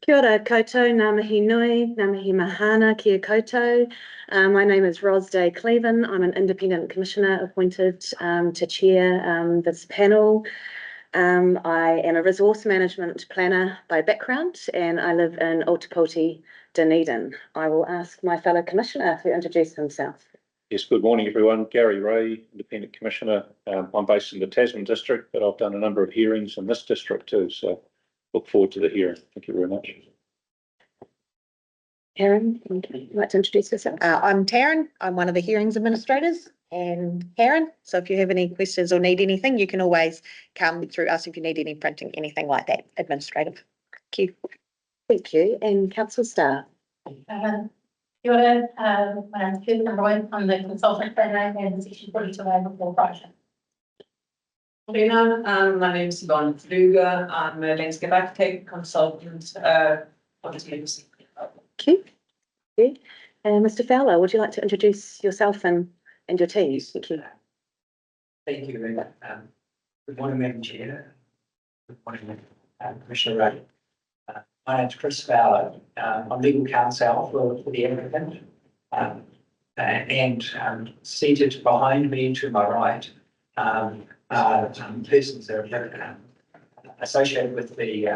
Kia ora koutou, ngā mihi nui, ngā mihi mahana, kia koutou. My name is Ros Day Cleven. I'm an independent commissioner appointed to chair this panel. I am a resource management planner by background and I live in Ōtepoti, Dunedin. I will ask my fellow commissioner to introduce himself. Yes, good morning everyone. Gary Ray, Independent Commissioner. I'm based in the Tasman district, but I've done a number of hearings in this district too, so look forward to the hearing. Thank you very much. Karen, would you like to introduce yourself? I'm Taryn. I'm one of the hearings administrators and Karen. So if you have any questions or need anything, you can always come through us if you need any printing, anything like that, administrative. Thank you. Thank you. And Councillor Starr. Kia ora, my name is Kirsten Roy. I'm the consultant planner and Section 42A project. My name is Yvonne Fluger. I'm a landscape architect consultant on the TMC. Thank you. And Mr. Fowler, would you like to introduce yourself and your team? Thank you. Thank you, Linda. Good morning, Madam Chair. Good morning, Commissioner Ray. My name is Chris Fowler. I'm legal counsel for the applicant. And seated behind me to my right persons that are associated with the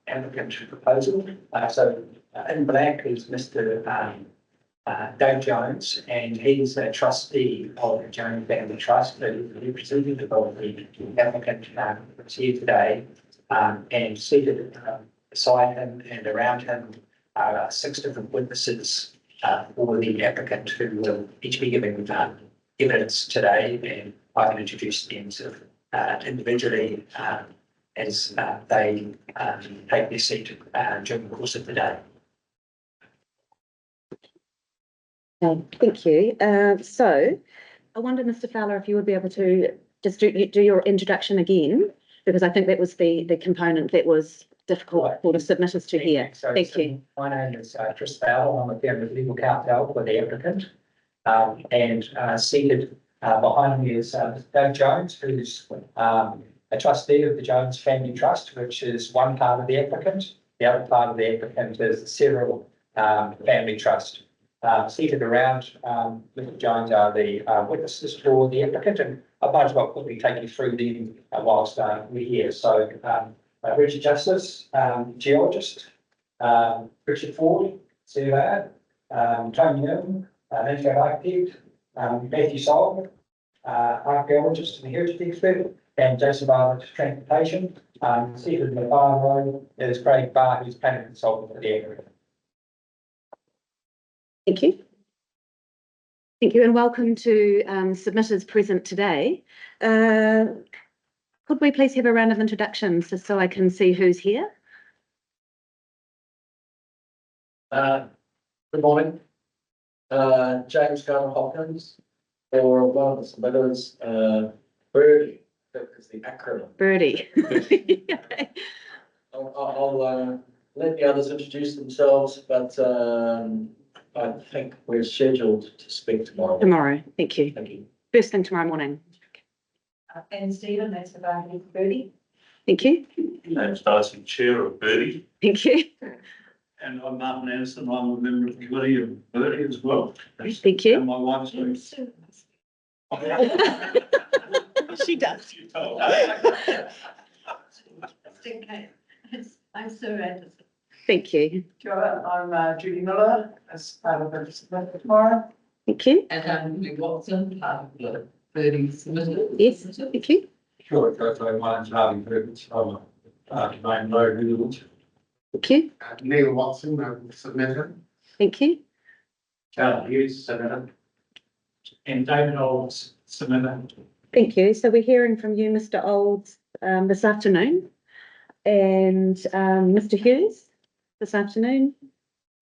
applicant proposal. So in black is Mr. Doug Jones, and he's a trustee of the Jones Family Trust, but he's a representative of the applicant that's here today, and seated beside him and around him are 6 different witnesses for the applicant who will each be giving evidence today, and I can introduce them individually as they take their seat during the course of the day. Thank you. So I wonder, Mr. Fowler, if you would be able to just do your introduction again, because I think that was the component that was difficult for the submitters to hear. Thank you. My name is Chris Fowler. I'm a firm of legal counsel for the applicant, and seated behind me is Doug Jones, who's a trustee of the Jones Family Trust, which is one part of the applicant. The other part of the applicant is the Searell Family Trust. Seated around Mr. Jones are the witnesses for the applicant, and I might as well quickly take you through them whilst we're here. So Richard Justice, geologist, Richard Ford, surveyor, Tony Newman, landscape architect, Matthew Solomon, archaeologist and heritage expert, and Jason Barber, transportation. Seated in the far row is Craig Barr, who's planning consultant for the area. Thank you. Thank you, and welcome to submitters present today. Could we please have a round of introductions just so I can see who's here? Good morning. James Garner Hopkins, or one of the submitters, Birdie, that is the acronym. Birdie. I'll let the others introduce themselves, but I think we're scheduled to speak tomorrow. Tomorrow, thank you. Thank you. First thing tomorrow morning. And Stephen, that's about Birdie. Thank you. My name's Darcy, Chair of Birdie. Thank you. And I'm Martin Anderson. I'm a member of the committee of Birdie as well. Thank you. And my wife's name. She does. I'm Sue Anderson. Thank you. Kia ora, I'm Judy Miller, as part of the submitted tomorrow. Thank you. And I'm Lee Watson, the Birdie submitted. Yes, thank you. Sure, my name's Harvey Perkins. I'm a domain road village. Thank you. Neil Watson, submitter. Thank you. Charlie Hughes, submitter. And David Olds, submitter. Thank you. So we're hearing from you, Mr. Olds, this afternoon, and Mr. Hughes this afternoon.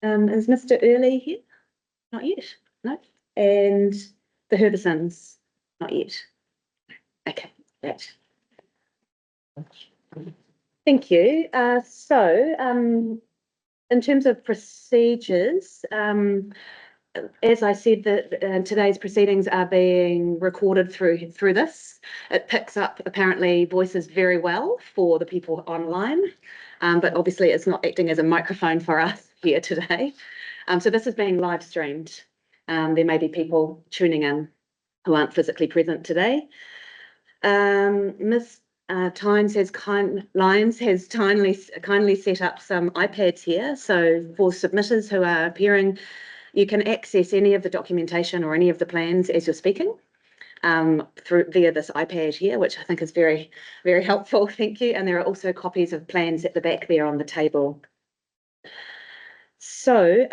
Is Mr. Early here? Not yet. No. And the Herbisons? Not yet. Okay, great. Thank you. So in terms of procedures, as I said, that today's proceedings are being recorded through this. It picks up apparently voices very well for the people online. but obviously it's not acting as a microphone for us here today. So this is being live streamed. There may be people tuning in who aren't physically present today. Miss Lyons has kindly set up some iPads here. So for submitters who are appearing, you can access any of the documentation or any of the plans as you're speaking via this iPad here, which I think is very, very helpful. Thank you. And there are also copies of plans at the back there on the table. So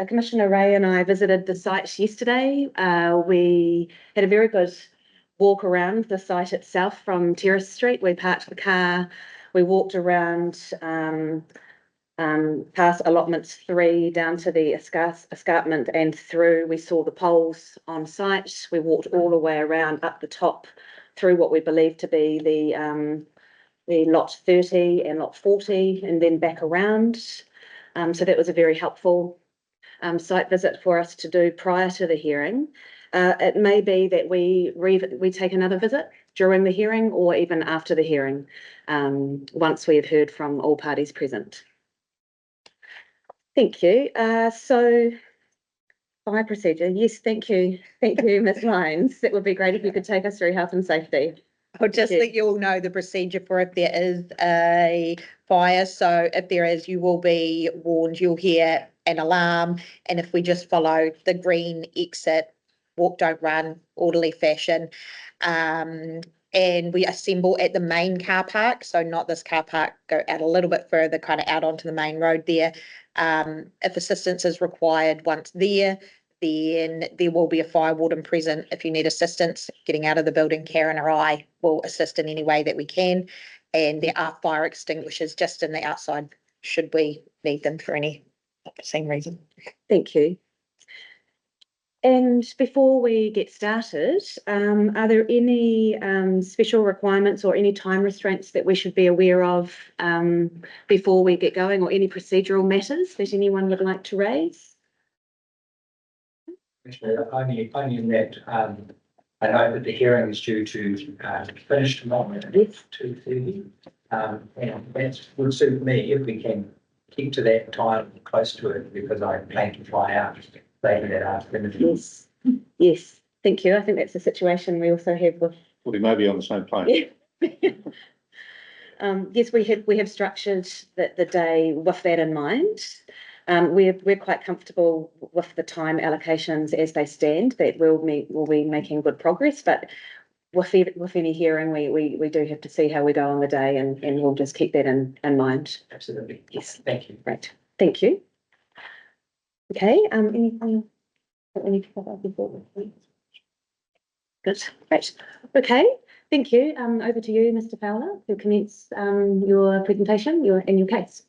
Commissioner Ray and I visited the site yesterday. We had a very good walk around the site itself from Terrace Street. We parked the car, we walked around past allotments 3 down to the escarpment and through. We saw the poles on site. We walked all the way around up the top through what we believe to be the lot 30 and lot 40 and then back around. So that was a very helpful site visit for us to do prior to the hearing. It may be that we take another visit during the hearing or even after the hearing, once we have heard from all parties present. Thank you. So fire procedure. Yes, thank you. Thank you, Ms. Lyons. That would be great if you could take us through health and safety. I'll just let you all know the procedure for if there is a fire. So if there is, you will be warned, you'll hear an alarm. And if we just follow the green exit, walk, don't run, orderly fashion, and we assemble at the main car park, so not this car park, go out a little bit further, kind of out onto the main road there. If assistance is required once there, then there will be a fire warden present. If you need assistance getting out of the building, Karen or I will assist in any way that we can. And there are fire extinguishers just in the outside, should we need them for any unforeseen reason. Thank you. And before we get started, are there any special requirements or any time restraints that we should be aware of before we get going, or any procedural matters that anyone would like to raise? Actually, only in that, I know that the hearing is due to finish tomorrow at 2:30. And that would suit me if we can keep to that time close to it, because I plan to fly out later that afternoon. Yes, yes, thank you. I think that's the situation we also have with. Well, we may be on the same plane. Yeah. Yes, we have structured the day with that in mind. We're quite comfortable with the time allocations as they stand, that we'll be making good progress, but with any hearing, we do have to see how we go on the day, and we'll just keep that in mind. Absolutely. Yes. Thank you. Great. Thank you. Okay, anything that we need to cover before? Good, great. Okay, thank you. Over to you, Mr. Fowler, to commence your presentation, your case.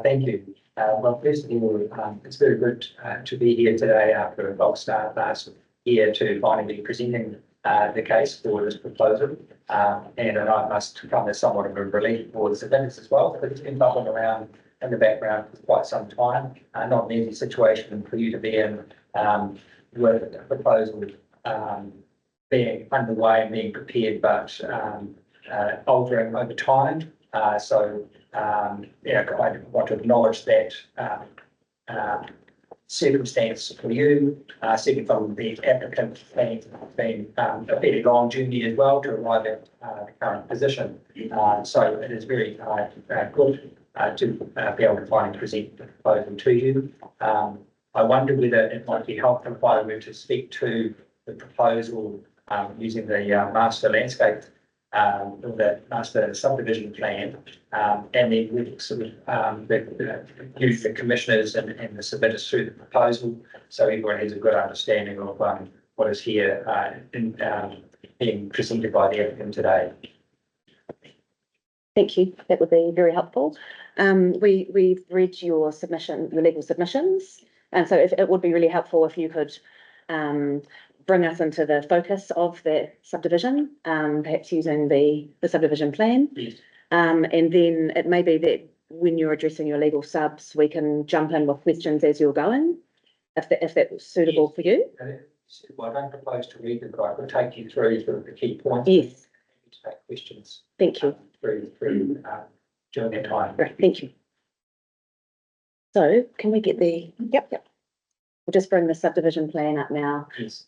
Thank you. Well, first of all, it's very good to be here today after a bulk start last year to finally be presenting the case for this proposal. And I must come as somewhat of a relief for the submitters as well, because it's been bubbling around in the background for quite some time. Not an easy situation for you to be in, with the proposal being underway and being prepared, but altering over time. Yeah, I want to acknowledge that circumstance for you. Second from the applicant being a fairly long journey as well to arrive at the current position. So it is very good to be able to finally present the proposal to you. I wonder whether it might be helpful if I were to speak to the proposal using the master landscape, the master subdivision plan, and then we sort of use the commissioners and the submitters through the proposal, so everyone has a good understanding of what is here being presented by the applicant today. Thank you. That would be very helpful. We've read your submission, your legal submissions, and so it would be really helpful if you could bring us into the focus of the subdivision, perhaps using the subdivision plan. Yes. And then it may be that when you're addressing your legal subs, we can jump in with questions as you're going, if that's suitable for you. Well, I don't propose to read them, but I could take you through sort of the key points. Yes. To take questions. Thank you. Through during that time. Great, thank you. So can we get the, Yep. we'll just bring the subdivision plan up now. Yes.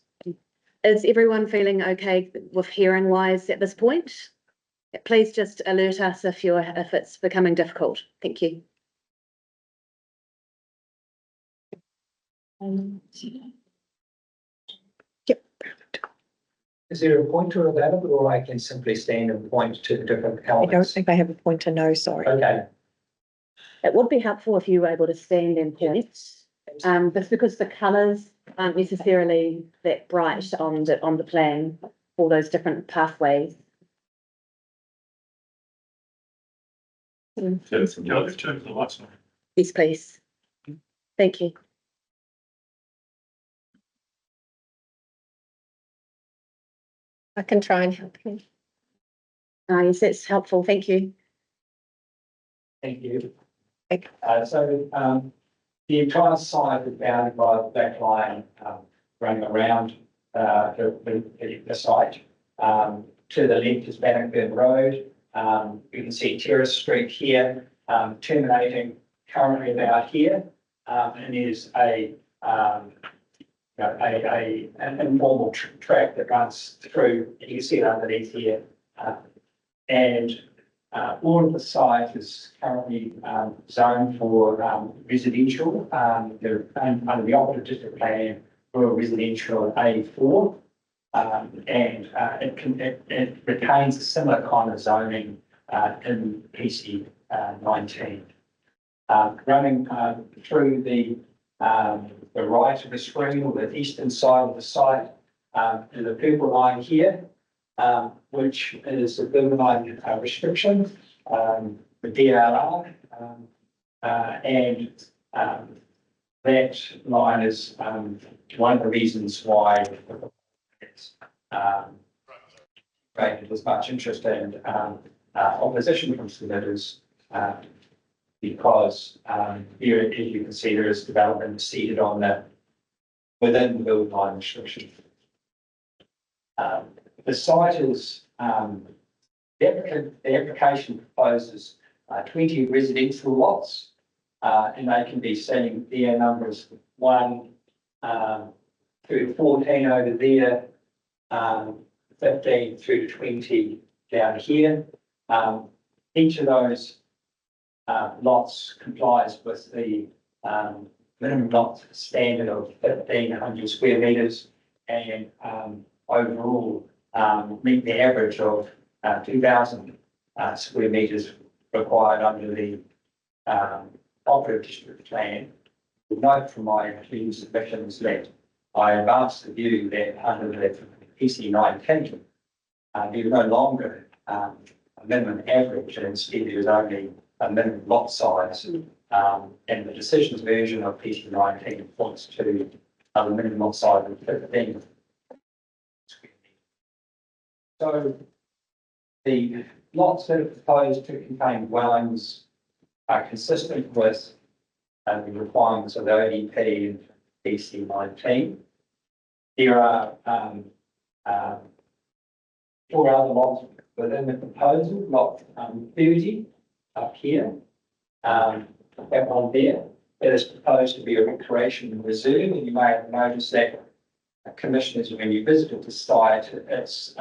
Is everyone feeling okay with hearing wise at this point? Please just alert us if it's becoming difficult. Thank you. Yep. Is there a pointer available, or I can simply stand and point to the different I don't elements? think I have a pointer, no, sorry. Okay. It would be helpful if you were able to stand and point. That's because the colours aren't necessarily that bright on the plan, all those different pathways. Turn the lights on. Yes, please. Thank you. I can try and help you. Yes, that's helpful. Thank you. Thank you. Okay. The entire site is bounded by the black line running around the site. To the left is Bannockburn Road. You can see Terrace Street here, terminating currently about here, and is an informal track that runs through. You can see it underneath here, and all of the site is currently zoned for residential. They're under the operative district plan for residential A4, and it retains a similar kind of zoning in PC 19. Running through the right of the screen, or the eastern side of the site, is a purple line here, which is a building line restriction, the DLR, and that line is one of the reasons why it's created as much interest and opposition from submitters, because here, as you can see, there is development seated on within the building line restriction. The site is, the application proposes 20 residential lots, and they can be seen their numbers 1 through to 14 over there, 15 through to 20 down here. Each of those lots complies with the minimum lot standard of 1,500 square metres, and overall meet the average of 2,000 square metres required under the operative district plan. Note from my previous submissions that I advanced the view that under the PC 19, there is no longer a minimum average, and instead there is only a minimum lot size. And the decisions version of PC 19 points to a minimum lot size of 15. So the lots that are proposed to contain dwellings are consistent with the requirements of the ODP and PC 19. There are 4 other lots within the proposal, lot 30 up here. That one there, it is proposed to be a recreation reserve, and you may have noticed that commissioners, when you visited the site, it's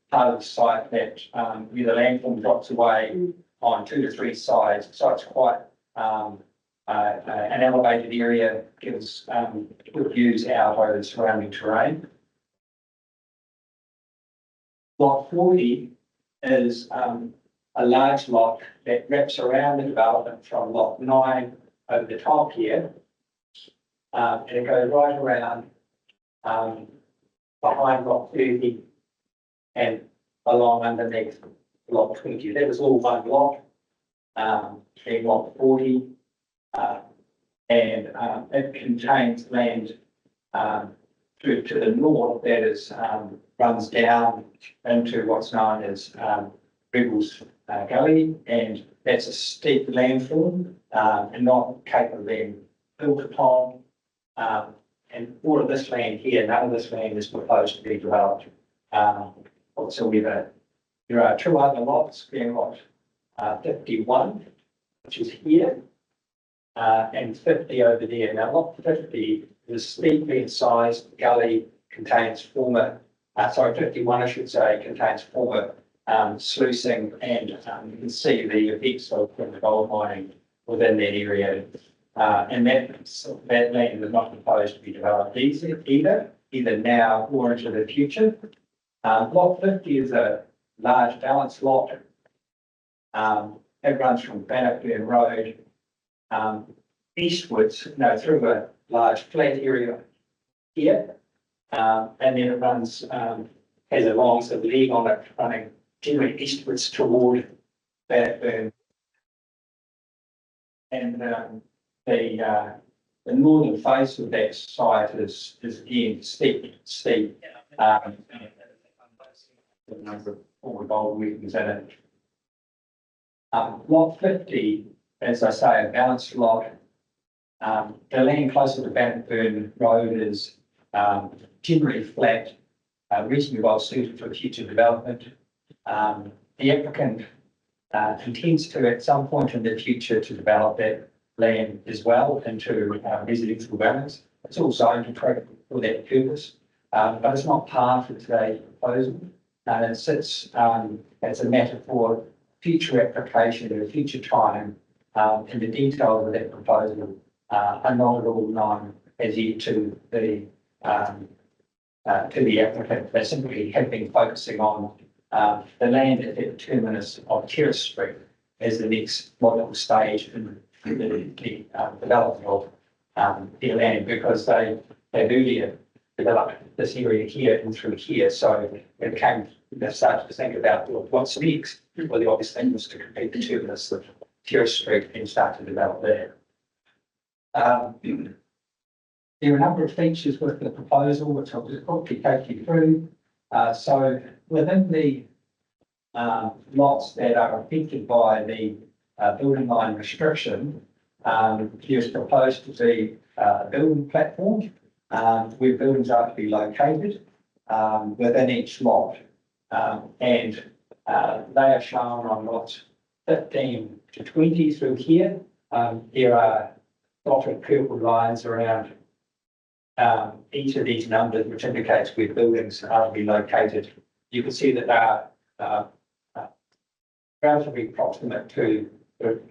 part of the site that where the landform drops away on 2 to 3 sides, so it's quite an elevated area, gives good views out over the surrounding terrain. Lot 40 is a large lot that wraps around the development from lot 9 over the top here, and it goes right around behind lot 30 and along underneath lot 20. That was all one lot, being lot 40, and it contains land to the north that is runs down into what's known as Rebels Gully, and that's a steep landform and not capable of being built upon. And all of this land here, none of this land is proposed to be developed whatsoever. There are 2 other lots, being lot 51, which is here, and 50 over there. Now, lot 50 is steeply incised gully, contains former, 51, I should say, contains former sluicing, and you can see the effects of the gold mining within that area. And that land is not proposed to be developed either now or into the future. Lot 50 is a large balanced lot. It runs from Bannockburn Road eastwards, through a large flat area here. And then it runs, has a long sort of leg on it running generally eastwards toward Bannockburn. And the northern face of that site is again steep. A number of forward gold workings in it. Lot 50, as I say, a balanced lot. The land closer to Bannockburn Road is generally flat, reasonably well suited for future development. The applicant intends to, at some point in the future, to develop that land as well into residential dwellings. It's all zoned for that purpose, but it's not part of today's proposal. And it sits as a matter for future application at a future time, and the details of that proposal are not at all known as yet to the applicant. They simply have been focusing on the land at the terminus of Terrace Street as the next logical stage in the development of their land, because they had earlier developed this area here and through here. So they started to think about what's next. Well, the obvious thing was to complete the terminus of Terrace Street and start to develop there. There are a number of features with the proposal, which I'll just quickly take you through. So within the lots that are affected by the building line restriction, there's proposed to be a building platform where buildings are to be located within each lot. And they are shown on lots 15 to 20 through here. There are dotted purple lines around each of these numbers, which indicates where buildings are to be located. You can see that they are relatively proximate to the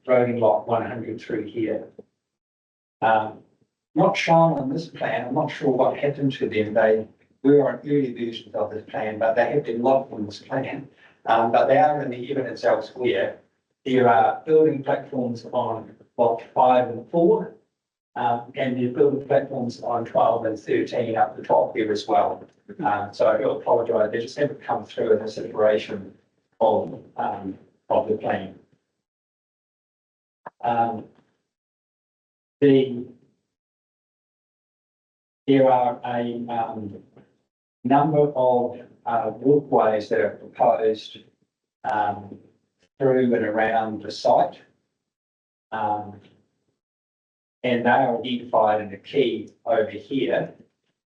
roading lot 100 through here. Not shown on this plan. I'm not sure what happened to them. They were on early versions of this plan, but they have been locked on this plan. But they are in the evidence elsewhere. There are building platforms on lot 5 and 4, and there are building platforms on 12 and 13 up the top here as well. So I do apologise, they just haven't come through in this iteration of the plan. There are a number of walkways that are proposed through and around the site. And they are identified in a key over here.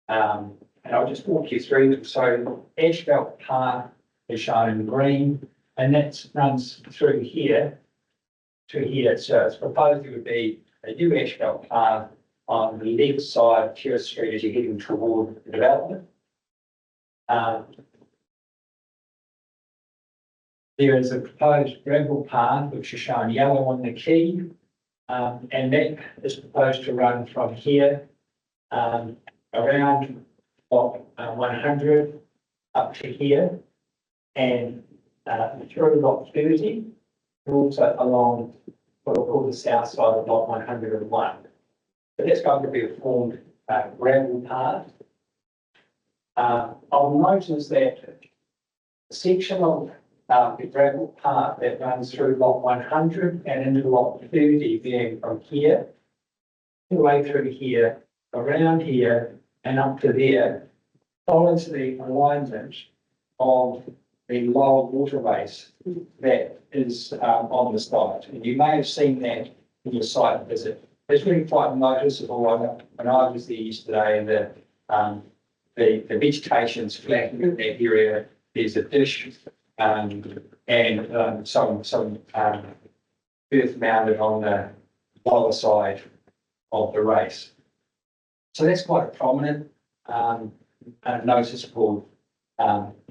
And I'll just walk you through them. So Asphalt Path is shown in green, and that runs through here to here. So it's proposed there would be a new asphalt path on the left side of Terrace Street as you're heading toward the development. There is a proposed gravel path which is shown yellow on the key, and that is proposed to run from here around lot 100 up to here, and through lot 30, and also along what we'll call the south side of lot 101. So that's going to be a formed gravel path. I'll notice that the section of the gravel path that runs through lot 100 and into lot 30, being from here, all the way through here, around here, and up to there, follows the alignment of the lower waterways that is on the site. And you may have seen that in your site visit. It's really quite noticeable. When I was there yesterday, and the vegetation's flat in that area. There's a dish some earth mounted on the lower side of the race. So that's quite a prominent noticeable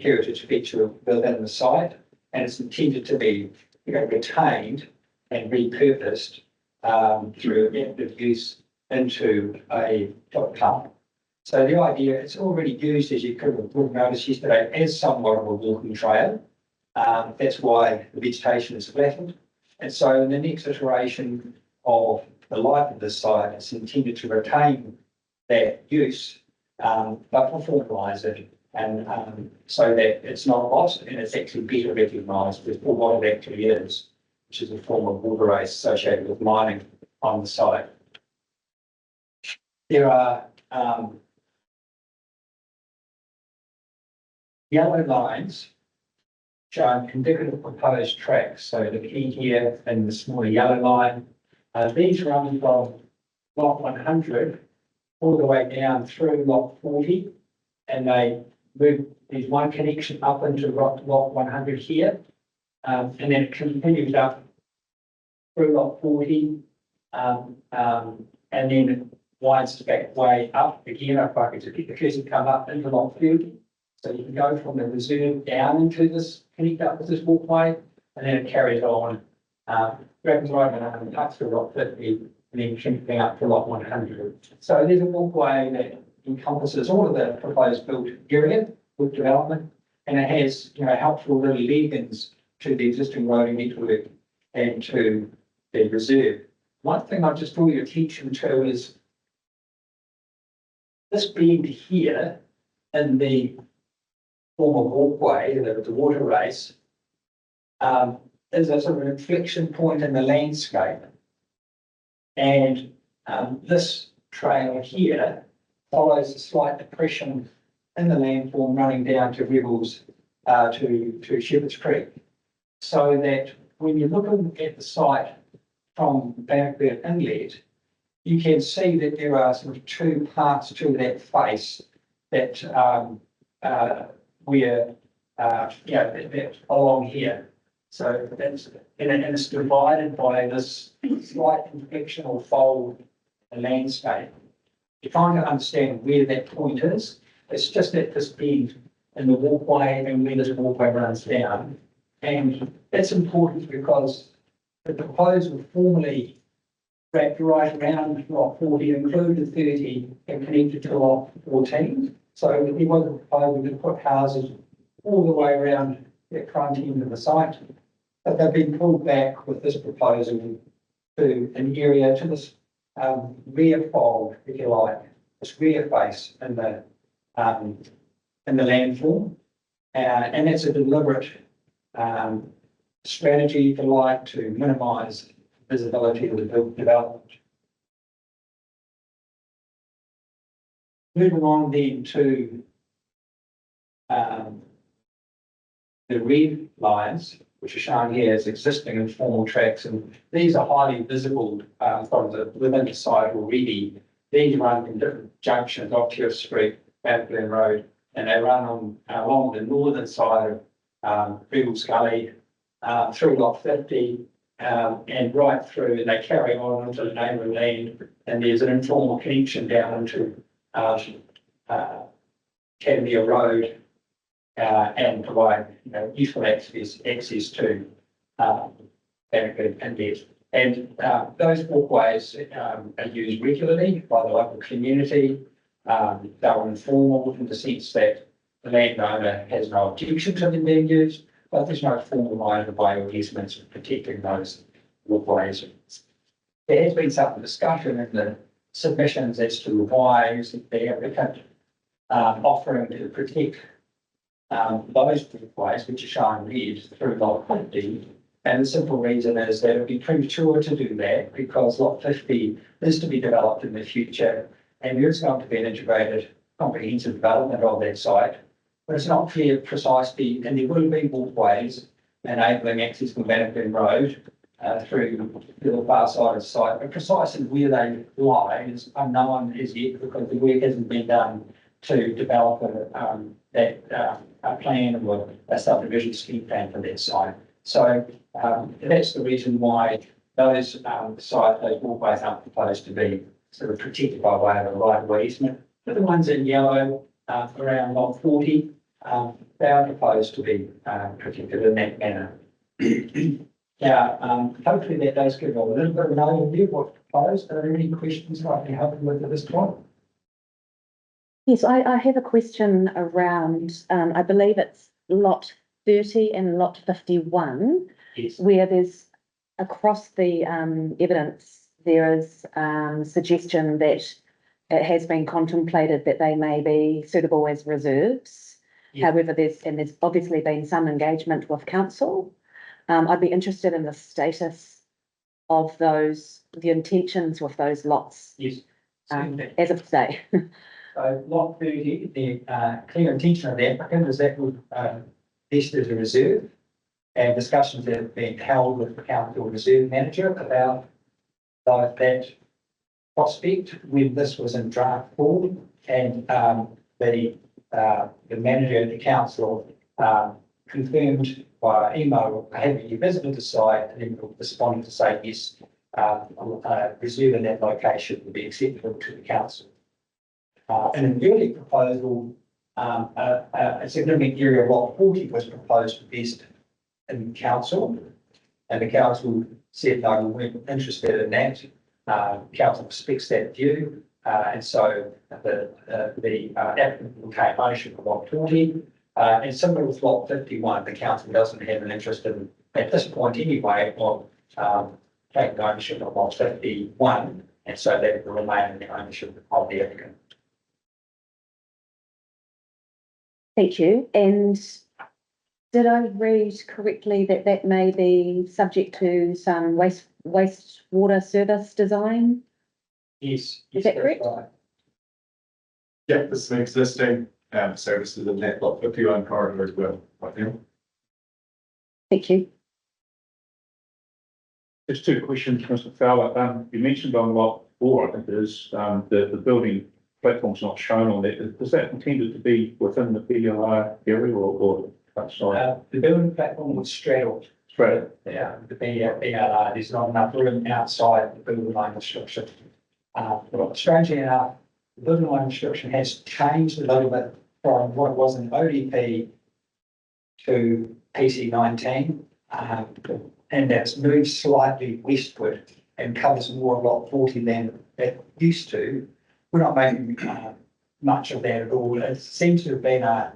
heritage feature within the site, and it's intended to be retained and repurposed through adaptive use into a dog park. So the idea, it's already used, as you could have noticed yesterday, as somewhat of a walking trail. That's why the vegetation is flattened. And so in the next iteration of the life of this site, it's intended to retain that use, but performalise it, and so that it's not lost and it's actually better recognised for what it actually is, which is a form of water race associated with mining on the site. There are yellow lines showing indicative proposed tracks. So the key here in the smaller yellow line, these run from lot 100 all the way down through lot 40, and they move, there's one connection up into lot 100 here, and then it continues up through lot 40, and then winds back way up again. If I could get the cursor come up into lot 30. So you can go from the reserve down into this, connect up with this walkway, and then it carries on, grabs right and cuts through lot 50, and then connecting up to lot 100. So there's a walkway that encompasses all of the proposed built area with development, and it has, helpful little lead-ins to the existing roading network and to the reserve. One thing I'll just draw your attention to is this bend here in the former walkway, the water race, is a sort of an inflection point in the landscape. And this trail here follows a slight depression in the landform running down to Rebels to Shepherd's Creek. So that when you're looking at the site from Bannockburn Inlet, you can see that there are sort of two parts to that face that that along here. So that's, and it's divided by this slight inflection or fold in the landscape. You're trying to understand where that point is. It's just at this bend in the walkway and where this walkway runs down. And that's important because the proposal formally wrapped right around lot 40, included 30 and connected to lot 14. So there was a proposal to put houses all the way around the front end of the site, but they've been pulled back with this proposal to an area, to this rear fold, if you like, this rear face in the landform, and that's a deliberate strategy, if you like, to minimise visibility of the built development. Moving on then to the red lines, which are shown here as existing informal tracks, and these are highly visible from within the site already. These run in different junctions off Church Street, Bannockburn Road, and they run along the northern side of Rebels Gully through lot 50 and right through, and they carry on into the neighbouring land, and there's an informal connection down into Canberra Road and provide useful access to Bannockburn Inlet. And those walkways are used regularly by the local community. They're informal in the sense that the landowner has no objection to them being used, but there's no formal line of way or easements protecting those walkways. There has been some discussion in the submissions as to why is the applicant offering to protect those walkways, which are shown red through lot 50. And the simple reason is that it would be premature to do that because lot 50 is to be developed in the future, and there is going to be an integrated comprehensive development of that site. But it's not clear precisely, and there will be walkways enabling access from Bannockburn Road through the far side of the site, but precisely where they lie is unknown as yet because the work hasn't been done to develop that a plan or a subdivision scheme plan for that site. So, that's the reason why those, sites, those walkways aren't proposed to be sort of protected by way of a right of way easement. But the ones in yellow, around lot 40, they are proposed to be, protected in that manner. Now, hopefully that does give a little bit of an overview of what's proposed. Are there any questions I can help you with at this point? Yes, I have a question around, I believe it's lot 30 and lot 51, Yes. where there's across the evidence, there is suggestion that it has been contemplated that they may be suitable as reserves. Yeah. However, there's obviously been some engagement with council. I'd be interested in the status of those, the intentions with those lots, Yes. as of today. So lot 30, the clear intention of the applicant is that would list as a reserve. And discussions that have been held with the council reserve manager about that prospect when this was in draft form. And the manager of the council confirmed by email, having you visited the site and then responded to say yes, reserve in that location would be acceptable to the council. In an early proposal, a significant area of lot 40 was proposed to best in council, and the council said no, we weren't interested in that. Council respects that view, and so the applicant became ownership of lot 40. And similar with lot 51, the council doesn't have an interest in, at this point anyway, of taking ownership of lot 51, and so that will remain in the ownership of the applicant. Thank you. And did I read correctly that that may be subject to some wastewater service design? Yes. Is that correct? Right. Yeah, this is an existing services in that lot 51 corridor as well. Right now. Thank you. Just two questions, Mr. Fowler. You mentioned on lot 4, I think it is, the building platform's not shown on that. Is that intended to be within the BLR area or outside? The building platform was straddled. Straight. Yeah, the BLR, there's not enough room outside the building line restriction. Strangely enough, the building line restriction has changed a little bit from what it was in ODP to PC19. And that's moved slightly westward and covers more of lot 40 than it used to. We're not making much of that at all. It seems to have been a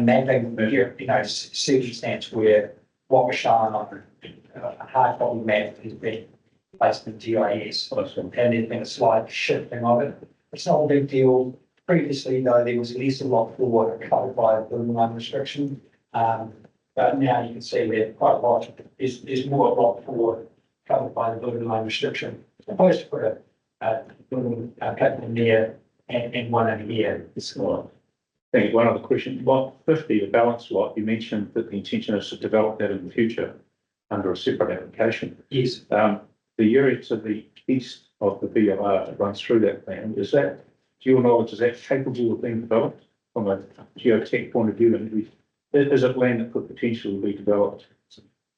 mapping, circumstance where what was shown on a hard copy map has been placed in GIS, and there's been a slight shifting of it. It's not a big deal. Previously, though, there was less of lot 4 covered by the building line restriction. But now you can see that quite a lot is more of lot 4 covered by the building line restriction. Supposed to put a building platform there and one in here. Thank you. One other question. Lot 50, the balance lot, you mentioned that the intention is to develop that in the future under a separate application. Yes. The area to the east of the BLR that runs through that plan, is that, to your knowledge, is that capable of being developed from a geotech point of view? And is it land that could potentially be developed?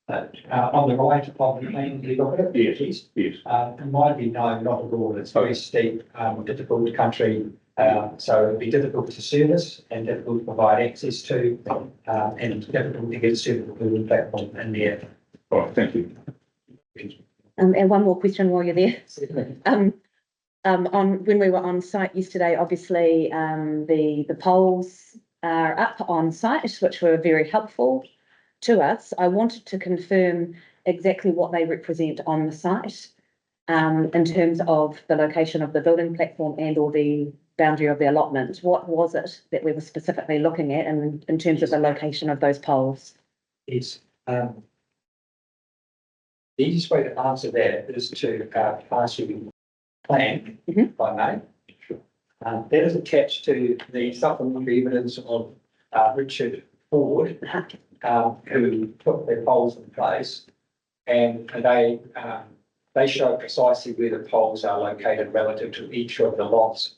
On the right of the plan, you look at it? Yes, yes. It might be no, not at all. It's very steep, difficult country. So it'd be difficult to service and difficult to provide access to, and difficult to get a suitable building platform in there. All right, thank you. And one more question while you're there. On when we were on site yesterday, obviously, the poles are up on site, which were very helpful to us. I wanted to confirm exactly what they represent on the site, in terms of the location of the building platform and or the boundary of the allotment. What was it that we were specifically looking at in terms of the location of those poles? Yes. The easiest way to answer that is to pass you the plan, if I may. That is attached to the supplementary evidence of Richard Ford, who put their poles in place, and they show precisely where the poles are located relative to each of the lots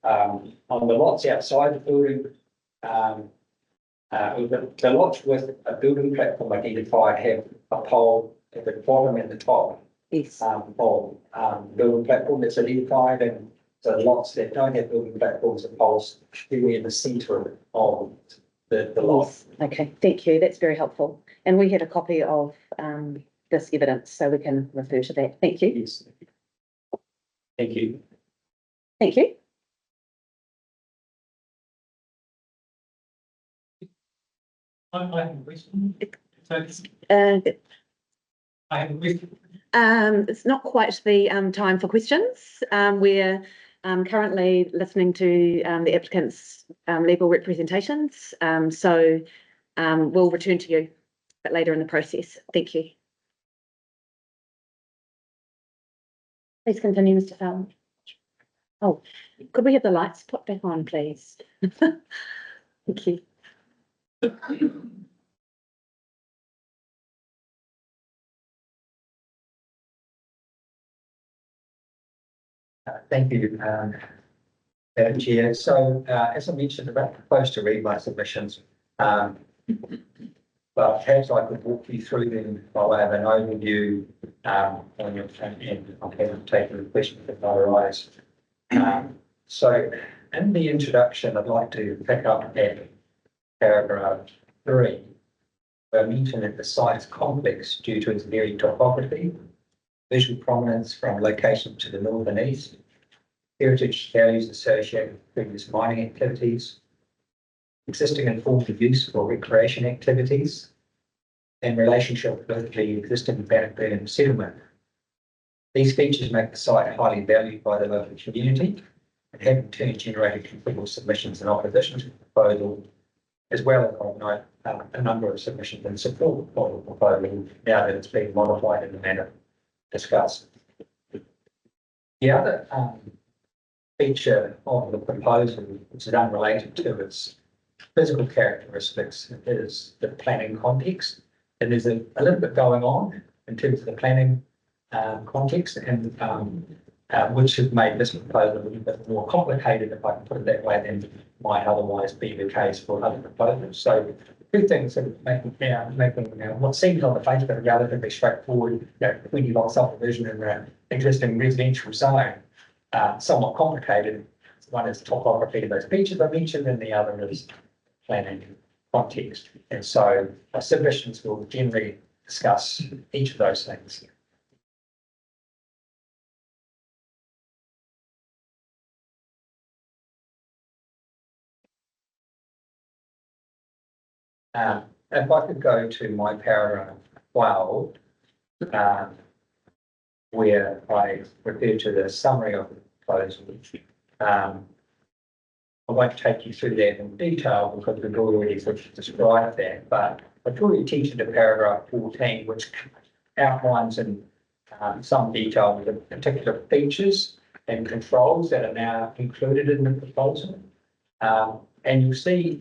On the lots outside the building, the lots with a building platform identified have a pole at the bottom and the top. Yes. Pole, building platform that's identified, and the lots that don't have building platforms and poles should be in the centre of the lot. Yes. Okay, thank you. That's very helpful. And we have a copy of this evidence, so we can refer to that. Thank you. Yes. Thank you. Thank you. I have a question. Uh, I have a question. It's not quite the time for questions. We're currently listening to the applicant's legal representations. So we'll return to you a bit later in the process. Thank you. Please continue, Mr. Fowler. Oh, could we have the lights put back on, please? Thank you. Thank you, Madam Chair. So, as I mentioned, about close to read my submissions, but perhaps I could walk you through them by way of an overview, on your, and I'm happy to take the questions if they arise. So, in the introduction, I'd like to pick up at paragraph 3, where I mentioned that the site is complex due to its varied topography, visual prominence from location to the north and east, heritage values associated with previous mining activities, existing and former use for recreation activities, and relationship with the existing Bannockburn settlement. These features make the site highly valued by the local community and have in turn generated considerable submissions in opposition to the proposal, as well as a number of submissions in support of the proposal now that it's been modified in the manner discussed. The other feature of the proposal, which is unrelated to its physical characteristics, is the planning context. And there's a little bit going on in terms of the planning context, and which has made this proposal a little bit more complicated, if I can put it that way, than might otherwise be the case for other proposals. So two things that are making what seems on the face of it relatively straightforward, 20 lot subdivision in an existing residential zone, somewhat complicated. One is topography of those features I mentioned, and the other is planning context. And so our submissions will generally discuss each of those things. If I could go to my paragraph 12, where I refer to the summary of the proposal. I won't take you through that in detail because we've already sort of described that, but I draw your attention to paragraph 14, which outlines in some detail the particular features and controls that are now included in the proposal. And you'll see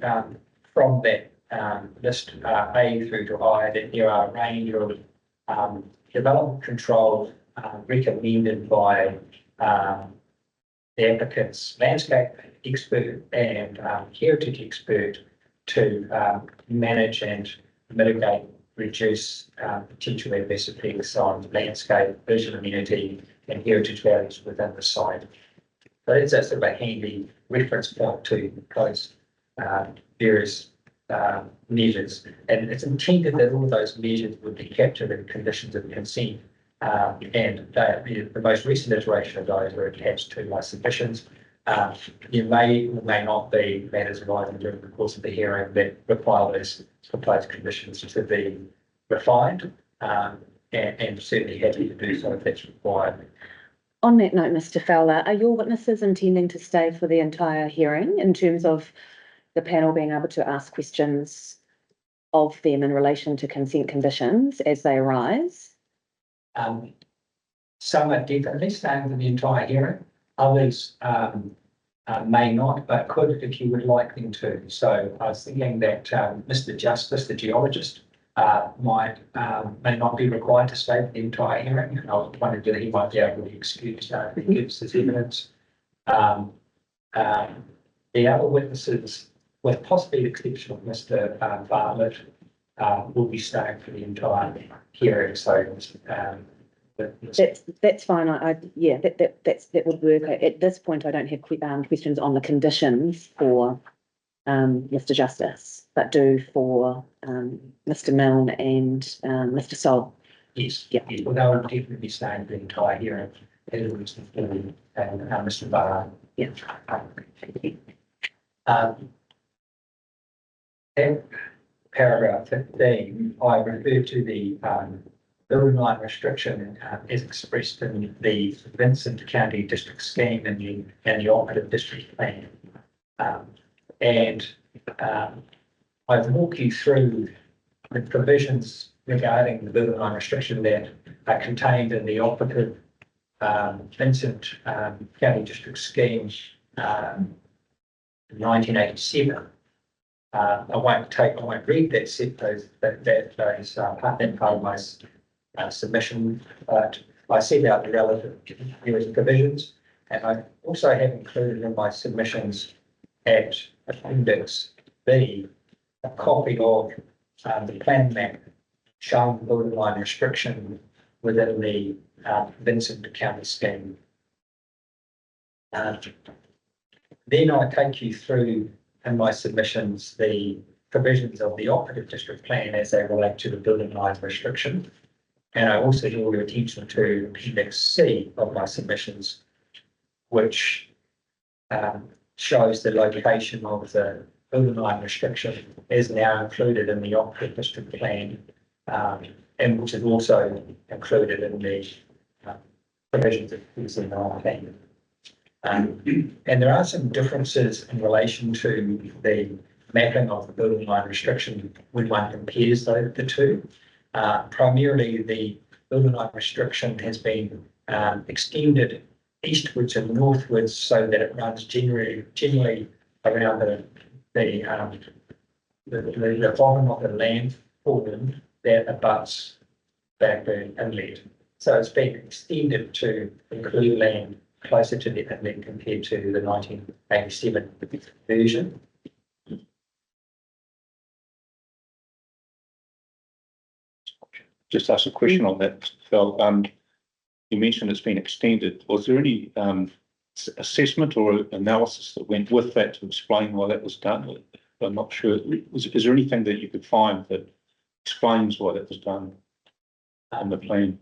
from that list A through to I that there are a range of development controls recommended by the applicant's landscape expert and heritage expert to manage and mitigate, reduce potential adverse effects on landscape, visual amenity, and heritage values within the site. So it's a sort of a handy reference point to those various measures, and it's intended that all those measures would be captured in conditions of consent. And the most recent iteration of those are attached to my submissions. There may or may not be matters arising during the course of the hearing that require those proposed conditions to be refined, and certainly happy to do so if that's required. On that note, Mr. Fowler, are your witnesses intending to stay for the entire hearing in terms of the panel being able to ask questions of them in relation to consent conditions as they arise? Some are definitely staying for the entire hearing. Others may not, but could if you would like them to. So I was thinking that Mr. Justice, the geologist, may not be required to stay for the entire hearing. And I was wondering that he might be able to excuse if he gives his evidence. The other witnesses, with possibly the exception of Mr. Bartlett, will be staying for the entire hearing, so, That's fine. Yeah, that would work. At this point, I don't have questions on the conditions for Mr. Justice, but do for Mr. Milne and Mr. Sol. yes, Yeah. yes, well, they will definitely be staying for the entire hearing, as it was and Mr. Barr. Yeah. In paragraph 15, I refer to the building line restriction as expressed in the Vincent County District Scheme and the operative district plan. I've walked you through the provisions regarding the building line restriction that are contained in the operative Vincent County District Scheme 1987. I won't read that set that part of my submission, but I set out the relative areas of provisions, and I also have included in my submissions at Appendix B a copy of the plan map showing the building line restriction within the Vincent County scheme. Then I take you through in my submissions the provisions of the operative district plan as they relate to the building line restriction. And I also draw your attention to Appendix C of my submissions, which shows the location of the building line restriction is now included in the operative district plan, and which is also included in the provisions of the plan. And there are some differences in relation to the mapping of the building line restriction when one compares the two. Primarily, the building line restriction has been extended eastwards and northwards so that it runs generally around the bottom of the land form that abuts Blackburn Inlet. So it's been extended to include land closer to the inlet compared to the 1987 version. Just ask a question on that, Phil. You mentioned it's been extended. Was there any assessment or analysis that went with that to explain why that was done? I'm not sure. Is there anything that you could find that explains why that was done in the plan?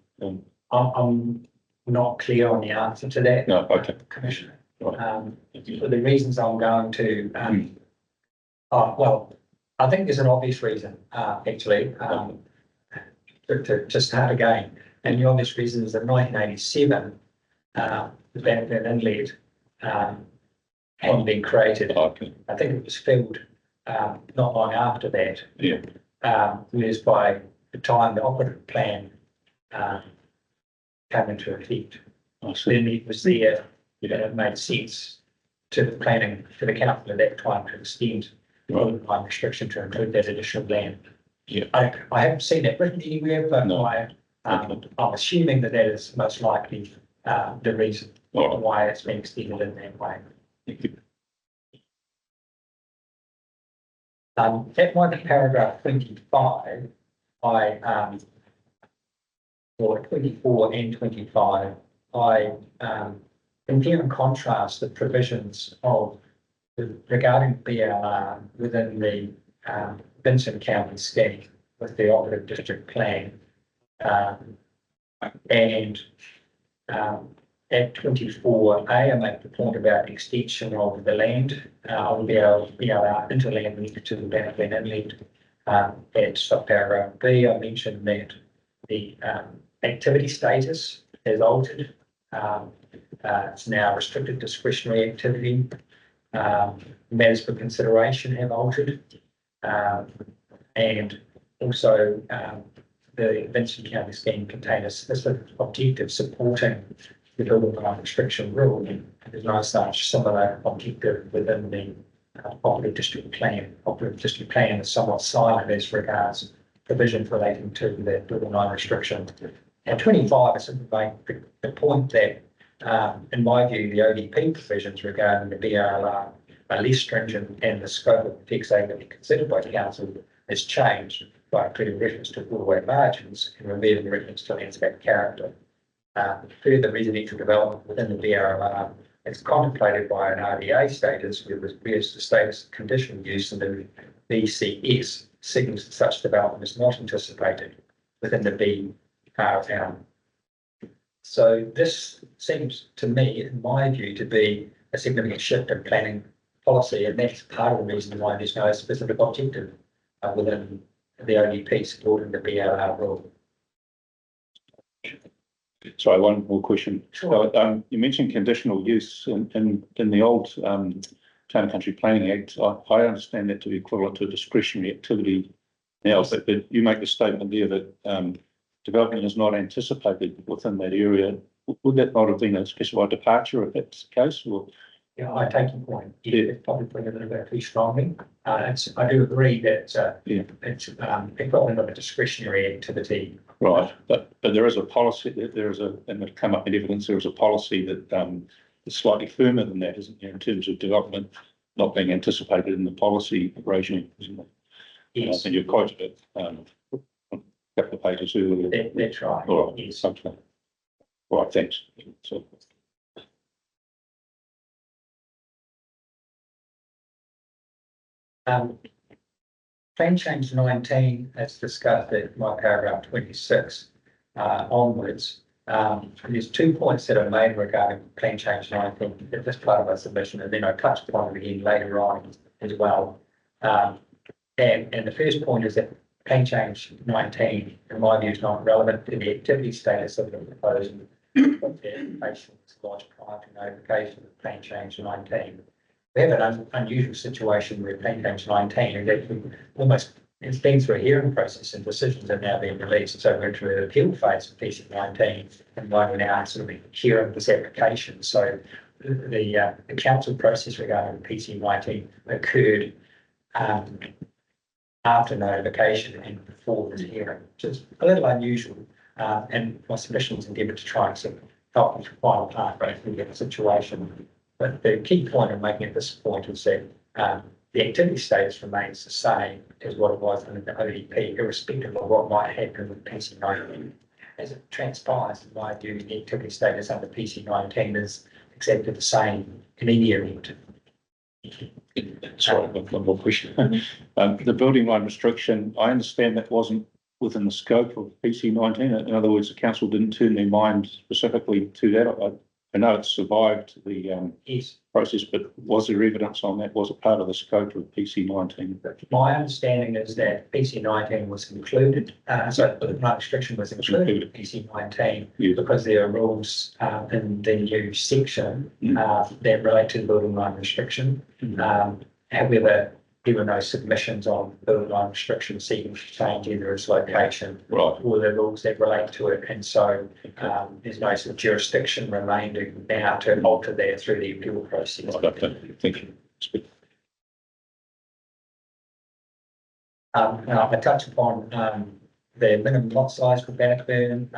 I'm not clear on the answer to that. No, okay. Commissioner. Right. For the reasons I'm going to, well, I think there's an obvious reason, actually, to start again. And the obvious reason is that 1987, the Blackburn Inlet hadn't been created. Okay. I think it was filled not long after that. Yeah. Whereas by the time the operative plan came into effect, then it was there, and it made sense to the planning, to the council at that time to extend the building line restriction to include that additional land. Yeah. I haven't seen that written anywhere, but No. I'm assuming that is most likely the reason why it's been extended in that way. Thank you. At my paragraph 25, or 24 and 25, I compare and contrast the provisions of regarding BLR within the Vincent County scheme with the operative district plan. At 24A, I make the point about extension of the land of BLR into land linked to the Blackburn Inlet. At subparagraph B, I mentioned that the activity status has altered. It's now restricted discretionary activity. Matters for consideration have altered. And also the Vincent County scheme contains a specific objective supporting the building line restriction rule. There's no such similar objective within the operative district plan. Operative district plan is somewhat silent as regards provisions relating to the building line restriction. At 25, I simply make the point that In my view, the ODP provisions regarding the BRLR are less stringent, and the scope of the text area to be considered by council has changed by including reference to waterway margins and removing reference to landscape character. Further residential development within the BRLR is contemplated by an RDA status, whereas the status of conditional use in the BCS signals that such development is not anticipated within the BRL. So this seems to me, in my view, to be a significant shift in planning policy, and that's part of the reason why there's no specific objective within the ODP supporting the BRR rule. Sorry, one more question. Sure. So, you mentioned conditional use in the old Town and Country Planning Act. I understand that to be equivalent to a discretionary activity now, but you make the statement there that development is not anticipated within that area. Would that not have been a specified departure if that's the case? Or? Yeah, I take your point. Yeah, it's probably putting it a little bit too strongly. I do agree that it's equivalent of a discretionary activity. Right, but there is a policy that and it'll come up in evidence, there is a policy that is slightly firmer than that, isn't there, in terms of development not being anticipated in the policy regime, isn't it? Yes. And you quoted it a couple of pages earlier. That's right. All right. Yes. Okay. All right, thanks. So, Plan change 19, as discussed at my paragraph 26 onwards. There's 2 points that are made regarding plan change 19 at this part of our submission, and then I touched upon it again later on as well. And the first point is that plan change 19, in my view, is not relevant to the activity status of the proposal. The application was lodged prior to notification of plan change 19. We have an unusual situation where plan change 19 is actually almost, it's been through a hearing process and decisions are now being released. So we're into an appeal phase of PC 19, and why we're now sort of hearing this application. So the council process regarding PC 19 occurred after notification and before this hearing, which is a little unusual. And my submission was endeavoured to try and sort of help with the final part in the situation. But the key point I'm making at this point is that the activity status remains the same as what it was under the ODP, irrespective of what might happen with PC 19. As it transpires, in my view, the activity status under PC 19 is exactly the same in any event. sorry, one more question. The building line restriction, I understand that wasn't within the scope of PC 19. In other words, the council didn't turn their mind specifically to that. I know it survived the Yes. process, but was there evidence on that? Was it part of the scope of PC 19? My understanding is that PC 19 was included, so the building line restriction was included in PC 19 because there are rules in the new section that relate to the building line restriction. However, there were no submissions on building line restriction seeking to change either its location or the rules that relate to it. And so there's no sort of jurisdiction remaining now to alter that through the appeal process. Thank you. I touched upon the minimum lot size for Bannockburn.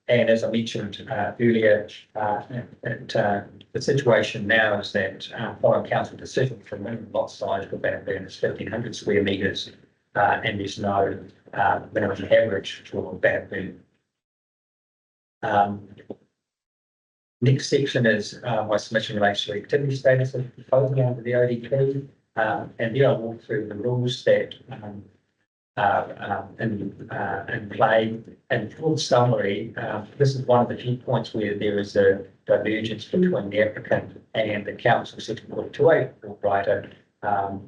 And as I mentioned earlier, the situation now is that following council decision for minimum lot size for Bannockburn is 1,500 square metres, and there's no minimum average for Bannockburn. Next section is my submission relates to activity status of the proposal under the ODP, and there I'll walk through the rules that in play. And full summary, this is one of the few points where there is a divergence between the applicant and the council section 42A writer,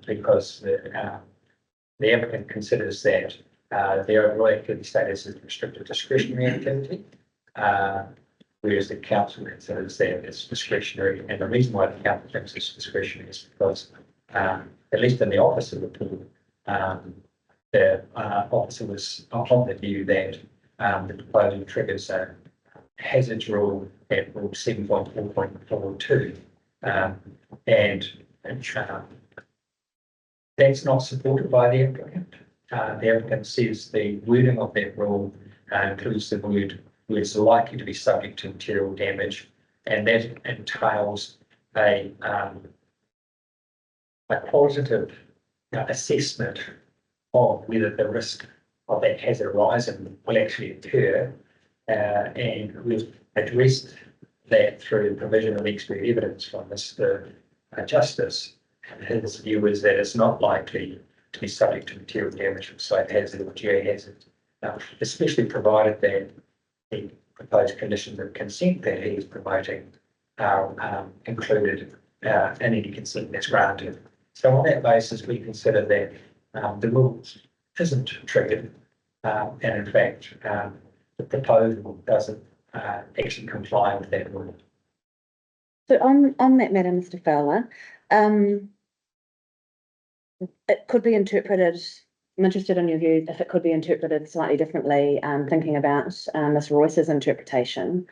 because the applicant considers that the overall activity status is restricted discretionary activity, whereas the council considers that it's discretionary. And the reason why the council thinks it's discretionary is because, at least in the office of the pool, the officer was of the view that the proposal triggers a hazards rule at rule 7.4.42, and that's not supported by the applicant. The applicant says the wording of that rule includes the word "is likely to be subject to material damage," and that entails a qualitative assessment of whether the risk of that hazard horizon will actually occur. And we've addressed that through the provision of expert evidence from Mr. Justice. His view is that it's not likely to be subject to material damage from site hazard or geohazard, especially provided that the proposed conditions of consent that he is promoting are included in any consent that's granted. So on that basis, we consider that the rule isn't triggered, and in fact, the proposal doesn't actually comply with that rule. So on that matter, Mr. Fowler, it could be interpreted, I'm interested in your view, if it could be interpreted slightly differently, thinking about Ms. Royce's interpretation.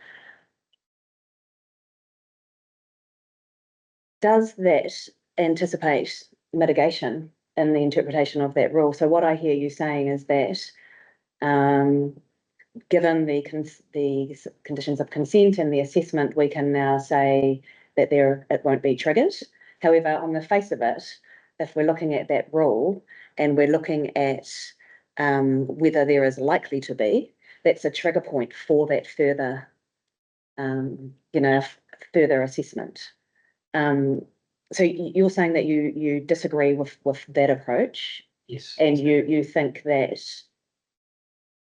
Does that anticipate mitigation in the interpretation of that rule? So what I hear you saying is that given the conditions of consent and the assessment, we can now say that it won't be triggered. However, on the face of it, if we're looking at that rule and we're looking at whether there is likely to be, that's a trigger point for that further, further assessment. So you're saying that you disagree with that approach? Yes. And you think that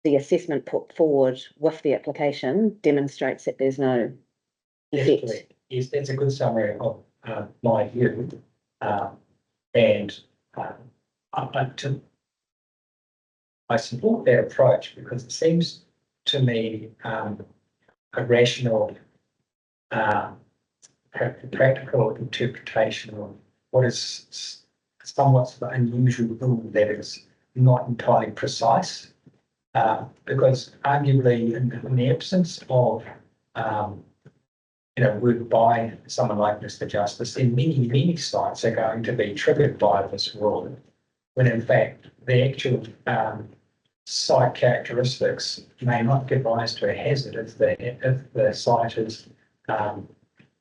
the assessment put forward with the application demonstrates that there's no effect? That's correct. Yes, that's a good summary of my view. And I support that approach because it seems to me a rational, practical interpretation of what is somewhat unusual rule that is not entirely precise. Because arguably in the absence of work by someone like Mr. Justice, then many sites are going to be triggered by this rule, when in fact the actual site characteristics may not give rise to a hazard if the site is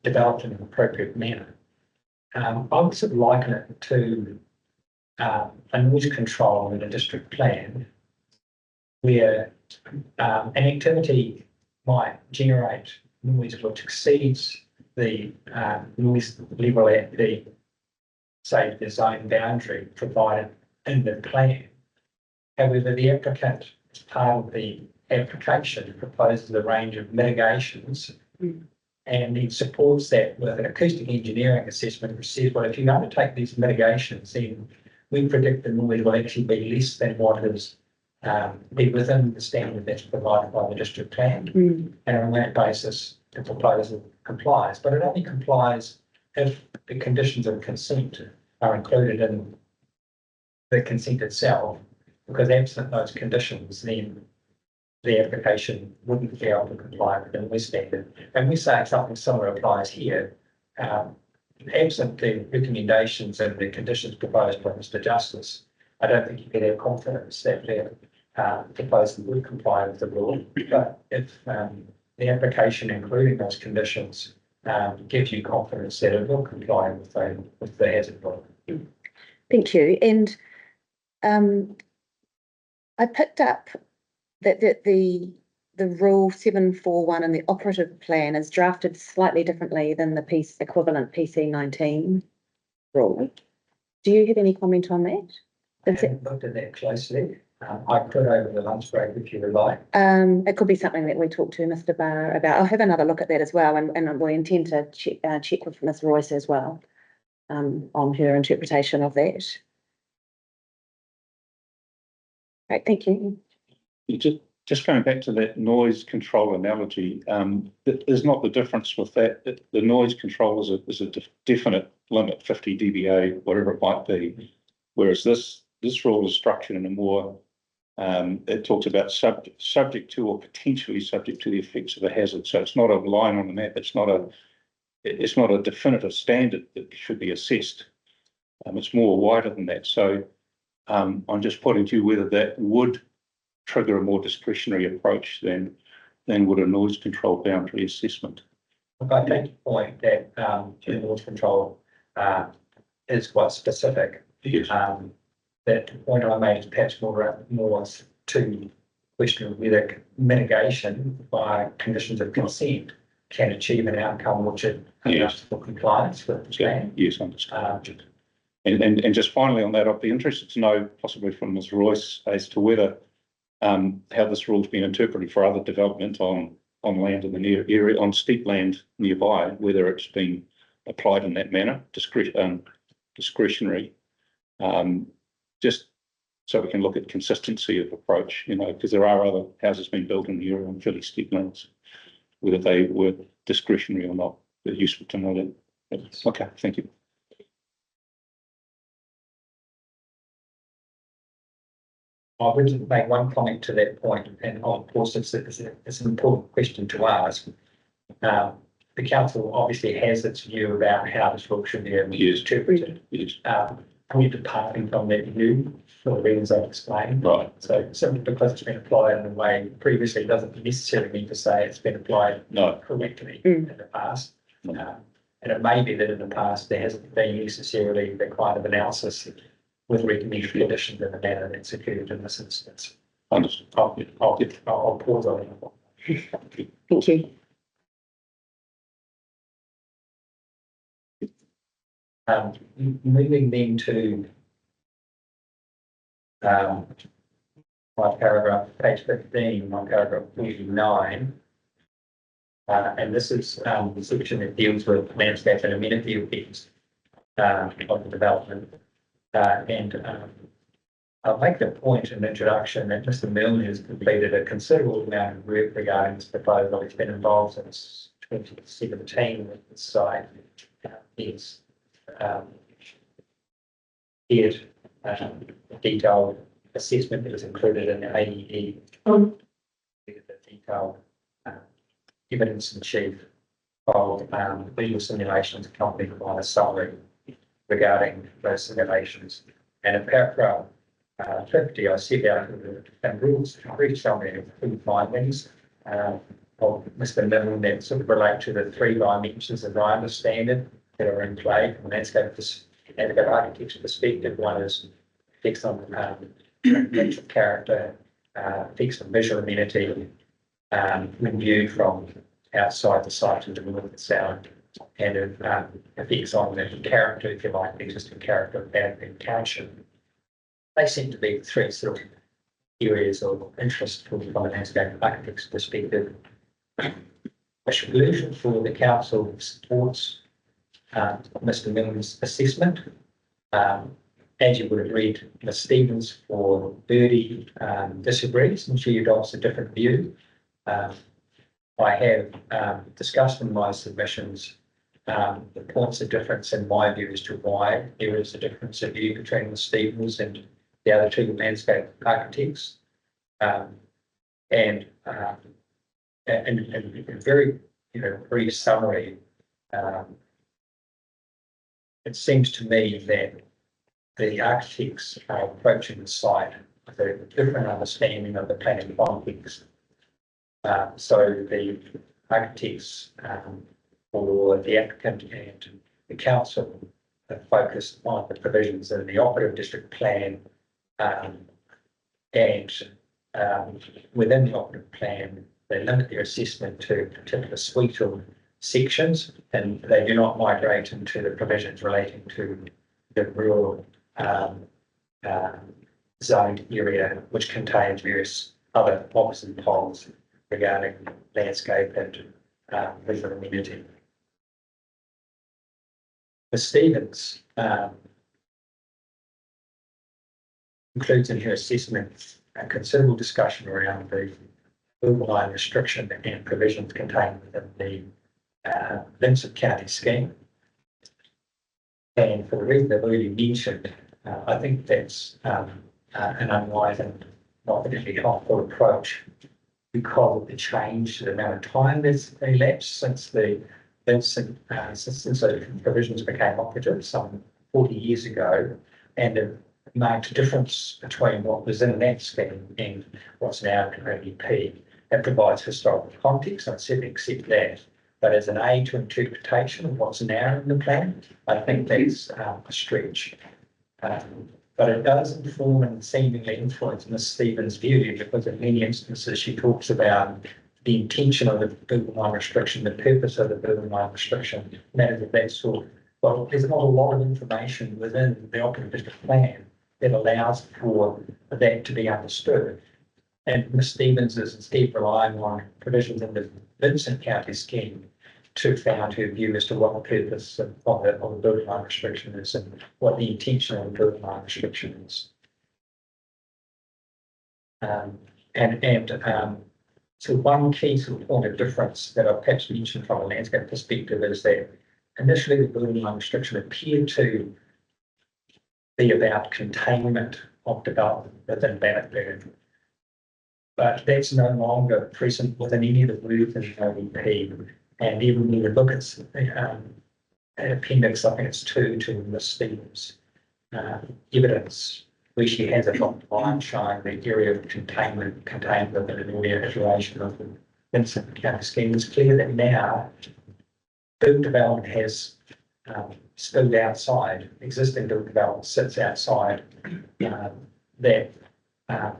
developed in an appropriate manner. I would sort of liken it to a noise control in a district plan, where an activity might generate noise which exceeds the noise level at the zone boundary provided in the plan. However, the applicant, as part of the application, proposes a range of mitigations, and he supports that with an acoustic engineering assessment, which says, well, if you undertake these mitigations, then we predict the noise will actually be less than what is be within the standard that's provided by the district plan. And on that basis, the proposal complies. But it only complies if the conditions of consent are included in the consent itself, because absent those conditions, then the application wouldn't be able to comply with the noise standard. And we say something similar applies here. Absent the recommendations and the conditions proposed by Mr. Justice, I don't think you can have confidence that the proposal would comply with the rule. But if the application, including those conditions, gives you confidence that it will comply with the hazard rule. Thank you. And I picked up that the rule 741 in the operative plan is drafted slightly differently than the equivalent PC 19 rule. Do you have any comment on that? I haven't looked at that closely. I could over the lunch break if you would like. It could be something that we talk to Mr. Barr about. I'll have another look at that as well, and we intend to check with Ms. Royce as well on her interpretation of that. Right, thank you. Just going back to that noise control analogy, there's not the difference with that. The noise control is a definite limit, 50 dBA, whatever it might be. Whereas this rule is structured in a more, it talks about subject to or potentially subject to the effects of a hazard. So it's not a line on the map. It's not a definitive standard that should be assessed. It's more wider than that. So I'm just putting to you whether that would trigger a more discretionary approach than would a noise control boundary assessment. Look, I take your point that, the water control, is quite specific. Yes. That the point I made is perhaps more to question whether mitigation by conditions of consent can achieve an outcome which is Yes. for compliance with the plan. Yes, understood. And just finally on that, I'd be interested to know, possibly from Ms. Royce, as to whether how this rule's been interpreted for other development on land in the near area, on steep land nearby, whether it's been applied in that manner, discretionary, just so we can look at consistency of approach, because there are other houses being built in the area on fairly steep lands, whether they were discretionary or not. It's useful to know that. Okay, thank you. I would make one comment to that point, and of course, it's an important question to ask. The council obviously has its view about how this rule should be interpreted. Yes. We're departing from that view for the reasons I've explained. Right. So simply because it's been applied in a way previously doesn't necessarily mean to say it's been applied correctly in the past. And it may be that in the past there hasn't been necessarily the kind of analysis with recommended conditions in the manner that's occurred in this instance. Understood. I'll pause on that. Thank you. Moving then to my paragraph, page 15, my paragraph 49. And this is the section that deals with landscape and amenity effects of the development. I'll make the point in the introduction that Mr. Milne has completed a considerable amount of work regarding this proposal. He's been involved since 2017 with the site. He's did a detailed assessment that was included in the AEE, the detailed evidence in chief of legal simulations accompanied by a summary regarding those simulations. And in paragraph 50, I set out the rules, a brief summary of key findings of Mr. Milne that sort of relate to the 3 dimensions as I understand it that are in play from a landscape architecture perspective. One is effects on natural character, effects on visual amenity, when viewed from outside the site to the north and south, and effects on the character, if you like, the existing character of that township. They seem to be the 3 sort of areas of interest from a landscape architect's perspective. A conclusion for the council supports Mr. Milne's assessment. As you would have read, Ms. Stevens for Birdie disagrees and she adopts a different view. I have discussed in my submissions the points of difference in my view as to why there is a difference of view between Ms. Stevens and the other 2 landscape architects. And very brief summary, it seems to me that the architects are approaching the site with a different understanding of the planning context. So the architects for the applicant and the council are focused on the provisions in the operative district plan, and within the operative plan, they limit their assessment to a particular suite of sections, and they do not migrate into the provisions relating to the rural zoned area, which contains various other opposite poles regarding landscape and visual amenity. Ms. Stevens includes in her assessment a considerable discussion around the line restriction and provisions contained within the Vincent County scheme. And for the reason I've already mentioned, I think that's an unwise and not particularly helpful approach because of the change, the amount of time that's elapsed since the Vincent, since those provisions became operative some 40 years ago, and it marked a difference between what was in that scheme and what's now in ODP. It provides historical context, and I certainly accept that. But as an aid to interpretation of what's now in the plan, I think that's a stretch. But it does inform and seemingly influence Ms. Stevens' view, because in many instances she talks about the intention of the building line restriction, the purpose of the building line restriction, matters of that sort. Well, there's not a lot of information within the operating district plan that allows for that to be understood. And Ms. Stevens is instead relying on provisions in the Vincent County scheme to found her view as to what the purpose of the building line restriction is and what the intention of the building line restriction is. So one key sort of point of difference that I've perhaps mentioned from a landscape perspective is that initially the building line restriction appeared to be about containment of development within Bannockburn. But that's no longer present within any of the words in the ODP. And even when you look at appendix, I think it's 2 to Ms. Stevens' evidence, where she has a dotted line showing the area of containment contained within an area iteration of the Vincent County scheme. It's clear that now build development has spilled outside, existing build development sits outside that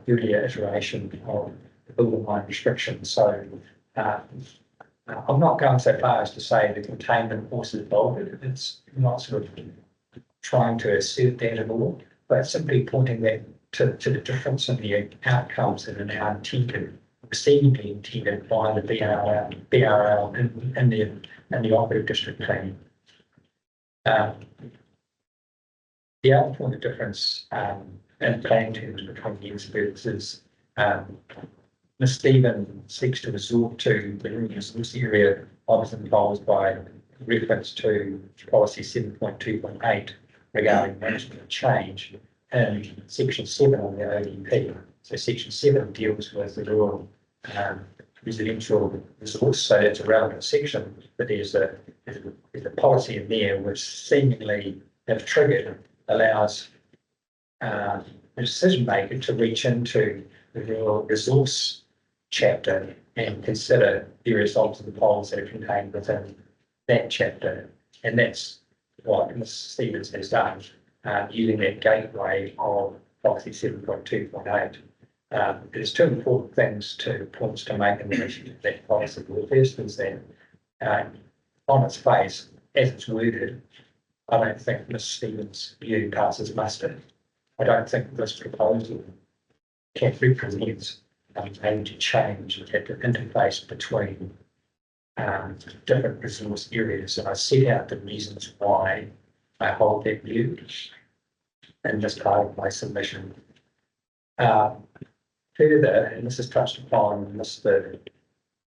earlier iteration of the building line restriction. So I'm not going so far as to say the containment also involved. It's not sort of trying to assert that at all, but simply pointing that to the difference in the outcomes that are now intended, seemingly intended by the BRL in the operative district plan. The other point of difference in plan terms between the experts is Ms. Stevens seeks to resort to the resource area I was involved by reference to policy 7.2.8 regarding management of change in section 7 of the ODP. So section 7 deals with the rural residential resource, so it's a relevant section, but there's a policy in there which seemingly, if triggered, allows the decision maker to reach into the rural resource chapter and consider various options of the poles that are contained within that chapter. And that's what Ms. Stevens has done, using that gateway of policy 7.2.8. There's two important points to make in relation to that policy. The first is that on its face, as it's worded, I don't think Ms. Stevens' view passes muster. I don't think this proposal can represent a major change at the interface between different resource areas. And I set out the reasons why I hold that view in this part of my submission. Further, and this is touched upon in Mr.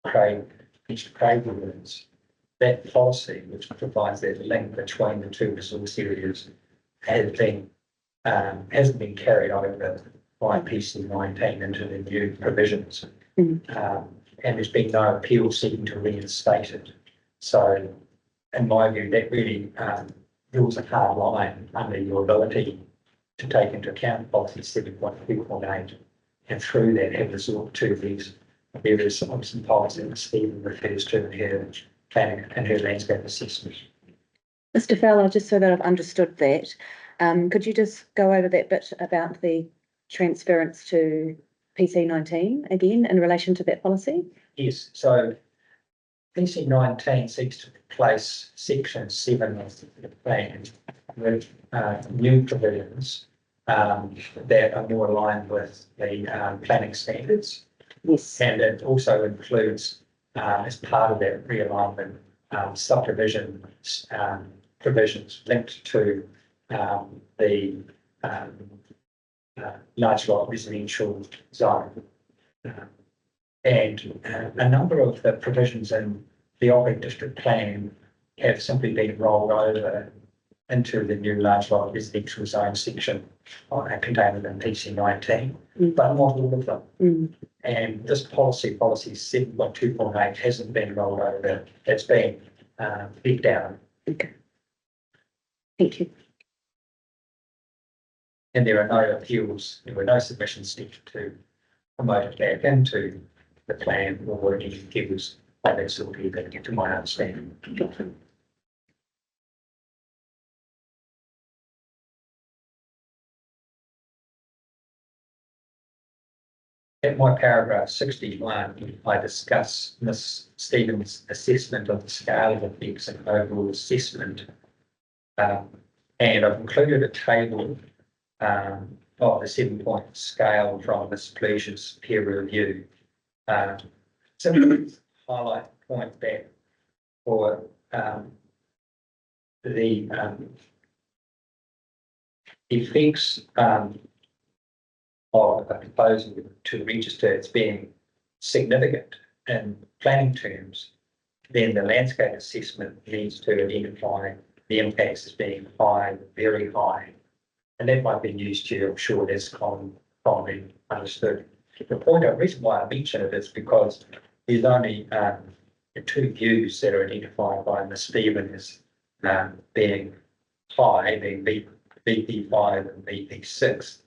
Craig's that policy, which provides that link between the two resource areas, hasn't been carried over by PC 19 into the new provisions. And there's been no appeal seeking to reinstate it. So, in my view, that really draws a hard line under your ability to take into account policy 7.2.8 and through that have resort to these various option policies that Stephen refers to in her planning and her landscape assessment. Mr. Fowler, just so that I've understood that, could you just go over that bit about the transference to PC 19 again in relation to that policy? Yes, so PC 19 seeks to replace section 7 of the plan with new provisions that are more aligned with the planning standards. Yes. And it also includes, as part of that realignment, subdivision provisions linked to the large lot residential zone. And a number of the provisions in the operating district plan have simply been rolled over into the new large lot residential zone section contained within PC 19, but not all of them. And this policy 7.2.8 hasn't been rolled over. It's been beat down. Okay. Thank you. And there are no appeals, there were no submissions to promote it back into the plan or any appeals that sort of thing, to my understanding. In my paragraph 61, I discuss Ms. Stevens' assessment of the scale of effects and overall assessment. And I've included a table of the 7-point scale from Ms. Pleasure's peer review. So highlight the point that for the effects of a proposal to register as being significant in planning terms, then the landscape assessment needs to identify the impacts as being high, very high. And that might be used to, I'm sure that's commonly understood. The reason why I mention it is because there's only 2 views that are identified by Ms. Stevens as being high, being BP5 and BP6.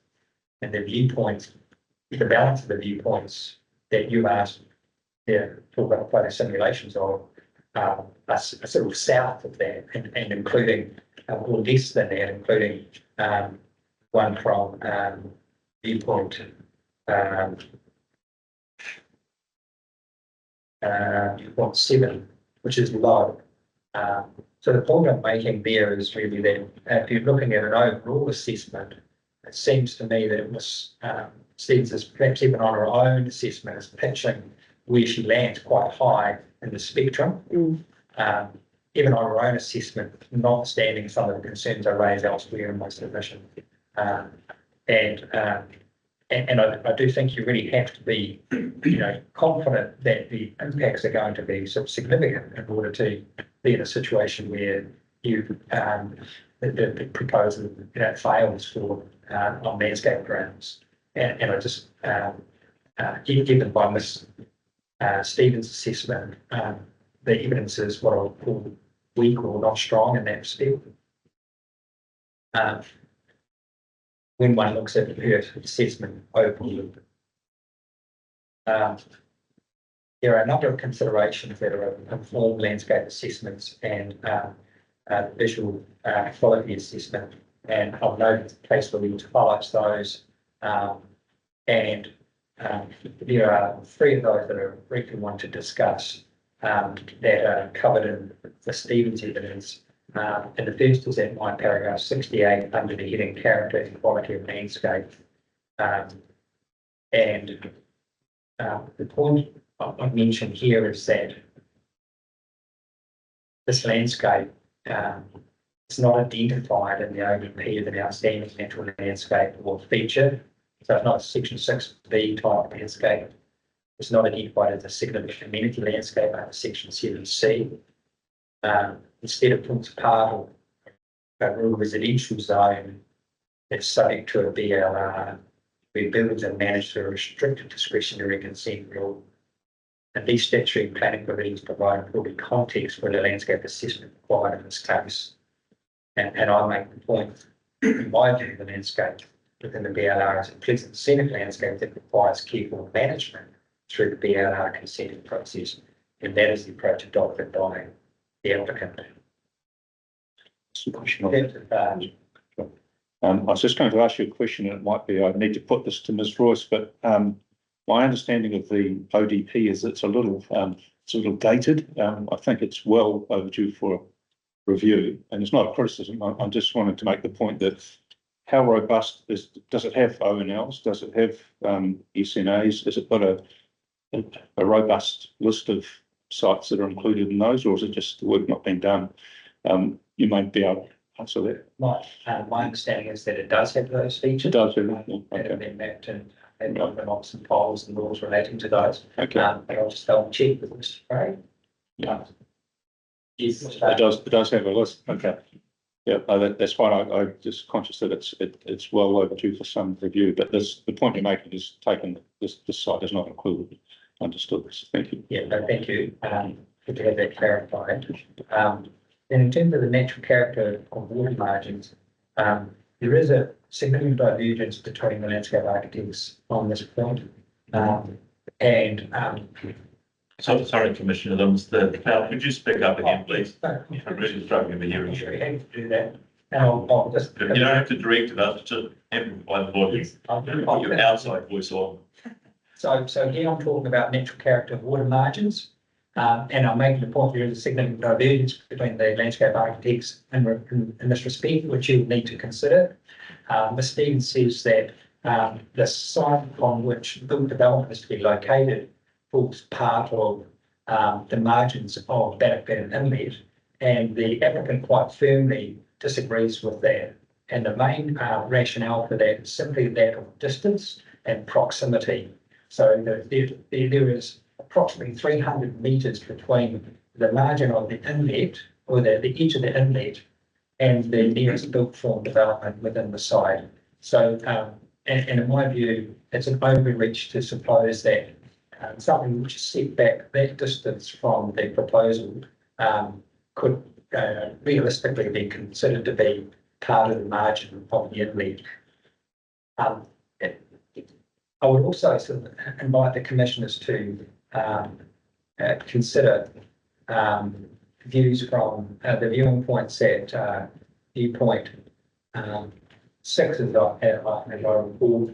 And the viewpoints, the balance of the viewpoints that you asked, talk about photo simulations of, are sort of south of that, and including, or less than that, including one from viewpoint 7, which is low. So the point I'm making there is really that if you're looking at an overall assessment, it seems to me that it was Stevens is perhaps even on her own assessment is pitching where she lands quite high in the spectrum. Even on her own assessment, notwithstanding some of the concerns I raised elsewhere in my submission. And I do think you really have to be, confident that the impacts are going to be sort of significant in order to be in a situation where you the proposal fails for on landscape grounds. And I just given by Ms. Stevens' assessment, the evidence is what I'll call weak or not strong in that respect. When one looks at her assessment overall. There are a number of considerations that are informed landscape assessments and visual quality assessment, and I've noted the case where we highlights those, and there are 3 of those that I briefly want to discuss that are covered in the Stevens evidence. And the first is in my paragraph 68 under the heading character and quality of landscape. And the point I mentioned here is that this landscape is not identified in the ODP as an outstanding natural landscape or feature. So it's not a section 6B type landscape. It's not identified as a significant amenity landscape under section 7C. Instead, it forms part of a rural residential zone that's subject to a BLR, where buildings are managed through a restricted discretionary consent rule. And these statutory planning provisions provide important context for the landscape assessment required in this case. And I make the point, in my view, the landscape within the BLR is a pleasant scenic landscape that requires careful management through the BLR consenting process. And that is the approach adopted by the applicant. I was just going to ask you a question, and it might be I need to put this to Ms. Royce, but my understanding of the ODP is it's a little dated. I think it's well overdue for review, and it's not a criticism. I just wanted to make the point that how robust does it have ONLs? Does it have SNAs? Has it got a robust list of sites that are included in those, or is it just the work not being done? You might be able to answer that. My understanding is that it does have those features. It does have that have been mapped and the knobs and poles and laws relating to those. Okay. But I'll just double check with Mr. Craig. Yeah. Yes, it does have a list. Okay. Yeah, that's fine. I'm just conscious that it's well overdue for some review, but the point you're making is taken. This site is not included. Understood. Thank you. Yeah, no, thank you. Good to have that clarified. And in terms of the natural character of water margins, there is a significant divergence between the landscape architects on this point. So, sorry, Commissioner, could you speak up again, please? I'm really struggling with I'm hearing. sure you have to do that. And I'll just. You don't have to direct it, I'll just amplify the volume. I'll Your outside voice on. So here I'm talking about natural character of water margins. And I'm making the point there is a significant divergence between the landscape architects in this respect, which you need to consider. Ms. Stevens says that the site on which built development is to be located forms part of the margins of Bannockburn Inlet, and the applicant quite firmly disagrees with that. And the main rationale for that is simply that of distance and proximity. So there is approximately 300 metres between the margin of the inlet, or the edge of the inlet, and the nearest built form development within the site. So, and in my view, it's an overreach to suppose that something which is set back that distance from the proposal could realistically be considered to be part of the margin of the inlet. I would also sort of invite the commissioners to consider views from the viewing points at viewpoint 6, as I recall.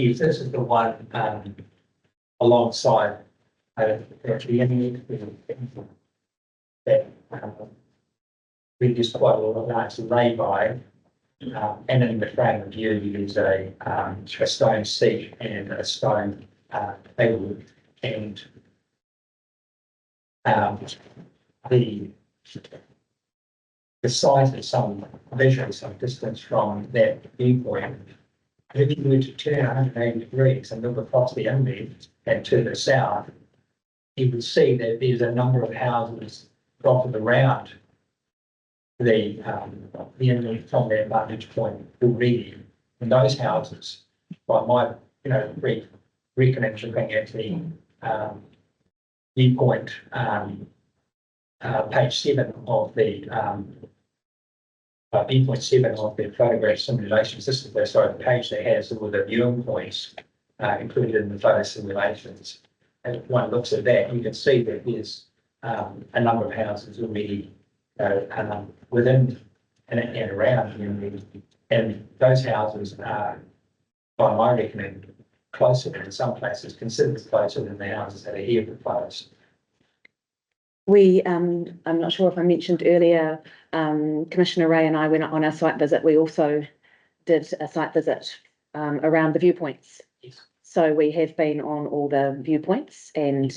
If this is the one alongside the inlet that we use quite a lot of nights lay by. And in the frame of view, you use a stone seat and a stone table, and the site is some visually some distance from that viewpoint. If you were to turn 180 degrees and look across the inlet and to the south, you would see that there's a number of houses dotted around the inlet from their vantage point already. And those houses, by my brief recollection, looking at the viewpoint page 7 of the viewpoint 7 of the photograph simulations. This is the page that has all the viewing points included in the photo simulations. And if one looks at that, you can see that there's a number of houses already within and around the inlet, and those houses are, by my reckoning, closer, in some places considered closer than the houses that are here proposed. We, I'm not sure if I mentioned earlier, Commissioner Ray and I went on our site visit. We also did a site visit around the viewpoints. Yes. So we have been on all the viewpoints and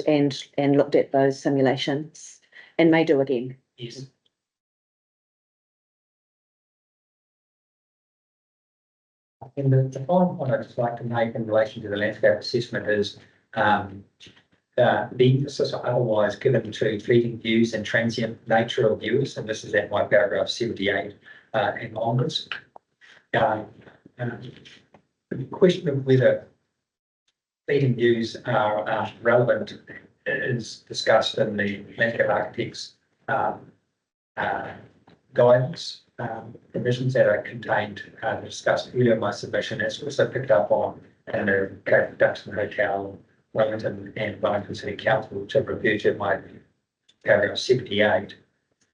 looked at those simulations, and may do again. Yes. And the final point I'd just like to make in relation to the landscape assessment is the emphasis otherwise given to fleeting views and transient nature of views, and this is at my paragraph 78 and onwards. The question of whether fleeting views are relevant is discussed in the landscape architect's guidance. Provisions that are contained discussed earlier in my submission. It's also picked up on in the Cape Duxton Hotel, Wellington and Wellington City Council, which I've referred to in my paragraph 78.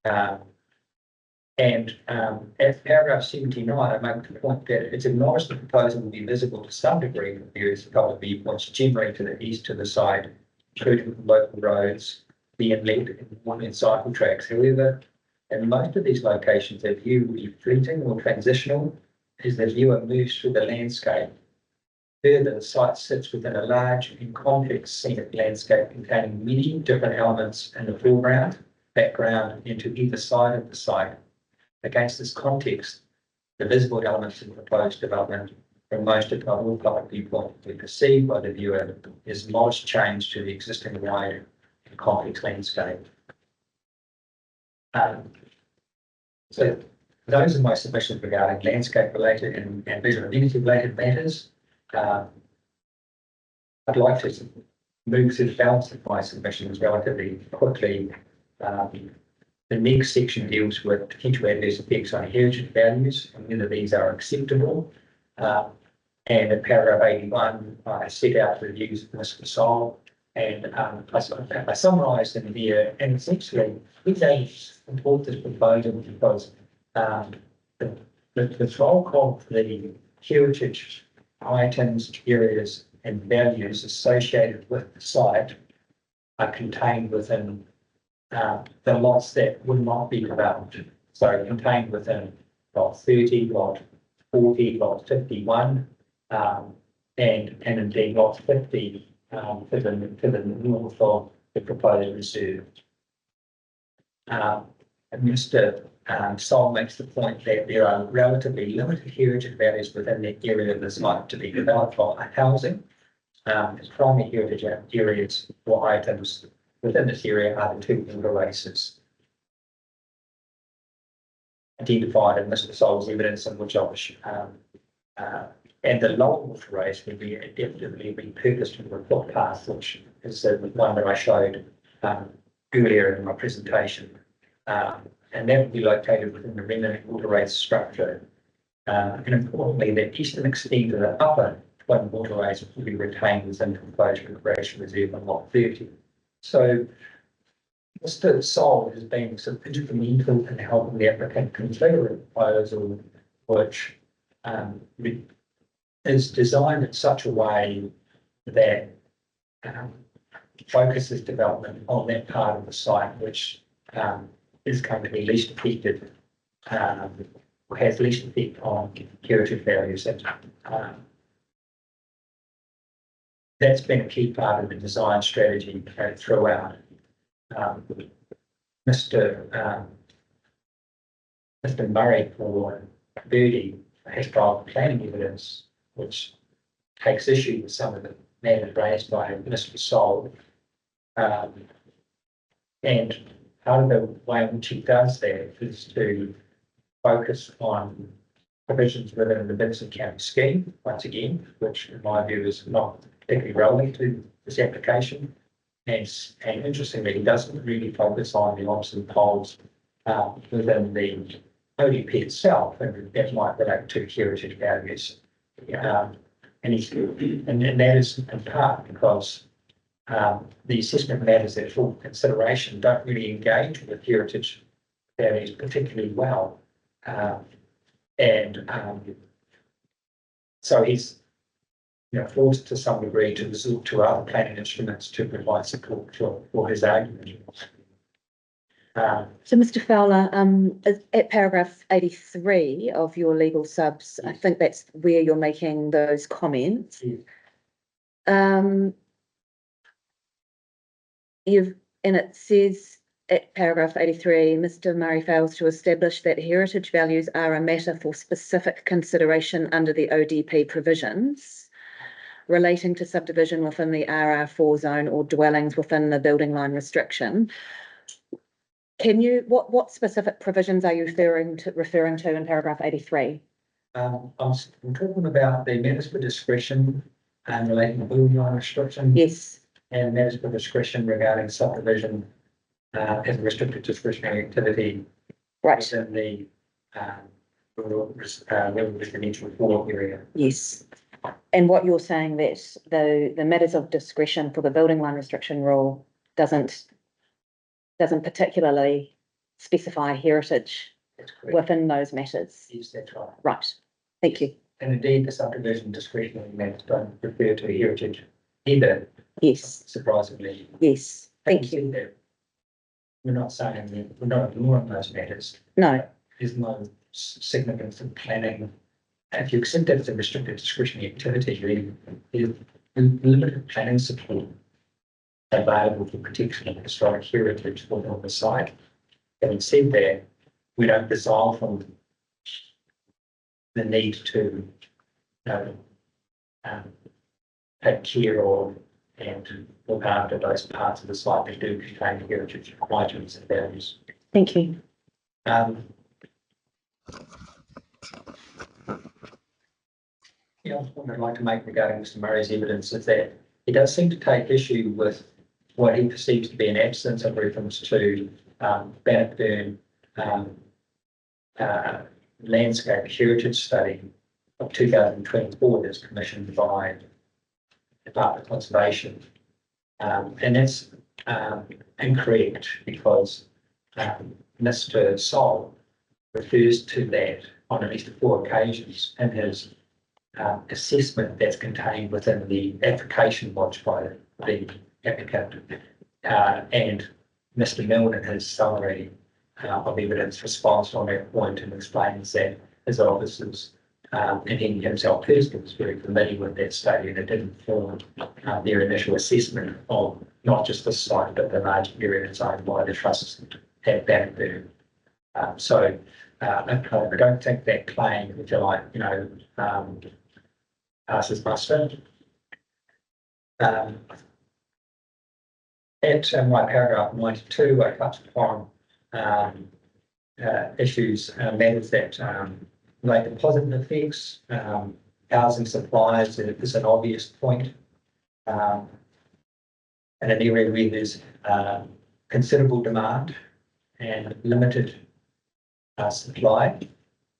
And at paragraph 79, I make the point that it's acknowledged the proposal will be visible to some degree from various public viewpoints, generally to the east to the side, including local roads, the inlet, and cycle tracks. However, in most of these locations, their view will be fleeting or transitional as the viewer moves through the landscape. Further, the site sits within a large and complex scenic landscape containing many different elements in the foreground, background, and to either side of the site. Against this context, the visible elements in proposed development from most if not all public viewpoint will be perceived by the viewer as modest change to the existing wide and complex landscape. So those are my submissions regarding landscape related and visual amenity related matters. I'd like to move to the balance of my submissions relatively quickly. The next section deals with potential adverse effects on heritage values and whether these are acceptable. And in paragraph 81, I set out the views of Mr. Searell, and I summarised them here, and essentially, these aims support this proposal because the bulk of the heritage items, areas, and values associated with the site are contained within the lots that will not be developed. So contained within lot 30, lot 40, lot 51, and indeed lot 50 to the north of the proposed reserve. And Mr. Searell makes the point that there are relatively limited heritage values within the area of the site to be developed for housing. As primary heritage areas or items within this area are the two water races identified in Mr. Searell's evidence, in which I was, and the long water race would be definitely repurposed in the footpath, which is the one that I showed earlier in my presentation. And that would be located within the remnant water race structure. And importantly, the eastern extent of the upper twin water race will be retained within the proposed recreation reserve on lot 30. So Mr. Searell has been sort of instrumental in helping the applicant configure a proposal which is designed in such a way that focuses development on that part of the site which is going to be least affected, or has least effect on heritage values. And that's been a key part of the design strategy throughout. Mr. Murray for Birdie has filed planning evidence which takes issue with some of the matters raised by Mr. Searell. And part of the way in which he does that is to focus on provisions within the Vincent County scheme, once again, which in my view is not particularly relevant to this application. And interestingly, he doesn't really focus on the odds and poles within the ODP itself, and that might relate to heritage values. And that is in part because the assessment matters that full consideration don't really engage with heritage values particularly well. So he's forced to some degree to resort to other planning instruments to provide support for his argument. So, Mr. Fowler, at paragraph 83 of your legal subs, I think that's where you're making those comments. Yes. And it says at paragraph 83, Mr. Murray fails to establish that heritage values are a matter for specific consideration under the ODP provisions relating to subdivision within the RR4 zone or dwellings within the building line restriction. Can you, what specific provisions are you referring to in paragraph 83? I'm talking about the matters for discretion and relating to building line restriction. Yes. And matters for discretion regarding subdivision as a restricted discretionary activity. Right. Within the rural residential core area. Yes. And what you're saying that the matters of discretion for the building line restriction rule doesn't particularly specify heritage within those matters. Yes, that's right. Right. Thank you. And indeed, the subdivision discretionary matters don't refer to heritage either. Yes. Surprisingly. Yes. Thank you. That we're not saying that we're not ignoring those matters. No. There's no significance in planning. If you accept that as a restricted discretionary activity, there's limited planning support available for protection of historic heritage within the site. Having said that, we don't resolve from the need to take care of and look after those parts of the site that do contain heritage items and values. Thank you. The other point I'd like to make regarding Mr. Murray's evidence is that he does seem to take issue with what he perceives to be an absence of reference to Bannockburn landscape heritage study of 2024 that's commissioned by Department of Conservation. And that's incorrect because Mr. Sol refers to that on at least 4 occasions in his assessment that's contained within the application lodged by the applicant. And Mr. Milne in his summary of evidence response on that point and explains that his officers and he himself personally was very familiar with that study, and it did inform their initial assessment of not just the site but the large area owned by the trusts at Bannockburn. So I don't think that claim, if you like, passes muster. At my paragraph 92, I touched upon issues, matters that relate to positive effects. Housing supplies is an obvious point. In an area where there's considerable demand and limited supply,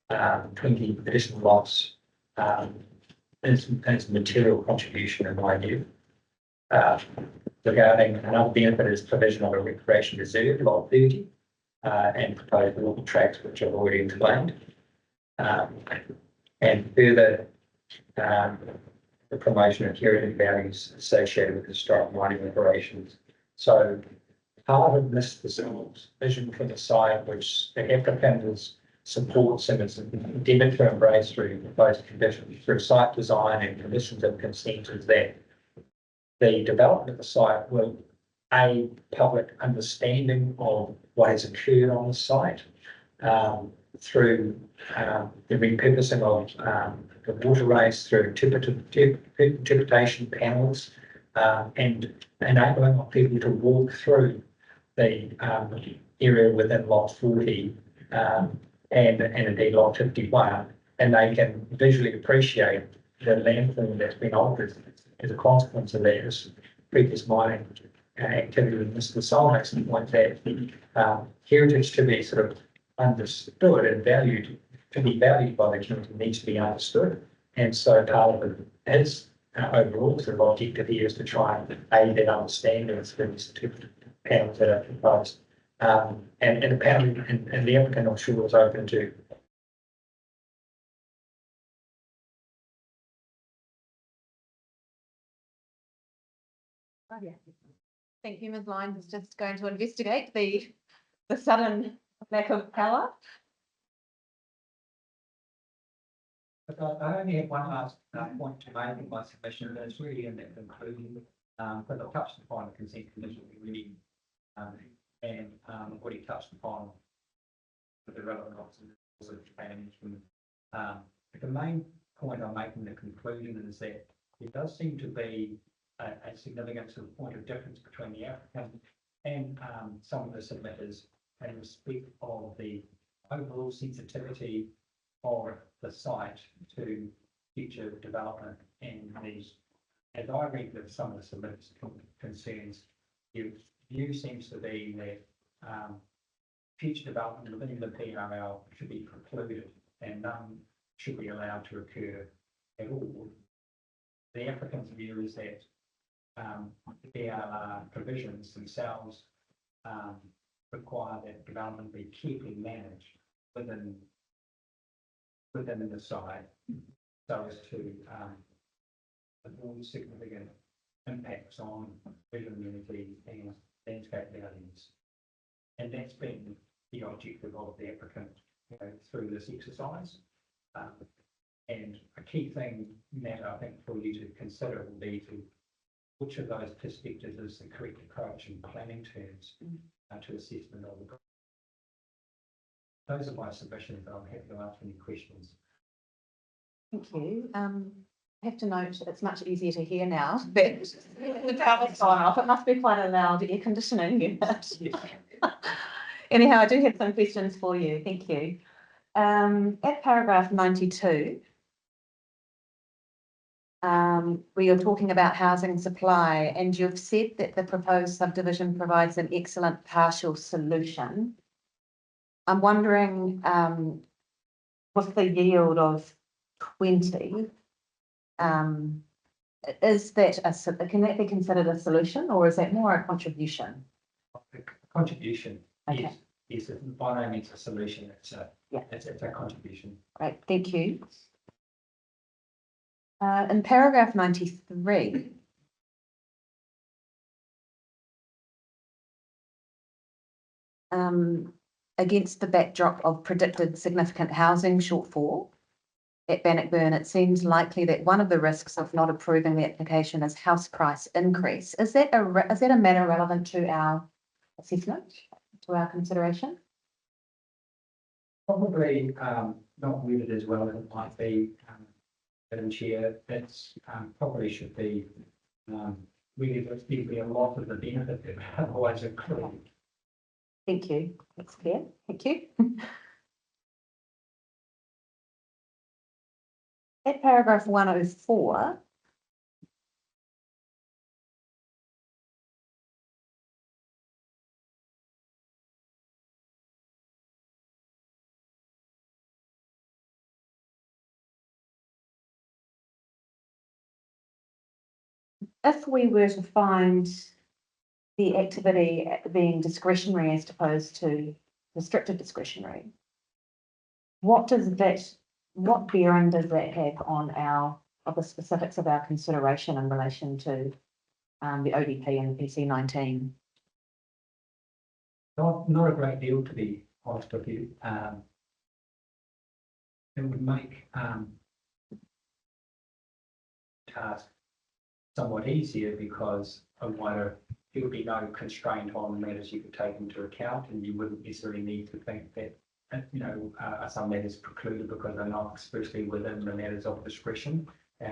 20 additional lots is a material contribution in my view. Regarding another benefit is provision of a recreation reserve, lot 30, and proposed walking tracks, which I've already explained. And further, the promotion of heritage values associated with historic mining operations. So part of Mr. Sol's vision for the site, which the applicant supports and is endeavoured to embrace through proposed conditions, through site design and conditions of consent, is that the development of the site will aid public understanding of what has occurred on the site through the repurposing of the waterways, through interpretation panels, and enabling people to walk through the area within lot 40 and indeed lot 51, and they can visually appreciate the landform that's been altered as a consequence of that previous mining activity. And Mr. Sol makes the point that heritage to be sort of understood and valued, to be valued by the community, needs to be understood. And so part of it is overall sort of objective here is to try and aid that understanding through these two panels that are proposed. And the panel and the applicant, I'm sure, was open to. Oh, yeah. Thank you, Ms. Lyons is just going to investigate the sudden lack of power. But I only have one last point to make in my submission, and it's really in that conclusion. But I've touched upon the consent condition really, and I've already touched upon the relevant options of management. But the main point I'm making in the conclusion is that there does seem to be a significant sort of point of difference between the applicant and some of the submitters in respect of the overall sensitivity of the site to future development. And these, as I read with some of the submitters' concerns, your view seems to be that future development within the PRL should be precluded and none should be allowed to occur at all. The applicant's view is that the PRL provisions themselves require that development be carefully managed within the site so as to avoid significant impacts on visual amenity and landscape values. And that's been the objective of the applicant through this exercise. And a key thing that I think for you to consider will be to which of those perspectives is the correct approach in planning terms to assessment of the. Those are my submissions, but I'm happy to answer any questions. Thank you. I have to note it's much easier to hear now, but the power's gone off. It must be quite a loud air conditioning unit. Anyhow, I do have some questions for you. Thank you. At paragraph 92, where you're talking about housing supply, and you've said that the proposed subdivision provides an excellent partial solution. I'm wondering, what's the yield of 20, is that can that be considered a solution or is that more a contribution? Contribution Okay. is by no means a solution, Yeah. it's a contribution. Right, thank you. In paragraph 93, against the backdrop of predicted significant housing shortfall at Bannockburn, it seems likely that one of the risks of not approving the application is house price increase. Is that a matter relevant to our assessment, to our consideration? Probably not worded as well as it might be, Madam Chair. It's probably should be really there's be a lot of the benefit that otherwise included. Thank you. That's clear. Thank you. At paragraph 104, if we were to find the activity being discretionary as opposed to restricted discretionary, what bearing does that have on the specifics of our consideration in relation to the ODP and the PC19? Not a great deal, to be honest with you. It would make task somewhat easier because there would be no constraint on matters you could take into account, and you wouldn't necessarily need to think that are some matters precluded because they're not expressly within the matters of discretion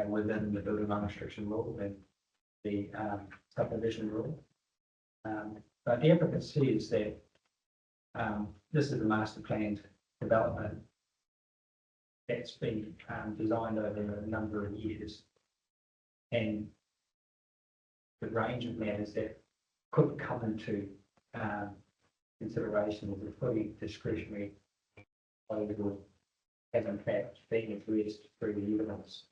within the building line restriction rule and the subdivision rule. But the applicant says that this is a master planned development that's been designed over a number of years, and the range of matters that could come into consideration as a fully discretionary overall has in fact been addressed through the evidence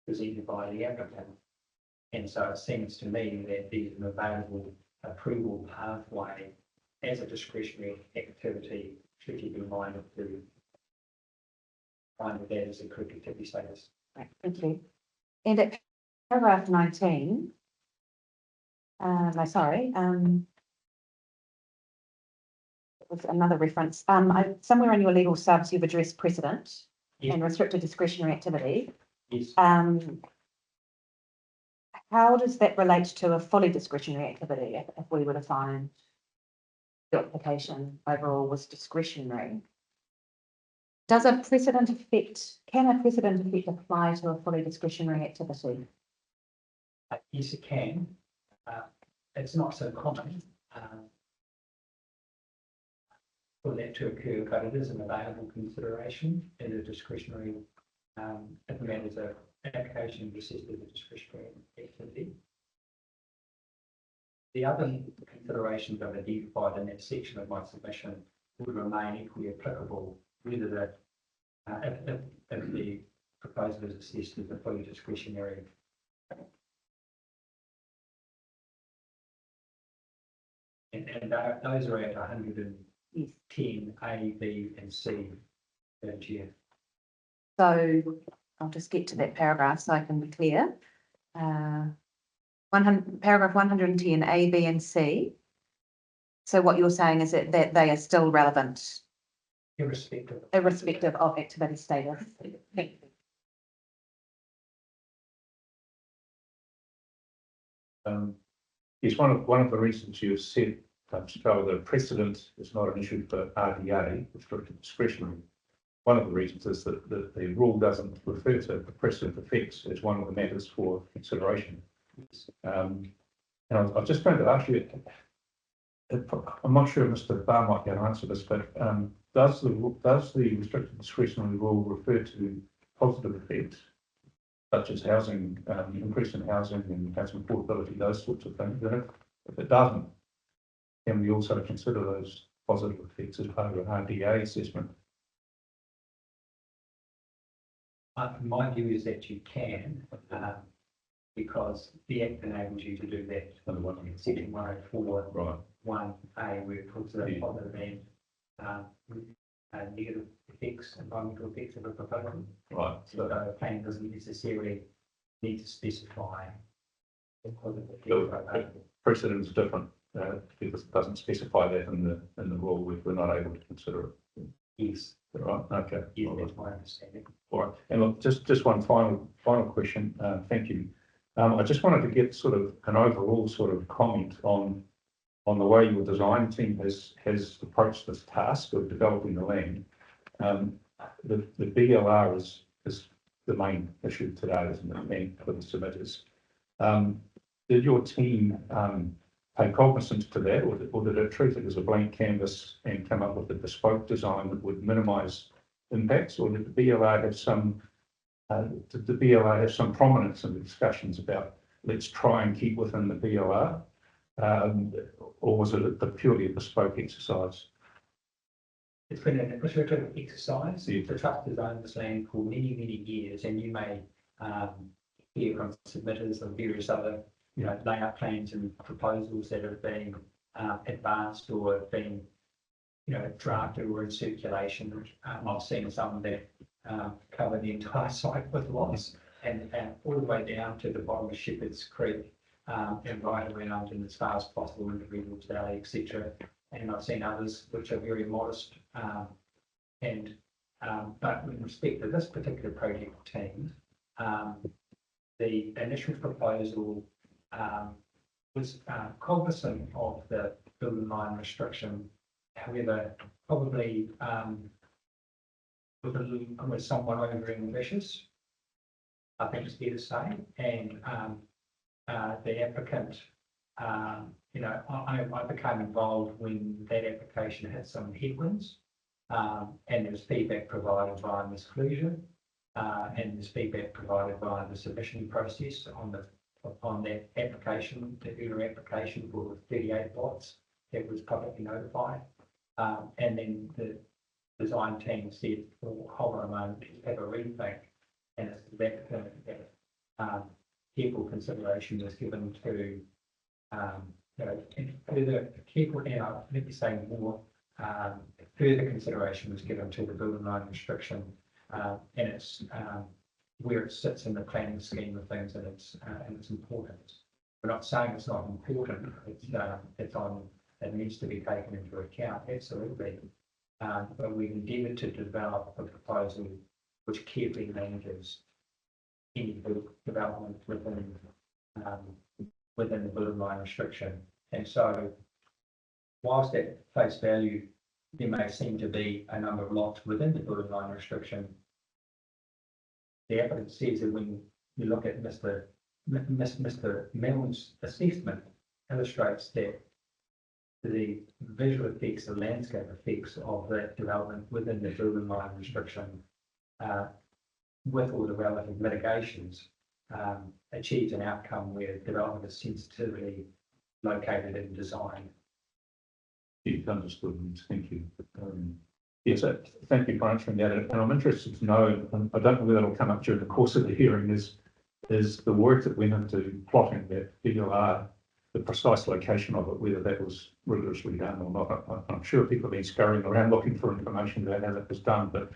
presented by the applicant. And so it seems to me that there's an available approval pathway as a discretionary activity, should you be minded to find that as a correct activity status. Right, thank you. And at paragraph 19, with another reference, somewhere in your legal subs, you've addressed precedent Yes. and restricted discretionary activity. Yes. How does that relate to a fully discretionary activity if we were to find the application overall was discretionary? Can a precedent effect apply to a fully discretionary activity? Yes, it can. It's not so common for that to occur, but it is an available consideration in a discretionary, if the matter is an application assessed as a discretionary activity. The other considerations I've identified in that section of my submission would remain equally applicable, whether that if the proposal is assessed as a fully discretionary. And those are at 110 A, B, and C. Chair. So I'll just get to that paragraph so I can be clear. Paragraph 110 A, B, and C. So what you're saying is that they are still relevant, irrespective of activity status. Thank you. Yes, one of the reasons you've said, Searell, that precedent is not an issue for RDA, restricted discretionary. One of the reasons is that the rule doesn't refer to the precedent effects as one of the matters for consideration. And I've just going to ask you, I'm not sure if Mr. Barr might be able to answer this, but does the restricted discretionary rule refer to positive effects, such as housing, increase in housing and housing affordability, those sorts of things? And if it doesn't, can we also consider those positive effects as part of an RDA assessment? My view is that you can, because the Act enables you to do that. In Section 104, Right. 1A, where it talks about Yeah. other than, negative effects, environmental effects of a proposal. Right. So the plan doesn't necessarily need to specify. Precedent is different, because it doesn't specify that in the law, we're not able to consider it. Yes, Right, okay. yes, All right. that's my understanding. All right, and look, just one final question, thank you. I just wanted to get sort of an overall sort of comment on the way your design team has approached this task of developing the land. The BLR is the main issue today, isn't it, and for the submitters. Did your team pay cognizance to that, or did it treat it as a blank canvas and come up with a bespoke design that would minimise impacts, or did the BLR have some prominence in the discussions about let's try and keep within the BLR, or was it purely a bespoke exercise? It's been an iterative exercise. Yeah. The trust has owned this land for many, many years, and you may hear from submitters of various other, layout plans and proposals that have been advanced or have been, drafted or in circulation. I've seen some that cover the entire site with lots and all the way down to the bottom of Shepherd's Creek, and right around and as far as possible into Redwoods Valley, etc. And I've seen others which are very modest, but with respect to this particular project team, the initial proposal was cognizant of the building line restriction. However, probably was somewhat over ambitious, I think it's fair to say. And the applicant, I became involved when that application had some headwinds, and there was feedback provided via Ms. Clusier, and there's feedback provided via the submission process on that application, the earlier application for 38 lots that was publicly notified. And then the design team said, well, hold on a moment, have a rethink. And it's that careful consideration was given to, further careful, let me say more, further consideration was given to the building line restriction, and it's where it sits in the planning scheme of things, and it's important. We're not saying it's not important. It needs to be taken into account, absolutely. But we've endeavoured to develop a proposal which carefully manages any development within the building line restriction. And so, whilst at face value there may seem to be a number of lots within the building line restriction, the applicant says that when you look at Mr. Milne's assessment, illustrates that the visual effects, the landscape effects of that development within the building line restriction, with all the relative mitigations, achieves an outcome where development is sensitively located in design. You've understood, thank you. Yes, thank you for answering that. And I'm interested to know, and I don't know whether it'll come up during the course of the hearing, is the work that went into plotting that BLR, the precise location of it, whether that was rigorously done or not. I'm sure people have been scurrying around looking for information about how that was done, but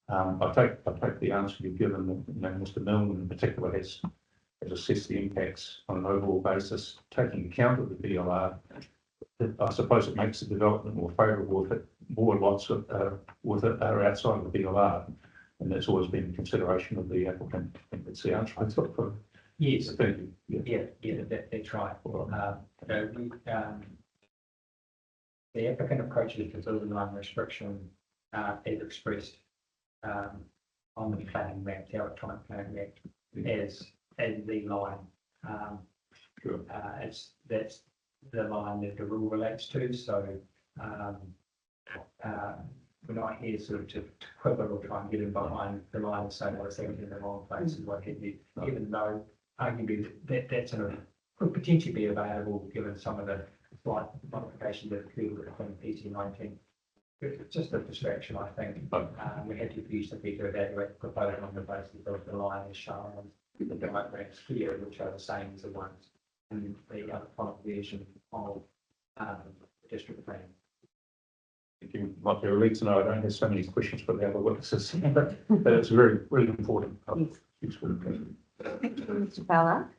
I take the answer you've given that, Mr. Milne in particular has assessed the impacts on an overall basis, taking account of the BLR. I suppose it makes the development more favourable if more lots are outside of the BLR, and that's always been a consideration of the applicant. I think that's the answer I took for. Yes, Thank you. yeah, that's right. The applicant approaches the building line restriction as expressed on the planning map, the electronic planning map, as the line. Sure. That's the line that the rule relates to. So we're not here sort of to quibble or try and get in behind the line and say, well, it's in the wrong place and what have you, even though arguably that's could potentially be available given some of the slight modifications that occurred within PC 19 It's just a distraction, I think. We had to use the to evaluate the proposal on the basis of the line is shown, the diagrams here, which are the same as the ones in the other final version of the district plan. You might be relieved to know I don't have so many questions for the other witnesses, but it's very, really important. Useful. Thank you, Mr. Fowler.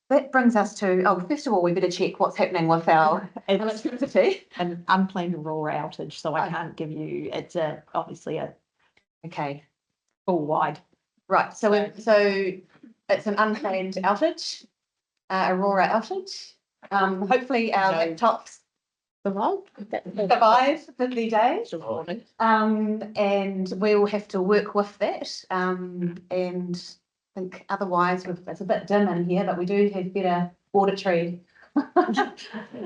That brings us to, first of all, we better check what's happening with our electricity. An unplanned aurora outage, so I Oh. can't give you, it's obviously a Okay, full wide. right, so it's an unplanned outage, Aurora outage. Hopefully our No. laptops survive 50 days. And we'll have to work with that. And I think otherwise it's a bit dim in here, but we do have better auditory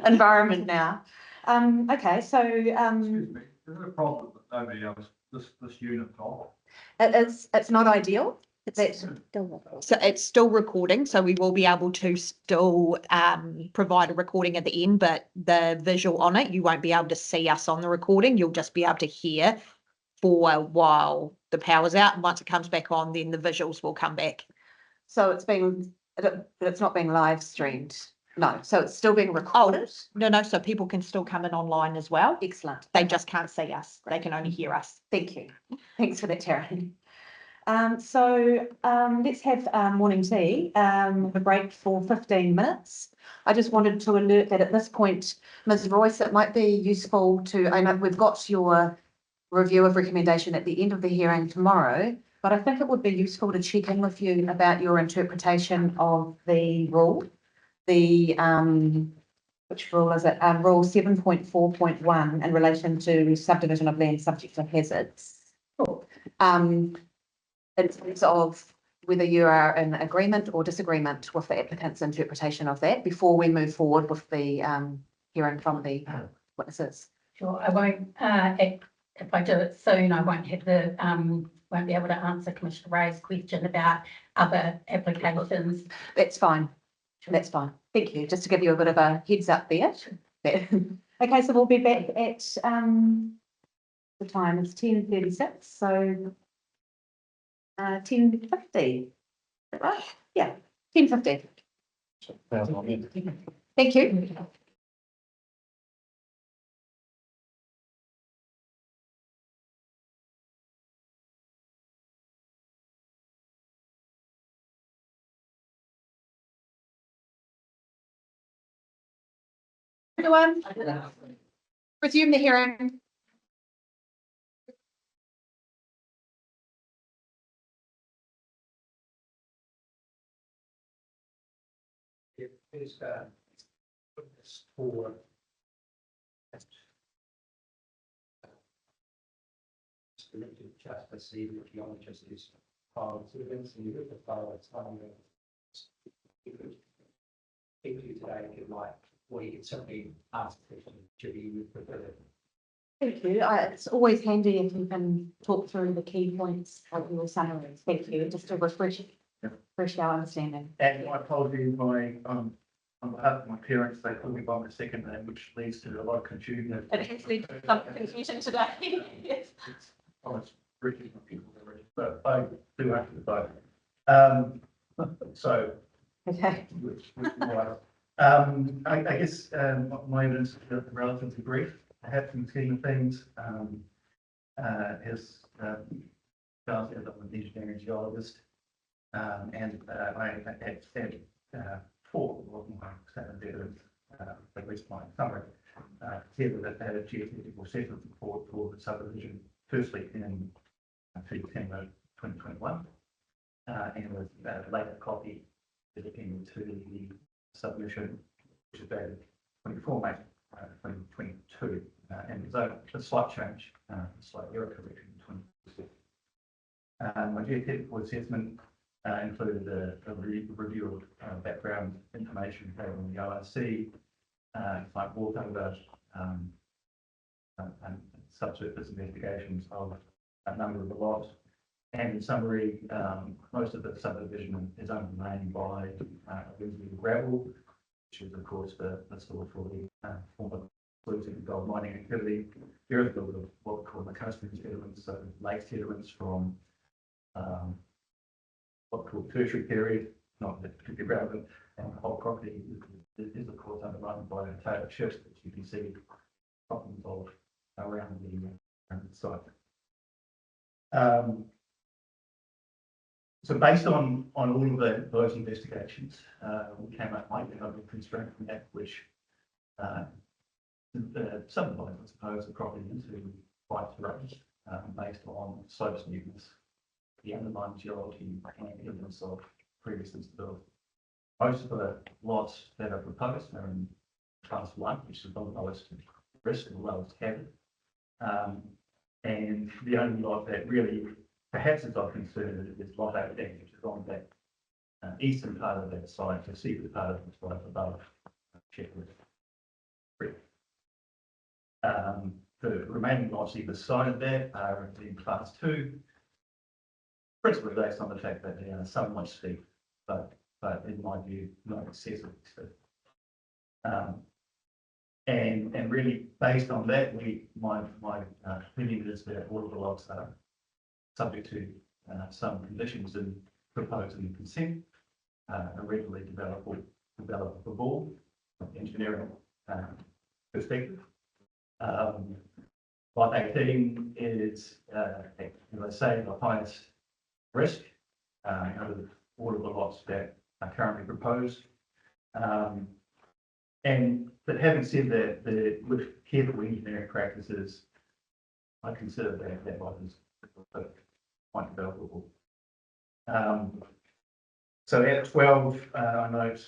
environment now. Okay, so Excuse me, is there a problem that nobody else, this unit got? it's not ideal. So it's still recording, so we will be able to still provide a recording at the end, but the visual on it, you won't be able to see us on the recording. You'll just be able to hear for a while the power's out, and once it comes back on, then the visuals will come back. So it's not being live streamed. No, so it's still being recorded. No, so people can still come in online as well. Excellent. They just can't see us. They can only hear us. Thank you. Thanks for that, Taryn. Let's have morning tea, a break for 15 minutes. I just wanted to alert that at this point, Ms. Royce, it might be useful to, I know we've got your review of recommendation at the end of the hearing tomorrow, but I think it would be useful to check in with you about your interpretation of the rule. Which rule is it? Rule 7.4.1 in relation to subdivision of land subject to hazards. In terms of whether you are in agreement or disagreement with the applicant's interpretation of that before we move forward with the hearing from the witnesses. Sure, I won't, if I do it soon, I won't have the, won't be able to answer Commissioner Ray's question about other applications. That's fine. That's fine. Thank you. Just to give you a bit of a heads up there. Okay, so we'll be back at the time is 10:36, so 10:50. Right? Yeah, 10:50. Thank you. Everyone, resume the hearing. It is, witness for just to see the geologist is filed citizens and you have to file a time. Speak to you today if you like, or you can certainly ask questions to be prepared. Thank you. It's always handy if you can talk through the key points of your summaries. Thank you. Just to refresh our understanding. And my apologies, on behalf of my parents, they call me by my second name, which leads to a lot of confusion. It has led to some confusion today. Yes. I was reaching for people already, but I do have to vote. So, Okay. I guess, my evidence is relatively brief. I have some scheme of things, as, Charles said, I'm an engineering geologist. And I had said, four of my standard evidence, at least my summary, said that they had a geotechnical assessment report for the subdivision, firstly in September 2021, and was later copied into the submission, which is dated 24 May 2022, and there's a slight change, slight error correction in 2022. My geotechnical assessment included a review of background information on the ORC, like water, and subsurface investigations of a number of the lots. And in summary, most of the subdivision is underlain by gravel, which is of course the source for the former losing gold mining activity. There is a little bit of what we call the coastal sediments, so lake sediments from what we call tertiary period, not particularly relevant, and the whole property is of course underrun by the tail of ships that you can see problems of around the site. So based on all of those investigations, we came up with a constraint map which subdivides, I suppose, the property into 5 terrains based on slope smoothness, the underlying geology, and evidence of previous instability. Most of the lots that are proposed are in class 1, which is the lowest risk and the lowest hazard. And the only lot that really perhaps is of concern is lot 18, which is on that eastern part of that site, the seaward part of the site above Shepherd Creek. The remaining lots either side of that are in class 2, principally based on the fact that they are somewhat steep, but in my view, not excessively steep. And really based on that, my opinion is that all of the lots are subject to some conditions in proposing consent, are readily developable from engineering perspective. Lot 18 is, as I say, the highest risk out of all of the lots that are currently proposed. But having said that, with careful engineering practices, I consider that lot is quite developable. So at 12, I note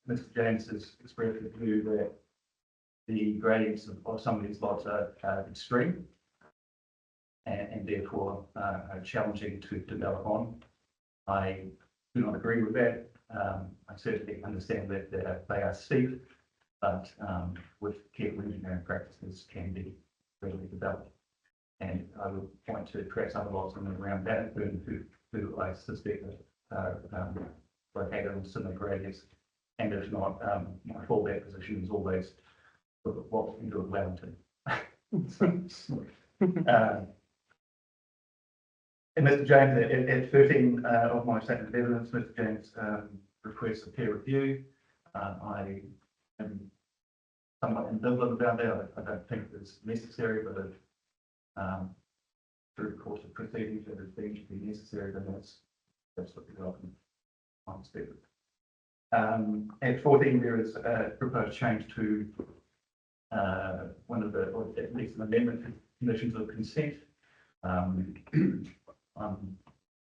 Mr. James has expressed the view that the gradients of some of these lots are extreme and therefore are challenging to develop on. I do not agree with that. I certainly understand that they are steep, but with careful engineering practices can be readily developed. And I will point to perhaps other lots in and around Bannockburn who I suspect are located on similar gradients. And if not, my fallback position is always look at what we can do at Wellington. And Mr. James, at 13 of my statement of evidence, Mr. James requests a peer review. I am somewhat ambivalent about that. I don't think it's necessary, but through the course of proceedings that is deemed to be necessary, then that's what the welcome I'm expected. At 14, there is a proposed change to one of the, or at least an amendment to conditions of consent,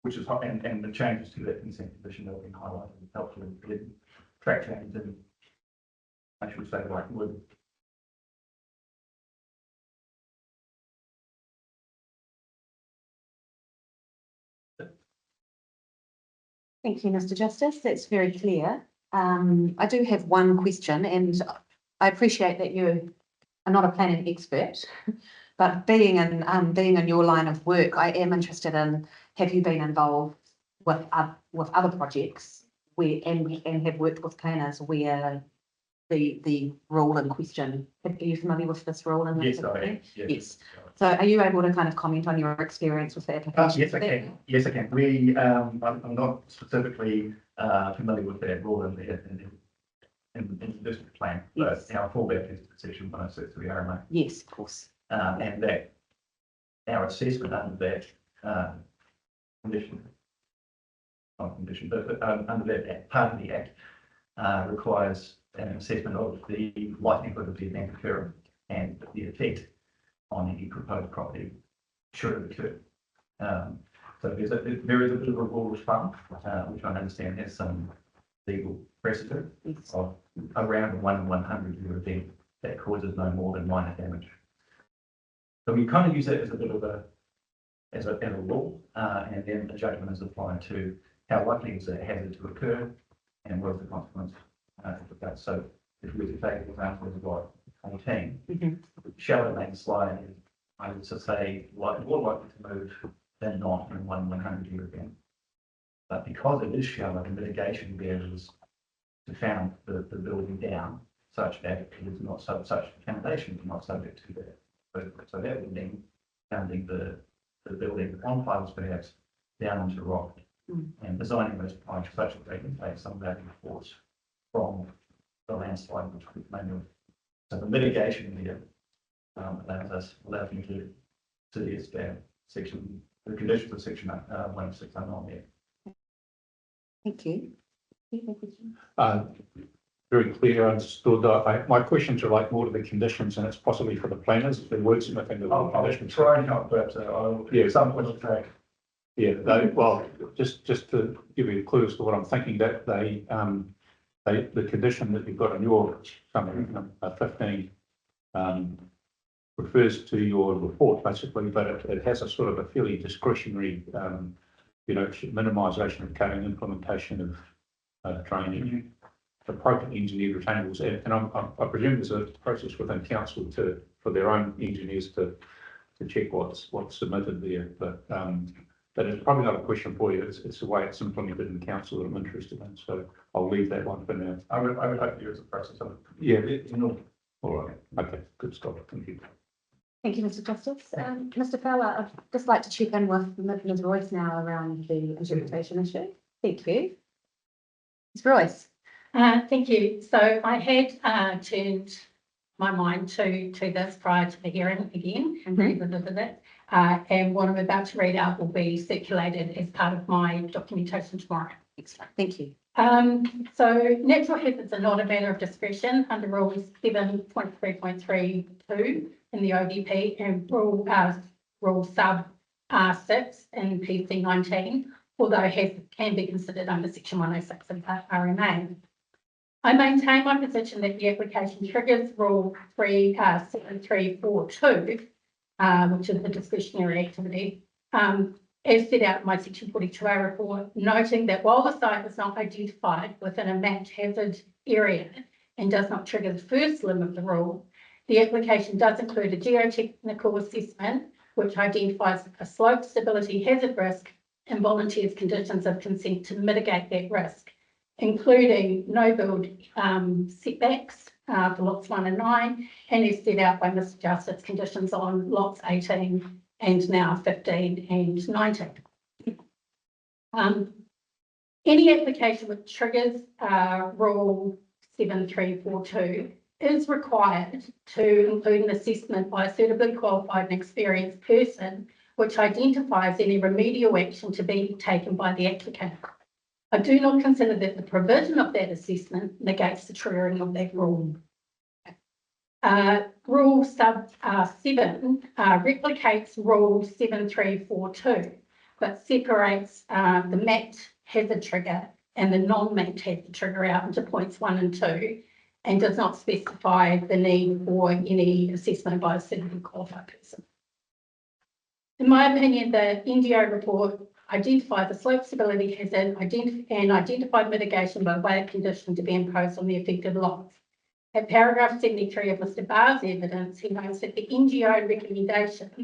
which is hot, and the changes to that consent condition that have been highlighted helpfully in track change and I should say like wood. Thank you, Mr. Justice. That's very clear. I do have one question, and I appreciate that you are not a planning expert, but being in your line of work, I am interested in, have you been involved with other projects where and have worked with planners where the rule in question, are you familiar with this rule? Yes, I am. Yes. So are you able to kind of comment on your experience with the application? Yes, I can. Yes, I can. We, I'm not specifically familiar with that rule in the district plan, but Yes. our fallback is section 106 of the RMA. Yes, of course. And that our assessment under that condition, not condition, but under that part of the Act requires an assessment of the likelihood of the event occurring and the effect on any proposed property should it occur. So there is a bit of a rule of thumb, which I understand has some legal precedent Yes. of around a 1 in 100 year event that causes no more than minor damage. So we kind of use that as a bit of a rule, and then the judgment is applied to how likely is a hazard to occur and what is the consequence of that. So if we were to take the example of lot 18, shallow landslide is, I would say, more likely to move than not in 1 in 100 year event. But because it is shallow, the mitigation there is to found the building down such act is not such accommodation is not subject to that. So that would mean founding the building on piles perhaps down into rock and designing those piles such that they can take some value force from the landslide which we manually. So the mitigation there allows me to suggest that the conditions of section 106 are not met. Thank you. Very clear, understood. My questions relate more to the conditions, and it's possibly for the planners, if they're wordsmithing the conditions. Try not, but some point of track. Yeah, well, just to give you a clue as to what I'm thinking, that the condition that you've got in your summary, 15, refers to your report basically, but it has a sort of a fairly discretionary, minimisation of cutting, implementation of drainage, appropriate engineered retainables, and I presume there's a process within council for their own engineers to check what's submitted there, but it's probably not a question for you. It's the way it's implemented in council that I'm interested in. So I'll leave that one for now. I would hope to use the process of it. Yeah. All right. Okay. Good stuff. Thank you. Thank you, Mr. Justice. Mr. Fowler, I'd just like to check in with Ms. Royce now around the interpretation issue. Thank you. Ms. Royce. Thank you. So I had turned my mind to this prior to the hearing again, revisited it. And what I'm about to read out will be circulated as part of my documentation tomorrow. Excellent. Thank you. So natural hazards are not a matter of discretion under rules 7.3.32 in the ODP and rule sub R6 in PC 19, although hazard can be considered under section 106 of the RMA. I maintain my position that the application triggers rule 7342, which is the discretionary activity, as set out in my section 42A report, noting that while the site is not identified within a mapped hazard area and does not trigger the first limb of the rule, the application does include a geotechnical assessment which identifies a slope stability hazard risk and volunteers conditions of consent to mitigate that risk, including no build setbacks for lots 1 and 9, and is set out by Mr. Justice conditions on lots 18 and now 15 and 19. Any application which triggers rule 7342 is required to include an assessment by a suitably qualified and experienced person which identifies any remedial action to be taken by the applicant. I do not consider that the provision of that assessment negates the triggering of that rule. Rule sub 7 replicates rule 7342, but separates the mapped hazard trigger and the non-mapped hazard trigger out into points 1 and 2, and does not specify the need for any assessment by a suitably qualified person. In my opinion, the NDO report identified the slope stability hazard and identified mitigation by way of condition to be imposed on the affected lots. At paragraph 73 of Mr. Barr's evidence, he notes that the NGO recommendations,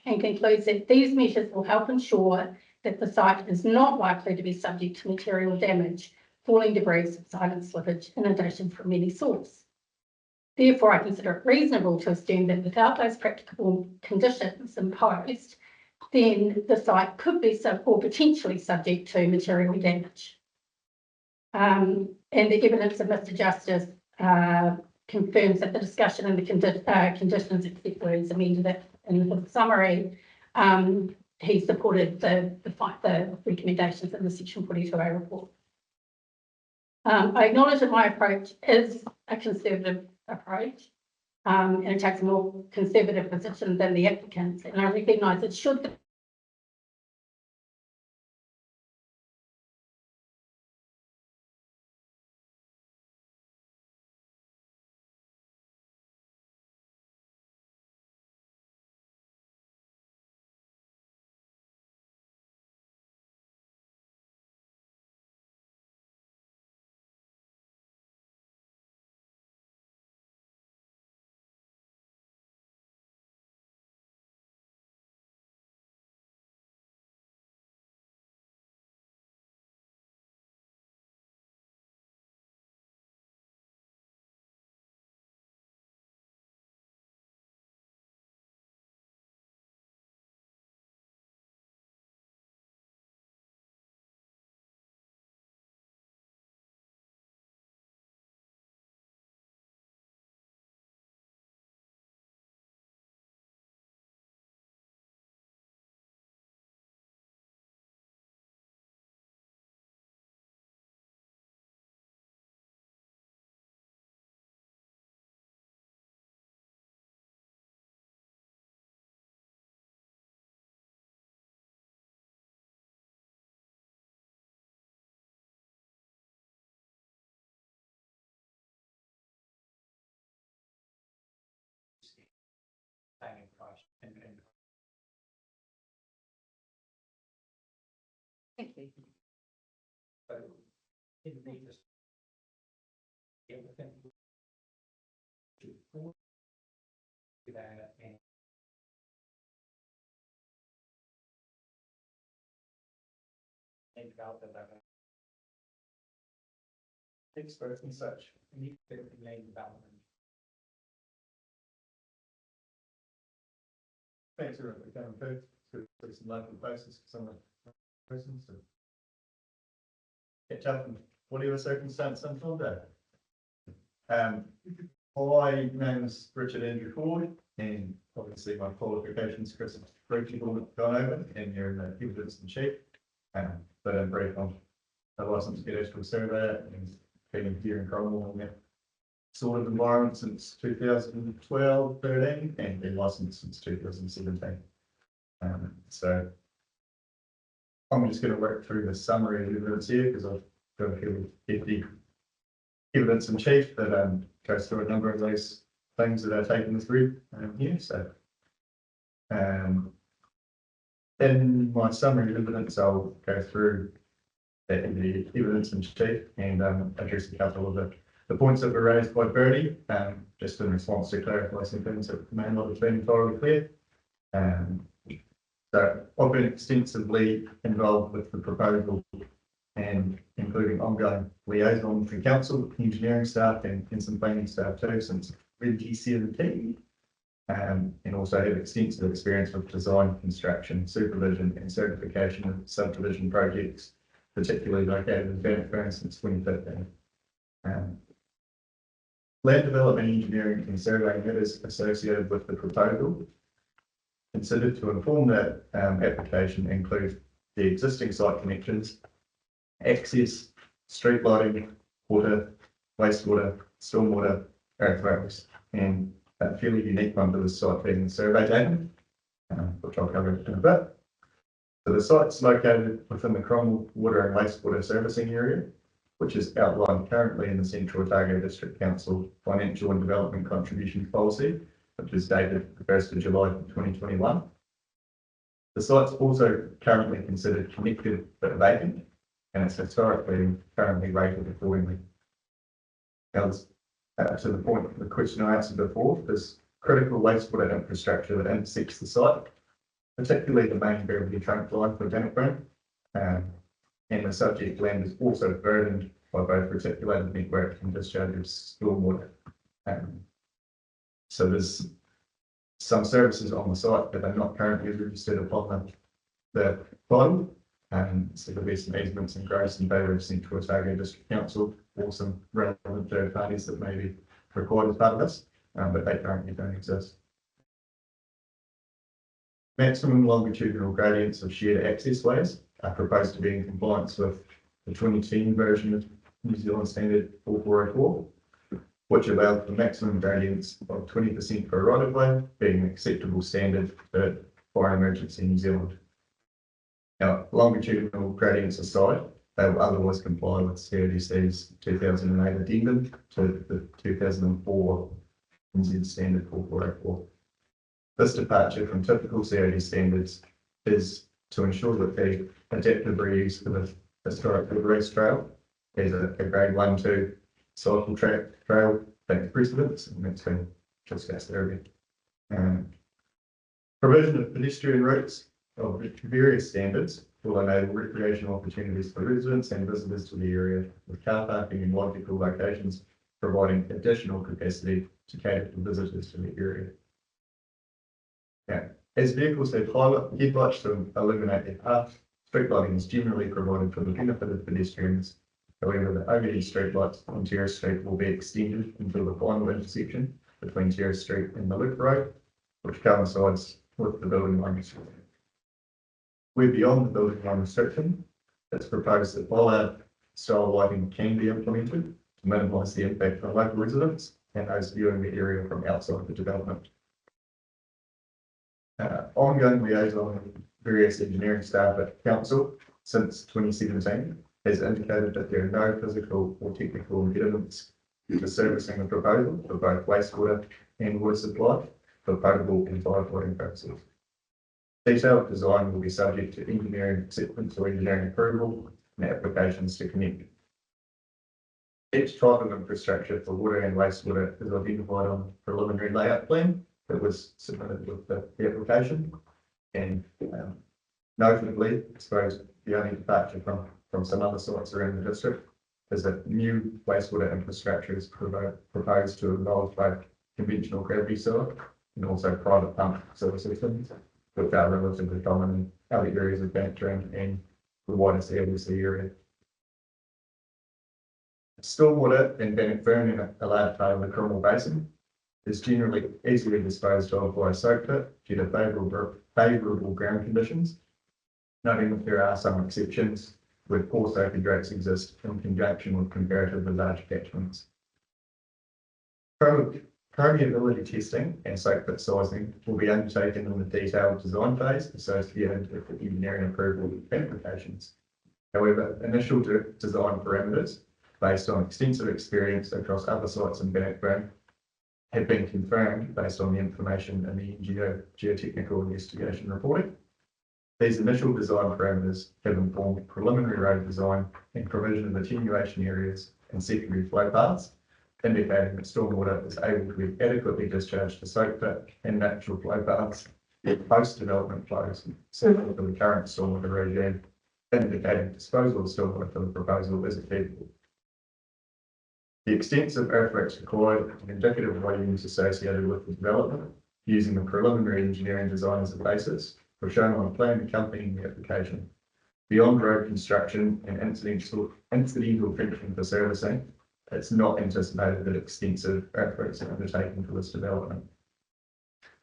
and concludes that these measures will help ensure that the site is not likely to be subject to material damage, falling debris, subsidence, slippage, inundation from any source. Therefore, I consider it reasonable to assume that without those practicable conditions imposed, then the site could be or potentially subject to material damage. And the evidence of Mr. Justice confirms that the discussion and the conditions, except where he's amended it in the summary, he supported the recommendations in the section 42A report. I acknowledge that my approach is a conservative approach, and it takes a more conservative position than the applicants, and I recognise that should the Thank you. Experts and such, need to land development. Thanks, everyone, for coming through. To some local places, some of the persons to catch up and whatever circumstance unfold there. My name is Richard Andrew Ford, and obviously my qualifications, Chris, has briefly gone over, and you're in the evidence and chief. But in brief, I'm a licensed geological surveyor and been here in Cromwell in that sort of environment since 2012-13, and been licensed since 2017. So I'm just going to work through the summary of evidence here because I've got a few hefty evidence in chief that goes through a number of those things that are taken through here. So in my summary of evidence, I'll go through the evidence in chief and address a couple of the points that were raised by Bertie, just in response to clarify some things that may not have been entirely clear. So I've been extensively involved with the proposal and including ongoing liaison with the council, engineering staff and some planning staff too since 2017. And also have extensive experience with design, construction, supervision and certification of subdivision projects, particularly located in Bannockburn since 2015. Land development engineering and surveying matters associated with the proposal considered to inform that application include the existing site connections, access, street lighting, water, wastewater, stormwater, earthworks, and a fairly unique one to the site being the survey data, which I'll cover in a bit. So the site's located within the Cromwell Water and Wastewater Servicing Area, which is outlined currently in the Central Otago District Council Financial and Development Contributions Policy, which is dated the 1st of July 2021. The site's also currently considered connected but vacant, and it's historically currently rated accordingly. Now, to the point of the question I answered before, there's critical wastewater infrastructure that intersects the site, particularly the main gravity trunk line for Bannockburn, and the subject land is also burdened by both reticulated network and discharge of stormwater. So there's some services on the site that are not currently registered upon the title. So there'll be some easements and growth in favour of Central Otago District Council or some relevant third parties that may be required as part of this, but they currently don't exist. Maximum longitudinal gradients of shared access ways are proposed to be in compliance with the 2010 version of New Zealand Standard 4404, which allows for maximum gradients of 20% per right of way, being an acceptable standard for fire emergency in New Zealand. Now, longitudinal gradients aside, they will otherwise comply with CODC's 2008 addendum to the 2004 New Zealand Standard 4404. This departure from typical COD standards is to ensure that the adaptive reuse for the historic race trail is a grade 1-2 cycle trail takes precedence, and that's been discussed earlier. Provision of pedestrian routes of various standards will enable recreational opportunities for residents and visitors to the area, with car parking in logical locations providing additional capacity to cater for visitors to the area. Now, as vehicles have headlights to illuminate their path, street lighting is generally provided for the benefit of pedestrians. However, the overhead street lights on Terrace Street will be extended until the final intersection between Terrace Street and the Loop Road, which coincides with the building line restriction. We're beyond the building line restriction. It's proposed that bollard style lighting can be implemented to minimise the impact on local residents and those viewing the area from outside the development. Ongoing liaison with various engineering staff at council since 2017 has indicated that there are no physical or technical impediments to servicing the proposal for both wastewater and water supply for potable and firefighting purposes. Detailed design will be subject to engineering acceptance or engineering approval and applications to connect. Each type of infrastructure for water and wastewater is identified on the preliminary layout plan that was submitted with the application. And notably, I suppose the only departure from some other sites around the district is that new wastewater infrastructure is proposed to involve both conventional gravity sewer and also private pump sewer systems, which are relatively common in other areas of Bannockburn and the wider CLC area. Stormwater in Bannockburn in a large part of the Cromwell Basin is generally easily disposed of by a soak pit due to favourable ground conditions, noting that there are some exceptions where poor soakage rates exist in conjunction with comparatively large catchments. Permeability testing and soak pit sizing will be undertaken in the detailed design phase associated with the engineering approval applications. However, initial design parameters based on extensive experience across other sites in Bannockburn have been confirmed based on the information in the geotechnical investigation reporting. These initial design parameters have informed preliminary road design and provision of attenuation areas and secondary flow paths, indicating that stormwater is able to be adequately discharged to soak pit and natural flow paths with post-development flows, similar to the current stormwater regime, indicating disposal of stormwater for the proposal is achievable. The extensive earthworks required and indicative volumes associated with the development using the preliminary engineering design as a basis were shown on a plan accompanying the application. Beyond road construction and incidental trenching for servicing, it's not anticipated that extensive earthworks are undertaken for this development.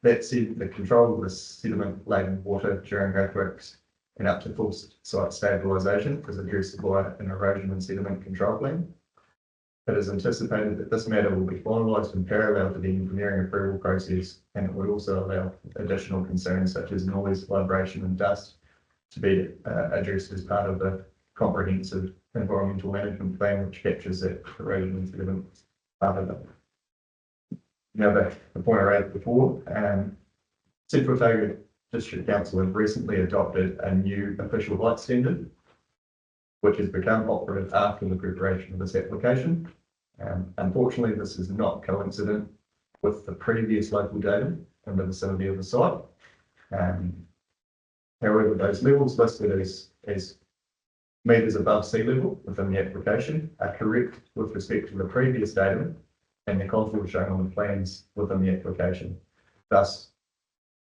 That said, the control of the sediment-laden water during earthworks and up to full site stabilisation is addressed by an erosion and sediment control plan. It is anticipated that this matter will be finalised in parallel to the engineering approval process, and it would also allow additional concerns such as noise, vibration and dust to be addressed as part of the comprehensive environmental management plan, which captures that erosion and sediment part of it. Now, the point I raised before, Central Otago District Council have recently adopted a new official height standard, which has become operative after the preparation of this application. Unfortunately, this is not coincident with the previous local data in the vicinity of the site. However, those levels listed as metres above sea level within the application are correct with respect to the previous data and the contours shown on the plans within the application. Thus,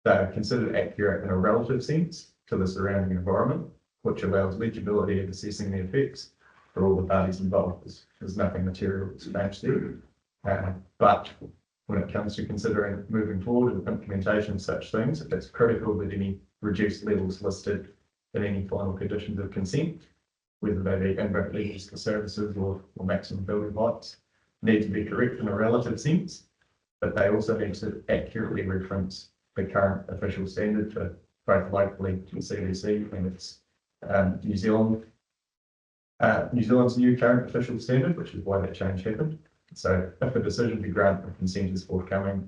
they are considered accurate in a relative sense to the surrounding environment, which allows legibility of assessing the effects for all the parties involved. There's nothing material that's changed there. But when it comes to considering moving forward with implementation of such things, it's critical that any reduced levels listed in any final conditions of consent, whether they be indirect levels for services or maximum building heights, need to be correct in a relative sense, but they also need to accurately reference the current official standard for both locally to the CDC and its New Zealand's new current official standard, which is why that change happened. So if a decision to grant the consent is forthcoming,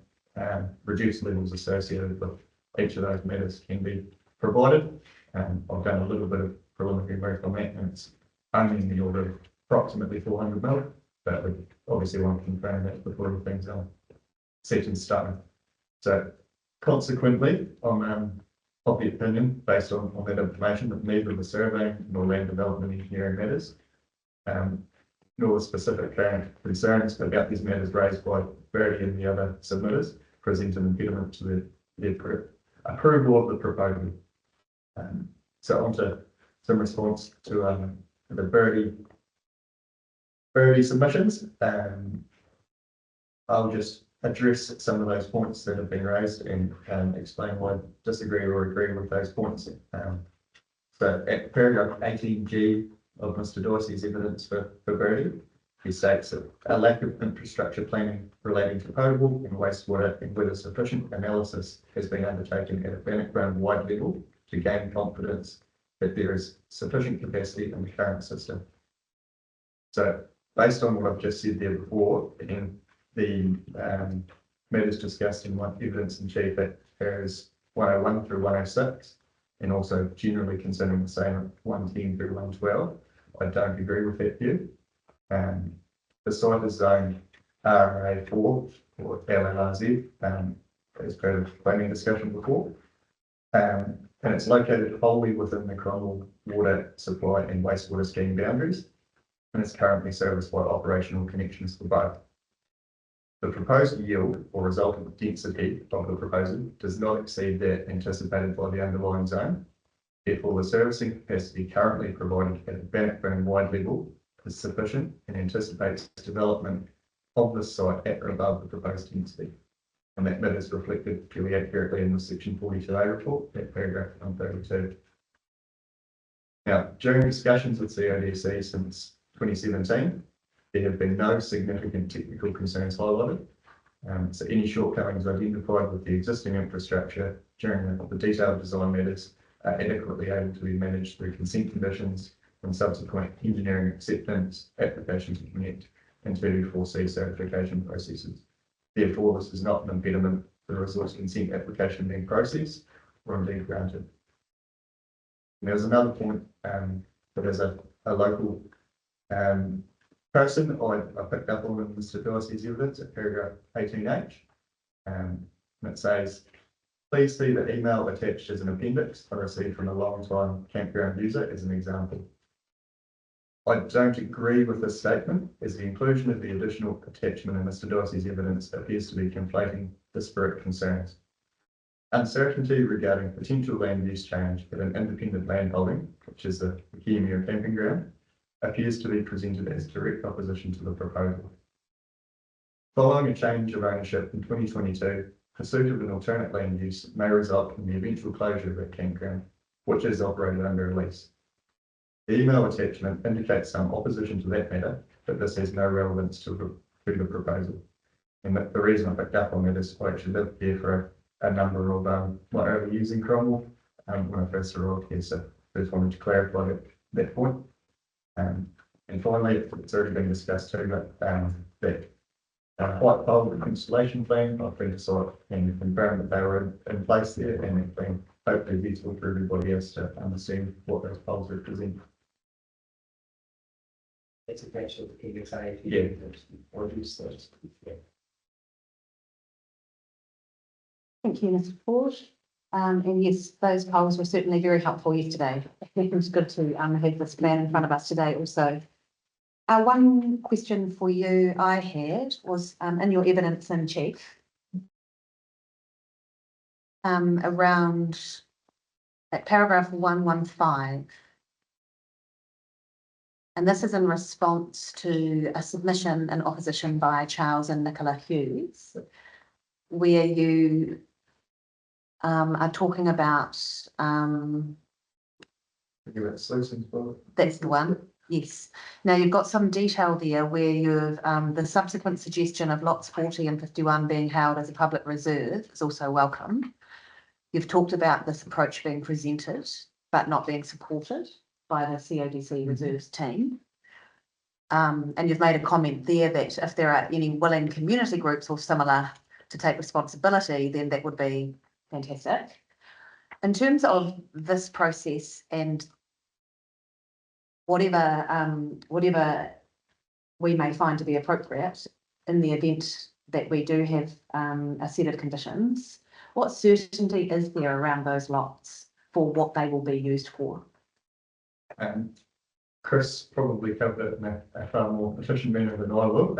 reduced levels associated with each of those matters can be provided. I've done a little bit of preliminary work on that, and it's only in the order of approximately 400 mil, but we obviously want to confirm that before everything's set in stone. So consequently, I'm of the opinion, based on that information, that neither the surveying nor land development engineering matters, nor the specific concerns about these matters raised by Verity and the other submitters present an impediment to the approval of the proposal. So on to some response to the Verity submissions. I'll just address some of those points that have been raised and explain why I disagree or agree with those points. So at paragraph 18G of Mr. Dorsey's evidence for Verity, he states that a lack of infrastructure planning relating to potable and wastewater and whether sufficient analysis has been undertaken at a Bannockburn-wide level to gain confidence that there is sufficient capacity in the current system. So based on what I've just said there before, and the matters discussed in my evidence in chief at areas 101 through 106, and also generally considering the same at 110 through 112. I don't agree with that view. The site is zoned RA4 or LLRZ, as per the planning discussion before. And it's located wholly within the Cromwell water supply and wastewater scheme boundaries, and it's currently serviced by operational connections for both. The proposed yield or resultant density of the proposal does not exceed that anticipated by the underlying zone. Therefore, the servicing capacity currently provided at a Bannockburn wide level is sufficient and anticipates development of this site at or above the proposed density. And that is reflected fairly accurately in the section 42A report, that paragraph 132. Now, during discussions with CODC since 2017, there have been no significant technical concerns highlighted. So any shortcomings identified with the existing infrastructure during the detailed design matters are adequately able to be managed through consent conditions and subsequent engineering acceptance, application to connect, and 224C certification processes. Therefore, this is not an impediment to the resource consent application being processed or indeed granted. And there's another point that as a local person, I picked up on Mr. Dorsey's evidence at paragraph 18H. And it says, please see the email attached as an appendix I received from a long-time campground user as an example. I don't agree with this statement, as the inclusion of the additional attachment in Mr. Dorsey's evidence appears to be conflating disparate concerns. Uncertainty regarding potential land use change at an independent land holding, which is the Kiemia camping ground, appears to be presented as direct opposition to the proposal. Following a change of ownership in 2022, pursuit of an alternate land use may result in the eventual closure of that campground, which is operated under a lease. The email attachment indicates some opposition to that matter, but this has no relevance to the proposal. And the reason I picked up on that is I actually lived there for a number of my early years in Cromwell when I first arrived here, so I just wanted to clarify that point. And finally, it's already been discussed too, but that white pole installation plan, I've been to site and confirmed that they were in place there, and it's been hopefully useful for everybody else to understand what those poles represent. It's attached to the appendix A. Yeah. Or use those. Yeah. Thank you, Mr. Ford. And yes, those polls were certainly very helpful yesterday. It was good to have this plan in front of us today also. One question for you I had was in your evidence in chief around at paragraph 115. And this is in response to a submission in opposition by Charles and Nicola Hughes, where you are talking about that's the one, yes. Now you've got some detail there where you've the subsequent suggestion of lots 40 and 51 being held as a public reserve is also welcome. You've talked about this approach being presented but not being supported by the CODC reserves team. And you've made a comment there that if there are any willing community groups or similar to take responsibility, then that would be fantastic. In terms of this process and whatever we may find to be appropriate in the event that we do have a set of conditions, what certainty is there around those lots for what they will be used for? Chris probably covered it in a far more efficient manner than I will,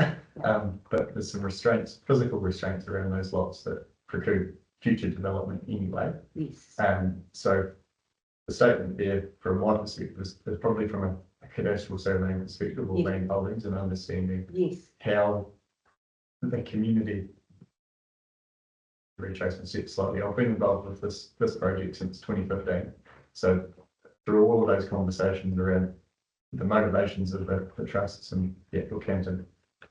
but there's some restraints, physical restraints around those lots that preclude future development anyway. Yes. So the statement there, from my perspective, is probably from a cadastral surveying perspective or land holdings and understanding how the community retracement steps slightly. I've been involved with this project since 2015. So through all of those conversations around the motivations of the trusts and the applicant and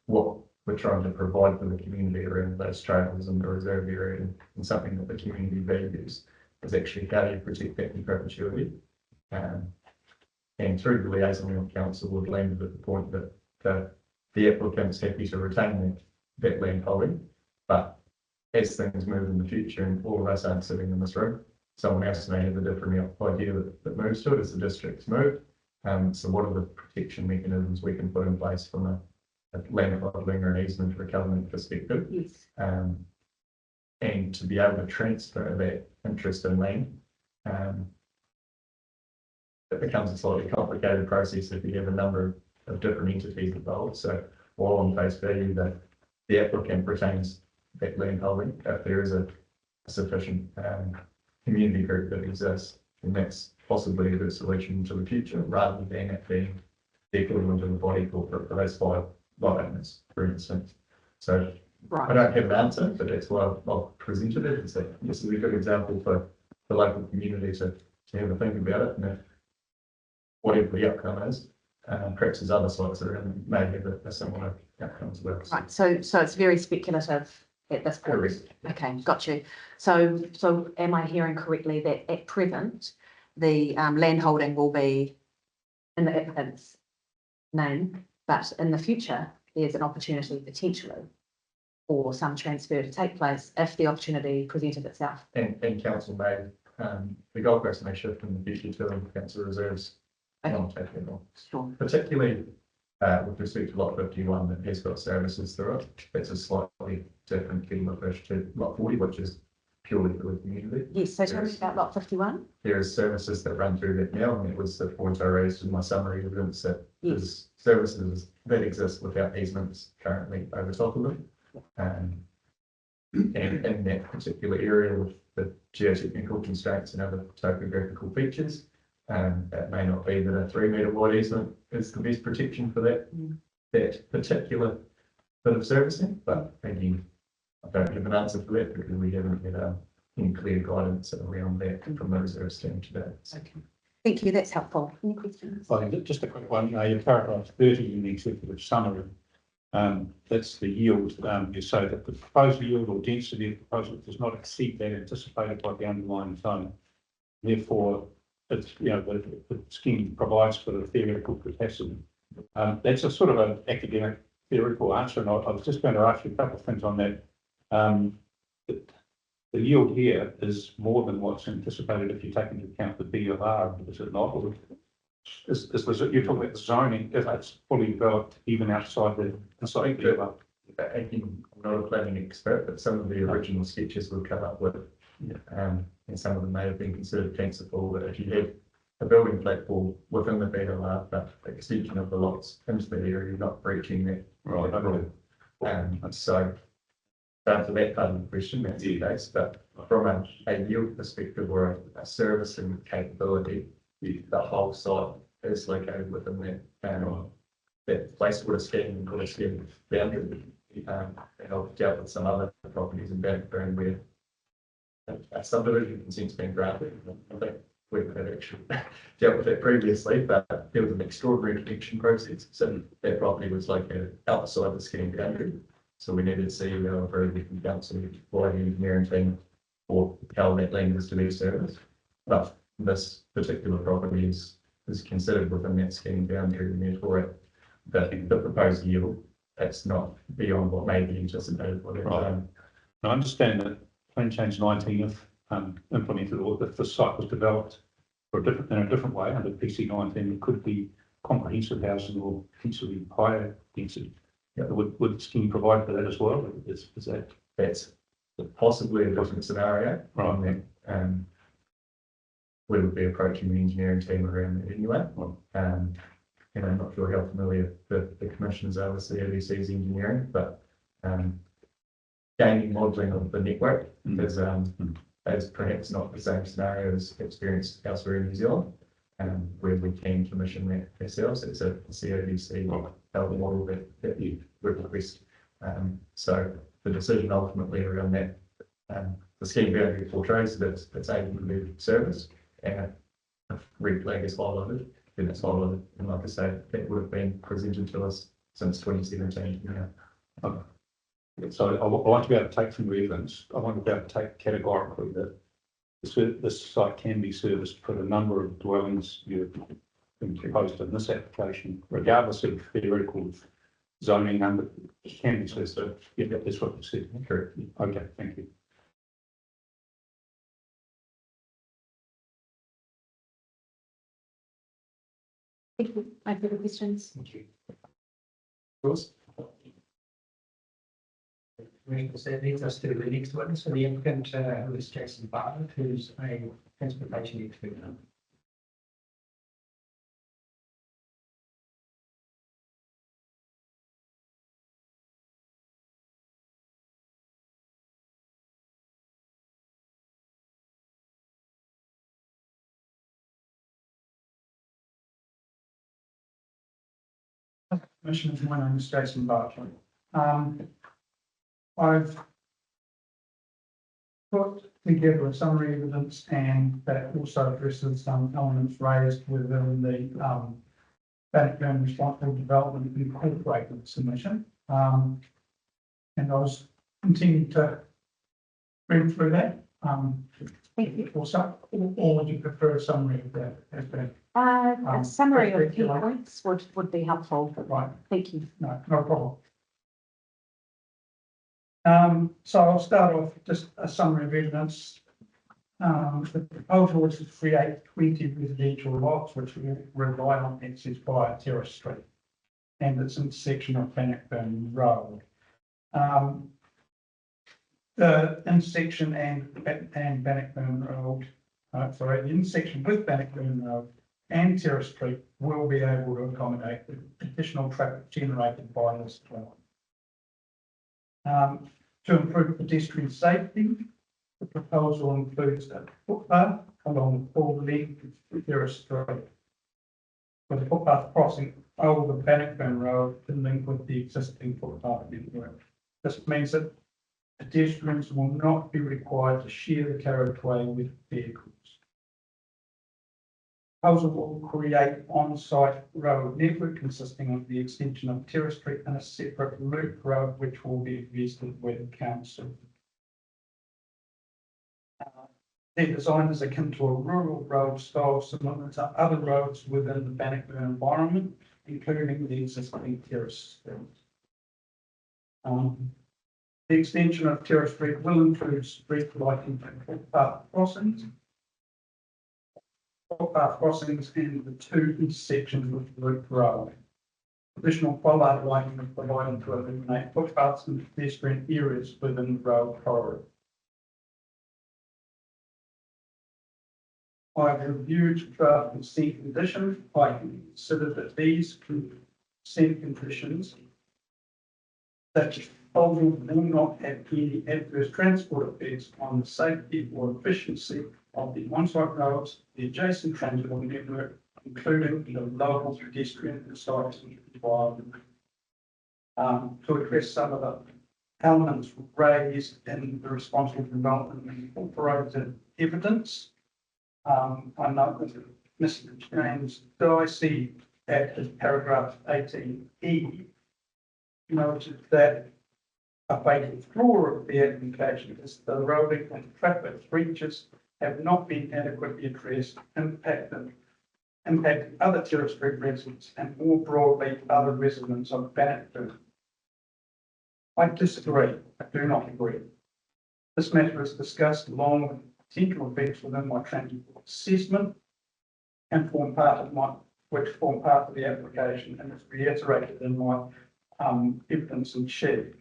what we're trying to provide for the community around those trails and the reserve area and something that the community values is actually how you protect that in perpetuity. And through the liaison with council, we've landed at the point that the applicant's happy to retain that land holding, but as things move in the future and all of us aren't sitting in this room, someone else may have a different idea that moves to it as the districts move. So what are the protection mechanisms we can put in place from a land titling or an easement or a covenant perspective? Yes. And to be able to transfer that interest in land, it becomes a slightly complicated process if you have a number of different entities involved. So while on face value that the applicant retains that land holding, if there is a sufficient community group that exists, then that's possibly a good solution to the future, rather than it being the equivalent of a body corporate for those five owners, for instance. So I don't have an answer, but that's why I've presented it. It's this is a good example for the local community to have a think about it, and if whatever the outcome is, perhaps there's other sites around may have a similar outcome as well. Right, so it's very speculative at this point. Correct. Okay, got you. So am I hearing correctly that at present, the land holding will be in the applicant's name, but in the future, there's an opportunity potentially for some transfer to take place if the opportunity presented itself? And council may, the Gold Coast may shift in the future to council reserves. Okay. Won't take that long. Sure. Particularly with respect to lot 51 that has got services through it. That's a slightly different kettle of fish to lot 40, which is purely for the community. Yes, so tell me about lot 51. There is services that run through that now, and it was the point I raised in my summary evidence that Yes. there's services that exist without easements currently over top of them. And in that particular area with the geotechnical constraints and other topographical features, it may not be that a 3 metre wide easement is the best protection for that particular bit of servicing. But again, I don't have an answer for that because we haven't had any clear guidance around that from the reserve team today. Okay. Thank you, that's helpful. Any questions? Just a quick one, your paragraph 30 in the executive summary, that's the yield. You say that the proposed yield or density of the proposal does not exceed that anticipated by the underlying zone. Therefore, it's, the scheme provides for the theoretical capacity. That's a sort of an academic theoretical answer, and I was just going to ask you a couple of things on that. The yield here is more than what's anticipated if you take into account the BLR, is it not? Or you're talking about the zoning, if it's fully developed even outside the site BLR? Again, I'm not a planning expert, but some of the original sketches we've come up with, and some of them may have been considered fanciful, that if you had a building platform within the BLR, but extension of the lots into the area, you're not breaching that. Right. Okay. So to answer that part of the question, that's the case, but from a yield perspective or a servicing capability, the whole site is located within that placeholder scheme boundary. And I've dealt with some other properties in Bannockburn where a subdivision consent's been granted. I think we've had actually dealt with that previously, but there was an extraordinary connection process. So that property was located outside the scheme boundary. So we needed to see approval from council for the engineering team or how that land is to be serviced. But this particular property is considered within that scheme boundary, and therefore the proposed yield, it's not beyond what may be anticipated for that. Right. I understand that Plan Change 19 if implemented, or if the site was developed in a different way under PC 19, it could be comprehensive housing or potentially higher density. Yeah. Would the scheme provide for that as well? That's possibly a different scenario. Right. We would be approaching the engineering team around that anyway. And I'm not sure how familiar the commissioners are with CODC's engineering, but gaining modelling of the network is perhaps not the same scenario as experienced elsewhere in New Zealand, where we can commission that ourselves. It's a CODC model that we request. So the decision ultimately around that, the scheme boundary portrays that it's able to be serviced, and if red flag is highlighted, then it's highlighted. And like I say, that would have been presented to us since 2017. Okay. So I want to be able to take from the evidence. I want to be able to take categorically that this site can be serviced for the number of dwellings you've been proposed in this application, regardless of theoretical zoning number, it can be serviced. Yeah, that's what you said. Correct. Okay, thank you. Thank you. No further questions. Thank you. Of course. So that leads us to the next witness for the applicant, who is Jason Bartlett, who's a transportation expert. Commissioners, my name is Jason Bartlett. I've put together a summary evidence and that also addresses some elements raised within the Bannockburn Responsible Development Incorporated submission. And I was continuing to read through that. Thank you. Or would you prefer a summary of that? As been, A summary of key regulate. points would be helpful. right, Thank you. no problem. So I'll start off with just a summary of evidence. The proposal is to create 20 residential lots which will rely on access via Terrace Street and its intersection of Bannockburn Road. The intersection and Bannockburn Road, the intersection with Bannockburn Road and Terrace Street will be able to accommodate the additional traffic generated by this development. To improve pedestrian safety, the proposal includes a footpath along the full length of Terrace Street, with a footpath crossing over Bannockburn Road to link with the existing footpath network. This means that pedestrians will not be required to share the carriageway with vehicles. Proposal will create on-site road network consisting of the extension of Terrace Street and a separate loop road which will be invested with council. Their design is akin to a rural road style similar to other roads within the Bannockburn environment, including the existing Terrace Street. The extension of Terrace Street will include street lighting and footpath crossings. Footpath crossings and the two intersections with Loop Road. Additional bollard lighting is provided to eliminate footpaths and pedestrian areas within the road corridor. I've reviewed draft consent conditions. I consider that these consent conditions that proposal will not have any adverse transport effects on the safety or efficiency of the on-site roads, the adjacent transport network, including the local pedestrian and cycling environment. To address some of the elements raised in the responsible development and incorporated evidence, I know that Mr. James Dicey at his paragraph 18E noted that a fatal flaw of the application is the roading and traffic breaches have not been adequately addressed, impacting other Terrace Street residents and more broadly other residents of Bannockburn. I disagree. I do not agree. This matter is discussed along with potential effects within my transport assessment and form part of the application and is reiterated in my evidence and sheet.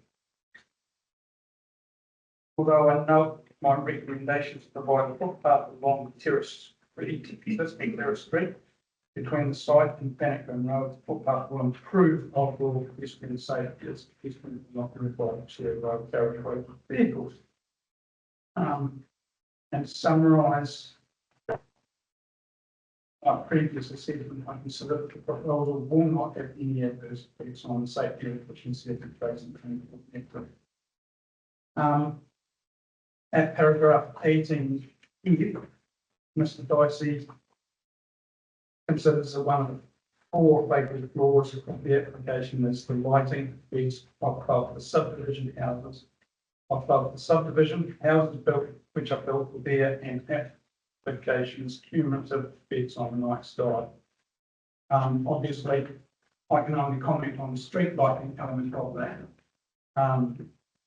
Although I note my recommendations provide a footpath along Terrace Street, existing Terrace Street, between the site and Bannockburn Road, the footpath will improve overall pedestrian safety as pedestrians will not be required to share road carriageway with vehicles. And summarise our previous assessment, I consider that the proposal will not have any adverse effects on the safety and efficiency of the adjacent transport network. At paragraph 18, Mr. Dicey considers that one of the four fatal flaws of the application is the lighting is above the subdivision houses. Above the subdivision houses built, which are built with there and applications cumulative effects on the night sky. Obviously, I can only comment on the street lighting element of that.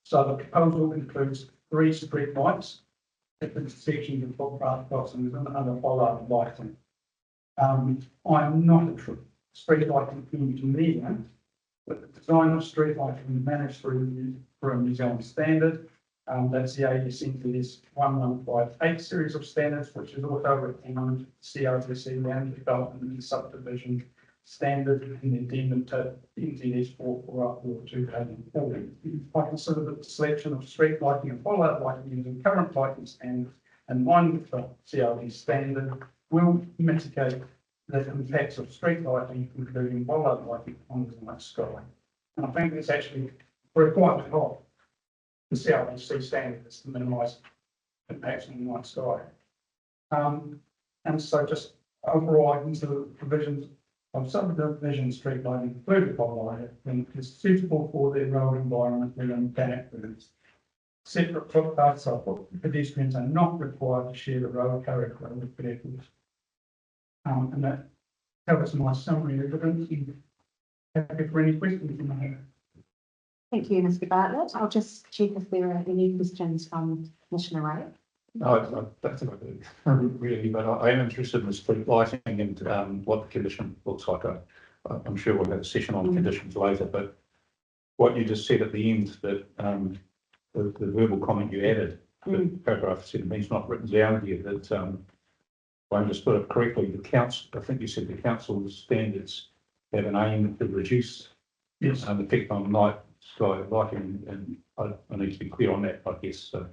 So the proposal includes 3 street lights at the intersections of footpath crossings and other bollard lighting. I'm not street lighting engineer, with the design of street lighting managed through a New Zealand standard. That's the ASNTS 1158 series of standards, which is also recommended CRTC Land Development and Subdivision Standard and addendum to NZS 444/2004. I consider that the selection of street lighting and follow-up lighting using current lighting standards in line with the CRD standard will mitigate the impacts of street lighting, including follow-up lighting on the night sky. And I think it's actually a requirement of the CRDC standards to minimise impacts on the night sky. And so just overriding into the provisions of subdivision street lighting included by lighting is suitable for their road environment within panic rooms. Separate footpaths of pedestrians are not required to share the road character with vehicles. And that covers my summary evidence. Happy for any questions you may have. Thank you, Mr Bartlett. I'll just check if there are any questions from Commissioner Ray. No, I don't think I do, really, but I am interested in the street lighting and what the condition looks like. I'm sure we'll have a session on conditions later, but what you just said at the end, that the verbal comment you added, that paragraph 17 is not written down here, that if I understood it correctly, the council, I think you said the council's standards have an aim to reduce the effect on night sky lighting, and I need to be clear on that, I guess. So,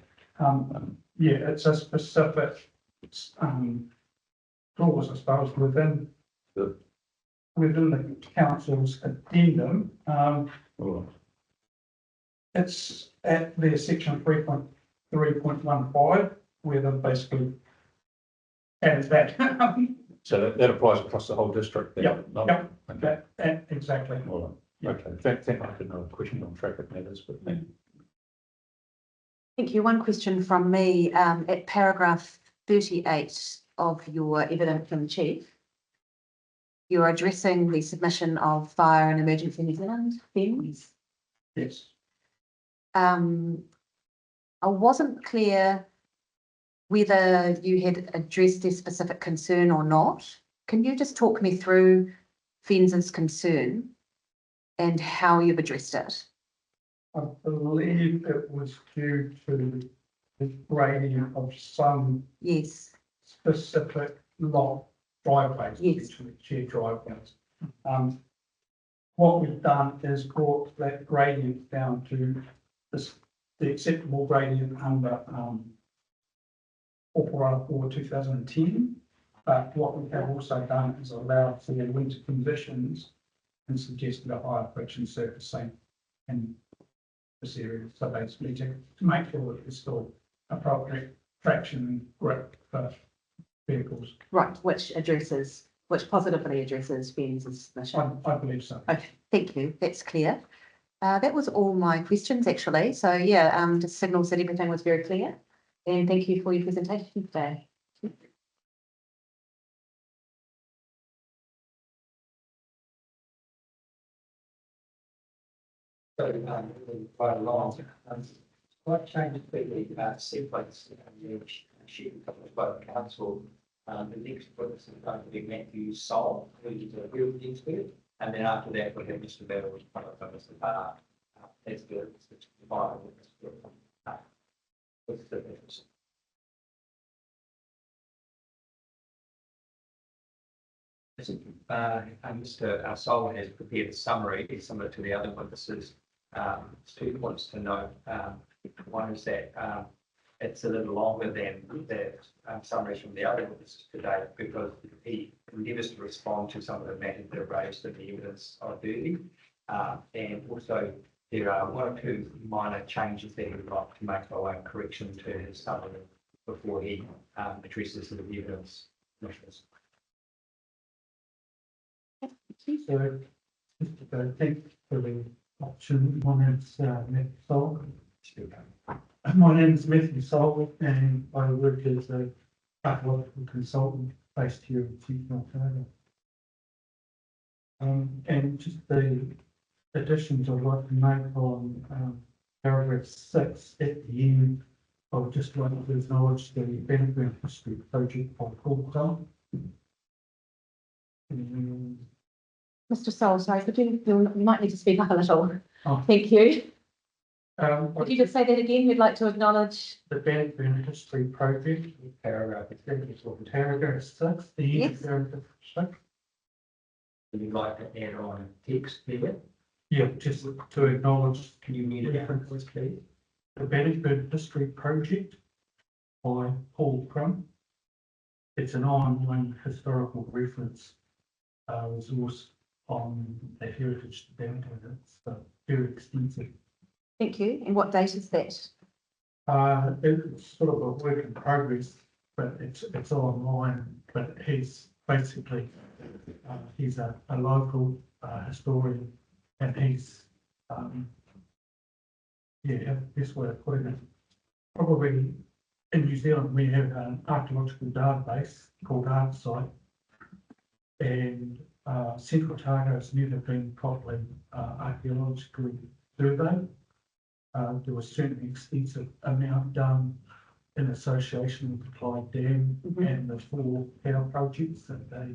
yeah, it's a specific clause, I suppose, within the council's addendum. It's at their section 3.3.15, where they basically added that. So that applies across the whole district. Yep, Okay. that exactly. All right. Okay. Thank I didn't know a question on traffic matters, but Thank you. One question from me, at paragraph 38 of your evidence from the chief. You're addressing the submission of Fire and Emergency New Zealand things. Yes. I wasn't clear whether you had addressed a specific concern or not. Can you just talk me through FENZ's concern and how you've addressed it? I believe it was due to the grading of some specific lot driveways, essentially shared driveways. What we've done is brought that gradient down to the acceptable gradient under 444 2010. But what we have also done is allowed for winter conditions and suggested a higher friction surfacing in this area. So basically to make sure that there's still appropriate traction and grip for vehicles. Right, which positively addresses FENZ's submission. I believe so. Okay, thank you. That's clear. That was all my questions actually. So yeah, just signals that everything was very clear. And thank you for your presentation today. So, quite a lot. What changes quickly sequence she covered by the council. The next witness is going to be Matthew Sol, who is a field expert, and then after that we have Mr. Battle, followed by Mr. Barr. That's the final witness group. What's the difference? Mr. Sol has prepared a summary similar to the other witnesses. 2 points to note. One is that it's a little longer than the summaries from the other witnesses today, because he endeavours to respond to some of the matters that are raised in the evidence of early. And also there are 1 or 2 minor changes that he would like to make by way of correction to his summary before he addresses the evidence. So, thank you for the option. My name's Matthew Sol. My name's Matthew Sol, and I work as a archaeological consultant based here in Chief Australia. And just the additions I'd like to make on paragraph 6 at the end. I would just like to acknowledge the benefit history project of Hawthorne. Mr. Soul, sorry, you might need to speak up a little. Oh. Thank you. Could Could you just say that again? We'd like to acknowledge. the Bannerman History Project, paragraph 6, the Yes. paragraph 6. Would you like to add on text there? Yeah, just to acknowledge Can you read it out, please? the Bannerman History Project by Paul Crum. It's an online historical reference resource on the heritage of Bannerman. It's very extensive. Thank you. And what date is that? It's sort of a work in progress, but it's online, but he's basically, he's a local, historian, and he's, yeah, best way of putting it, probably in New Zealand, we have an archaeological database called ArtSite, and, Central Otago has never been properly, archaeologically surveyed. There was certainly extensive amount done in association with the Clyde Dam and the 4 power projects that they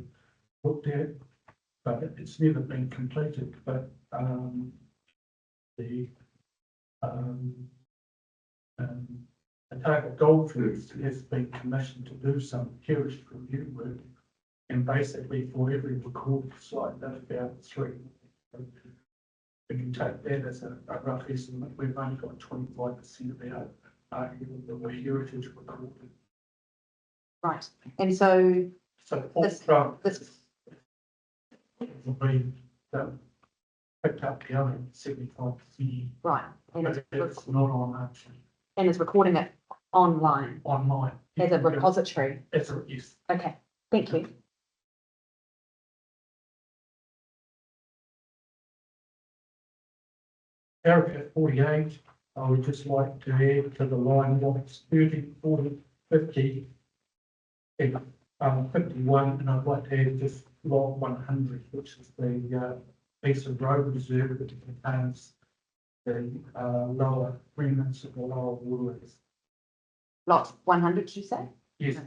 looked at, but it's never been completed. But the Otago Goldfields has been commissioned to do some heritage review work, and basically for every recorded site, that's about 3. We can take that as a rough estimate. We've only got 25% of our arguable heritage recorded. Right. And so So Paul This- Trump this- will be picked up the other 75%, right, and but it's not on actually it's recording it online online. as a repository. As a, yes. Okay, thank you. Paragraph 48, I would just like to add to the line lots 30, 40, 50, and 51, and I'd like to add just lot 100, which is the piece of road reserve that contains the lower remnants of the lower waterways. Lot 100, you say? Yes.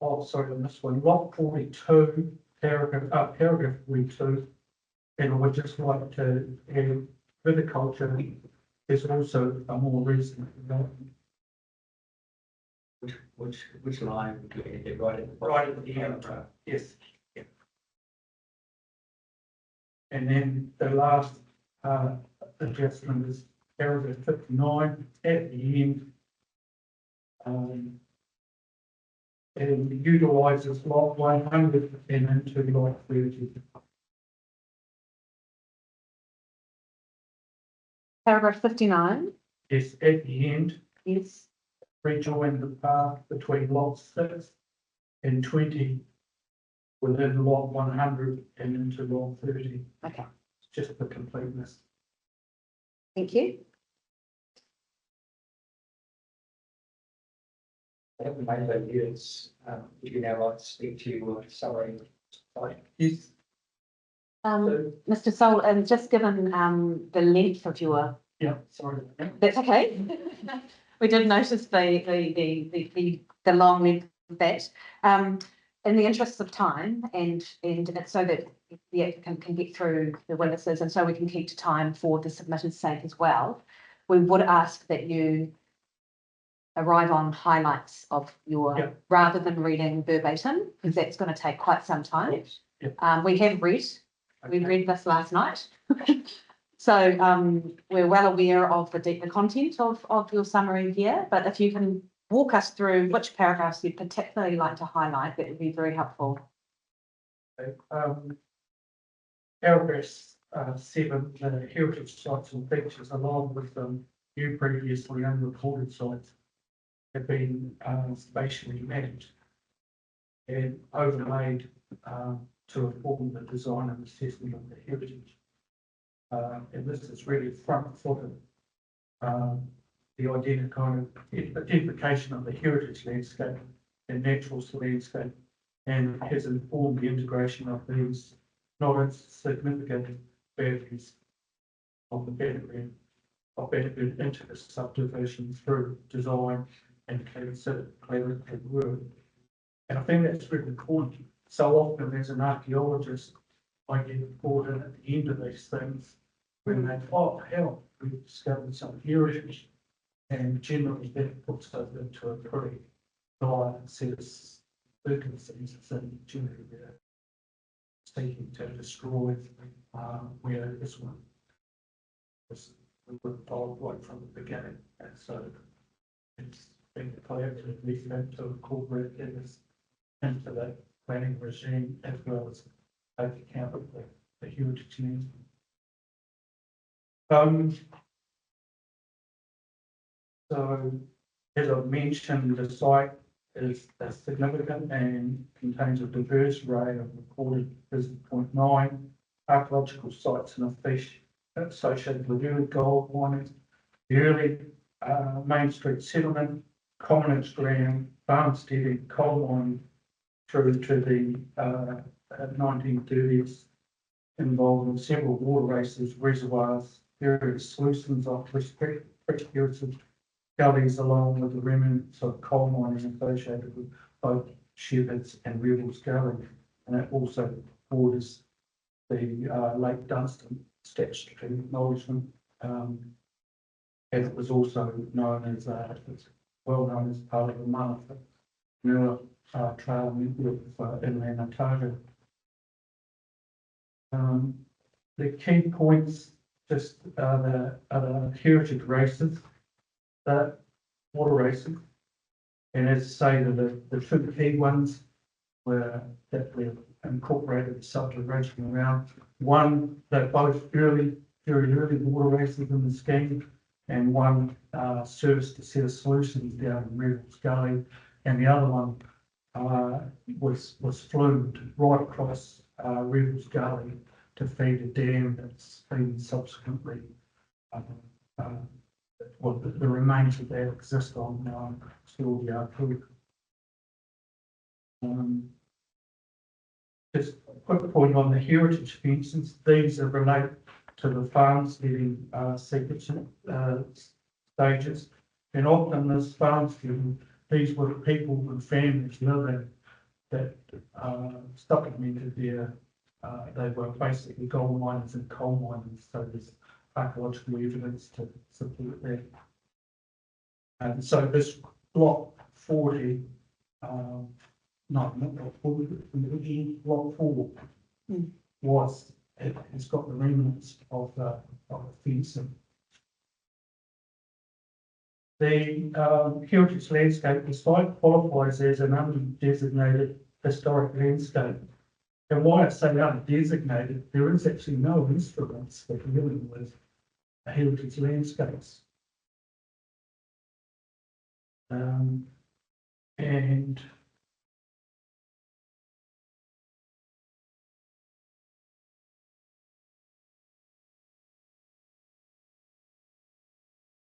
Oh, sorry, on this one, lot 42, paragraph 42, and I would just like to add viticulture is also a more recent development. Which line would you get right at? Right at the end, yes. Yeah. And then the last adjustment is paragraph 59 at the end. And utilises lot 100 and into lot 30. Paragraph 59, Yes, at the end, yes. rejoin the path between lot 6 and 20 within lot 100 and into lot 30, Okay, just for completeness. thank you. I haven't made that years. Would you now like to speak to your summary? Yes. Mr. Soul, and just given the length of your, Yeah, sorry. that's okay. We did notice the long length of that. In the interests of time and so that the applicant can get through the witnesses and so we can keep to time for the submitted sake as well, we would ask that you arrive on highlights of your, Yeah. rather than reading verbatim, because that's going to take quite some time. Yeah. We have read, we read this last night. So we're well aware of the content of your summary here, but if you can walk us through which paragraphs you'd particularly like to highlight, that would be very helpful. Paragraph 7, the heritage sites and features along with new previously unrecorded sites have been spatially mapped and overlaid to inform the design and assessment of the heritage. And this is really front-footed, the identification of the heritage landscape and natural landscape, and has informed the integration of these not insignificant values of the background into the subdivision through design and considered collaborative work. And I think that's really important. So often as an archaeologist, I get brought in at the end of these things when they, oh, hell, we've discovered some heritage. And generally that puts us into a pretty dire set of circumstances and generally they're seeking to destroy where this one was, we were told right from the beginning. And so it's been collaboratively meant to incorporate this into the planning regime as well as take account of the heritage needs. So as I've mentioned, the site is significant and contains a diverse array of recorded 0.9 archaeological sites and a fish associated with early gold mining, the early Main Street settlement, commoners ground, farmsteading, coal mining through to the 1930s, involving several water races, reservoirs, various solutions of creek gullies, along with the remnants of coal mining associated with both Shepherd's and Rebels Gully, and it also borders the Lake Dunstan statutory acknowledgement, as it was also known as, it's well known as part of the Manawatu Trail network inland Otago. The key points just are the heritage races, the water races, and as I say, the two key ones were that we've incorporated the subdivision around. One, they're both very early water races in the scheme, and one serviced a set of solutions down in Rebels Gully, and the other one was flumed right across Rebels Gully to feed a dam that's been subsequently, well, the remains of that exist on Searell Creek. Just a quick point on the heritage fences. These are related to the farmsteading sequence stages, and often this farmsteading, these were people and families living that supplemented their. They were basically gold miners and coal miners, so there's archaeological evidence to support that. And so this block 40, not block 40, block 4 was, it's got the remnants of the fencing. The heritage landscape, the site qualifies as an undesignated historic landscape. And why I say undesignated, there is actually no instruments for dealing with heritage landscapes. And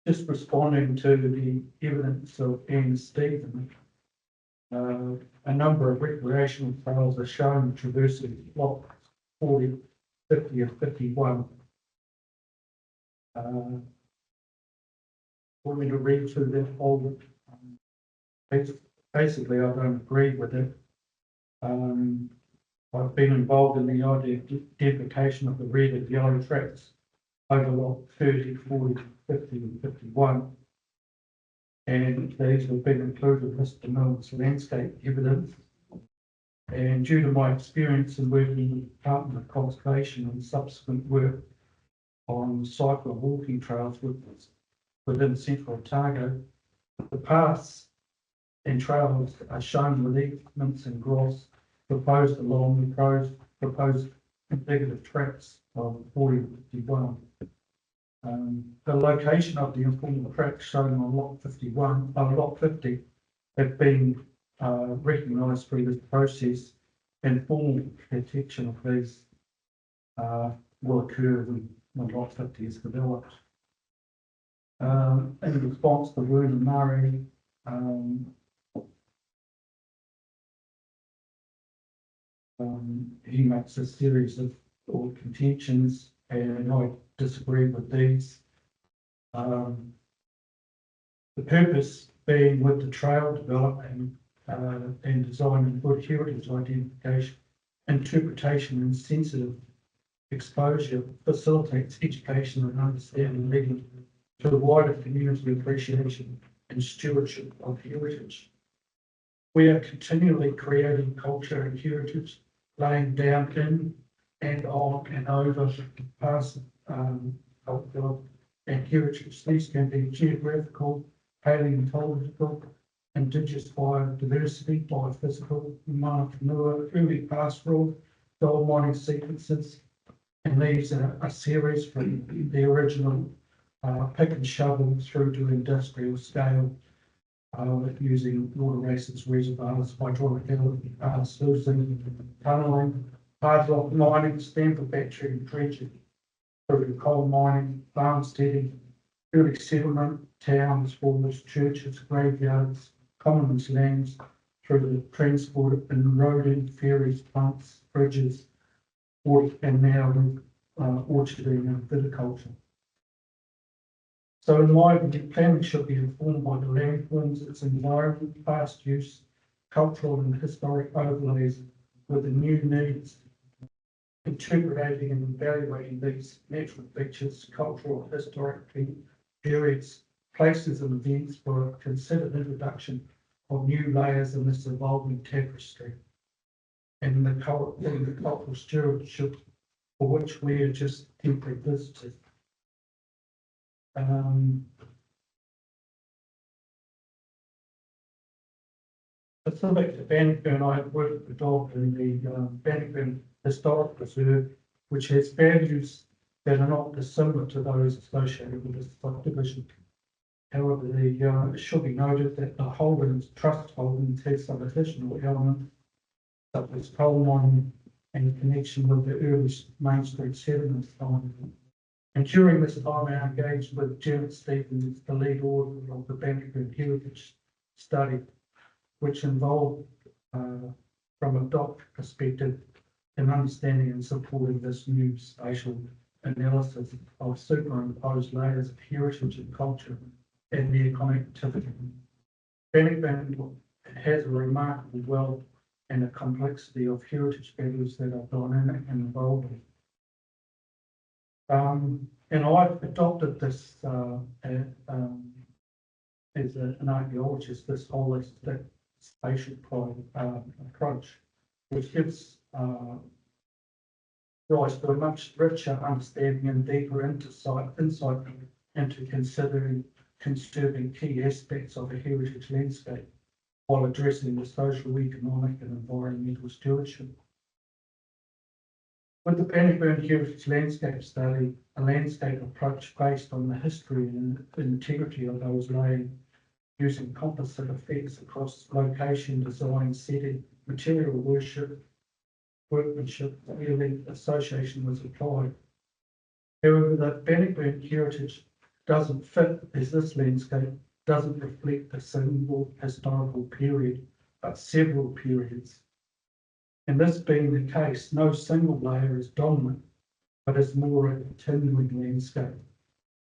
just responding to the evidence of Anne Stephen, a number of recreational trails are shown traversing blocks 40, 50 and 51. Want me to read through that whole? Basically, I don't agree with it. I've been involved in the identification of the red and yellow tracks over lot 30, 40, 50 and 51. And these have been included in Mr. Mills' landscape evidence. And due to my experience in working with the Department of Conservation and subsequent work on cycle and walking trails within Central Otago, the paths and trails are shown with easements and grass proposed along the proposed indicative tracks of 40 and 51. The location of the informal tracks shown on lot 51, lot 50, have been recognised through this process, and formal protection of these will occur when lot 50 is developed. In response to Werner Murray, he makes a series of contentions, and I disagree with these. The purpose being with the trail development and designing good heritage identification, interpretation and sensitive exposure facilitates education and understanding, leading to the wider community appreciation and stewardship of heritage. We are continually creating culture and heritage, laying down in and on and over past culture and heritage. These can be geographical, paleontological, indigenous biodiversity, biophysical, manure, early pastoral, gold mining sequences, and these are a series from the original pick and shovel through to industrial scale, using water races, reservoirs, hydraulic sluicing, tunnelling, hard rock mining, stand battery and dredging, through to coal mining, farmsteading, early settlement, towns, forts, churches, graveyards, commons lands, through the transport and roading, ferries, pumps, bridges, water, and now orcharding and viticulture. So in my view, planning should be informed by the land forms, its environment, past use, cultural and historic overlays with the new needs, interpreting and evaluating these natural features, cultural, historic periods, places and events for a considered introduction of new layers in this evolving tapestry and the cultural stewardship for which we are just temporary visitors. Specific to Bannockburn, I have worked with the dog in the Bannockburn Historic Reserve, which has values that are not dissimilar to those associated with this subdivision. However, it should be noted that the holdings, trust holdings, has some additional elements, such as coal mining and connection with the early Main Street settlement time. And during this time, I engaged with Janet Stevens, the lead author of the Bannockburn Heritage Study, which involved, from a doc perspective, an understanding and supporting this new spatial analysis of superimposed layers of heritage and culture and their connectivity. Bannockburn has a remarkable wealth and a complexity of heritage values that are dynamic and evolving. And I've adopted this as an archaeologist, this holistic spatial approach, which gives rise to a much richer understanding and deeper insight into conserving key aspects of a heritage landscape while addressing the social, economic and environmental stewardship. With the Bannockburn Heritage Landscape Study, a landscape approach based on the history and integrity of those layers, using composite effects across location, design, setting, material workmanship, feeling, association was applied. However, the Bannockburn Heritage doesn't fit as this landscape doesn't reflect a single historical period, but several periods. And this being the case, no single layer is dominant, but is more a continuing landscape.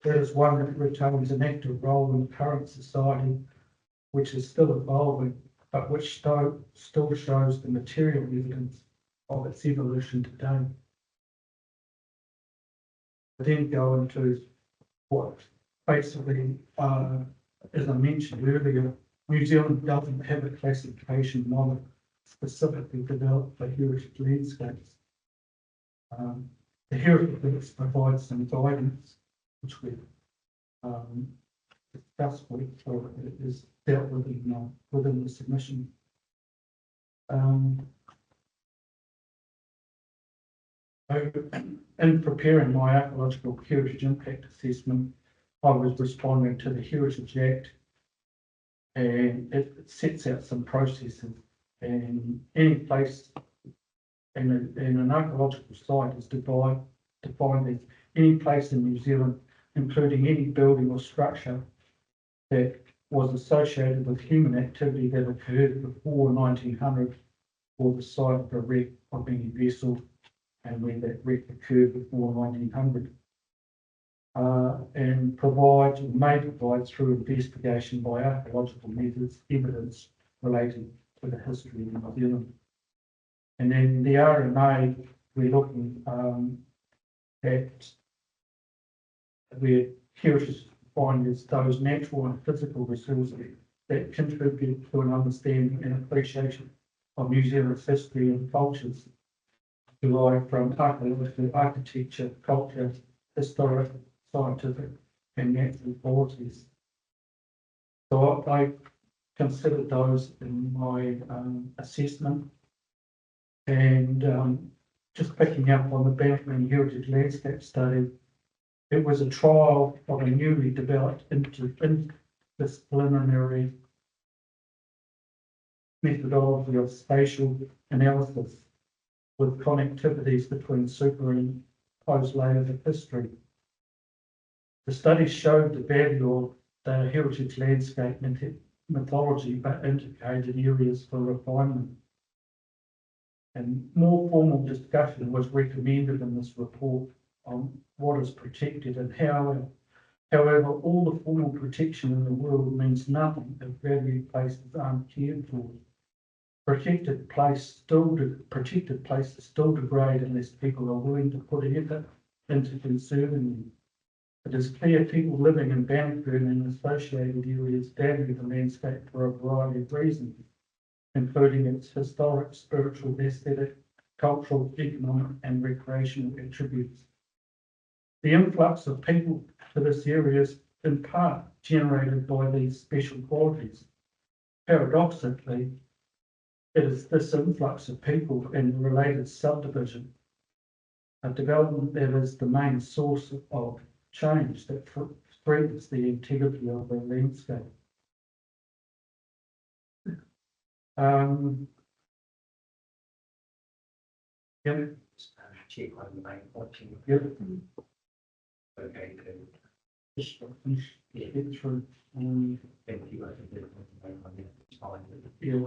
That is one that retains an active role in the current society, which is still evolving, but which still shows the material evidence of its evolution today. Then go into what basically, as I mentioned earlier, New Zealand doesn't have a classification model specifically developed for heritage landscapes. The Heritage List provides some guidance, which we've discussed with, or is dealt with within the submission. In preparing my archaeological heritage impact assessment, I was responding to the Heritage Act, and it sets out some processes, and any place in an archaeological site is defined as any place in New Zealand, including any building or structure that was associated with human activity that occurred before 1900, or the site of a wreck of any vessel, and when that wreck occurred before 1900. And may provide through investigation by archaeological methods evidence relating to the history of New Zealand. And then the RMA, we're looking at where heritage is defined as those natural and physical resources that contribute to an understanding and appreciation of New Zealand's history and cultures, derived from architecture, culture, historic, scientific, and natural qualities. So I considered those in my assessment. And just picking up on the Bannerman Heritage Landscape Study, it was a trial of a newly developed interdisciplinary methodology of spatial analysis with connectivities between superimposed layers of history. The study showed the value of the heritage landscape mythology, but indicated areas for refinement. And more formal discussion was recommended in this report on what is protected and how. However, all the formal protection in the world means nothing if valued places aren't cared for. Protected places still degrade unless people are willing to put effort into conserving them. It is clear people living in Bannockburn and associated areas value the landscape for a variety of reasons, including its historic, spiritual, aesthetic, cultural, economic, and recreational attributes. The influx of people to this area is in part generated by these special qualities. Paradoxically, it is this influx of people and the related subdivision, a development that is the main source of change that threatens the integrity of the landscape. Yep. Check on the main point. Yep. Okay, good. Yeah. Get through. Thank you. I think there's one Yeah.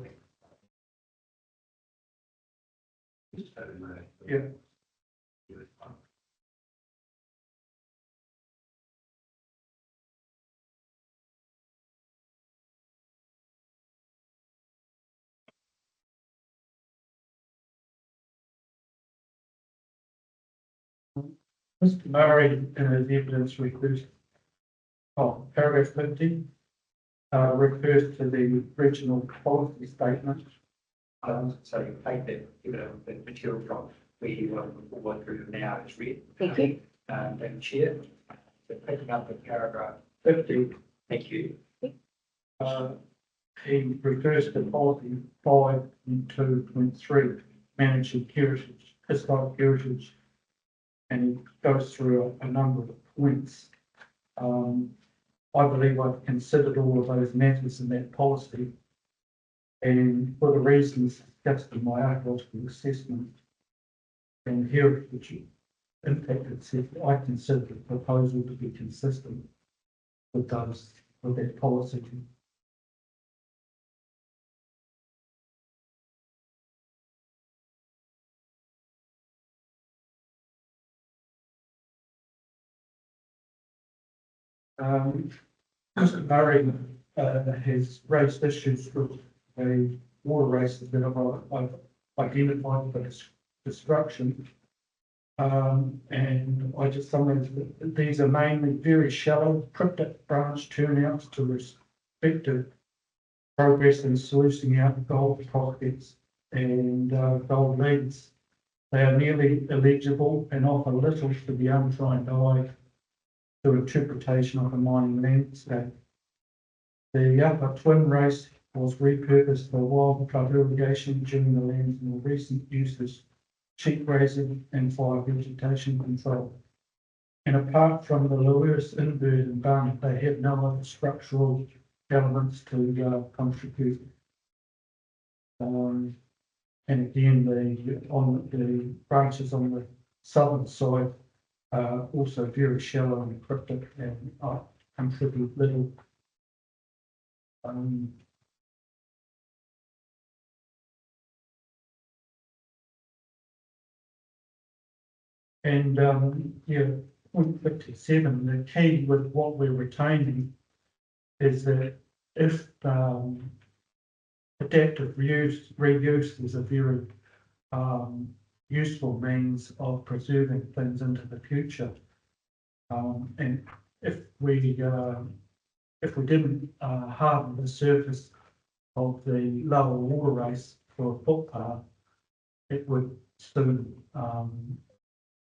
Yeah. Mr. Murray, in his evidence refers, paragraph 50, refers to the original policy statement. So you take that, the material from where you want to work through now is read. Thank you. And Chair, so picking up the paragraph 50, thank you. he refers to policy 5.2.3, managing heritage, historic heritage, and he goes through a number of points. I believe I've considered all of those matters in that policy, and for the reasons discussed in my archaeological assessment and heritage impact assessment, I consider the proposal to be consistent with that policy. Mr. Murray has raised issues with the water races that I've identified for destruction. And I just summarise that these are mainly very shallow cryptic branch turnouts to respective progress in sluicing out gold prospects and gold leads. They are nearly illegible and offer little to the untrained eye to interpretation of a mining landscape. The upper twin race was repurposed for wildflower irrigation during the land's more recent uses, sheep grazing and fire vegetation control. And apart from the Lewis invert and barnet, they have no other structural elements to contribute. And again, the branches on the southern side also very shallow and cryptic and contribute little. Point 57, the key with what we're retaining is that if adaptive reuse is a very useful means of preserving things into the future. And if we didn't harden the surface of the lower waterways for a footpath, it would soon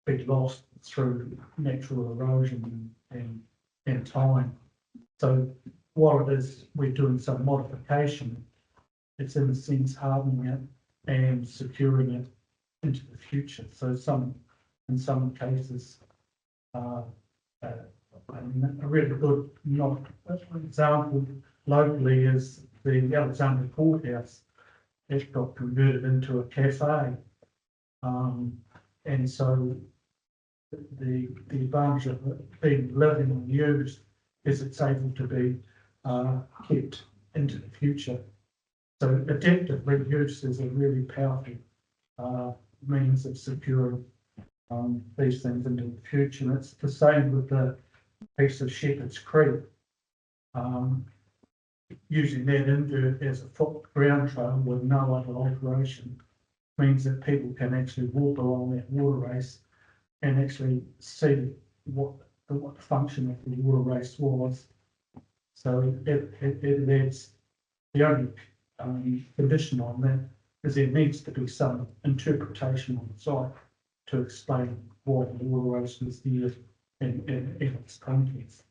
be lost through natural erosion and time. So while it is, we're doing some modification, it's in a sense hardening it and securing it into the future. So in some cases, a really good example locally is the Alexandra Courthouse. It got converted into a cafe. And so the advantage of it being living and used is it's able to be kept into the future. So adaptive reuse is a really powerful means of securing these things into the future. And it's the same with the piece of Shepherd's Creek. Using that invert as a foot ground trail with no other alteration means that people can actually walk along that water race and actually see what the function of the water race was. So it adds, the only condition on that is there needs to be some interpretation on the site to explain why the water race was there in its context.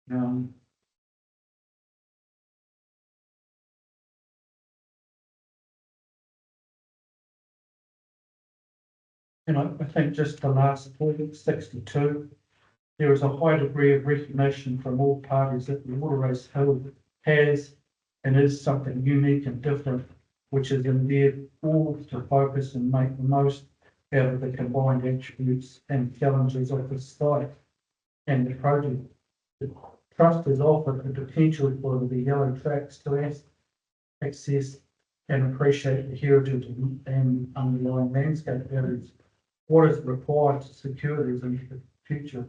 And I think just the last point, 62, there is a high degree of recognition from all parties that the water race held has and is something unique and different, which has endeared all to focus and make the most out of the combined attributes and challenges of the site and the project. The trust has offered the potential for the yellow tracks to access and appreciate the heritage and underlying landscape values. What is required to secure these into the future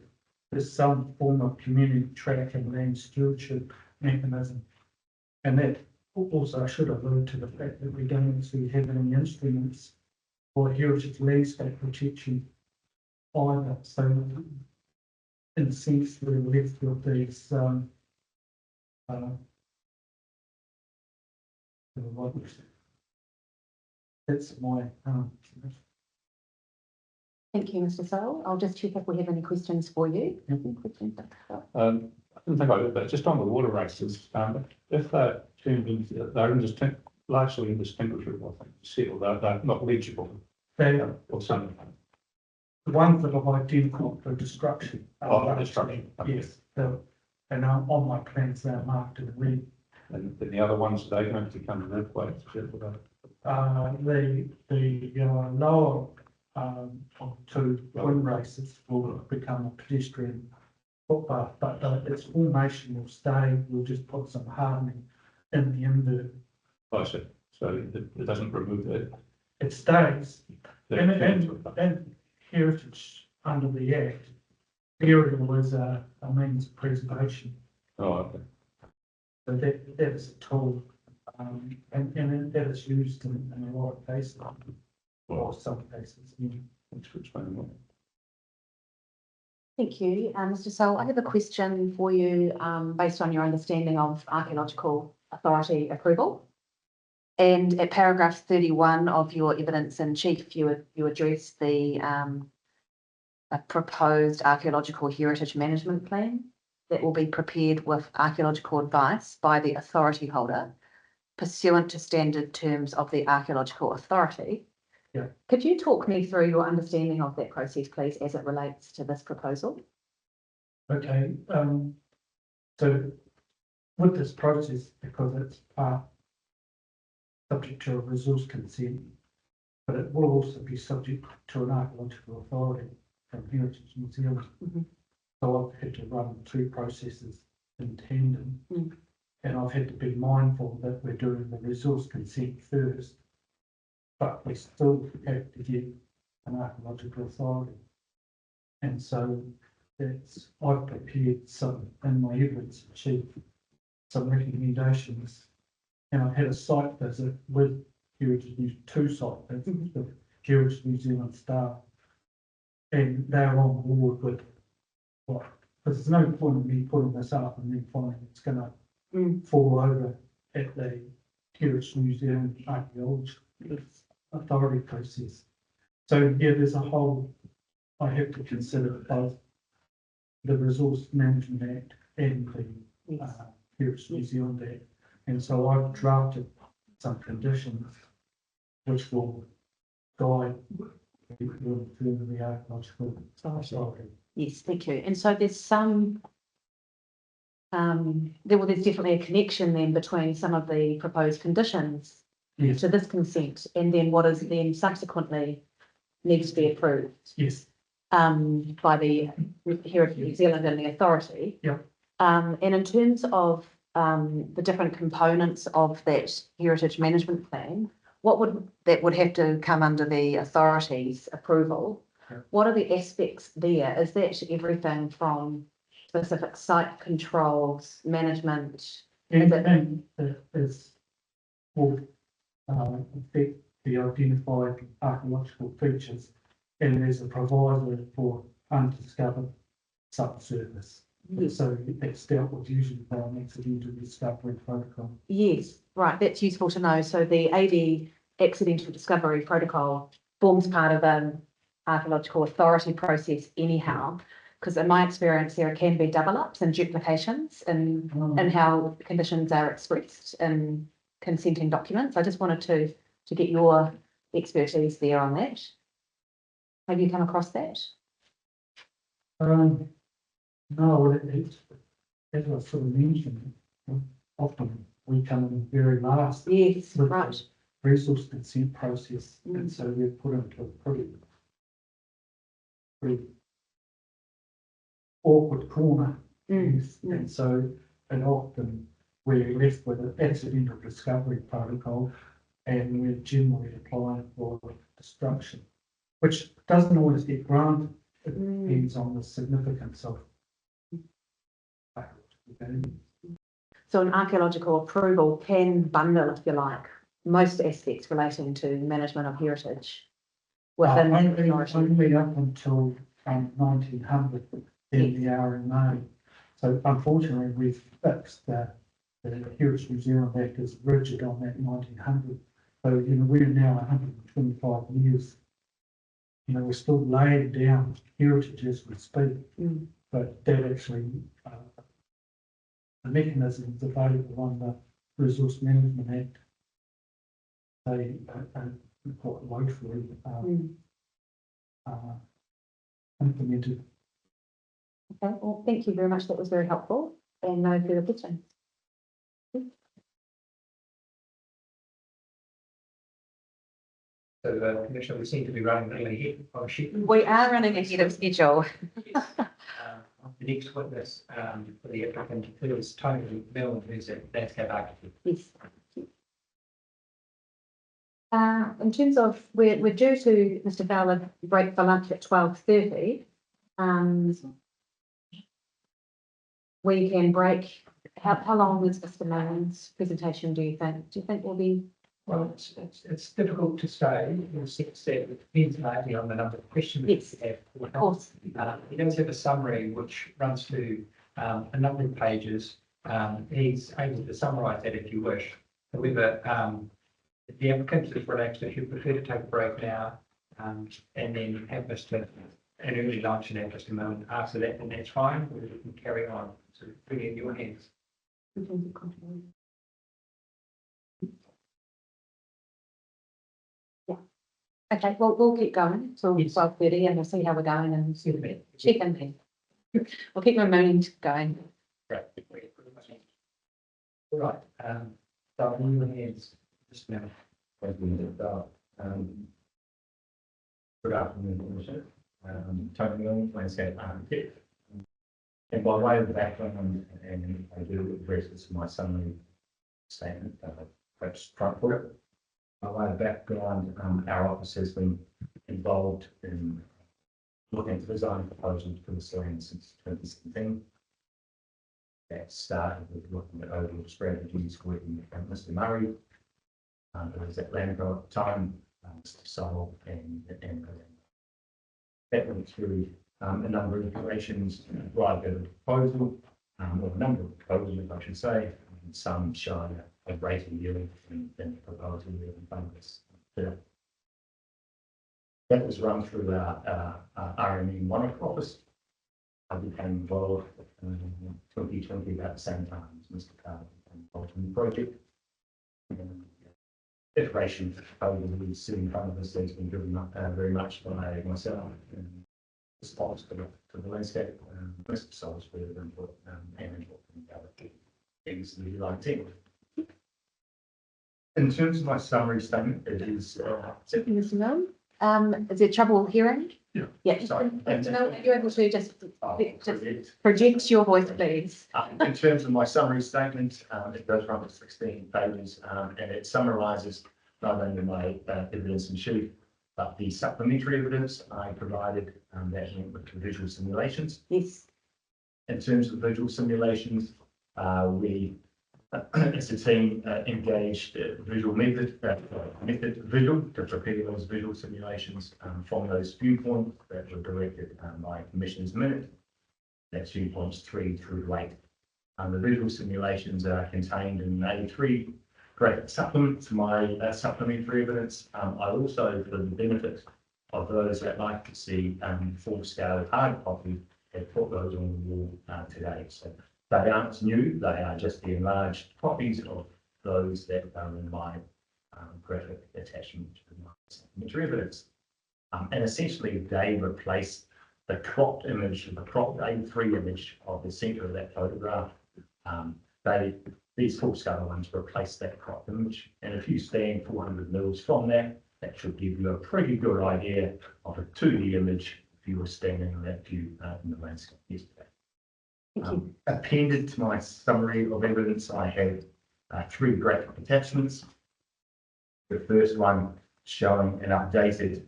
is some form of community track and land stewardship mechanism. And that also should allude to the fact that we don't actually have any instruments for heritage landscape protection either. So in a sense, we're left with these that's my Thank you, Mr. Searell. I'll just check if we have any questions for you. Any questions? I didn't think I did, but just on the water races, if they're largely indistinguishable, I think, settled, they're not legible or something. the ones that have identified for destruction. Destruction. Yes, and on my plans they're marked in red. And then the other ones, they going to become roadways. The lower of two twin races will become a pedestrian footpath, but its formation will stay. We'll just put some hardening in the invert. I see. So it doesn't remove it. It stays. And heritage under the Act, burial is a means of preservation. Oh, okay. So that is a tool, and that is used in a lot of cases, or some cases. Yeah. Thanks for explaining that. Thank you, Mr. Searell. I have a question for you based on your understanding of Archaeological Authority approval. And at paragraph 31 of your evidence in chief, you address the a proposed archaeological heritage management plan that will be prepared with archaeological advice by the authority holder pursuant to standard terms of the Archaeological Authority. Yeah. Could you talk me through your understanding of that process, please, as it relates to this proposal? Okay, so with this process, because it's subject to a resource consent, but it will also be subject to an archaeological authority from Heritage New Zealand. Mm-hmm. So I've had to run two processes in tandem, Mm. and I've had to be mindful that we're doing the resource consent first, but we still have to get an archaeological authority. And so I've prepared some in my evidence sheet some recommendations. And I had a site visit with Heritage New, 2 site visits with Heritage New Zealand staff. And they're on board with what, because there's no point in me putting this up and then finding it's gonna fall over at the Heritage New Zealand Archaeology Authority process. So yeah, there's a whole, I have to consider both the Resource Management Act and the Heritage New Zealand Act. And so I've drafted some conditions which will guide people through the archaeological authority. Yes, thank you. And so there's some, there's definitely a connection then between some of the proposed conditions Yes, to this consent and then what is then subsequently needs to be approved yes, by the Heritage New Zealand and the authority. Yeah. And in terms of the different components of that heritage management plan, what would have to come under the authority's approval? Yeah. What are the aspects there? Is that everything from specific site controls, management? anything that is will affect the identified archaeological features, and there's a proviso for undiscovered subsurface. Yes. So that's dealt with usually by an accidental discovery protocol. Yes, right, that's useful to know. So the AD accidental discovery protocol forms part of an archaeological authority process anyhow, because in my experience, there can be double ups and duplications in how conditions are expressed in consenting documents. I just wanted to get your expertise there on that. Have you come across that? No, it's, as I sort of mentioned, often we come in very last. Yes, with right. the resource consent process, and so we're put into a pretty awkward corner. Yes. And so, and often we're left with an accidental discovery protocol, and we're generally applying for destruction, which doesn't always get granted. It depends on the significance of. So an archaeological approval can bundle, if you like, most aspects relating to management of heritage within the authority. Only up until 1900 in the RMA. So unfortunately, we've fixed the Heritage New Zealand Act is rigid on that 1900. So, you know, we're now 125 years. You know, we're still laying down heritage as we speak, but that actually, the mechanisms available on the Resource Management Act, they are quite woefully implemented. Okay, well, thank you very much. That was very helpful. And no further questions. So, Commissioner, we seem to be running a little ahead of schedule. We are running ahead of schedule. The next witness for the applicant is Tony Milne, who's a landscape architect. Yes. In terms of, we're due to Mr. Fowler break for lunch at 12:30. We can break, how long is Mr. Milne's presentation, do you think? Do you think we'll be? Well, it's difficult to say in the sense that it depends mainly on the number of questions Yes, we have. of course. He does have a summary which runs through a number of pages. He's able to summarise that if you wish. However, if the applicant is relaxed, if you prefer to take a break now and then have an early lunch and have Mr. Milne after that, then that's fine. We can carry on. So bring it in your hands. Okay, well, we'll keep going till Yes. 12:30 and we'll see how we're going and check in then. We'll keep my mind going. Right. All right. So in your hands, just now. Good afternoon, Commissioner. Tony Milne, landscape architect. And by way of the background, and I do address this in my summary statement, perhaps front foot. By way of background, our office has been involved in looking at design proposals for this land since 2017. that started with looking at overall strategies, working with Mr. Murray, who was at Landco at the time, Mr. Searell, and that went through a number of iterations, right at a proposal, or a number of proposals, I should say, and some showing a greater yield than the proposal we have in front of us. That was run through our RME monitor office. I became involved in 2020 about the same time as Mr. Carter involved in the project. Iteration of the we see in front of us has been driven up very much by myself and response to the landscape, Mr. Sol's further input and input from the other things that we like to. In terms of my summary statement, it is is there trouble hearing? Yeah. Yeah. Sorry. Are you able to just project your voice, please? In terms of my summary statement, it does run to 16 pages, and it summarises not only my evidence and sheet, but the supplementary evidence I provided that went with the visual simulations. Yes. In terms of visual simulations, we, as a team, engaged visual method visual to prepare those visual simulations from those viewpoints that were directed by Commissioner's Minute. That's viewpoints 3 through to 8. The visual simulations are contained in A3 great supplement to my supplementary evidence. I also, for the benefit of those that like to see full-scale hard copy, have put those on the wall today. So they aren't new, they are just the enlarged copies of those that are in my graphic attachment to my supplementary evidence. And essentially they replace the cropped image, the cropped A3 image of the centre of that photograph. These full-scale ones replace that cropped image, and if you stand 400 mils from that, that should give you a pretty good idea of a 2D image if you were standing in that view in the landscape yesterday. Appended to my summary of evidence, I have 3 graphic attachments. The first one showing an updated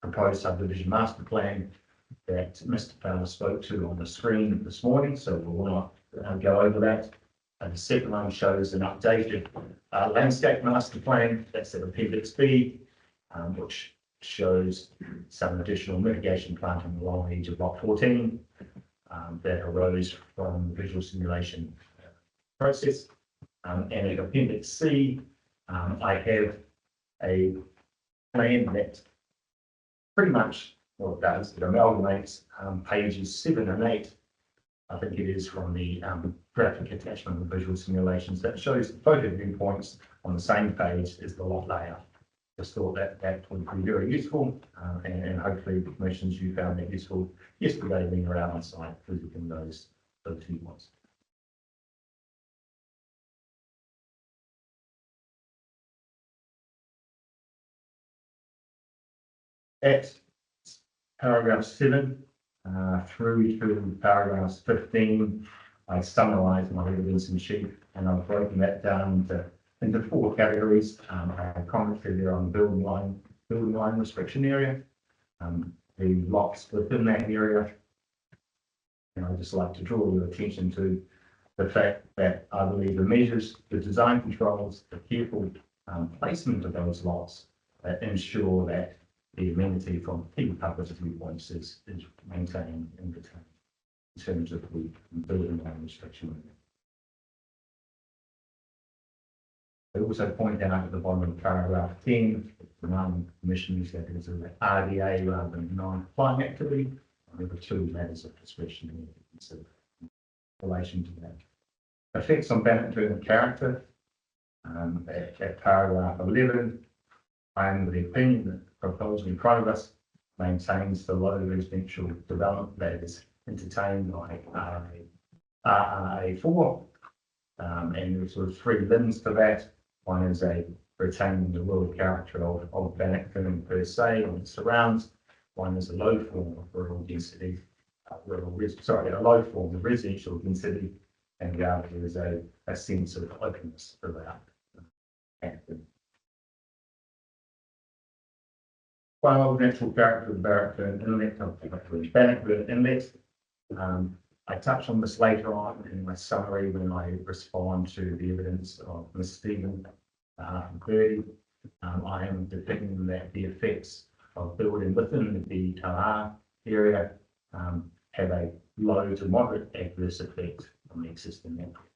proposed subdivision master plan that Mr. Fowler spoke to on the screen this morning, so we will not go over that. And the second one shows an updated landscape master plan, that's at Appendix B, which shows some additional mitigation planting along the edge of Block 14 that arose from the visual simulation process. And at Appendix C, I have a plan that pretty much what it does, it amalgamates pages 7 and 8, I think it is, from the graphic attachment of the visual simulations that shows the photo viewpoints on the same page as the lot layout. Just thought that would be very useful, and hopefully the commissions you found that useful yesterday being around on site visiting those viewpoints. At paragraph 7 through to paragraphs 15, I summarise my evidence in sheet, and I've broken that down into 4 categories. I have commentary there on the building line restriction area, the lots within that area, and I'd just like to draw your attention to the fact that I believe the measures, the design controls, the careful placement of those lots ensure that the amenity from key public viewpoints is maintained and retained in terms of the building line restriction. I also point out at the bottom of paragraph 10, reminding commissioners that it is an RDA rather than non-compliant activity. There are 2 matters of discretion here to consider in relation to that. Effects on Bannockburn and character. At paragraph 11, I am of the opinion that the proposal in front of us maintains the low residential development that is entertained by RA4, and there's sort of 3 limbs to that. One is retaining the rural character of Bannockburn per se and its surrounds. One is a low form of rural density, a low form of residential density, and the other is a sense of openness throughout Bannockburn. Wild natural character of Bannockburn Inlet, Bannockburn Inlet. I touch on this later on in my summary when I respond to the evidence of Ms. Stephen Birdie. I am depicting that the effects of building within the BLR area have a low to moderate adverse effect on the existing network.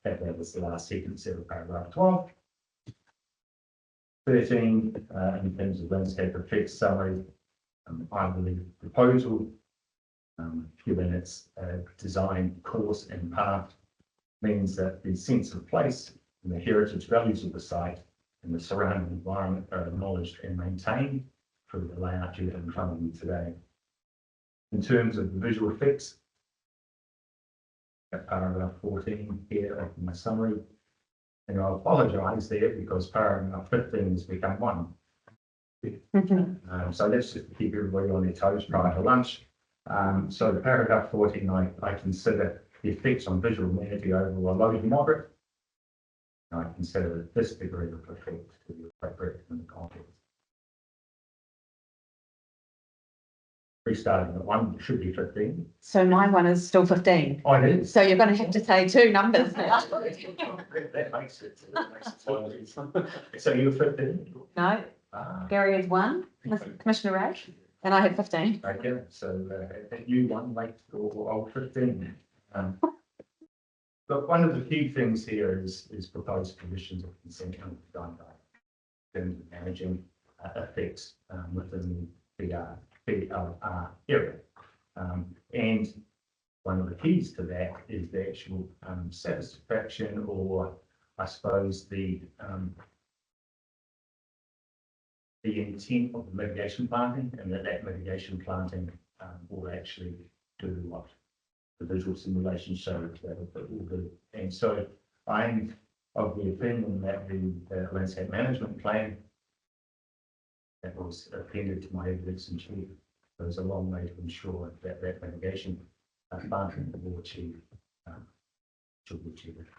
That was the last sentence of paragraph 12. 13, in terms of landscape effects summary, I believe the proposal, given its design course and path, means that the sense of place and the heritage values of the site and the surrounding environment are acknowledged and maintained through the layout you have in front of you today. In terms of the visual effects, at paragraph 14 here of my summary, and I apologise there because paragraph 15 has become 1. So let's just keep everybody on their toes prior to lunch. So the paragraph 14, I consider the effects on visual amenity overall low to moderate. I consider this degree of effect to be appropriate in the context. Restarting at 1 should be 15. So my one is still 15. I did. So you're going to have to say 2 numbers now. That makes it. So you were 15? No, Gary is 1, Commissioner Rash, and I had 15. Okay, so you 1, late or old 15. But one of the key things here is proposed conditions of consent under the design guide in terms of managing effects within the BLR area. And one of the keys to that is the actual satisfaction, or I suppose the intent of the mitigation planting, and that mitigation planting will actually do what the visual simulation shows that it will do. And so I'm of the opinion that the landscape management plan that was appended to my evidence and chief goes a long way to ensure that that mitigation planting will achieve should be achieved.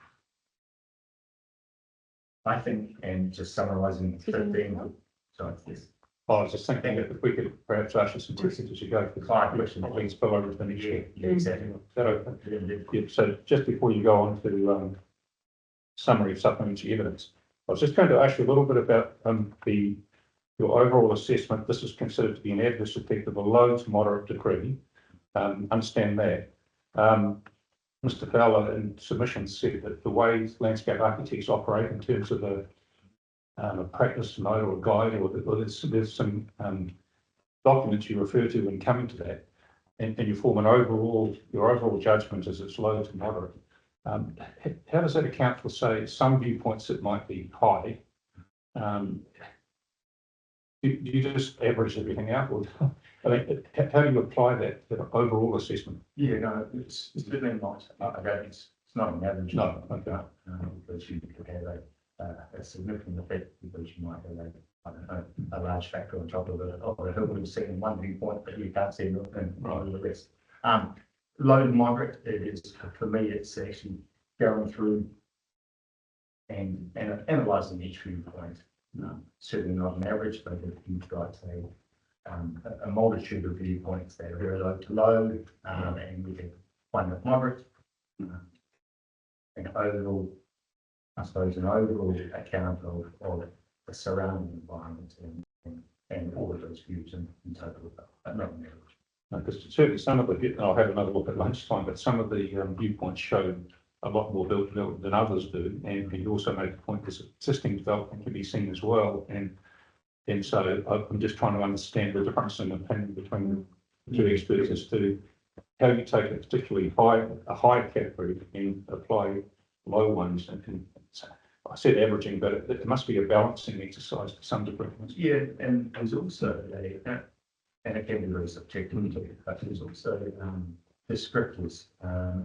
I think, and just summarising 15, sorry, yes. I was just thinking that if we could perhaps ask you some questions as you go, for Fine. questions, please fill over to the chair. Yeah, exactly. Is that okay? Yeah, so just before you go on to summary of supplementary evidence, I was just going to ask you a little bit about your overall assessment. This is considered to be an adverse effect of a low to moderate degree. Understand that. Mr. Fowler in submission said that the way landscape architects operate in terms of a practice note or a guide, or there's some documents you refer to when coming to that, and you form your overall judgment is it's low to moderate. How does that account for, say, some viewpoints that might be high? Do you just average everything out, or I mean, how do you apply that overall assessment? Yeah, no, it's certainly not. It's not an average. No, okay. Because you could have a significant effect, because you might have a large factor on top of a hill we've seen in one viewpoint, but you can't see in the rest. Low to moderate, it is, for me, it's actually going through and analysing each viewpoint. Certainly not an average, but if you've got a multitude of viewpoints that are very low to low, and we can find a moderate, and overall, I suppose, an overall account of the surrounding environment and all of those views in total, but not an average. Because certainly some of the, I'll have another look at lunchtime, but some of the viewpoints show a lot more built than others do, and you also make the point that existing development can be seen as well, and so I'm just trying to understand the difference in opinion between the two experts as to how you take a particularly high category and apply low ones. And I said averaging, but it must be a balancing exercise to some degree. Yeah, and there's also and it can be very subjective, but there's also descriptors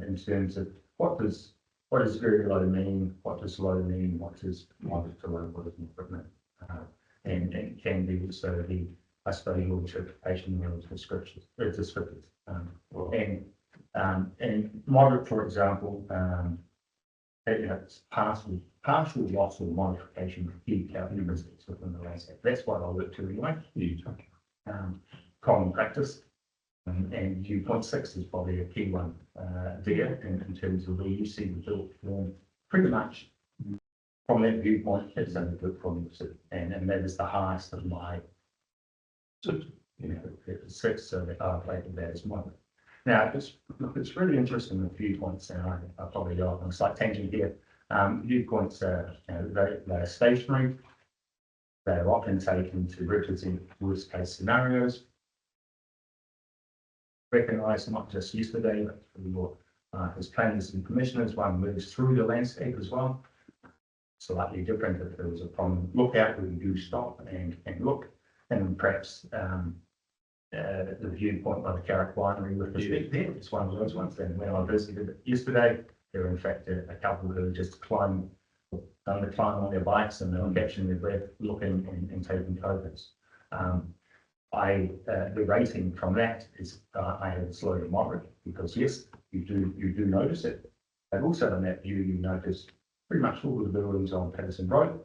in terms of what does very low mean, what does low mean, what does moderate to low, what is equipment, and can be also the, I suppose, your interpretation of descriptors. And moderate, for example, it's partial loss or modification of key characteristics within the landscape. That's what I look to anyway. Common practice. And viewpoint 6 is probably a key one there in terms of where you see the built form pretty much from that viewpoint, it's only built from the city, and that is the highest of my, you know, it's 6, so that I've labelled that as one. Now, it's really interesting the viewpoints, and I probably go on a slight tangent here. Viewpoints are, you know, they're stationary. They're often taken to represent worst case scenarios. Recognise not just yesterday, but for as planners and commissioners, one moves through the landscape as well. Slightly different if there was a problem lookout, we do stop and look, and perhaps the viewpoint by the Carrick Winery with respect there, it's one of those ones. And when I visited it yesterday, there were in fact a couple who just done the climb on their bikes and they were catching their breath, looking and taking photos. The rating from that is I have slow to moderate, because yes, you do notice it, but also in that view you notice pretty much all of the buildings on Patterson Road,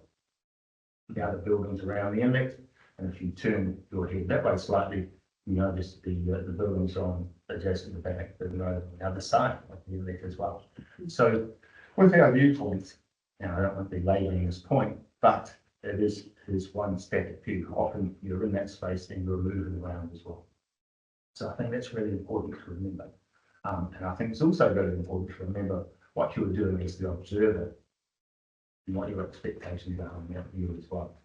the other buildings around the inlet, and if you turn your head that way slightly, you notice the buildings on adjacent to the back, the road on the other side of the inlet as well. So with our viewpoints, now I don't want to be labelling this point, but it is one static view. Often you're in that space and you're moving around as well. So I think that's really important to remember. And I think it's also really important to remember what you're doing as the observer and what your expectations are on that view as well.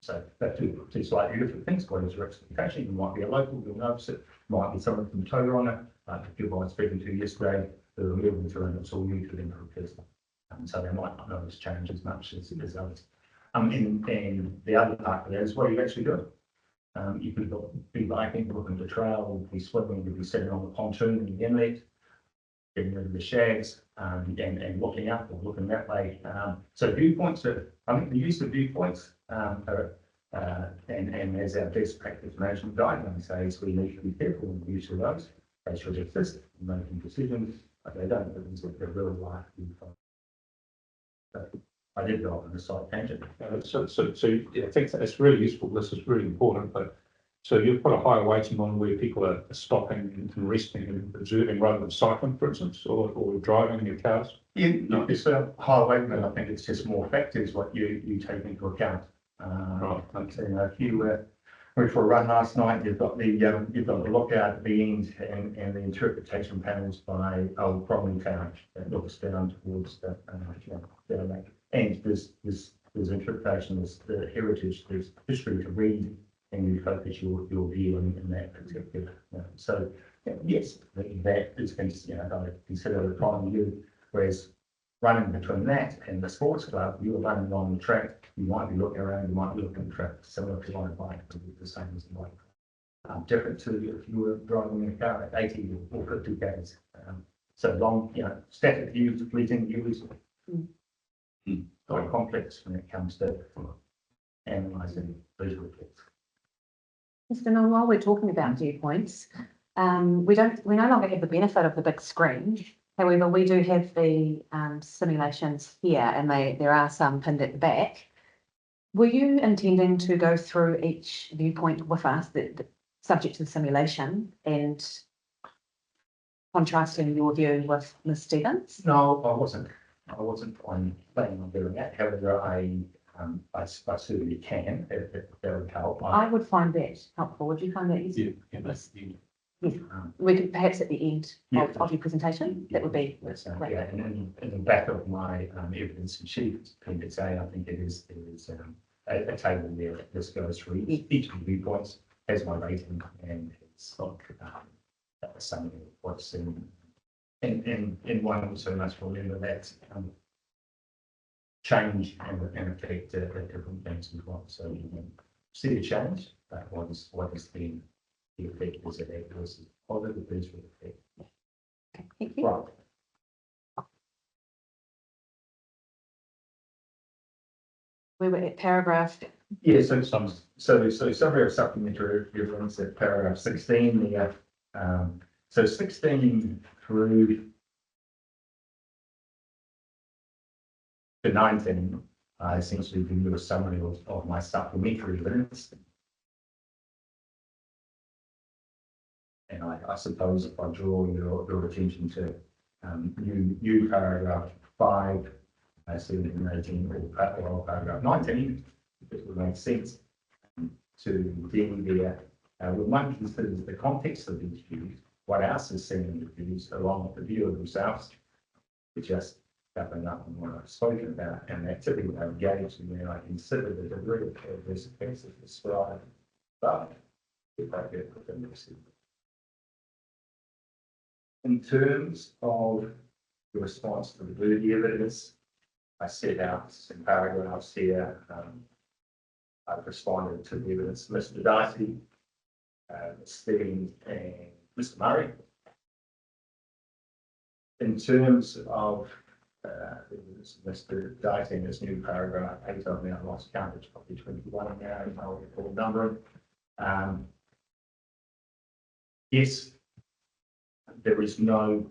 So they're two slightly different things. What is your expectation? You might be a local, you'll notice it. Might be someone from Tauranga, like the people I was speaking to yesterday, who are moving through and it's all new to them for business. So they might not notice change as much as others. And the other part of that is what are you actually doing? You could be biking, looking at the trail, be swimming, you could be sitting on the pontoon in the inlet, getting rid of the shags, and looking up or looking that way. So viewpoints I think the use of viewpoints and as our best practice management guidelines says, we need to be careful in the use of those. They should assist in making decisions, but they don't represent their real life viewpoint. So I did go on the side tangent. So yeah, I think that's really useful. This is really important, but so you've put a higher weighting on where people are stopping and resting and observing rather than cycling, for instance, or driving in your cars? Yeah, not necessarily higher weighting, but I think it's just more factors what you take into account. Right. So, you know, if you went for a run last night, you've got the lookout at the end and the interpretation panels by Old Bromley Town that looks down towards the lake. And there's interpretation, there's the heritage, there's history to read, and you focus your view in that particular. So yes, that is I consider the prime view. Whereas running between that and the sports club, you're running on the track. You might be looking around, you might be looking at the track, similar to on a bike, but the same as a bike. Different to if you were driving in a car at 80 or 50 k's. So long, static views, fleeting views. Quite complex when it comes to analysing visual effects. Mr. Mill, while we're talking about viewpoints, we no longer have the benefit of the big screen. However, we do have the simulations here, and there are some pinned at the back. Were you intending to go through each viewpoint with us, subject to the simulation, and contrasting your view with Ms. Stevens? No, I wasn't planning on doing that. However, I certainly can if that would help. I would find that helpful. Would you find that useful? Yes. We could perhaps at the end of your presentation, that would be great. Yeah, and in the back of my evidence and sheet, appendix A, I think it is a table there that this goes through each of the viewpoints, has my rating, and it's a summary of what's in one also must remember that change and affect different things as well. So you can see the change, but what is the effect? Is it versus positive visual effect? Okay, thank you. Right. We were at paragraph. Yeah, so summary of supplementary evidence at paragraph 16 there. So 16 through to 19, I essentially give you a summary of my supplementary evidence. And I suppose if I draw your attention to, new paragraph 5, 17 and 18, or paragraph 19, it would make sense to be there. When one considers the context of these views, what else is seen in the views, along with the view of themselves, to just covering up on what I've spoken about, and the activity they engage in when I consider the degree of adverse effects of described, but appropriate within the city. In terms of the response to the Verdi evidence, I set out some paragraphs here. I've responded to the evidence of Mr. Dicey, Stephen and Mr. Murray. In terms of Mr. Dicey in this new paragraph 8, I've now lost count, it's probably 21 now, if I recall numbering. Yes, there is no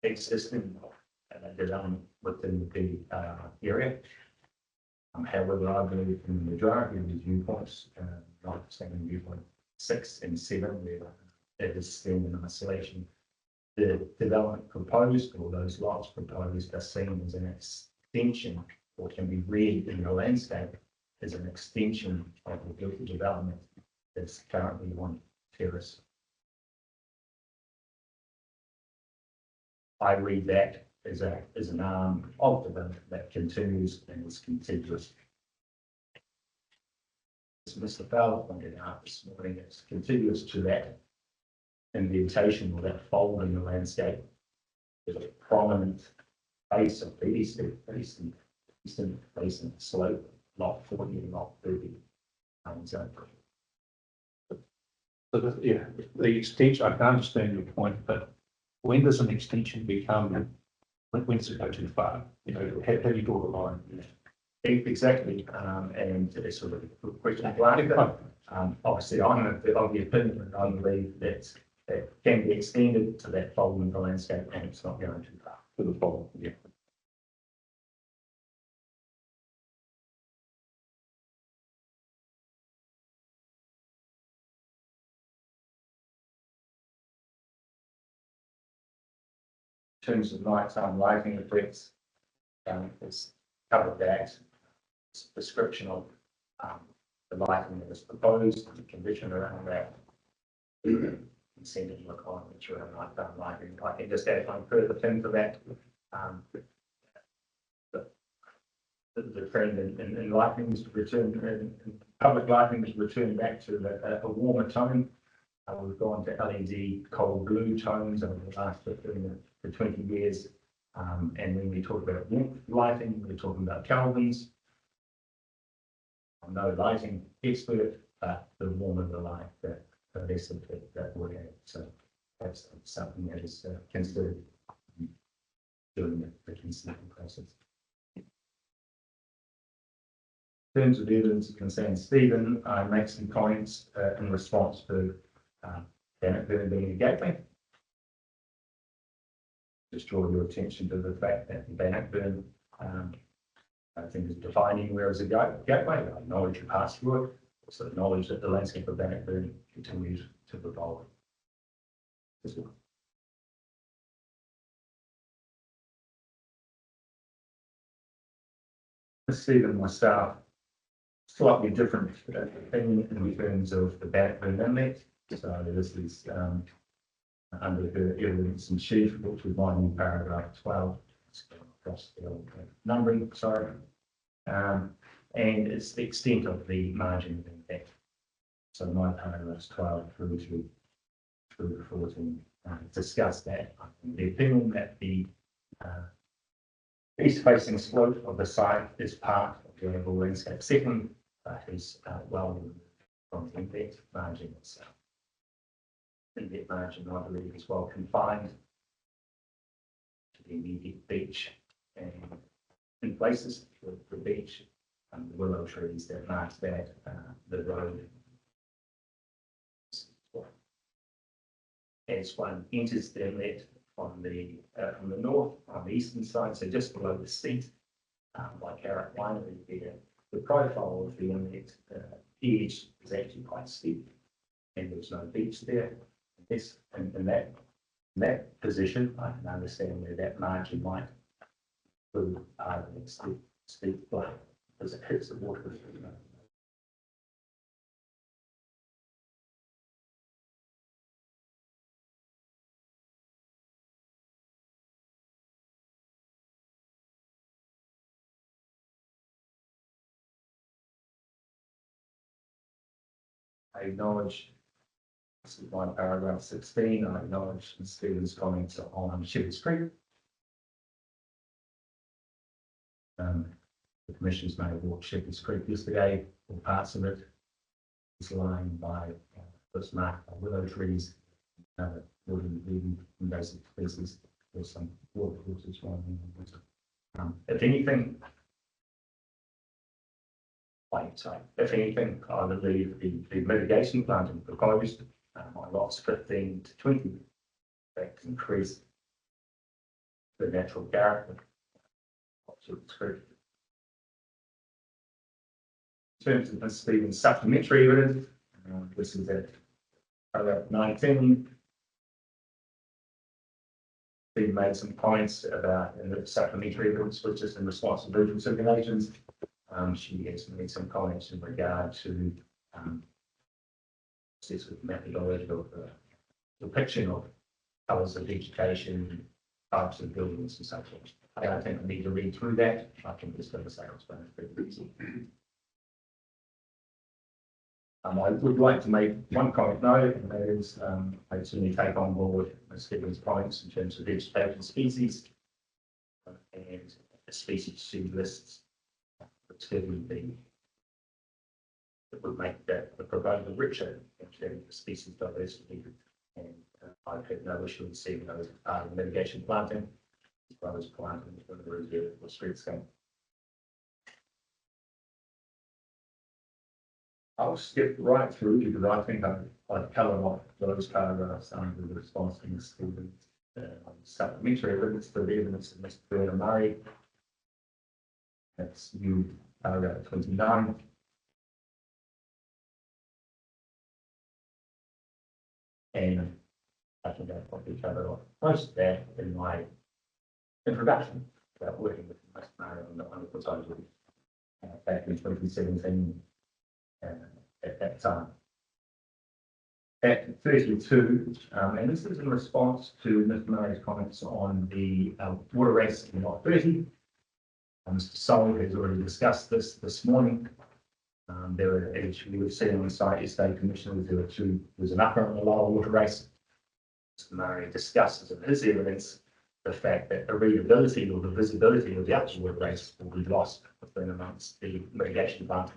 existing development within the area. However, I believe in the majority of the viewpoints, notwithstanding viewpoint 6 and 7, where it is still in isolation, the development proposed, or those lots proposed, are seen as an extension, or can be read in the landscape as an extension of the built development that's currently on terrace. I read that as an arm of development that continues and is contiguous. As Mr. Fowler pointed out this morning, it's contiguous to that indentation, or that fold in the landscape. There's a prominent face of the eastern facing slope, lot 40 and lot 30. So yeah, the extension, I can understand your point, but when does an extension become, when does it go too far? You know, how do you draw the line? exactly, and it's sort of a question of life. Obviously, I'm of the opinion that I believe that it can be extended to that fold in the landscape, and it's not going too far. To the fold, yeah. In terms of nighttime lighting effects, it's covered that description of the lighting that is proposed, the condition around that, incentive requirements around nighttime lighting. I can just add one further thing to that. The trend in lighting is to return, in public lighting is return back to a warmer tone. We've gone to LED cold blue tones over the last 15 to 20 years. And when we talk about warmth lighting, we're talking about Kelvins. I'm no lighting expert, but the warmer the light, the less effect that would have. So that's something that is considered during the consenting process. In terms of evidence concerning Stephen, I make some comments in response to Bannockburn being a gateway. Just draw your attention to the fact that Bannockburn, I think, is defining where is a gateway. I acknowledge you pass through it. Also acknowledge that the landscape of Bannockburn continues to evolve. Stephen, my staff, slightly different opinion in terms of the Bannockburn inlet. So this is under her evidence in chief, which would my new paragraph 12. Across the numbering, sorry. And it's the extent of the margin of impact. So my paragraphs 12 through to 14 discuss that. The opinion that the east-facing slope of the site is part of the overall landscape setting, is well removed from the impact margin itself. The impact margin, I believe, is well confined to the immediate beach, and in places the beach and the willow trees that marks that the road. As one enters the inlet on the north, on the eastern side, so just below the seat, like Carrot Winery there, the profile of the inlet edge is actually quite steep, and there's no beach there. Yes, in that position, I can understand where that margin might include, steep flow as it hits the water. I acknowledge, this is my paragraph 16, I acknowledge Stephen's comments on Shepherd's Creek. The commissioners may have walked Shepherd's Creek yesterday, or parts of it. It's lined by this marked by willow trees, wooden invasive species. There's some water courses running. If anything, if anything, I believe the mitigation planting proposed on lots 15 to 20 that increase the natural character of Shepherd's Creek. In terms of the Stephen's supplementary evidence, this is at paragraph 19. Stephen made some comments about the supplementary evidence, which is in response to visual simulations. She has made some comments in regard to methodology of depiction of colours of vegetation, types of buildings and so forth. I don't think I need to read through that. I can just go to sales, but it's pretty easy. I would like to make one comment now, and that is I certainly take on board Stephen's points in terms of vegetation species and the species she lists. Certainly it would make that the proposal richer in terms of species diversity, and I've had no issue in seeing those mitigation planting as well as planting for the reserve or streetscape. I'll skip right through because I think I've covered off those paragraphs under the response to Stephen's supplementary evidence for the evidence of Mr. Bernard Murray. That's new paragraph 29. And I think I've probably covered off most of that in my introduction about working with Mr. Murray on the proposal back in 2017. At that time. At 32, and this is in response to Mr. Murray's comments on the water race in lot 30. Mr. Searell has already discussed this morning. There were, as you would have seen on the site yesterday, commissioners, there's an upper and a lower water race. Mr. Murray discusses in his evidence the fact that the readability or the visibility of the upper water race will be lost within amongst the mitigation planting.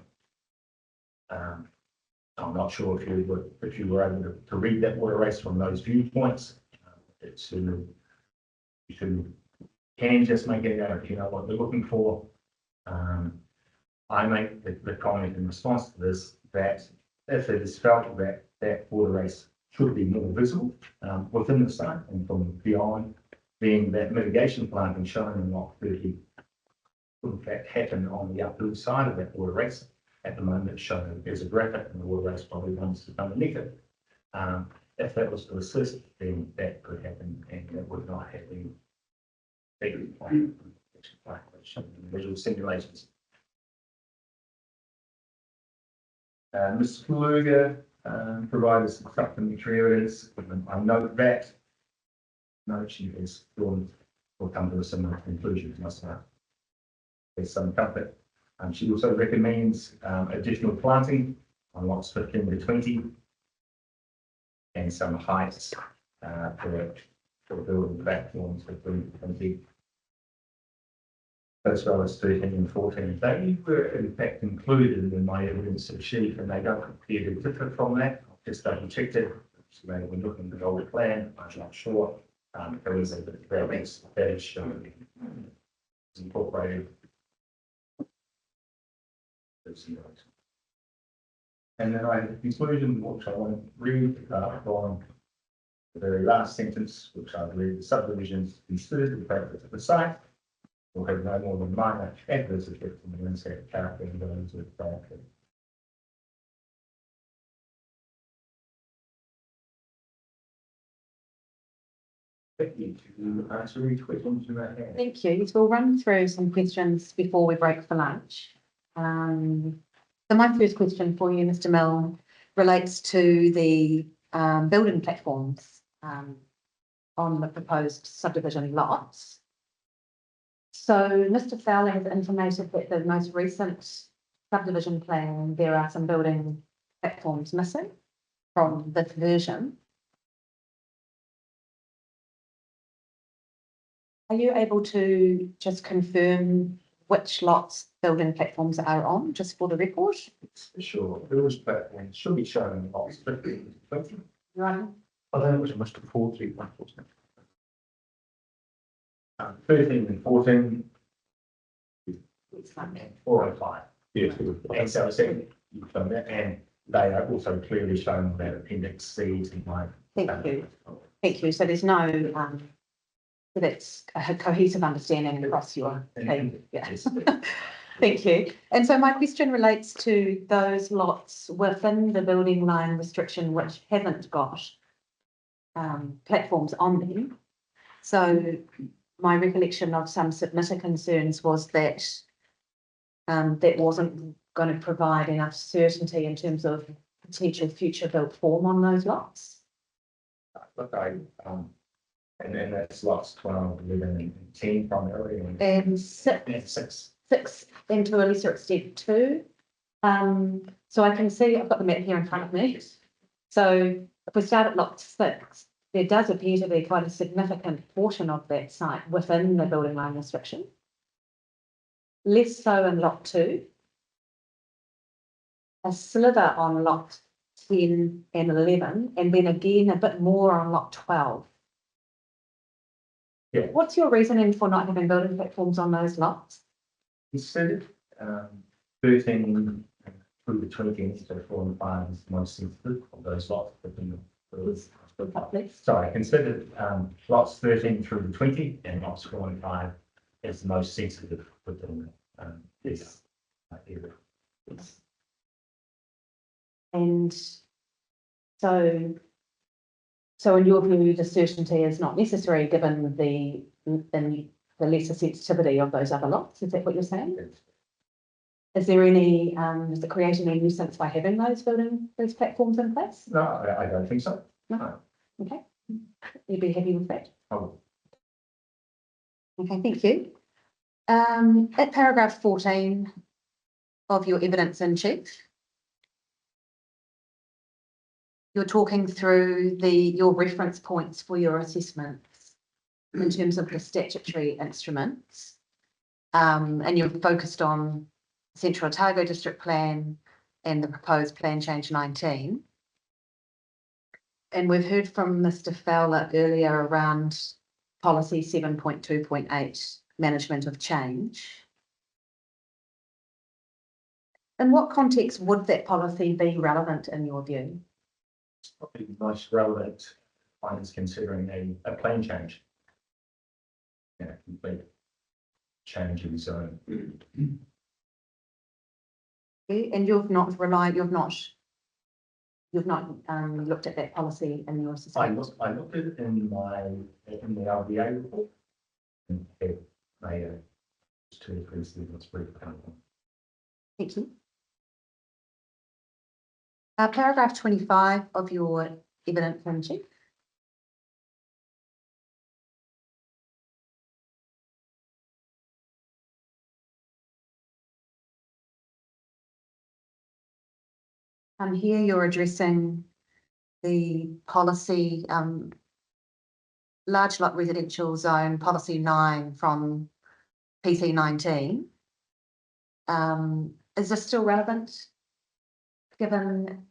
I'm not sure if you were able to read that water race from those viewpoints. You can just make it out if you know what they're looking for. I make the comment in response to this that if it is felt that that water race should be more visible within the site and from beyond, then that mitigation planting shown in lot 30 would in fact happen on the upper side of that water race. At the moment, it's shown as a graphic, and the water race probably runs underneath it. If that was to assist, then that could happen, and that would not have been visual simulations. Ms. Kluger provided some supplementary evidence. I note that. No, she has drawn or come to a similar conclusion to myself. There's some comfort. She also recommends additional planting on lots 15 to 20 and some heights for building platforms for 20, as well as 13 and 14. They were in fact included in my evidence sheet, and they don't appear to differ from that. I've just double checked it. So maybe we're looking at the older plan. I'm not sure. There is a variance that is shown, incorporated. And then I have a conclusion, which I want to read on the very last sentence, which I believe the subdivisions considered the benefits of the site will have no more than minor adverse effects on the landscape character and those of the Thank you to answer any questions you may have. Thank you. So we'll run through some questions before we break for lunch. So my first question for you, Mr. Mill, relates to the building platforms on the proposed subdivision lots. So Mr. Fowler has intimated that the most recent subdivision plan, there are some building platforms missing from this version. Are you able to just confirm which lots building platforms are on, just for the record? Sure, those platforms should be shown in lots 15 to 20. Right. I don't know which must have 4, 3, 1, 4. 13 and 14. And 405. Yes. And so second, you've done that, and they are also clearly shown on that appendix C to my. Thank you. Thank you. So there's no, that's a cohesive understanding across your team. Yeah. Yes. Thank you. And so my question relates to those lots within the building line restriction which haven't got platforms on them. So my recollection of some submitter concerns was that that wasn't going to provide enough certainty in terms of potential future built form on those lots. Look, and that's lots 12, 11 and 10 primarily. And six and to a lesser extent 2. So I can see, I've got the map here in front of me. So if we start at lot 6, there does appear to be quite a significant portion of that site within the building line restriction. Less so in lot 2. A sliver on lot 10 and 11, and then again a bit more on lot 12. Yeah. What's your reasoning for not having building platforms on those lots? Considered 13 through the 20, so 4 and 5 is the most sensitive of those lots within the. Sorry, considered lots 13 through the 20 and lots 4 and 5 is the most sensitive within this area. And so in your view, the certainty is not necessary given the lesser sensitivity of those other lots. Is that what you're saying? Yes. Is there any, does it create any nuisance by having those platforms in place? No, I don't think so. No. Okay. You'd be happy with that? Oh. Okay, thank you. At paragraph 14 of your evidence in chief, you're talking through your reference points for your assessments in terms of the statutory instruments. And you've focused on Central Otago District Plan and the proposed Plan Change 19. And we've heard from Mr. Fowler earlier around policy 7.2.8, management of change. In what context would that policy be relevant in your view? It's probably the most relevant one is considering a plan change. Yeah, complete change in zone. Okay, and you've not looked at that policy in your assessment? I looked at it in the LBA report. And it made a 2 or 3 statements pretty powerful. Thank you. Paragraph 25 of your evidence in chief. Here you're addressing the policy, large lot residential zone policy 9 from PC 19. Is this still relevant? Given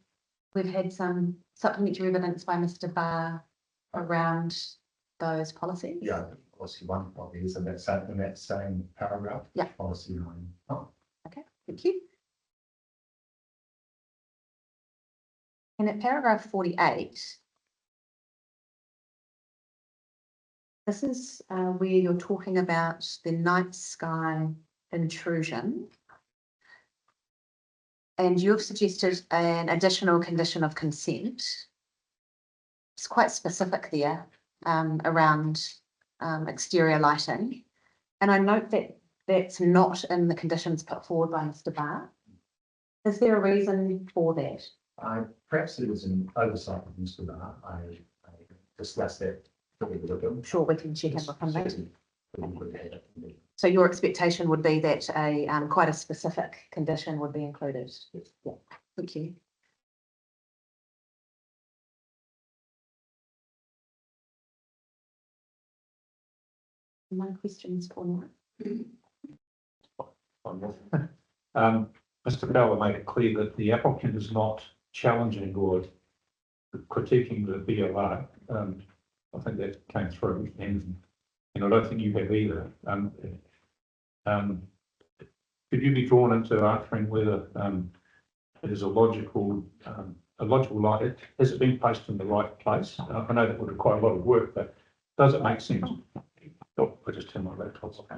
we've had some supplementary evidence by Mr. Barr around those policies? Yeah, policy 1 probably is in that same paragraph. Yeah. Policy 9. Oh. Okay, thank you. And at paragraph 48, this is where you're talking about the night sky intrusion. And you've suggested an additional condition of consent. It's quite specific there. around exterior lighting. And I note that that's not in the conditions put forward by Mr. Barr. Is there a reason for that? Perhaps it was an oversight of Mr. Barr. I discussed that with him. Sure, we can check in with him later. Certainly. So your expectation would be that a quite a specific condition would be included? Yeah, thank you. My questions for now. Mr. Fowler made it clear that the applicant is not challenging or critiquing the BLR. I think that came through, and I don't think you have either. Could you be drawn into answering whether it is a logical light? Has it been placed in the right place? I know that would require a lot of work, but does it make sense? Oh, I just turned my laptop off.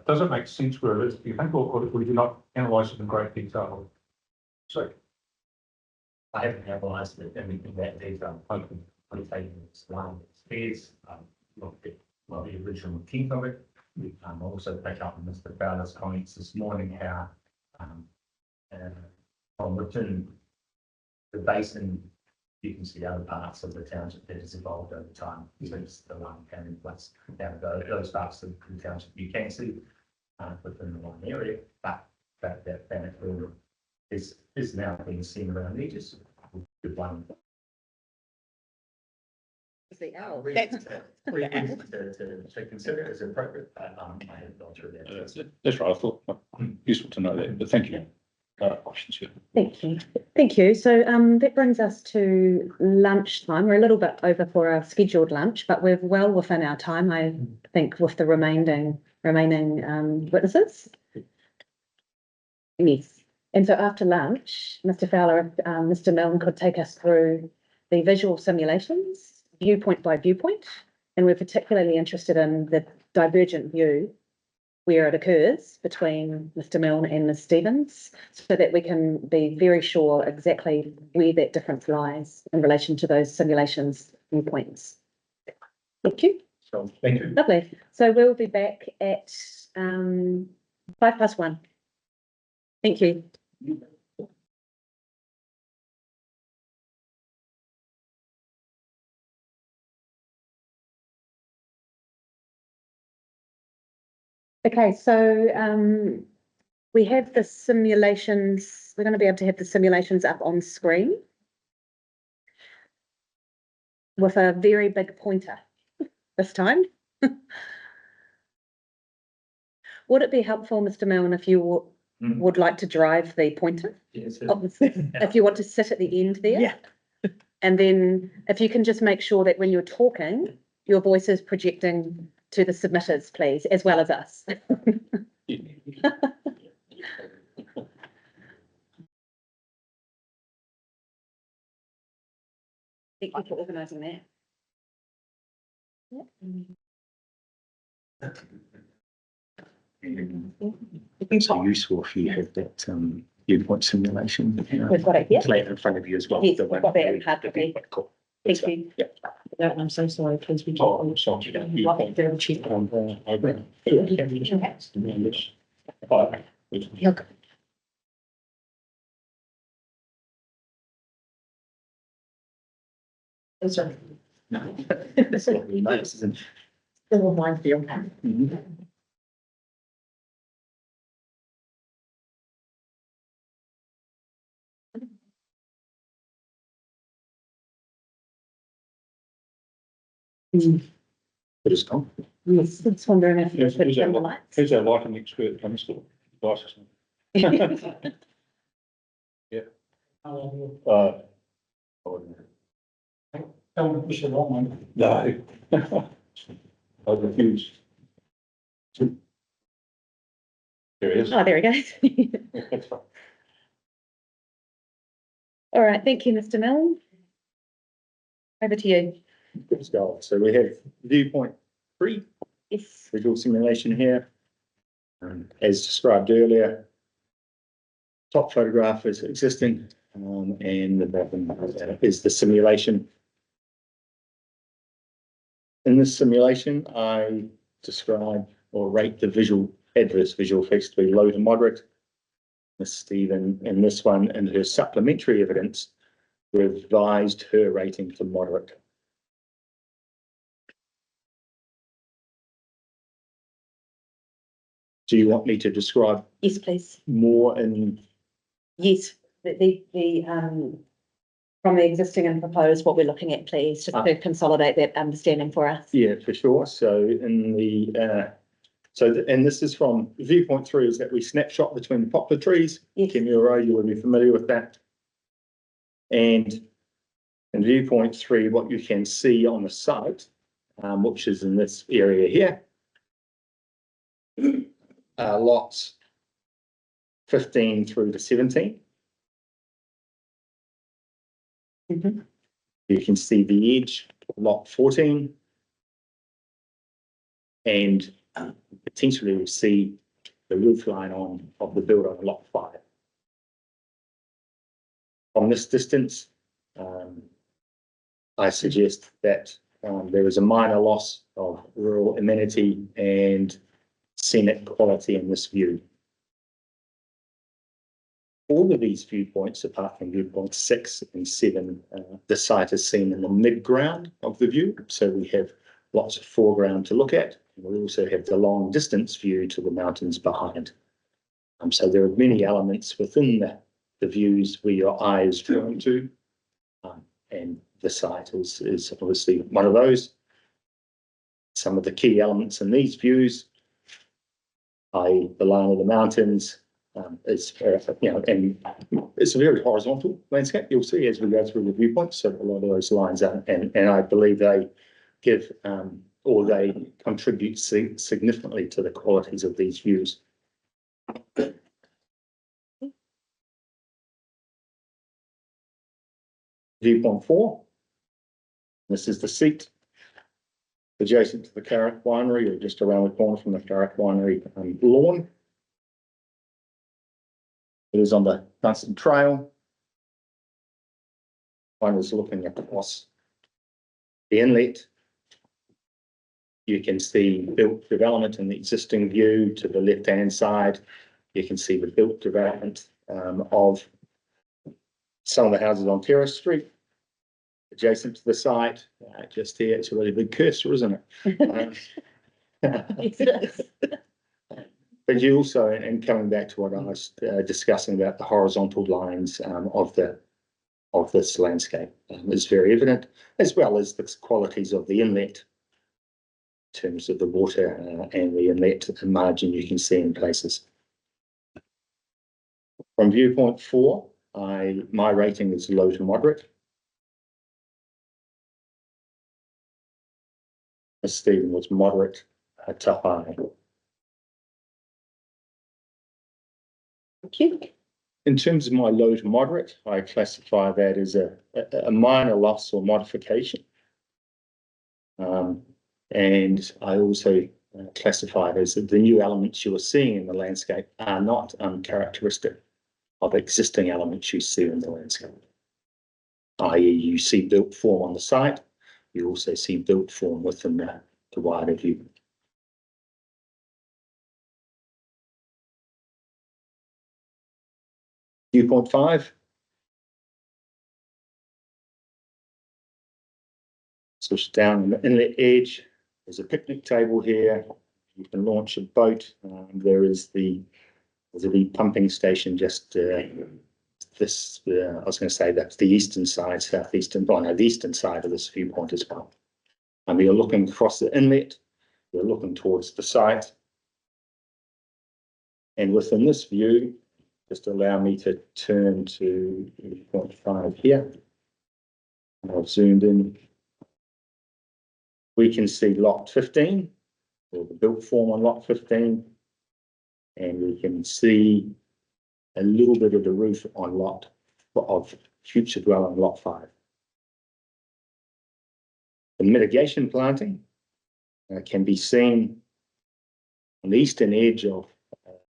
Does it make sense where it is, do you think, or would you not analyse it in great detail? So, I haven't analysed it in that detail. I'm taking this line. It's looked at the original intent of it. Also pick up on Mr. Fowler's comments this morning, how from within the basin, you can see other parts of the township that has evolved over time since the line came in place. Now, those parts of the township you can see within the one area, but that benefit is now being seen around edges. Good one. The L. Reasons to consider as appropriate. I have gone through that. That's right. I thought useful to know that, but thank you. Questions here. Thank you. Thank you. So that brings us to lunchtime. We're a little bit over for our scheduled lunch, but we're well within our time, I think, with the remaining witnesses. Yes. And so after lunch, Mr. Fowler, Mr. Milne could take us through the visual simulations, viewpoint by viewpoint, and we're particularly interested in the divergent view where it occurs between Mr. Milne and Ms. Stevens, so that we can be very sure exactly where that difference lies in relation to those simulations viewpoints. Thank you. So, thank you. Lovely. So we'll be back at 1:05. Thank you. Okay, so we have the simulations, we're going to be able to have the simulations up on screen with a very big pointer this time. Would it be helpful, Mr. Milne, if you would like to drive the pointer? Yes. If you want to sit at the end there? Yeah. And then if you can just make sure that when you're talking, your voice is projecting to the submitters, please, as well as us. Thank you for organising that. It's so useful if you have that viewpoint simulation. We've got it here. Play it in front of you as well. Yes, The we've one got that in with hard the copy. viewpoint. Cool. Thank you. Yeah. No, I'm so sorry, please be Oh, careful. I'm sorry. What they do, cheap. Look. Those are. No. That's what we noticed, isn't it? Little minefield. It is gone. Yes, just wondering if you Who's could dim the lights. our lighting expert comes to devices? Yeah. Don't push it on. No. I refuse. There it is. Oh, there he goes. That's fine. All right, thank you, Mr. Milne. Over to you. Let's go. So we have viewpoint 3, Yes. visual simulation here. As described earlier, top photograph is existing, and the bottom is the simulation. In this simulation, I describe or rate the adverse visual effects to be low to moderate. Miss Stephen, in this one, in her supplementary evidence, revised her rating to moderate. Do you want me to describe Yes, please. more in? Yes, from the existing and proposed, what we're looking at, please, just to consolidate that understanding for us. Yeah, for sure. So in the, and this is from viewpoint 3, is that we snapshot between the poplar trees. Yes. Kenmure Road, you will be familiar with that. And in viewpoint 3, what you can see on the site, which is in this area here, lots 15 through to 17. Mm-hmm. You can see the edge, lot 14, and potentially we see the roof line of the building on lot 5. From this distance, I suggest that there is a minor loss of rural amenity and scenic quality in this view. All of these viewpoints, apart from viewpoints 6 and 7, the site is seen in the mid-ground of the view. So we have lots of foreground to look at. We also have the long distance view to the mountains behind. So there are many elements within the views where your eye is drawn to. And the site is obviously one of those. Some of the key elements in these views, i.e. the line of the mountains, and it's a very horizontal landscape. You'll see as we go through the viewpoints. So a lot of those lines are, and I believe they give or they contribute significantly to the qualities of these views. Viewpoint 4. This is the seat adjacent to the Carrick Winery, or just around the corner from the Carrick Winery lawn. It is on the Dunstan Trail. One is looking across the inlet. You can see built development in the existing view to the left-hand side. You can see the built development of some of the houses on Terrace Street, adjacent to the site. Just here, it's a really big cursor, isn't it? Yes, it is. But you also, and coming back to what I was discussing about the horizontal lines of this landscape, is very evident, as well as the qualities of the inlet in terms of the water and the inlet margin you can see in places. From viewpoint 4, my rating is low to moderate. As Stephen was moderate to high. Thank you. In terms of my low to moderate, I classify that as a minor loss or modification. And I also classify it as the new elements you are seeing in the landscape are not uncharacteristic of existing elements you see in the landscape. I.e. you see built form on the site, you also see built form within the wider view. Viewpoint 5. So it's down the inlet edge. There's a picnic table here. You can launch a boat. There is the pumping station just this. I was going to say that's the eastern side, southeastern. Oh no, the eastern side of this viewpoint as well. And you're looking across the inlet. You're looking towards the site. And within this view, just allow me to turn to viewpoint 5 here. I've zoomed in. We can see lot 15, or the built form on lot 15, and we can see a little bit of the roof on lot of future dwelling lot 5. The mitigation planting can be seen on the eastern edge of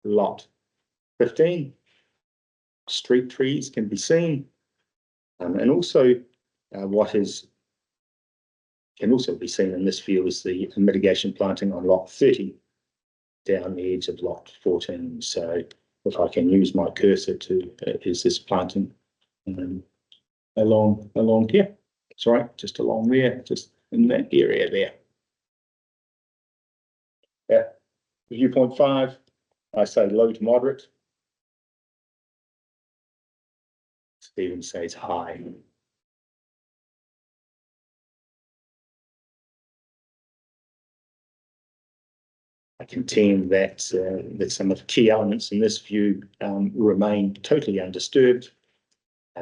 lot 15. Street trees can be seen, and also what is can also be seen in this view as the mitigation planting on lot 30 down the edge of lot 14. So if I can use my cursor to, is this planting along here? Sorry, just along there, just in that area there. Yeah, viewpoint 5, I say low to moderate. Stephen says high. I contend that that some of the key elements in this view remain totally undisturbed,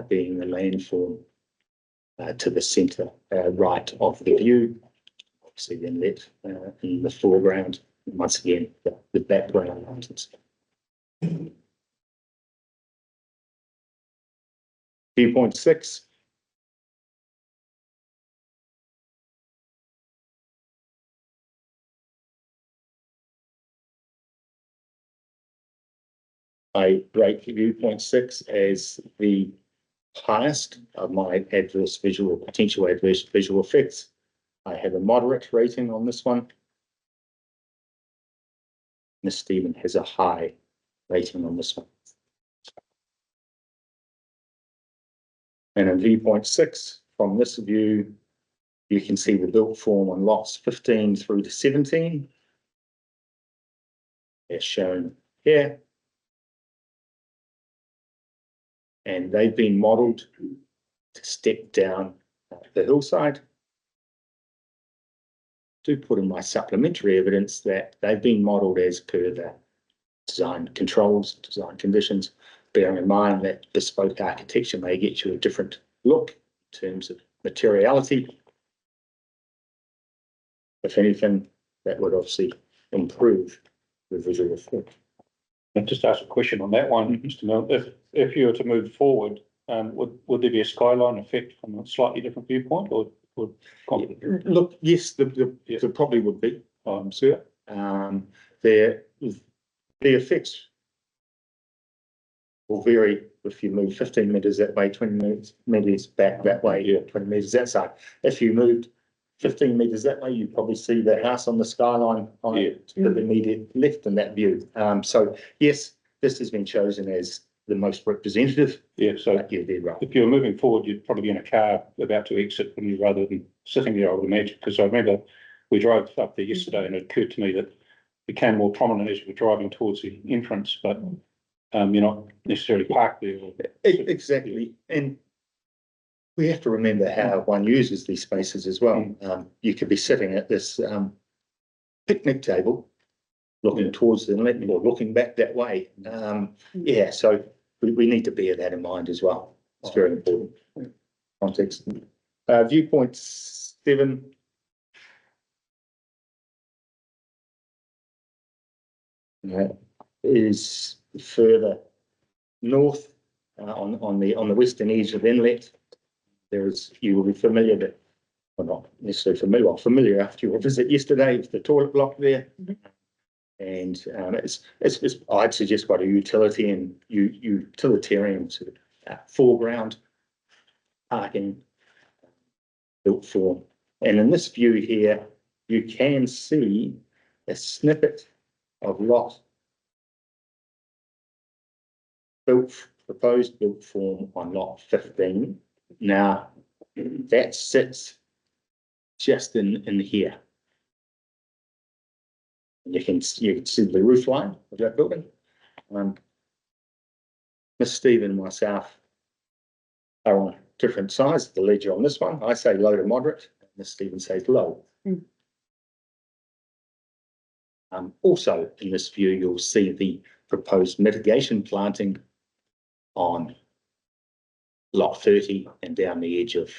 being the landform to the centre right of the view. Obviously, the inlet in the foreground. Once again, the background mountains. Viewpoint 6. I rate viewpoint 6 as the highest of my potential adverse visual effects. I have a moderate rating on this one. Miss Stephen has a high rating on this one. And in viewpoint 6, from this view, you can see the built form on lots 15 through to 17, as shown here. And they've been modelled to step down the hillside. Do put in my supplementary evidence that they've been modelled as per the design controls, design conditions, bearing in mind that bespoke architecture may get you a different look in terms of materiality. If anything, that would obviously improve the visual effect. And just ask a question on that one, Mr. Mill. If you were to move forward, would there be a skyline effect from a slightly different viewpoint, or would? Look, yes, there probably would be. Sir, the effects will vary if you move 15 metres that way, 20 metres back that way, 20 metres that side. If you moved 15 metres that way, you probably see the house on the skyline to the immediate left in that view. So yes, this has been chosen as the most representative. Yeah, so they're right. If you were moving forward, you'd probably be in a car about to exit from you rather than sitting there, I would imagine. Because I remember we drove up there yesterday and it occurred to me that it became more prominent as you were driving towards the entrance, but you're not necessarily parked there. Exactly. And we have to remember how one uses these spaces as well. You could be sitting at this picnic table, looking towards the inlet or looking back that way. Yeah, so we need to bear that in mind as well. It's very important context. Viewpoint 7. Is further north on the western edge of the inlet. There is, you will be familiar that, well, not necessarily familiar, well, familiar after your visit yesterday with the toilet block there. And it's I'd suggest quite a utilitarian sort of foreground parking built form. And in this view here, you can see a snippet of lot proposed built form on lot 15. Now that sits just in here. You can see the roof line of that building. Miss Stephen and myself are on different sides of the ledger on this one. I say low to moderate, and Miss Stephen says low. Also in this view, you'll see the proposed mitigation planting on lot 30 and down the edge of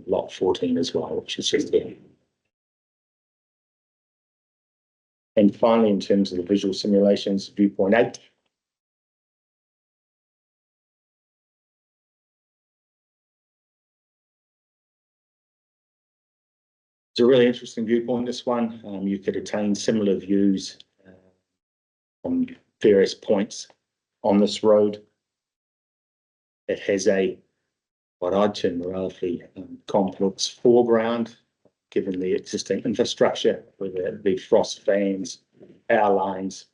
lot 14 as well, which is just there. And finally, in terms of the visual simulations, viewpoint 8. It's a really interesting viewpoint, this one. You could attain similar views from various points on this road. It has what I'd term a relatively complex foreground given the existing infrastructure, whether it be frost fans, power lines,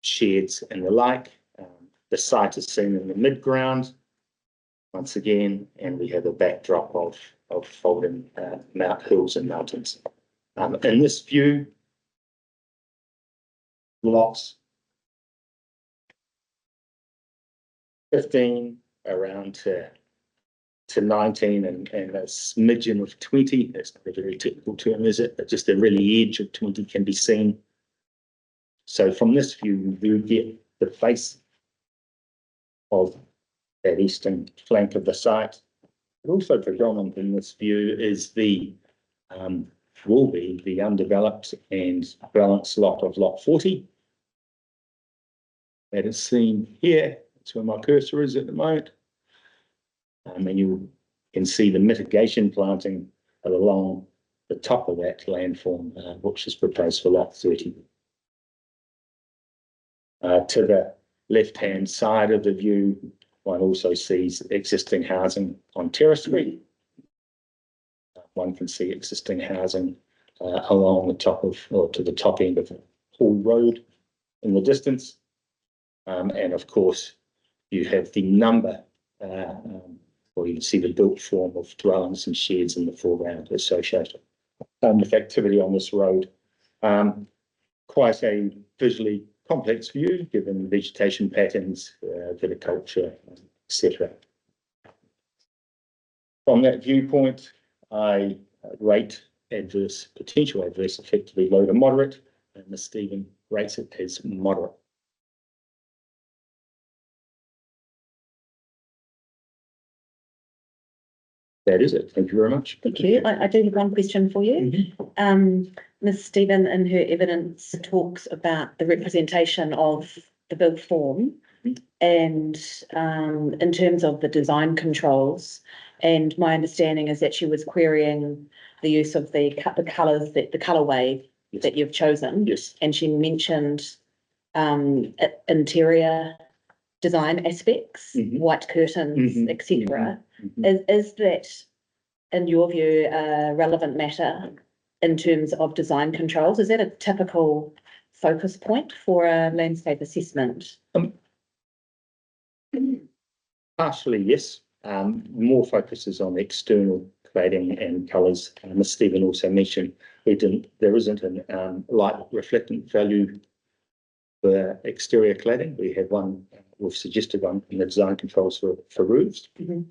sheds and the like. The site is seen in the mid-ground once again, and we have a backdrop of folding hills and mountains. In this view, lots 15 around to 19 and a smidgen of 20. That's not a very technical term, is it? But just the really edge of 20 can be seen. So from this view, you get the face of that eastern flank of the site. But also predominant in this view is will be the undeveloped and balanced lot of lot 40. That is seen here. That's where my cursor is at the moment. And you can see the mitigation planting along the top of that landform, which is proposed for lot 30. To the left-hand side of the view, one also sees existing housing on Terrace Street. One can see existing housing along the top of, or to the top end of Hall Road in the distance. And of course, you have the number, or you can see the built form of dwellings and sheds in the foreground associated with activity on this road. Quite a visually complex view, given vegetation patterns, viticulture, etc. From that viewpoint, I rate potential adverse effectively low to moderate, and Ms. Stephen rates it as moderate. That is it. Thank you very much. Thank you. I do have one question for you. Ms. Stephen, in her evidence, talks about the representation of the built form and in terms of the design controls. And my understanding is that she was querying the use of the colours, the colourway that you've chosen. Yes. And she mentioned interior design aspects, white curtains, etc. Is that, in your view, a relevant matter in terms of design controls? Is that a typical focus point for a landscape assessment? Partially, yes. More focuses on external cladding and colours. Ms. Stephen also mentioned there isn't a light reflectant value for exterior cladding. We have one, we've suggested one in the design controls for roofs. We've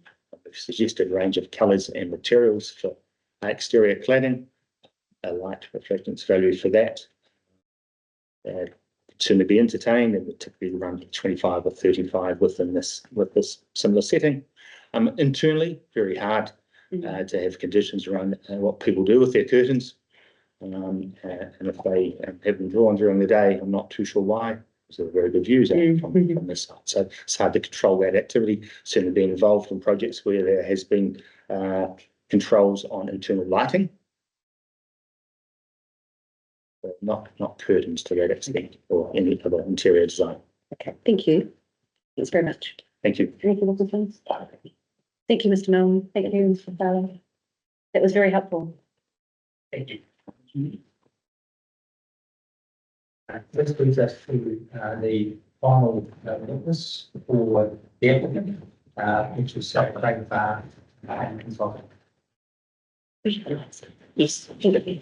suggested a range of colours and materials for exterior cladding, a light reflectance value for that. To be entertained, it would typically run 25 or 35 with this similar setting. Internally, very hard to have conditions around what people do with their curtains. And if they have them drawn during the day, I'm not too sure why. So very good views from this side. So it's hard to control that activity. Certainly been involved in projects where there has been controls on internal lighting, but not curtains to that extent or any other interior design. Okay, thank you. Thanks very much. Thank you. Thank you, Mr. Milne. Thank you, Mr. Fowler. That was very helpful. Thank you. This brings us to the final witness for the applicant, which is Craig Farr and consultant. Yes, thank you.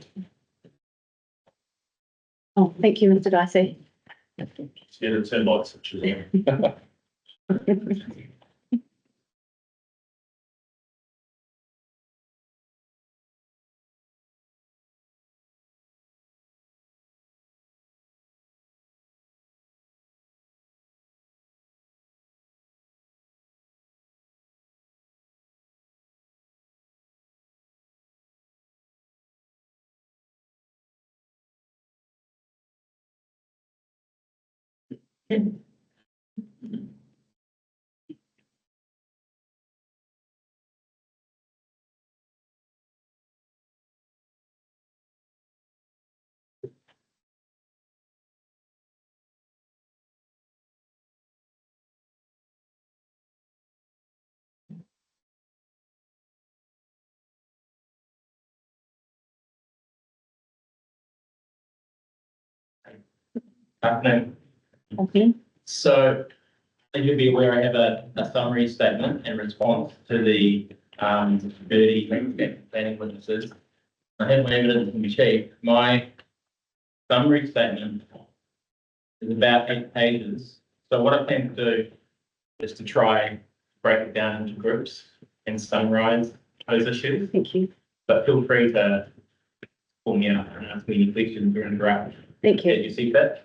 Oh, thank you, Mr. Dicey. Yeah, the 10 lights, which is Afternoon. Okay. So I think you'd be aware I have a summary statement in response to the dirty planning witnesses. I have my evidence in my sheet. My summary statement is about 8 pages. So what I plan to do is to try and break it down into groups and summarize those issues. Thank you. But feel free to call me out and ask me any questions or interrupt. Thank you. That you see fit.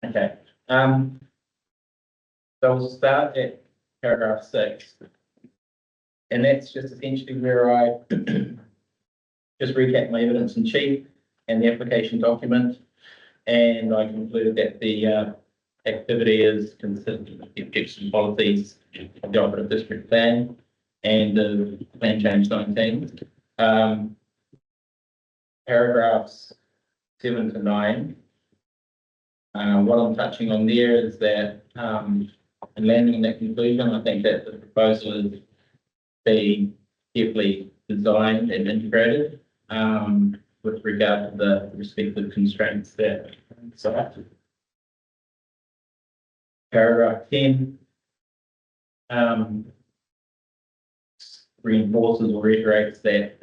Okay. So we'll start at paragraph 6. And that's just essentially where I just recap my evidence in chief and the application document. And I concluded that the activity is consistent with the objectives and policies of the operative district plan and the plan change 19. Paragraphs 7 to 9. What I'm touching on there is that, and landing on that conclusion, I think that the proposal is being carefully designed and integrated with regard to the respective constraints that so paragraph 10 reinforces or reiterates that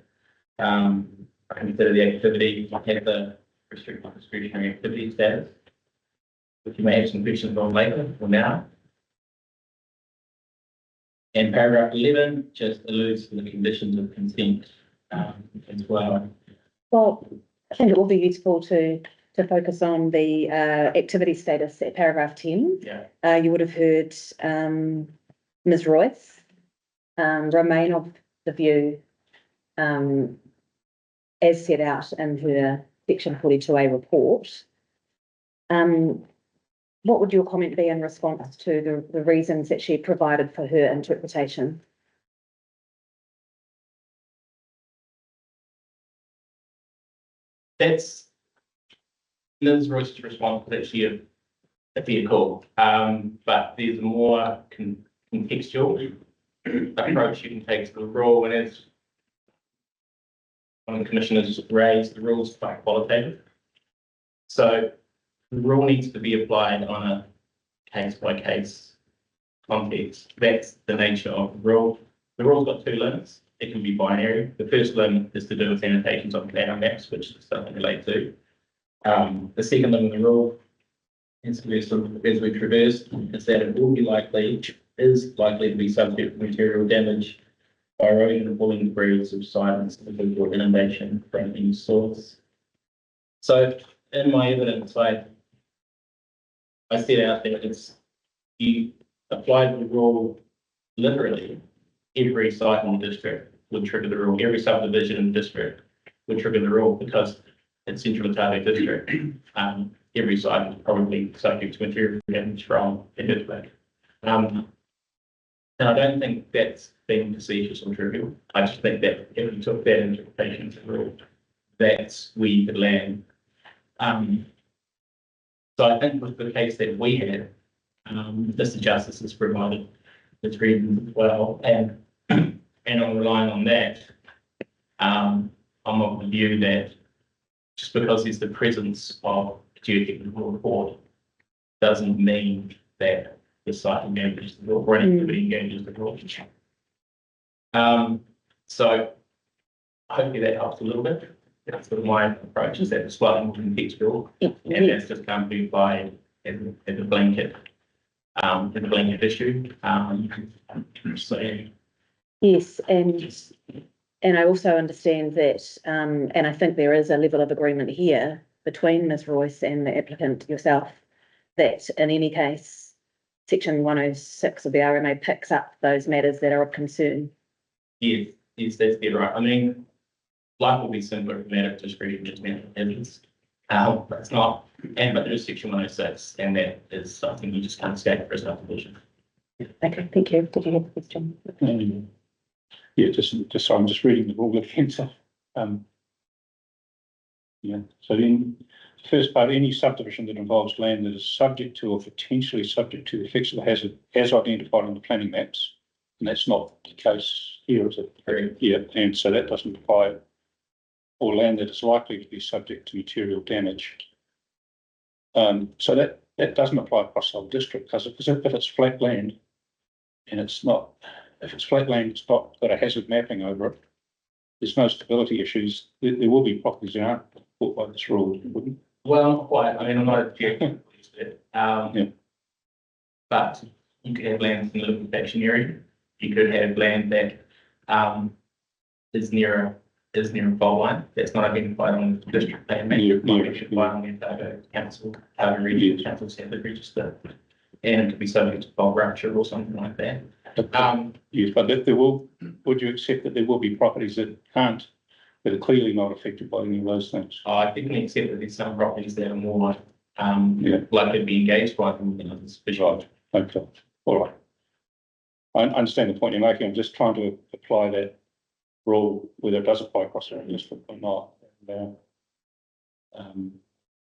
I consider the activity to have the restricted discretionary activity status, which you may have some questions on later or now. And paragraph 11 just alludes to the conditions of consent as well. Well, I think it will be useful to focus on the activity status at paragraph 10. Yeah. You would have heard Ms. Royce remain of the view as set out in her section 42A report. What would your comment be in response to the reasons that she provided for her interpretation? That's Ms. Royce's response is actually a fair call, but there's a more contextual approach you can take to the rule, and as one of the commissioners raised, the rule is quite qualitative. So the rule needs to be applied on a case-by-case context. That's the nature of the rule. The rule's got 2 limits. It can be binary. The first limit is to do with annotations on planning maps, which is something relate to. The second limit of the rule is as we traverse, is that it will be likely to be subject to material damage by erosion of falling debris, subsidence, or inundation from any source. So in my evidence, I set out that it's you apply the rule literally. Every site in the district would trigger the rule. Every subdivision in the district would trigger the rule because it's Central Otago district. Every site is probably subject to material damage from an earthquake. And I don't think that's being facetious or trivial. I just think that if you took that interpretation as a rule, that's where you could land. So I think with the case that we had, Mr. Justice has provided its reasons as well, and I'm relying on that. I'm of the view that just because there's the presence of a geotechnical report doesn't mean that the site engages the law or an activity engages the law. So hopefully that helps a little bit. That's sort of my approach, is that it's slightly more contextual, and that's just can't be applied as a blanket issue. So Yes, and I also understand that, and I think there is a level of agreement here between Ms. Royce and the applicant yourself, that in any case, section 106 of the RMA picks up those matters that are of concern. yes, that's dead right. I mean, life will be simpler if matter of discretion is mental evidence. But it's not, but there is section 106, and that is something you just can't escape for a subdivision. Okay, thank you. Did you have a question? Yeah, just so I'm just reading the rule again. So, yeah. So then, the first part: any subdivision that involves land that is subject to or potentially subject to the effects of the hazard as identified on the planning maps, and that's not the case here, is it? Correct. Yeah, and so that doesn't apply. Or land that is likely to be subject to material damage. So that doesn't apply across the whole district, because if it's flat land and it's not, if it's flat land, it's not got a hazard mapping over it, there's no stability issues. There will be properties that aren't caught by this rule, wouldn't? Well, not quite. I mean, I'm not objecting to it. Yeah. But you could have land in the liquefaction area. You could have land that is near a fault line that's not identified on the district plan map. It's not identified on the Otago Council, Otago Regional Council Standard Register, and it could be subject to fault rupture or something like that. Yes, but if there will, would you accept that there will be properties that aren't, that are clearly not affected by any of those things? I definitely accept that there's some properties that are more likely to be engaged by them than others. Right, okay, all right. I understand the point you're making. I'm just trying to apply that rule, whether it does apply across the district or not. And,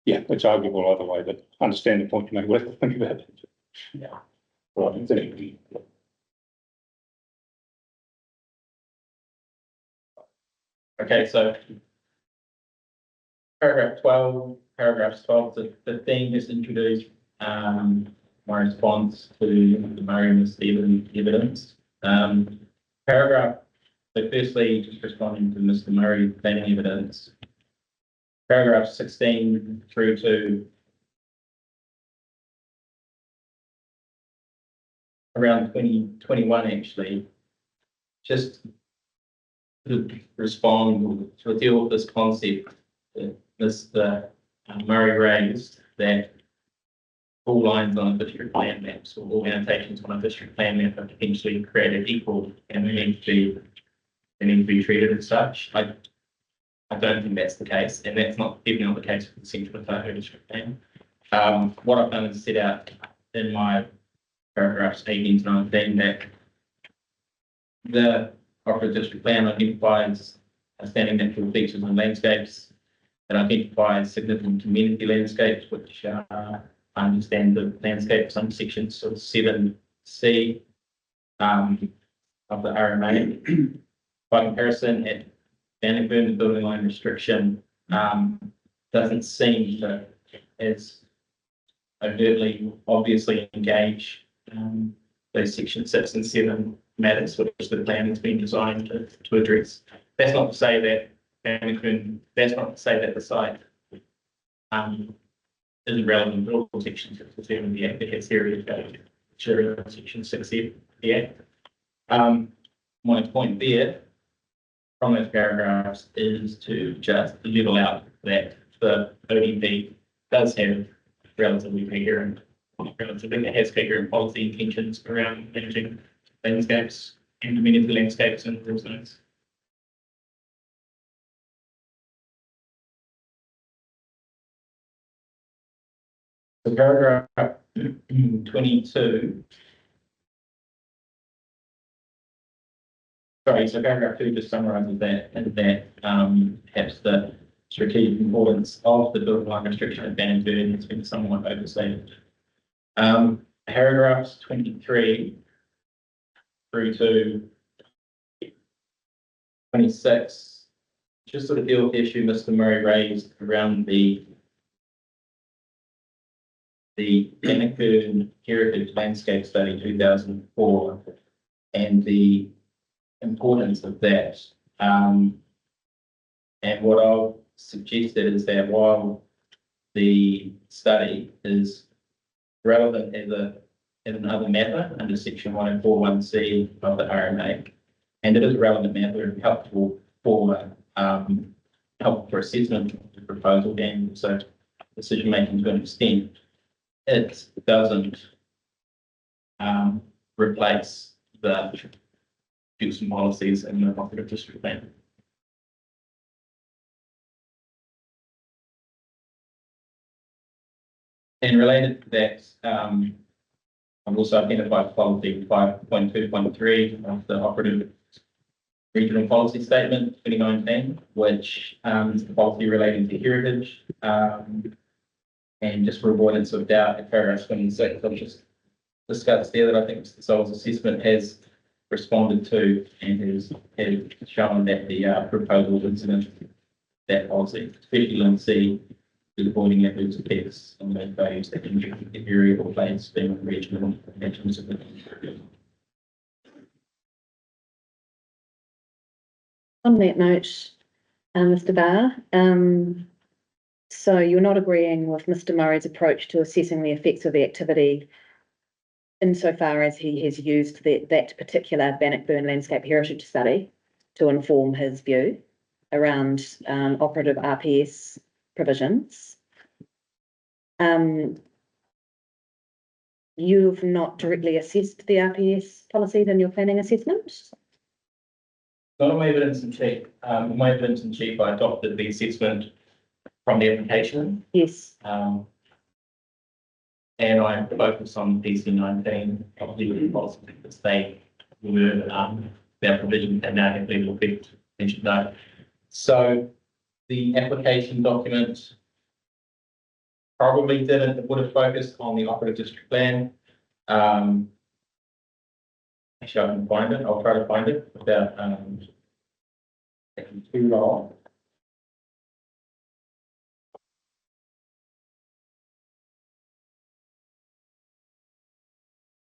yeah, it's arguable either way, but I understand the point you make. We'll have to think about it. Yeah. Right, thank you. Okay, so paragraphs 12 to 15 is introduced my response to the Murray and Stephen evidence. So firstly, just responding to Mr. Murray planning evidence. Paragraph 16 through to around 2021 actually, just to respond to deal with this concept that Mr. Murray raised, that all lines on a district plan maps or all annotations on a district plan map are potentially created equal and they need to be treated as such. I don't think that's the case, and that's not even not the case for the Central Otago District Plan. What I've done is set out in my paragraphs 18 to 19 that the Opera District Plan identifies outstanding natural features and landscapes. It identifies significant community landscapes, which I understand the landscapes under section sort of 7C of the RMA. By comparison, at Bannockburn, the building line restriction doesn't seem to as overtly obviously engage those section 6 and 7 matters which the plan has been designed to address. That's not to say that Bannockburn, that's not to say that the site isn't relevant to all sections of the Act that has areas that section 6 of the Act. My point there from those paragraphs is to just level out that the ODP does have relatively has bigger policy intentions around managing landscapes and community landscapes and rural zones. So paragraph 22. Sorry, so paragraph 2 just summarizes that, and that perhaps the strategic importance of the building line restriction at Bannockburn has been somewhat overstated. Paragraphs 23 through to 26 just sort of deal with the issue Mr. Murray raised around the Bannockburn Heritage Landscape Study 2004 and the importance of that. And what I've suggested is that while the study is relevant as another matter under section 1041C of the RMA, and it is a relevant matter and helpful for assessment of the proposal and also decision making to an extent, it doesn't replace the use and policies in the operative district plan. And related to that, I've also identified policy 5.2.3 of the operative regional policy statement 2019, which is the policy relating to heritage. And just for avoidance of doubt, in paragraph 26, I'll just discuss there that I think Mr. Searell's assessment has responded to and has shown that the proposal is in that policy, especially in C, avoiding efforts of pests and those values that can be variable planes being regional dimensions of the On that note, Mr. Barr, so you're not agreeing with Mr. Murray's approach to assessing the effects of the activity insofar as he has used that particular Bannockburn landscape heritage study to inform his view around operative RPS provisions. You've not directly assessed the RPS policies in your planning assessment? Not on my evidence in chief. On my evidence in chief, I adopted the assessment from the application. Yes. And I focus on PC 19 of the policy because they were their provision and now have legal effect, you should know. So the application document probably didn't, it would have focused on the operative district plan. Actually, I can find it. I'll try to find it without taking too long.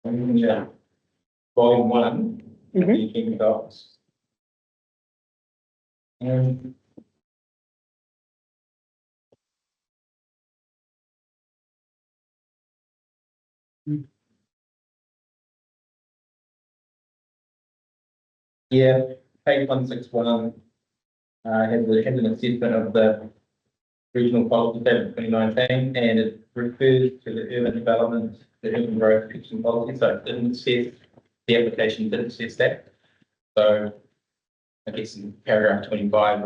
Yeah. Volume 1, the King Docs. And yeah, page 161 has an assessment of the regional policy statement 2019, and it refers to the urban development, the urban growth fixing policy. So it didn't assess, the application didn't assess that. So I guess in paragraph 25,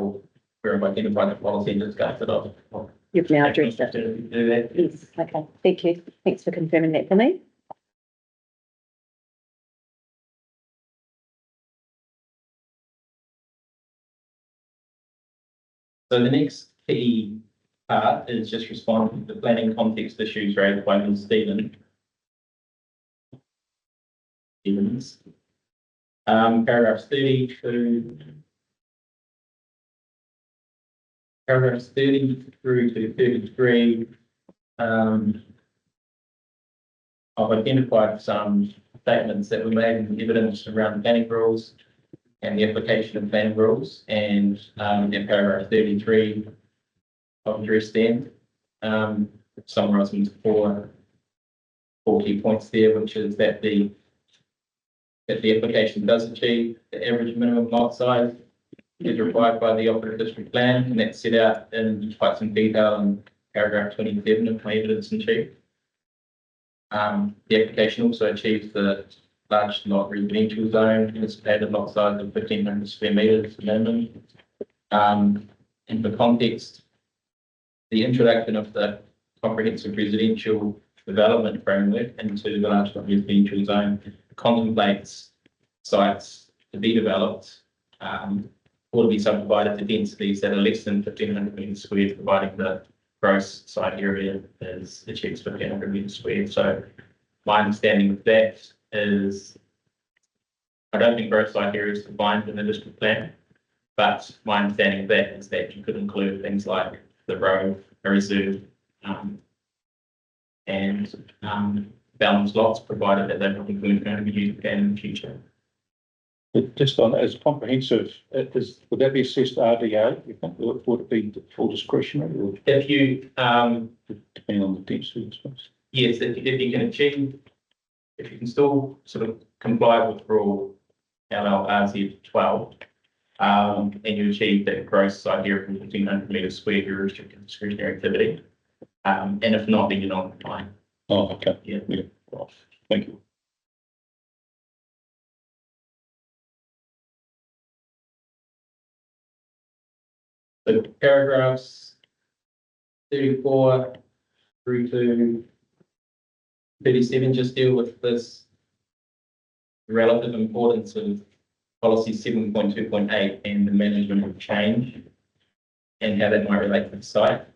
where I've identified the policy and discussed it off. You've now addressed it. Do that. Yes, okay, thank you. Thanks for confirming that for me. So the next key part is just responding to the planning context issues raised by Ms. Stevens. Paragraphs 30 through to 33. I've identified some statements that were made in the evidence around planning rules and the application of planning rules, and in paragraph 33, I've addressed them, summarising four key points there, which is that the application does achieve the average minimum lot size is required by the operative district plan, and that's set out in quite some detail in paragraph 27 of my evidence in chief. The application also achieves the large lot residential zone, anticipated lot size of 1,500 square metres minimum. And for context, the introduction of the comprehensive residential development framework into the large lot residential zone contemplates sites to be developed or to be subdivided to densities that are less than 1,500 metres squared, providing the gross site area is achieves 1,500 metres squared. So my understanding of that is, I don't think gross site area is defined in the district plan, but my understanding of that is that you could include things like the road, a reserve, and balanced lots, provided that they're probably going to be used again in the future. But just on as comprehensive, would that be assessed RDA? You think, would it be full discretionary, or If you, depending on the density, I suppose? yes, if you can achieve, if you can still sort of comply with rule LLRZ 12, and you achieve that gross site area from 1,500 metres squared, you're restricted discretionary activity. And if not, then you're not complying. Oh, okay. Yeah. Right. Thank you. So paragraphs 34 through to 37 just deal with this relative importance of policy 7.2.8 and the management of change and how that might relate to the site.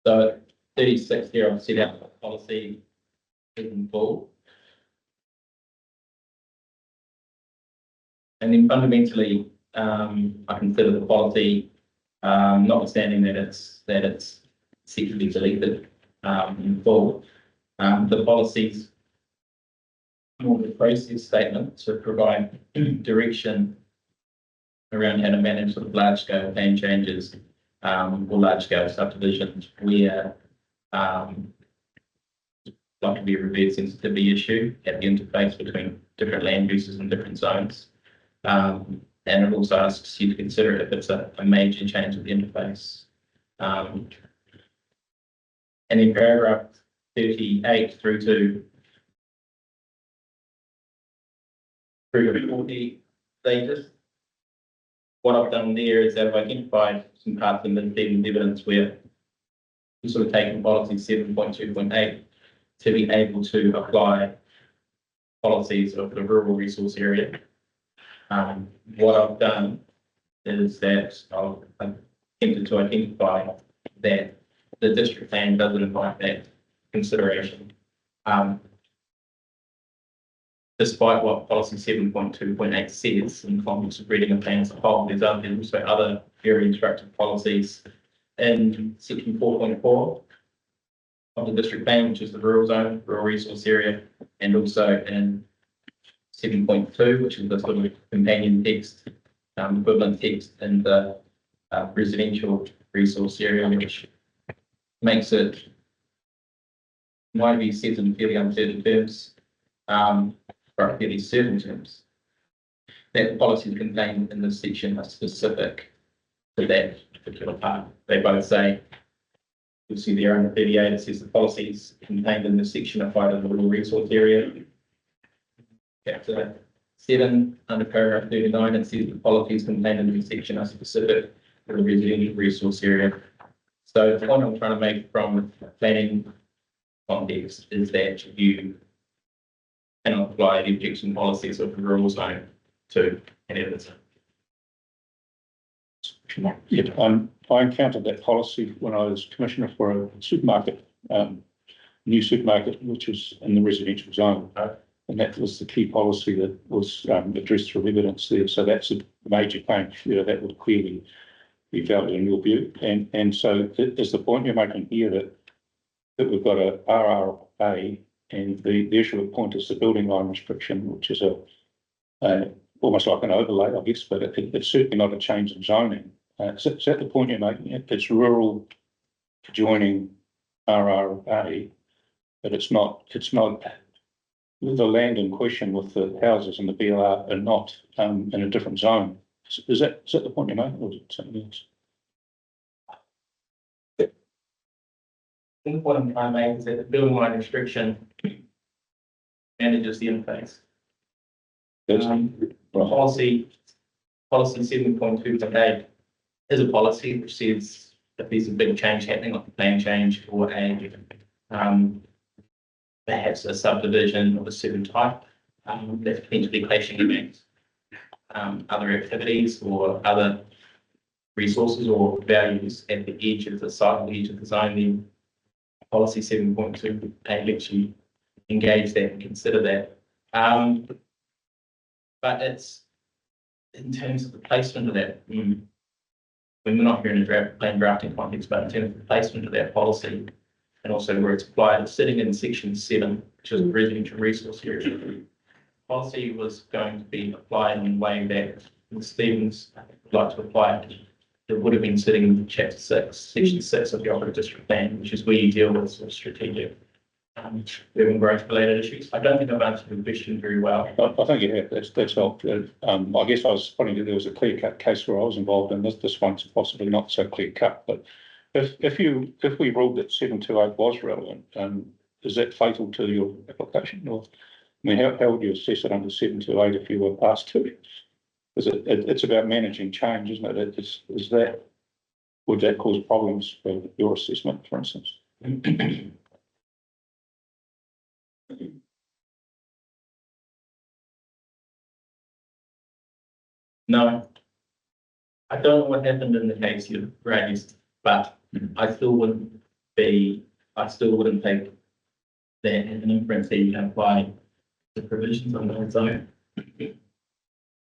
So 36 here, I've set out the policy in full. And then fundamentally, I consider the policy, notwithstanding that it's secretly deleted, in full. The policies, more of a process statement to provide direction around how to manage sort of large scale plan changes, or large scale subdivisions where, like to be a reverse sensitivity issue at the interface between different land uses and different zones. And it also asks you to consider it if it's a major change of the interface. And in paragraph 38 through to 40, what I've done there is I've identified some parts in the evidence where we're sort of taking policy 7.2.8 to be able to apply policies of the rural resource area. What I've done is that I've attempted to identify that the district plan doesn't invite that consideration. Despite what policy 7.2.8 says in the context of reading a plan as a whole, there's also other very instructive policies in section 4.4 of the district plan, which is the rural zone, rural resource area, and also in 7.2, which is the sort of companion text, equivalent text in the residential resource area, which makes it, in my view, says in fairly uncertain terms, or fairly certain terms, that the policies contained in this section are specific to that particular part. They both say, you'll see there under 38, it says the policies contained in this section apply to the rural resource area. Chapter 7, under paragraph 39, it says the policies contained in this section are specific to the residential resource area. So the point I'm trying to make from planning context is that you cannot apply the objection policies of the rural zone to any other zone. Yeah, I encountered that policy when I was commissioner for a supermarket, new supermarket, which is in the residential zone. And that was the key policy that was addressed through evidence there. So that's a major change. You know, that would clearly be valid in your view. And so is the point you're making here that we've got a RRA, and the issue at point is the building line restriction, which is almost like an overlay, I guess, but it's certainly not a change in zoning. Is that the point you're making? It's rural adjoining RRA, but it's not the land in question with the houses and the BLR are not in a different zone. Is that the point you're making, or is it something else? I think what I'm trying to make is that the building line restriction manages the interface. Policy 7.2.8 is a policy which says if there's a big change happening, like a plan change or perhaps a subdivision of a certain type, that's potentially clashing against other activities or other resources or values at the edge of the site, the edge of the zone, then policy 7.2.8 lets you engage that and consider that. But it's in terms of the placement of that, when we're not here in a plan drafting context, but in terms of the placement of that policy and also where it's applied, it's sitting in section 7, which is residential resource area. Policy was going to be applied in a way that Stevens would like to apply it. It would have been sitting in chapter 6, section 6 of the operative district plan, which is where you deal with sort of strategic urban growth related issues. I don't think I've answered the question very well. I think you have. That's helped. I guess I was finding that there was a clear cut case where I was involved in this. This one's possibly not so clear cut. But if we ruled that 728 was relevant, is that fatal to your application? Or I mean, how would you assess it under 728 if you were asked to? Because it's about managing change, isn't it? Would that cause problems for your assessment, for instance? No, I don't know what happened in the case you raised, but I still wouldn't take that as an inference that you can apply the provisions on the zone.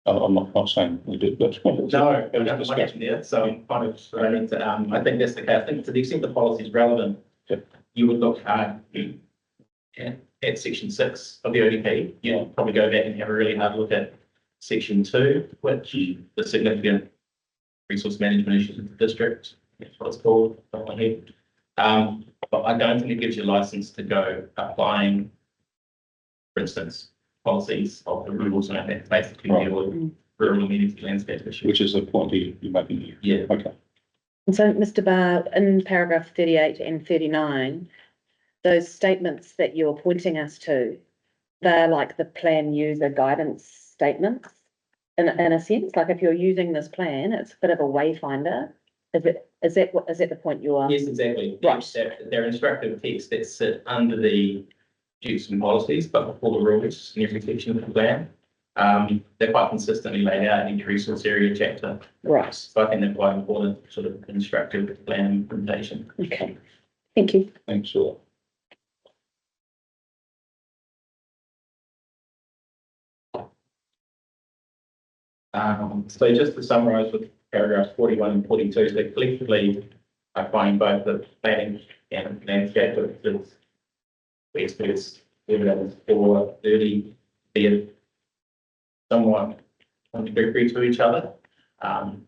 I'm not saying we did, but. No, I don't know what happened there, so I'm kind of running to, I think that's the case. I think to the extent the policy is relevant, you would look at section 6 of the ODP. You'd probably go back and have a really hard look at section 2, which the significant resource management issues of the district, that's what it's called, off my head. But I don't think it gives you a license to go applying, for instance, policies of the rules and that basically deal with rural amenity landscape issues. Which is the point you're making here. Yeah. Okay. And so, Mr. Barr, in paragraph 38 and 39, those statements that you're pointing us to, they're like the plan user guidance statements in a sense. Like if you're using this plan, it's a bit of a wayfinder. Is that the point you are? Yes, exactly. Right. They're instructive texts that sit under the duties and policies, but before the rules in every section of the plan. They're quite consistently laid out in each resource area chapter. Right. So I think they're quite important sort of instructive plan implementation. Okay. Thank you. Thanks for So just to summarise with paragraphs 41 and 42, so collectively, I find both the planning and landscape services experts evidence for 30 they're somewhat contradictory to each other. On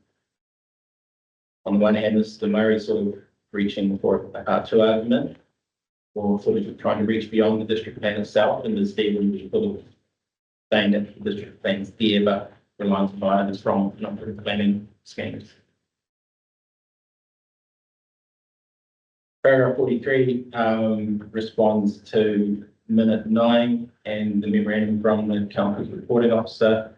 the one hand, Mr. Murray sort of reaching for a part 2 argument, or sort of trying to reach beyond the district plan itself, and there's Stephen sort of saying that the district plan's there, but relies on items from number of planning schemes. Paragraph 43 responds to minute 9 and the memorandum from the council's reporting officer.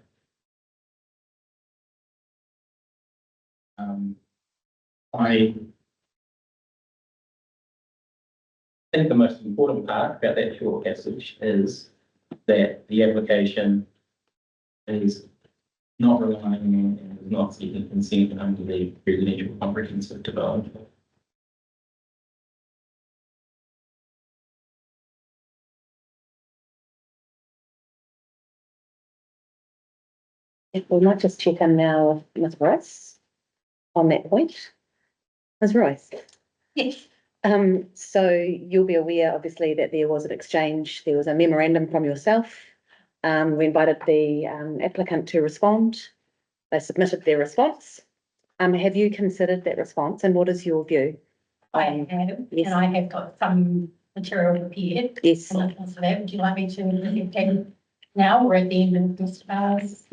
I think the most important part about that short passage is that the application is not relying on and is not seeking consent under the residential comprehensive development. We might just check in now with Ms. Rice on that point. Ms. Rice. Yes. So you'll be aware, obviously, that there was an exchange, there was a memorandum from yourself. We invited the applicant to respond. They submitted their response. Have you considered that response and what is your view? I have, yes. and I have got some material prepared. Yes. And for that, would you like me to present them now or at the end of Mr. Barr's?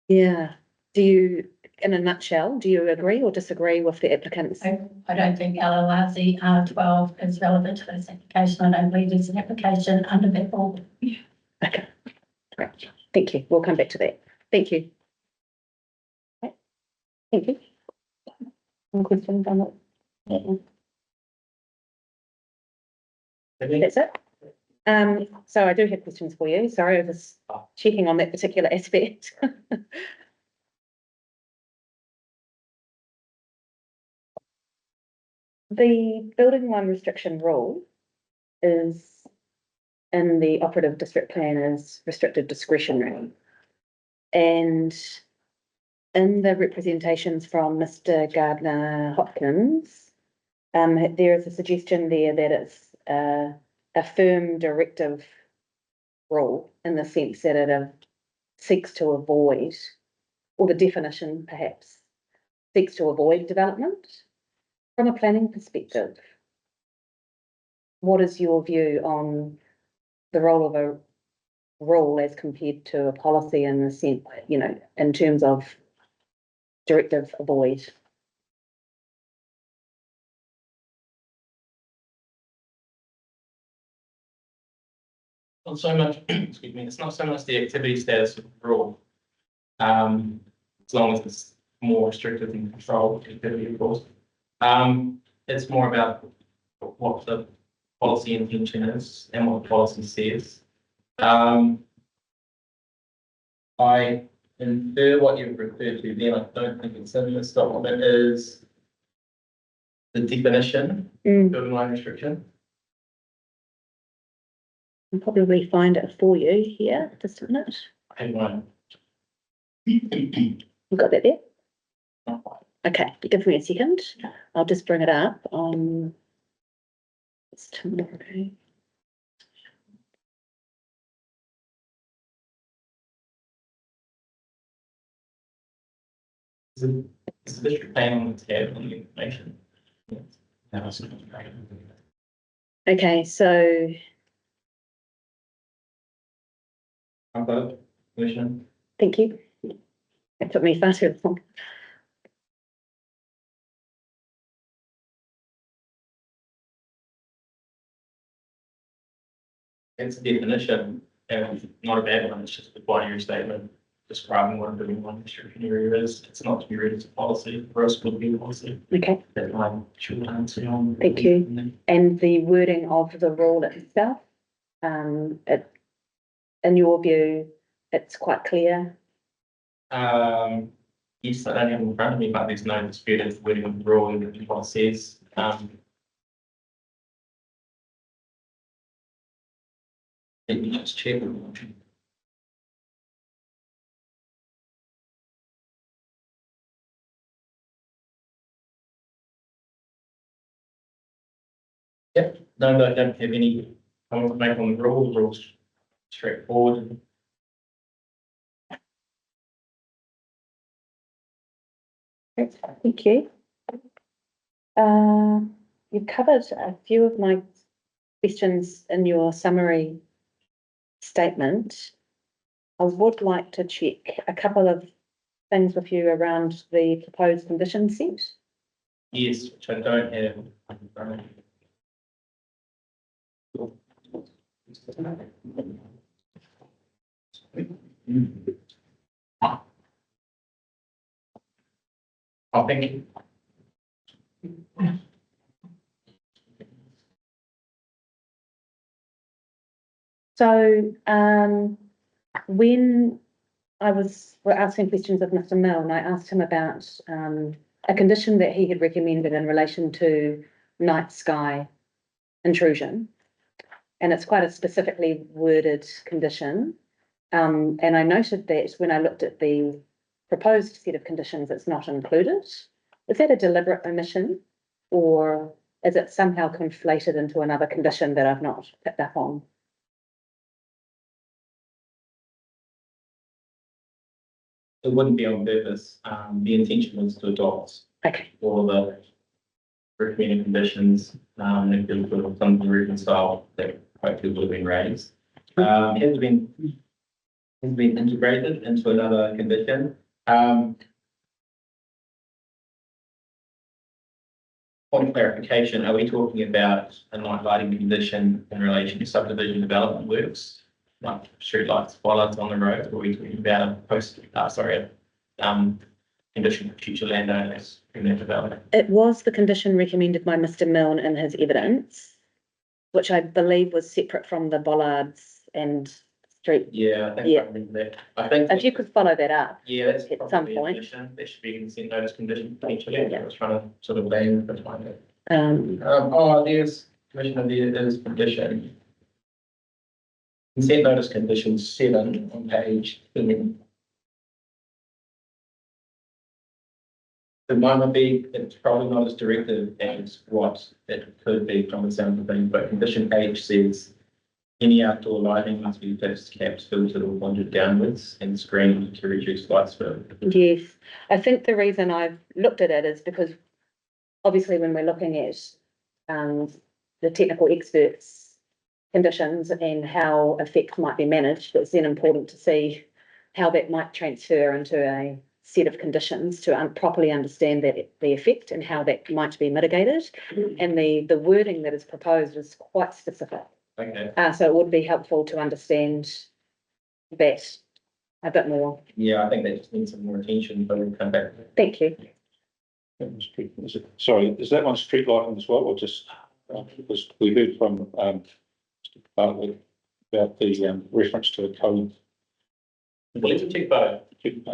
Yeah. Do you, in a nutshell, do you agree or disagree with the applicants? I don't think LLRC R12 is relevant to this application. I don't believe there's an application under that rule. Okay. Great. Thank you. We'll come back to that. Thank you. Okay. Thank you. Any questions on that? No. That's it. So I do have questions for you. Sorry, I was checking on that particular aspect. The building one restriction rule is in the operative district plan is restricted discretionary. And in the representations from Mr. Gardner Hopkins, there is a suggestion there that it's a firm directive rule in the sense that it seeks to avoid, or the definition perhaps, seeks to avoid development. From a planning perspective, what is your view on the role of a rule as compared to a policy in the sense, in terms of directive avoid? Not so much, excuse me, it's not so much the activity status of the rule. As long as it's more restrictive and controlled activity, of course. It's more about what the policy intention is and what the policy says. I infer what you've referred to then, I don't think it's in this document, is the definition of building line restriction. I'll probably find it for you here, just a minute. Hang on. You got that there? Okay, give me a second. I'll just bring it up on. It's tomorrow. Is the district plan on the tab on the information? Okay, so I've got it, Commissioner. thank you. It took me far too long. It's a definition, and not a bad one, it's just a binary statement describing what a building one restriction area is. It's not to be read as a policy, for us would be a policy. Okay, That my short answer on. thank you. And the wording of the rule itself, it, in your view, it's quite clear. Yes, I don't have it in front of me, but there's no dispute as to wording of the rule and what it says. Let me just check. Yep, no, I don't have any comment to make on the rule. The rule's straightforward. Thank you. You've covered a few of my questions in your summary statement. I would like to check a couple of things with you around the proposed condition set. Yes, which I don't have. Oh, thank you. So, when we're asking questions of Mr. Milne, I asked him about, a condition that he had recommended in relation to night sky intrusion. And it's quite a specifically worded condition. And I noted that when I looked at the proposed set of conditions, it's not included. Is that a deliberate omission, or is it somehow conflated into another condition that I've not picked up on? It wouldn't be on purpose. The intention was to adopt Okay, all the recommended conditions, if you look at some of the reconcile that hopefully would have been raised. It has been integrated into another condition. Point of clarification, are we talking about a night lighting condition in relation to subdivision development works? Like street lights, bollards on the road, or are we talking about a condition for future landowners in their development? it was the condition recommended by Mr. Milne in his evidence, which I believe was separate from the bollards and street. Yeah, I think Yeah. I remember that. I think. If you could follow that up. Yeah, that's at some probably a point. condition. There should be a consent notice condition potentially. Yeah. I was trying to sort of land between it. There's Commissioner, there is condition. Consent notice condition 7 on page 7. It might not be, it's probably not as directive as what it could be from the sound of things, but condition H says any outdoor lighting must be fixed, capped, filtered or pointed downwards and screened to reduce light spill. Yes, I think the reason I've looked at it is because obviously when we're looking at the technical experts' conditions and how effect might be managed, it's then important to see how that might transfer into a set of conditions to properly understand that the effect and how that might be mitigated. And the wording that is proposed is quite specific. Okay. So it would be helpful to understand that a bit more. Yeah, I think that just needs some more attention, but we'll come back. Thank you. Sorry, is that one street lighting as well, or just, because we heard from, Bartlett about the, reference to the code? Let's check both.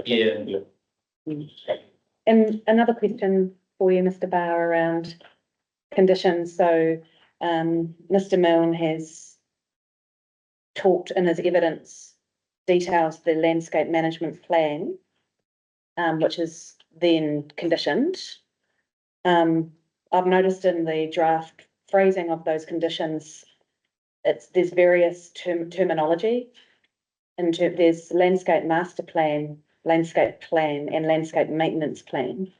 Yeah. And another question for you, Mr. Barr, around conditions. So, Mr. Milne has talked in his evidence details the landscape management plan, which is then conditioned. I've noticed in the draft phrasing of those conditions, there's various terminology. There's landscape master plan, landscape plan, and landscape maintenance plan.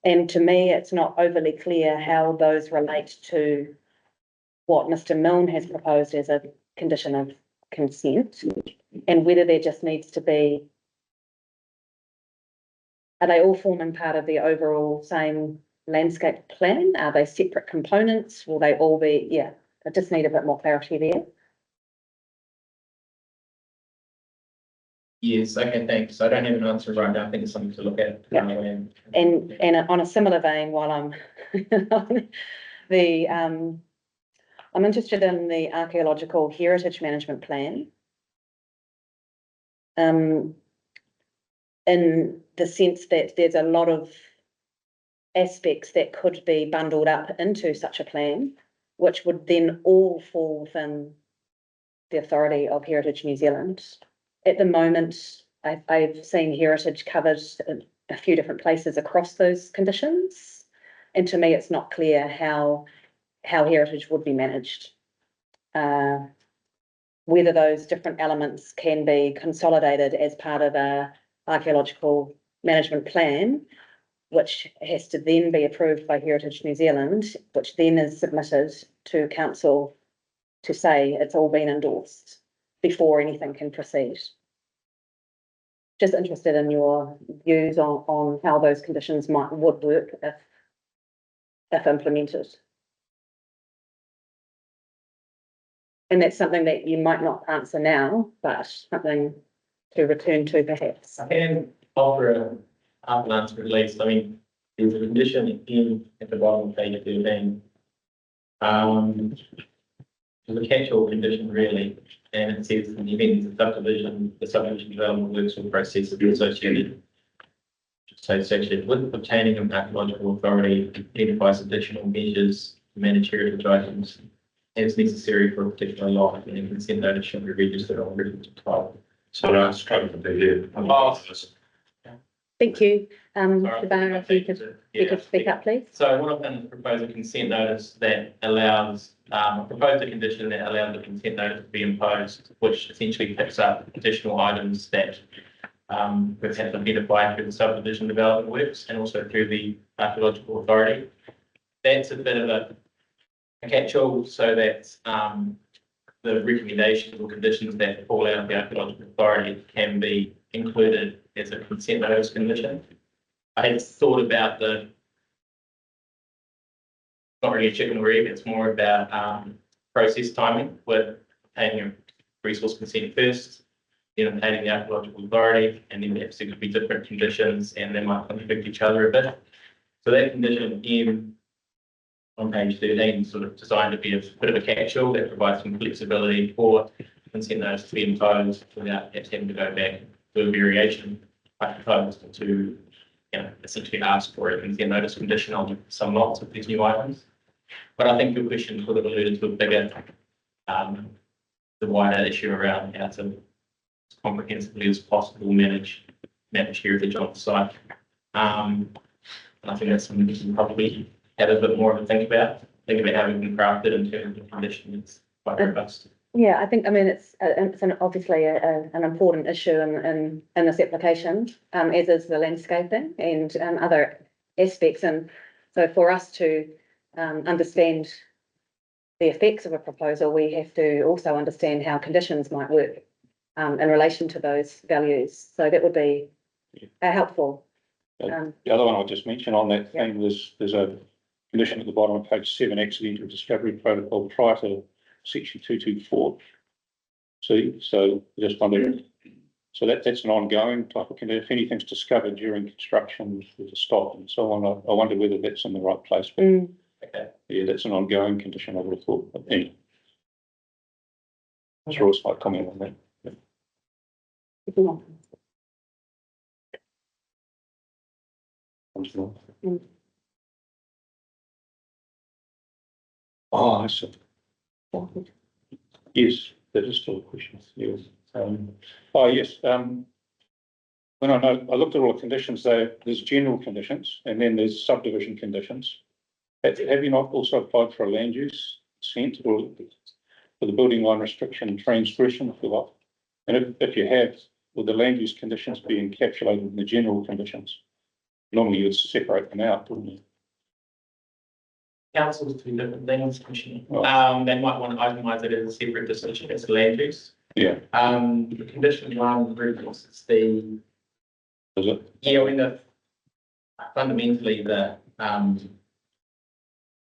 And to me, it's not overly clear how those relate to what Mr. Milne has proposed as a condition of consent, and whether there just needs to be, are they all forming part of the overall same landscape plan? Are they separate components? Will they all be, yeah, I just need a bit more clarity there. Yes, okay, thanks. I don't have an answer right now. I think it's something to look at. Yeah. And on a similar vein, while I'm on the, I'm interested in the archaeological heritage management plan. In the sense that there's a lot of aspects that could be bundled up into such a plan, which would then all fall within the authority of Heritage New Zealand. At the moment, I've seen heritage covered in a few different places across those conditions. And to me, it's not clear how heritage would be managed. Whether those different elements can be consolidated as part of a archaeological management plan, which has to then be approved by Heritage New Zealand, which then is submitted to council to say it's all been endorsed before anything can proceed. Just interested in your views on how those conditions would work if implemented. And that's something that you might not answer now, but something to return to perhaps. I can offer an answer at least. I mean, there's a condition at the bottom of page 13. There's a catch-all condition really, and it says in the event of subdivision, the subdivision development works or process will be associated. So section with obtaining an archaeological authority identifies additional measures to manage heritage items as necessary for a particular lot, and consent notice shall be registered on written title. So that's kind of the Thank you. Sorry, Savannah, if you could speak up, please. So what I've done is propose a consent notice that allows, proposed a condition that allows the consent notice to be imposed, which essentially picks up additional items that we've had identified through the subdivision development works and also through the archaeological authority. That's a bit of a catch-all so that the recommendations or conditions that fall out of the archaeological authority can be included as a consent notice condition. I had thought about not really a chicken or egg, it's more about process timing with obtaining a resource consent first, then obtaining the archaeological authority, and then perhaps there could be different conditions and they might contradict each other a bit. So that condition M on page 13 sort of designed to be a bit of a catch-all that provides some flexibility for consent notice to be imposed without perhaps having to go back to a variation. I proposed to essentially ask for a consent notice condition on some lots of these new items. But I think your question sort of alluded to a bigger, the wider issue around how to as comprehensively as possible manage heritage on the site. And I think that's something we can probably have a bit more of a think about how we can craft it in terms of condition. It's quite robust. Yeah, I think, it's obviously an important issue in this application, as is the landscaping and other aspects. And so for us to understand the effects of a proposal, we have to also understand how conditions might work in relation to those values. So that would be helpful. The other one I'll just mention on that thing was there's a condition at the bottom of page 7, accidental discovery protocol prior to section 224. So just wondering, so that's an ongoing type of condition. If anything's discovered during construction, there's a stop and so on. I wonder whether that's in the right place. But okay, yeah, that's an ongoing condition, I would have thought. But anyway, Ross might comment on that. Oh, I see. Yes, that is still a question. Yes. Oh, yes, when I looked at all the conditions, there's general conditions and then there's subdivision conditions. Have you not also applied for a land use consent or for the building line restriction transgression, if you like? And if you have, will the land use conditions be encapsulated in the general conditions? Normally you'd separate them out, wouldn't you? Councils do different things, Commissioner. Right. They might want to itemize it as a separate decision as a land use. Yeah. The condition one references the. Is it? Yeah, when the fundamentally the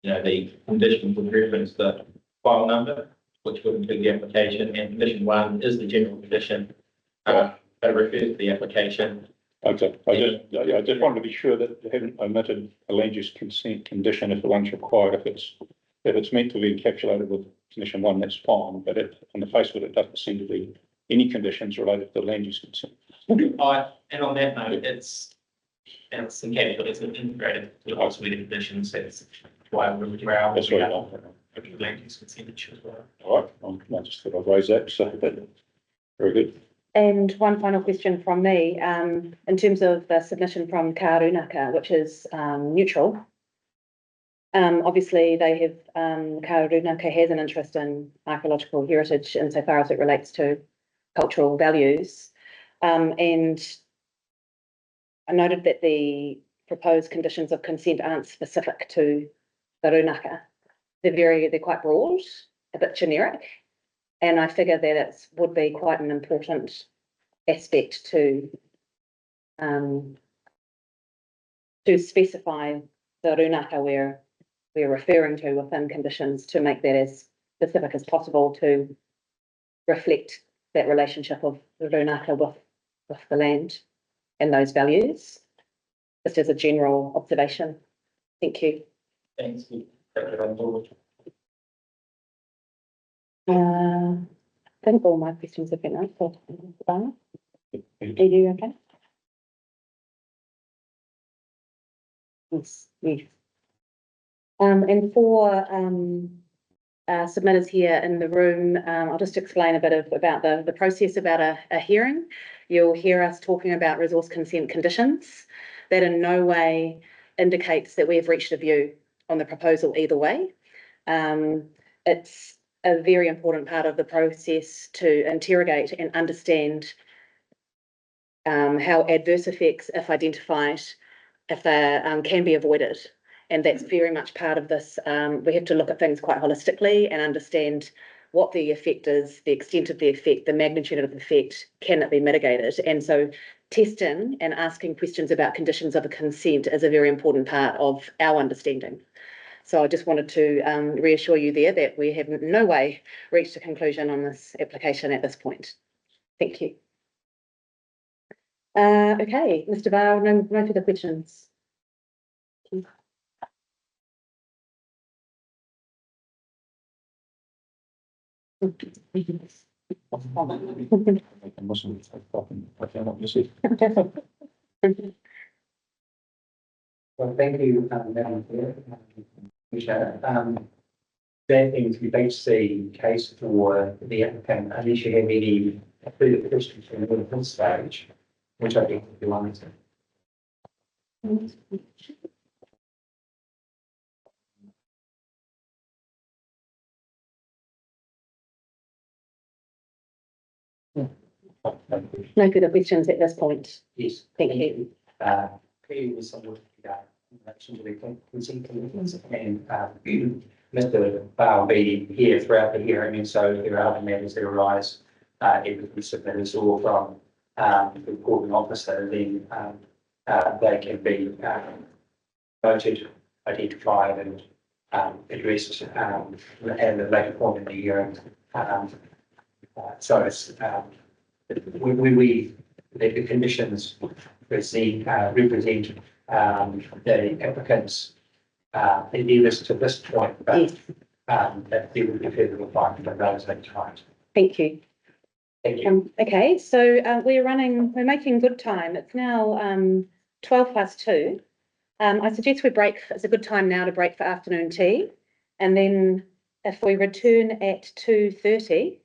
the conditions would reference the file number, which would include the application, and condition one is the general condition. That refers to the application. Okay, I just wanted to be sure that they haven't omitted a land use consent condition if the one's required. If it's meant to be encapsulated with condition one, that's fine, but on the face of it, it doesn't seem to be any conditions related to land use consent. And on that note, it's encapsulated, it's integrated to the suite of conditions. That's why we're That's right. land use consent as well. All right, I just thought I'd raise that. So, very good. And one final question from me, in terms of the submission from Karunaka, which is neutral. Obviously they have, Karunaka has an interest in archaeological heritage insofar as it relates to cultural values. And I noted that the proposed conditions of consent aren't specific to Karunaka. They're quite broad, a bit generic. And I figure that it would be quite an important aspect to specify the runaka we're referring to within conditions, to make that as specific as possible to reflect that relationship of the runaka with the land and those values. Just as a general observation. Thank you. Thanks. On board. I think all my questions have been answered. Are you okay? Yes, yes. And for submitters here in the room, I'll just explain a bit about the process about a hearing. You'll hear us talking about resource consent conditions. That in no way indicates that we have reached a view on the proposal either way. It's a very important part of the process to interrogate and understand how adverse effects, if identified, if they can be avoided. And that's very much part of this. We have to look at things quite holistically and understand what the effect is, the extent of the effect, the magnitude of the effect, can it be mitigated? And so testing and asking questions about conditions of a consent is a very important part of our understanding. So I just wanted to reassure you there that we have in no way reached a conclusion on this application at this point. Thank you. Okay, Mr. Barr, no further questions. Well, thank you, Madam Chair. Commissioner. That is, we don't see case for the applicant unless you have any further questions from this stage, which I think would be answered. No further questions at this point. Yes. Thank you. Clearly, there's some work to be done in relation to the consent commitments, and Mr. Barr will be here throughout the hearing, and so if there are other matters that arise, either from submitters or from the recording officer, then they can be noted, identified, and addressed at a later point in the hearing. So it's the conditions represent the applicants endeavours to this point, but that there will be further refinement of those at times. Thank you. Thank you. Okay, so we're making good time. It's now 2:12. I suggest we break. It's a good time now to break for afternoon tea, and then if we return at 2:30,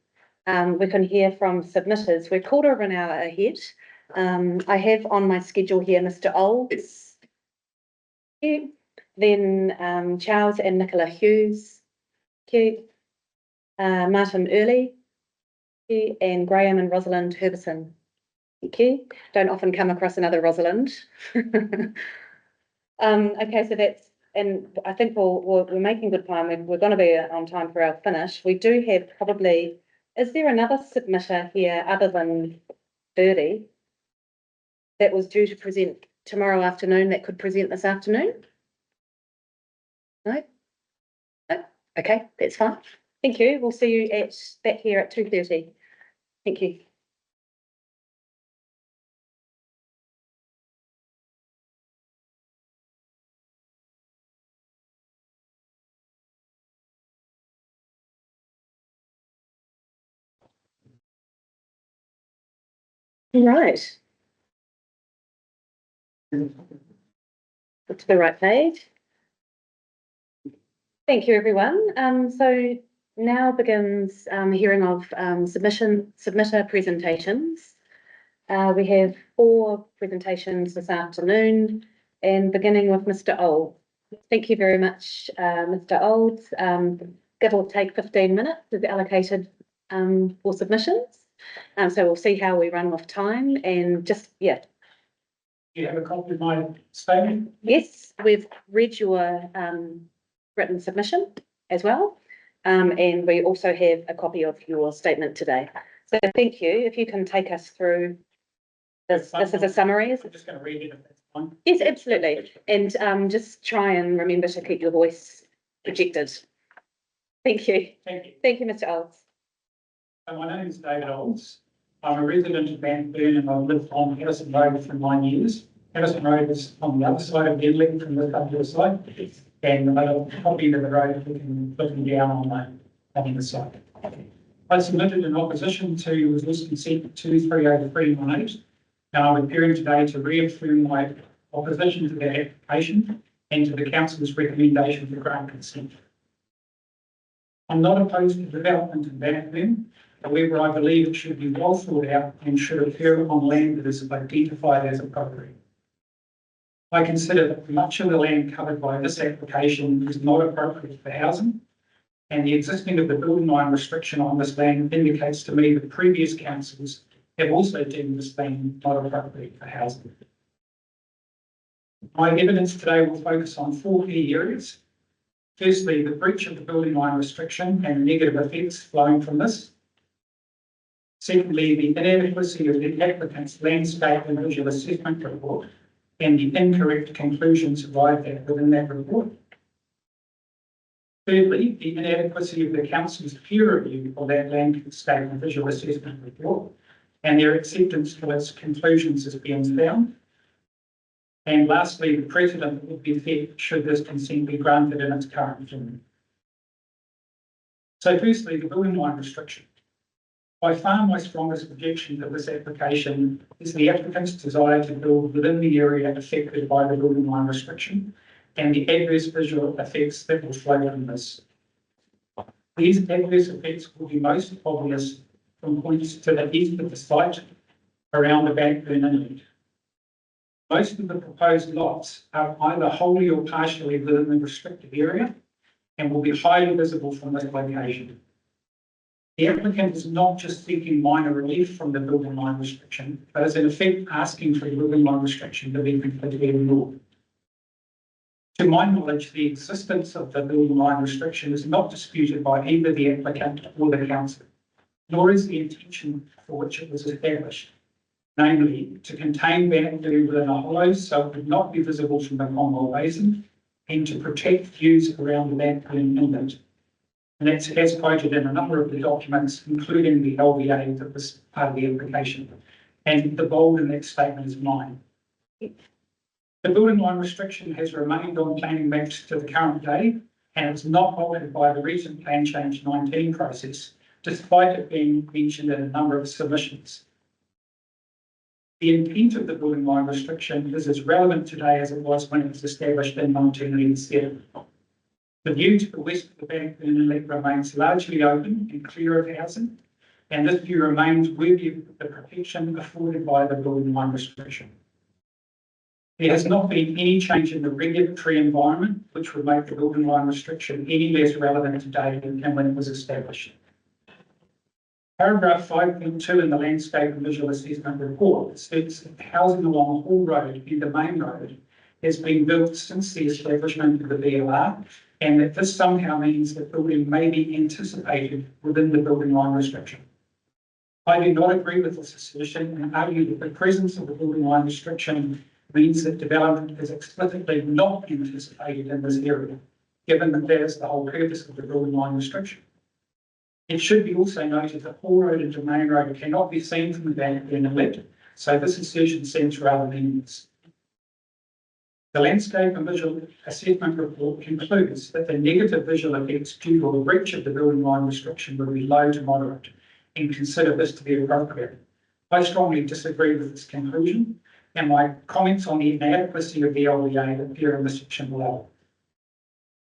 we can hear from submitters. We're quarter of an hour ahead. I have on my schedule here Mr. Olds, then Charles and Nicola Hughes, Martin Early, and Graham and Rosalind Herbison. Thank you. Don't often come across another Rosalind. Okay, so that's, and I think we're making good time. We're going to be on time for our finish. We do have probably, is there another submitter here other than 30 that was due to present tomorrow afternoon that could present this afternoon? No? No? Okay, that's fine. Thank you. We'll see you back here at 2:30. Thank you. Right. Go to the right page. Thank you, everyone. So now begins hearing of submitter presentations. We have 4 presentations this afternoon, and beginning with Mr. Old. Thank you very much, Mr. Old. Give or take 15 minutes is allocated for submissions. So we'll see how we run with time, and just, yeah. You have a copy of my statement? Yes, we've read your written submission as well. And we also have a copy of your statement today. So thank you. If you can take us through this is a summary. I'm just going to read it if that's fine. Yes, absolutely. And just try and remember to keep your voice projected. Thank you. Thank you. Thank you, Mr. Olds. My name is David Olds. I'm a resident of Banburn and I've lived on Harrison Road for 9 years. Harrison Road is on the other side of Gedling from this other side. And I have a copy of the road looking down on the side. I submitted an opposition to resource consent 230318. Now I'm appearing today to reaffirm my opposition to that application and to the council's recommendation for grant consent. I'm not opposed to development in Banburn. However, I believe it should be well thought out and should occur on land that is identified as appropriate. I consider that much of the land covered by this application is not appropriate for housing, and the existing of the building line restriction on this land indicates to me that previous councils have also deemed this land not appropriate for housing. My evidence today will focus on 4 key areas. Firstly, the breach of the building line restriction and negative effects flowing from this. Secondly, the inadequacy of the applicant's landscape and visual assessment report and the incorrect conclusions arrived at within that report. Thirdly, the inadequacy of the council's peer review of that landscape and visual assessment report and their acceptance for its conclusions as being found. And lastly, the precedent that would be set should this consent be granted in its current form. So firstly, the building line restriction. By far my strongest objection to this application is the applicant's desire to build within the area affected by the building line restriction and the adverse visual effects that will flow from this. These adverse effects will be most obvious from points to the east of the site around the Banburn Inlet. Most of the proposed lots are either wholly or partially within the restricted area and will be highly visible from this location. The applicant is not just seeking minor relief from the building line restriction, but is in effect asking for the building line restriction to be completely ignored. To my knowledge, the existence of the building line restriction is not disputed by either the applicant or the council, nor is the intention for which it was established, namely to contain Banburn within a hollow so it would not be visible from the Conwell Basin and to protect views around the Banburn Inlet. And that's as quoted in a number of the documents, including the LVA that was part of the application. And the bold in that statement is mine. The building line restriction has remained on planning maps to the current day, and it's not altered by the recent Plan Change 19 process, despite it being mentioned in a number of submissions. The intent of the building line restriction is as relevant today as it was when it was established in 1987. The view to the west of the Banburn Inlet remains largely open and clear of housing, and this view remains worthy of the protection afforded by the building line restriction. There has not been any change in the regulatory environment, which would make the building line restriction any less relevant today than when it was established. Paragraph 5.2 in the Landscape and Visual Assessment Report states that housing along Hall Road and the main road has been built since the establishment of the BLR, and that this somehow means that building may be anticipated within the building line restriction. I do not agree with this assertion and argue that the presence of the building line restriction means that development is explicitly not anticipated in this area, given that that is the whole purpose of the building line restriction. It should be also noted that Hall Road and Domain Road cannot be seen from the bank being lit, so this assertion seems rather meaningless. The Landscape and Visual Assessment Report concludes that the negative visual effects due to a breach of the building line restriction will be low to moderate, and consider this to be appropriate. I strongly disagree with this conclusion, and my comments on the inadequacy of the LVA appear in the section below.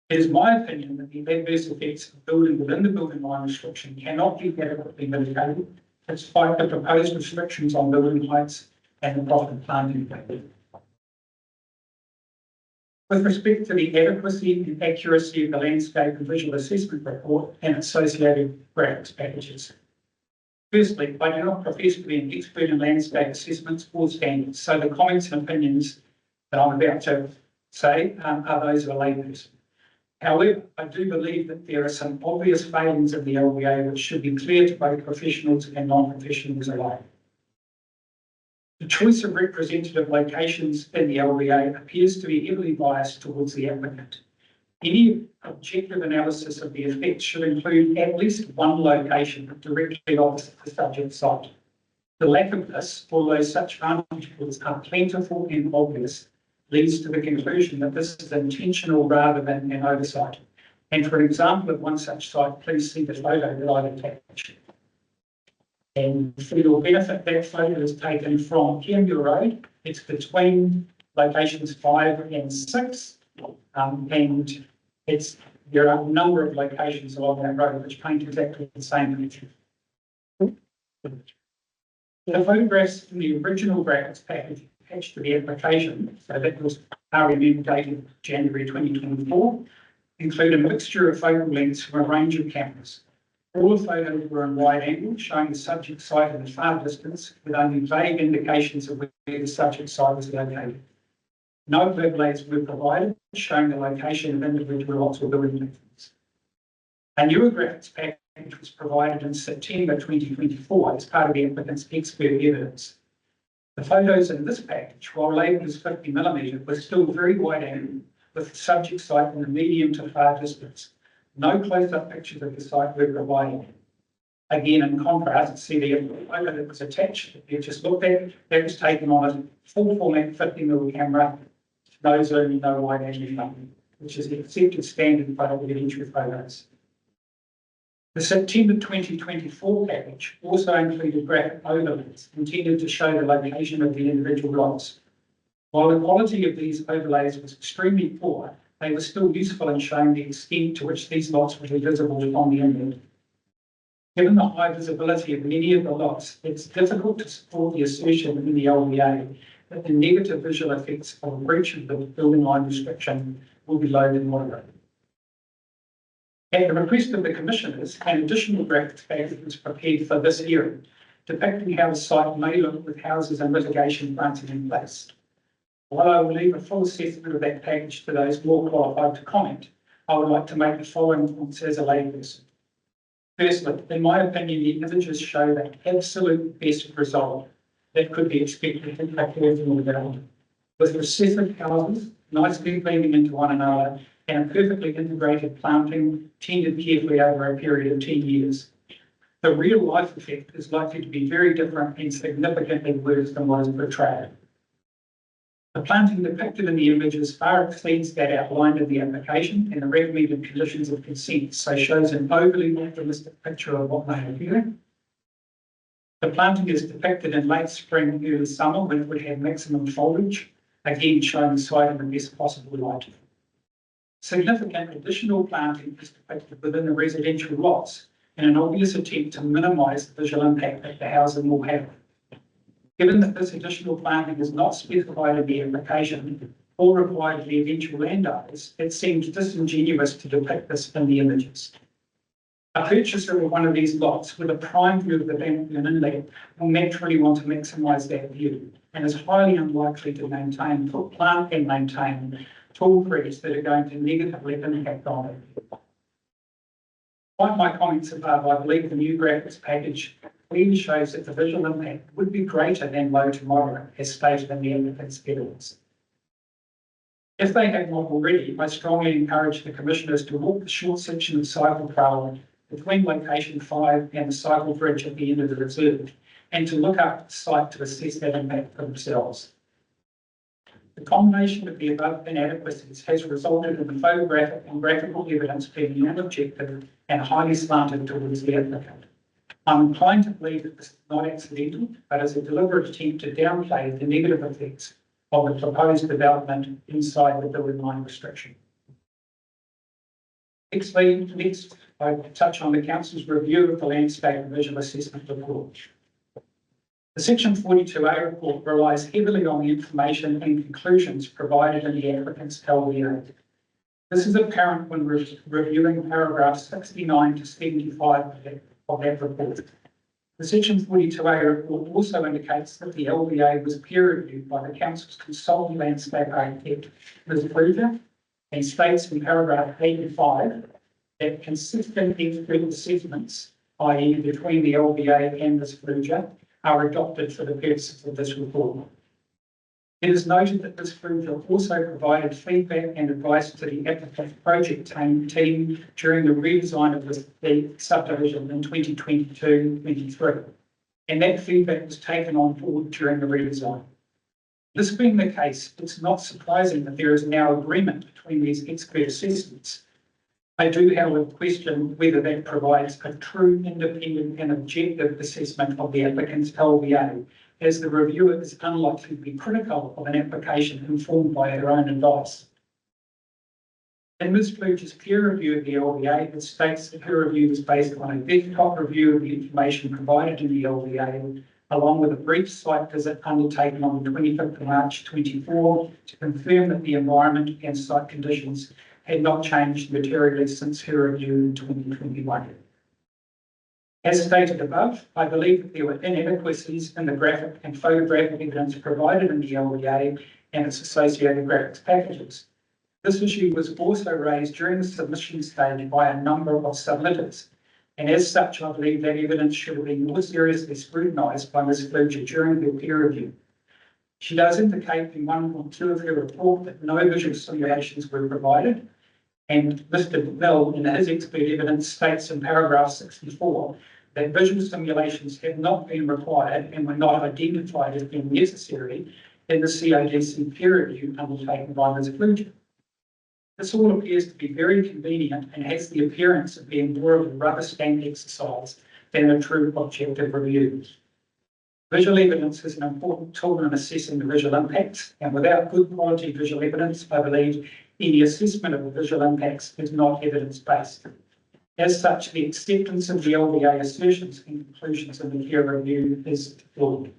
It is my opinion that the adverse effects of building within the building line restriction cannot be adequately mitigated, despite the proposed restrictions on building heights and the profit planting plan. With respect to the adequacy and accuracy of the Landscape and Visual Assessment Report and associated graphics packages. Firstly, I do not profess to be an expert in landscape assessments or standards, so the comments and opinions that I'm about to say are those of a layperson. However, I do believe that there are some obvious failings of the LVA which should be clear to both professionals and non-professionals alike. The choice of representative locations in the LVA appears to be heavily biased towards the applicant. Any objective analysis of the effects should include at least one location directly opposite the subject site. The lack of this, although such vantages are plentiful and obvious, leads to the conclusion that this is intentional rather than an oversight. And for an example of one such site, please see the photo that I've attached. And for your benefit, that photo is taken from Kiambu Road. It's between locations 5 and 6. And there are a number of locations along that road which paint exactly the same picture. The photographs in the original graphics package attached to the application, so that was RMM dated January 2024, include a mixture of focal lengths from a range of cameras. All the photos were in wide angle, showing the subject site in the far distance, with only vague indications of where the subject site was located. No overlays were provided, showing the location of individual lots or building platforms. A newer graphics package was provided in September 2024 as part of the applicant's expert evidence. The photos in this package, while labelled as 50mm, were still very wide angle, with the subject site in the medium to far distance. No close-up pictures of the site were provided. Again, in contrast, see the photo that was attached that you just looked at, that was taken on a full format 50mm camera, no zoom, no wide angle, which is the accepted standard photo entry photos. The September 2024 package also included graphic overlays intended to show the location of the individual lots. While the quality of these overlays was extremely poor, they were still useful in showing the extent to which these lots would be visible from the inlet. Given the high visibility of many of the lots, it's difficult to support the assertion in the LVA that the negative visual effects of a breach of the building line restriction will be low to moderate. At the request of the Commissioners, an additional graphics package was prepared for this hearing, depicting how the site may look with houses and mitigation planting in place. While I will leave a full assessment of that package to those more qualified to comment, I would like to make the following points as a layperson. Firstly, in my opinion, the images show the absolute best result that could be expected in a careful development, with recessive houses nicely blending into one another and a perfectly integrated planting tended carefully over a period of 10 years. The real life effect is likely to be very different and significantly worse than what is portrayed. The planting depicted in the images far exceeds that outlined in the application and the recommended conditions of consent, so shows an overly optimistic picture of what may occur. The planting is depicted in late spring, early summer, when it would have maximum foliage, again showing the site in the best possible light. Significant additional planting is depicted within the residential lots, in an obvious attempt to minimise the visual impact that the housing will have. Given that this additional planting is not specified in the application or required of the eventual landowners, it seems disingenuous to depict this in the images. A purchaser of one of these lots with a prime view of the Bannockburn Inlet will naturally want to maximise that view and is highly unlikely to plant and maintain tall trees that are going to negatively impact on it. Despite my comments above, I believe the new graphics package clearly shows that the visual impact would be greater than low to moderate, as stated in the applicant's evidence. If they have not already, I strongly encourage the commissioners to walk the short section of cycle trail between location 5 and the cycle bridge at the end of the reserve, and to look up the site to assess that impact for themselves. The combination of the above inadequacies has resulted in the photographic and graphical evidence being non-objective and highly slanted towards the applicant. I'm inclined to believe that this is not accidental, but is a deliberate attempt to downplay the negative effects of the proposed development inside the building line restriction. Next, I will touch on the council's review of the landscape visual assessment report. The Section 42A report relies heavily on the information and conclusions provided in the applicant's LVA. This is apparent when reviewing paragraphs 69 to 75 of that report. The Section 42A report also indicates that the LVA was peer reviewed by the council's consultant landscape architect, Ms. Kruger, and states in paragraph 85 that consistent expert assessments, i.e. between the LVA and Ms. Kruger, are adopted for the purposes of this report. It is noted that Ms. Kruger also provided feedback and advice to the applicant project team during the redesign of the subdivision in 2022-23, and that feedback was taken on board during the redesign. This being the case, it's not surprising that there is now agreement between these expert assessments. I do, however, question whether that provides a true independent and objective assessment of the applicant's LVA, as the reviewer is unlikely to be critical of an application informed by her own advice. In Ms. Fluger's peer review of the LVA, it states that her review is based on a desktop review of the information provided in the LVA, along with a brief site visit undertaken on the 25th of March 24 to confirm that the environment and site conditions had not changed materially since her review in 2021. As stated above, I believe that there were inadequacies in the graphic and photographic evidence provided in the LVA and its associated graphics packages. This issue was also raised during the submission stage by a number of submitters, and as such, I believe that evidence should have been more seriously scrutinised by Ms. Fluger during her peer review. She does indicate in 1 or 2 of her report that no visual simulations were provided, and Mr. Mill, in his expert evidence, states in paragraph 64 that visual simulations have not been required and were not identified as being necessary in the CODC peer review undertaken by Ms. Fluger. This all appears to be very convenient and has the appearance of being more of a rubber stamp exercise than a true objective review. Visual evidence is an important tool in assessing the visual impacts, and without good quality visual evidence, I believe any assessment of the visual impacts is not evidence-based. As such, the acceptance of the LVA assertions and conclusions in the peer review is flawed.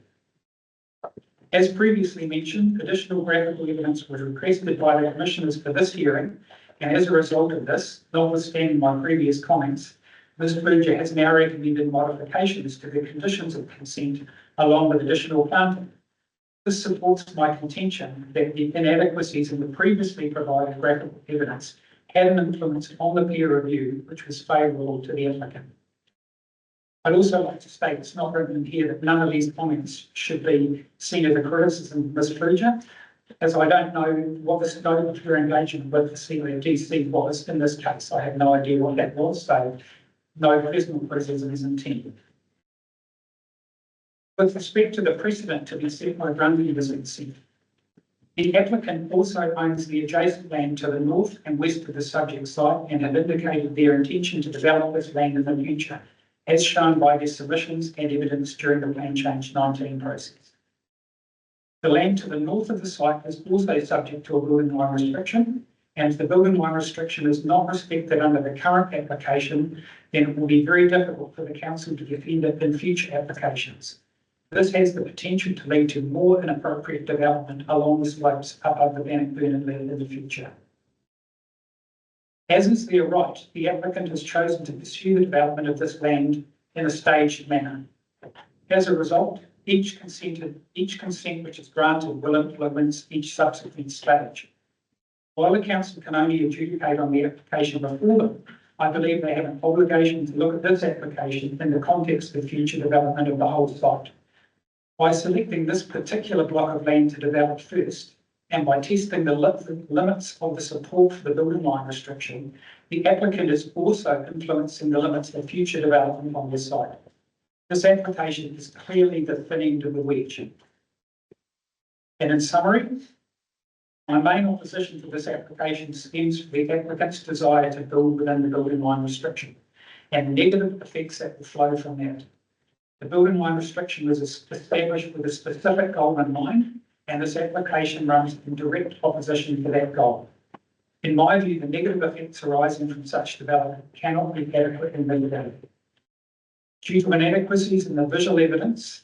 As previously mentioned, additional graphical evidence was requested by the commissioners for this hearing, and as a result of this, notwithstanding my previous comments, Ms. Fluger has now recommended modifications to the conditions of consent along with additional planting. This supports my contention that the inadequacies in the previously provided graphical evidence had an influence on the peer review, which was favourable to the applicant. I'd also like to state, it's not written in here, that none of these comments should be seen as a criticism of Ms. Fluger, as I don't know what the scope of her engagement with the CODC was in this case. I have no idea what that was, so no personal criticism is intended. With respect to the precedent to be set by Grundy residency, the applicant also owns the adjacent land to the north and west of the subject site and have indicated their intention to develop this land in the future, as shown by their submissions and evidence during the Plan Change 19 process. The land to the north of the site is also subject to a building line restriction, and if the building line restriction is not respected under the current application, then it will be very difficult for the council to defend it in future applications. This has the potential to lead to more inappropriate development along the slopes above the Bannockburn Inlet in the future. As is their right, the applicant has chosen to pursue the development of this land in a staged manner. As a result, each consent which is granted will influence each subsequent stage. While the council can only adjudicate on the application before them, I believe they have an obligation to look at this application in the context of future development of the whole site. By selecting this particular block of land to develop first, and by testing the limits of the support for the building line restriction, the applicant is also influencing the limits of future development on the site. This application is clearly the thin end of the wedge. And in summary, my main opposition to this application stems from the applicant's desire to build within the building line restriction and negative effects that will flow from that. The building line restriction was established with a specific goal in mind, and this application runs in direct opposition to that goal. In my view, the negative effects arising from such development cannot be adequately mitigated. Due to inadequacies in the visual evidence,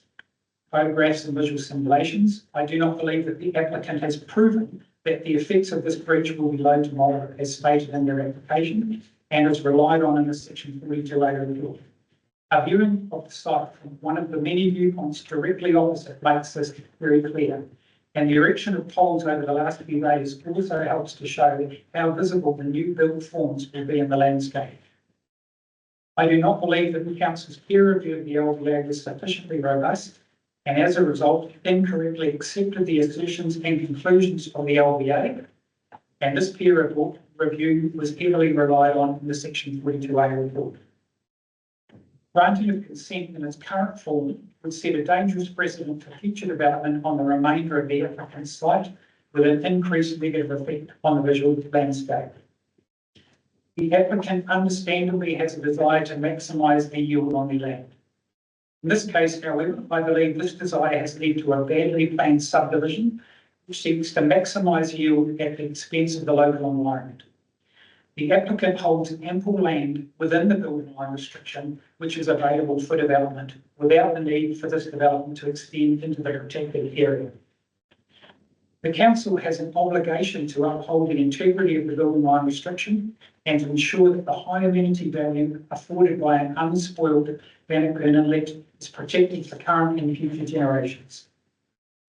photographs and visual simulations, I do not believe that the applicant has proven that the effects of this breach will be low to moderate as stated in their application and is relied on in the section 42A report. A viewing of the site from one of the many viewpoints directly opposite makes this very clear. And the erection of poles over the last few days also helps to show how visible the new build forms will be in the landscape. I do not believe that the council's peer review of the LVA was sufficiently robust, and as a result, incorrectly accepted the assertions and conclusions of the LVA, and this peer review was heavily relied on in the section 42A report. Granting of consent in its current form would set a dangerous precedent for future development on the remainder of the applicant's site, with an increased negative effect on the visual landscape. The applicant understandably has a desire to maximise the yield on the land. In this case, however, I believe this desire has led to a badly planned subdivision, which seeks to maximise yield at the expense of the local environment. The applicant holds ample land within the building line restriction, which is available for development, without the need for this development to extend into the protected area. The council has an obligation to uphold the integrity of the building line restriction and to ensure that the high amenity value afforded by an unspoiled Bannockburn Inlet is protected for current and future generations.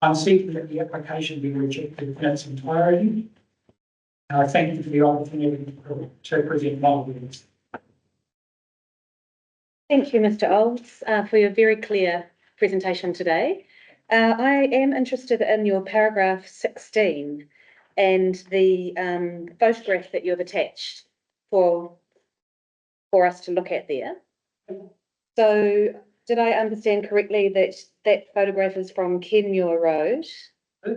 I'm seeking that the application be rejected in its entirety. And I thank you for the opportunity to present my views. Thank you, Mr. Olds, for your very clear presentation today. I am interested in your paragraph 16 and the photograph that you've attached for us to look at there. So did I understand correctly that that photograph is from Kenmure Road?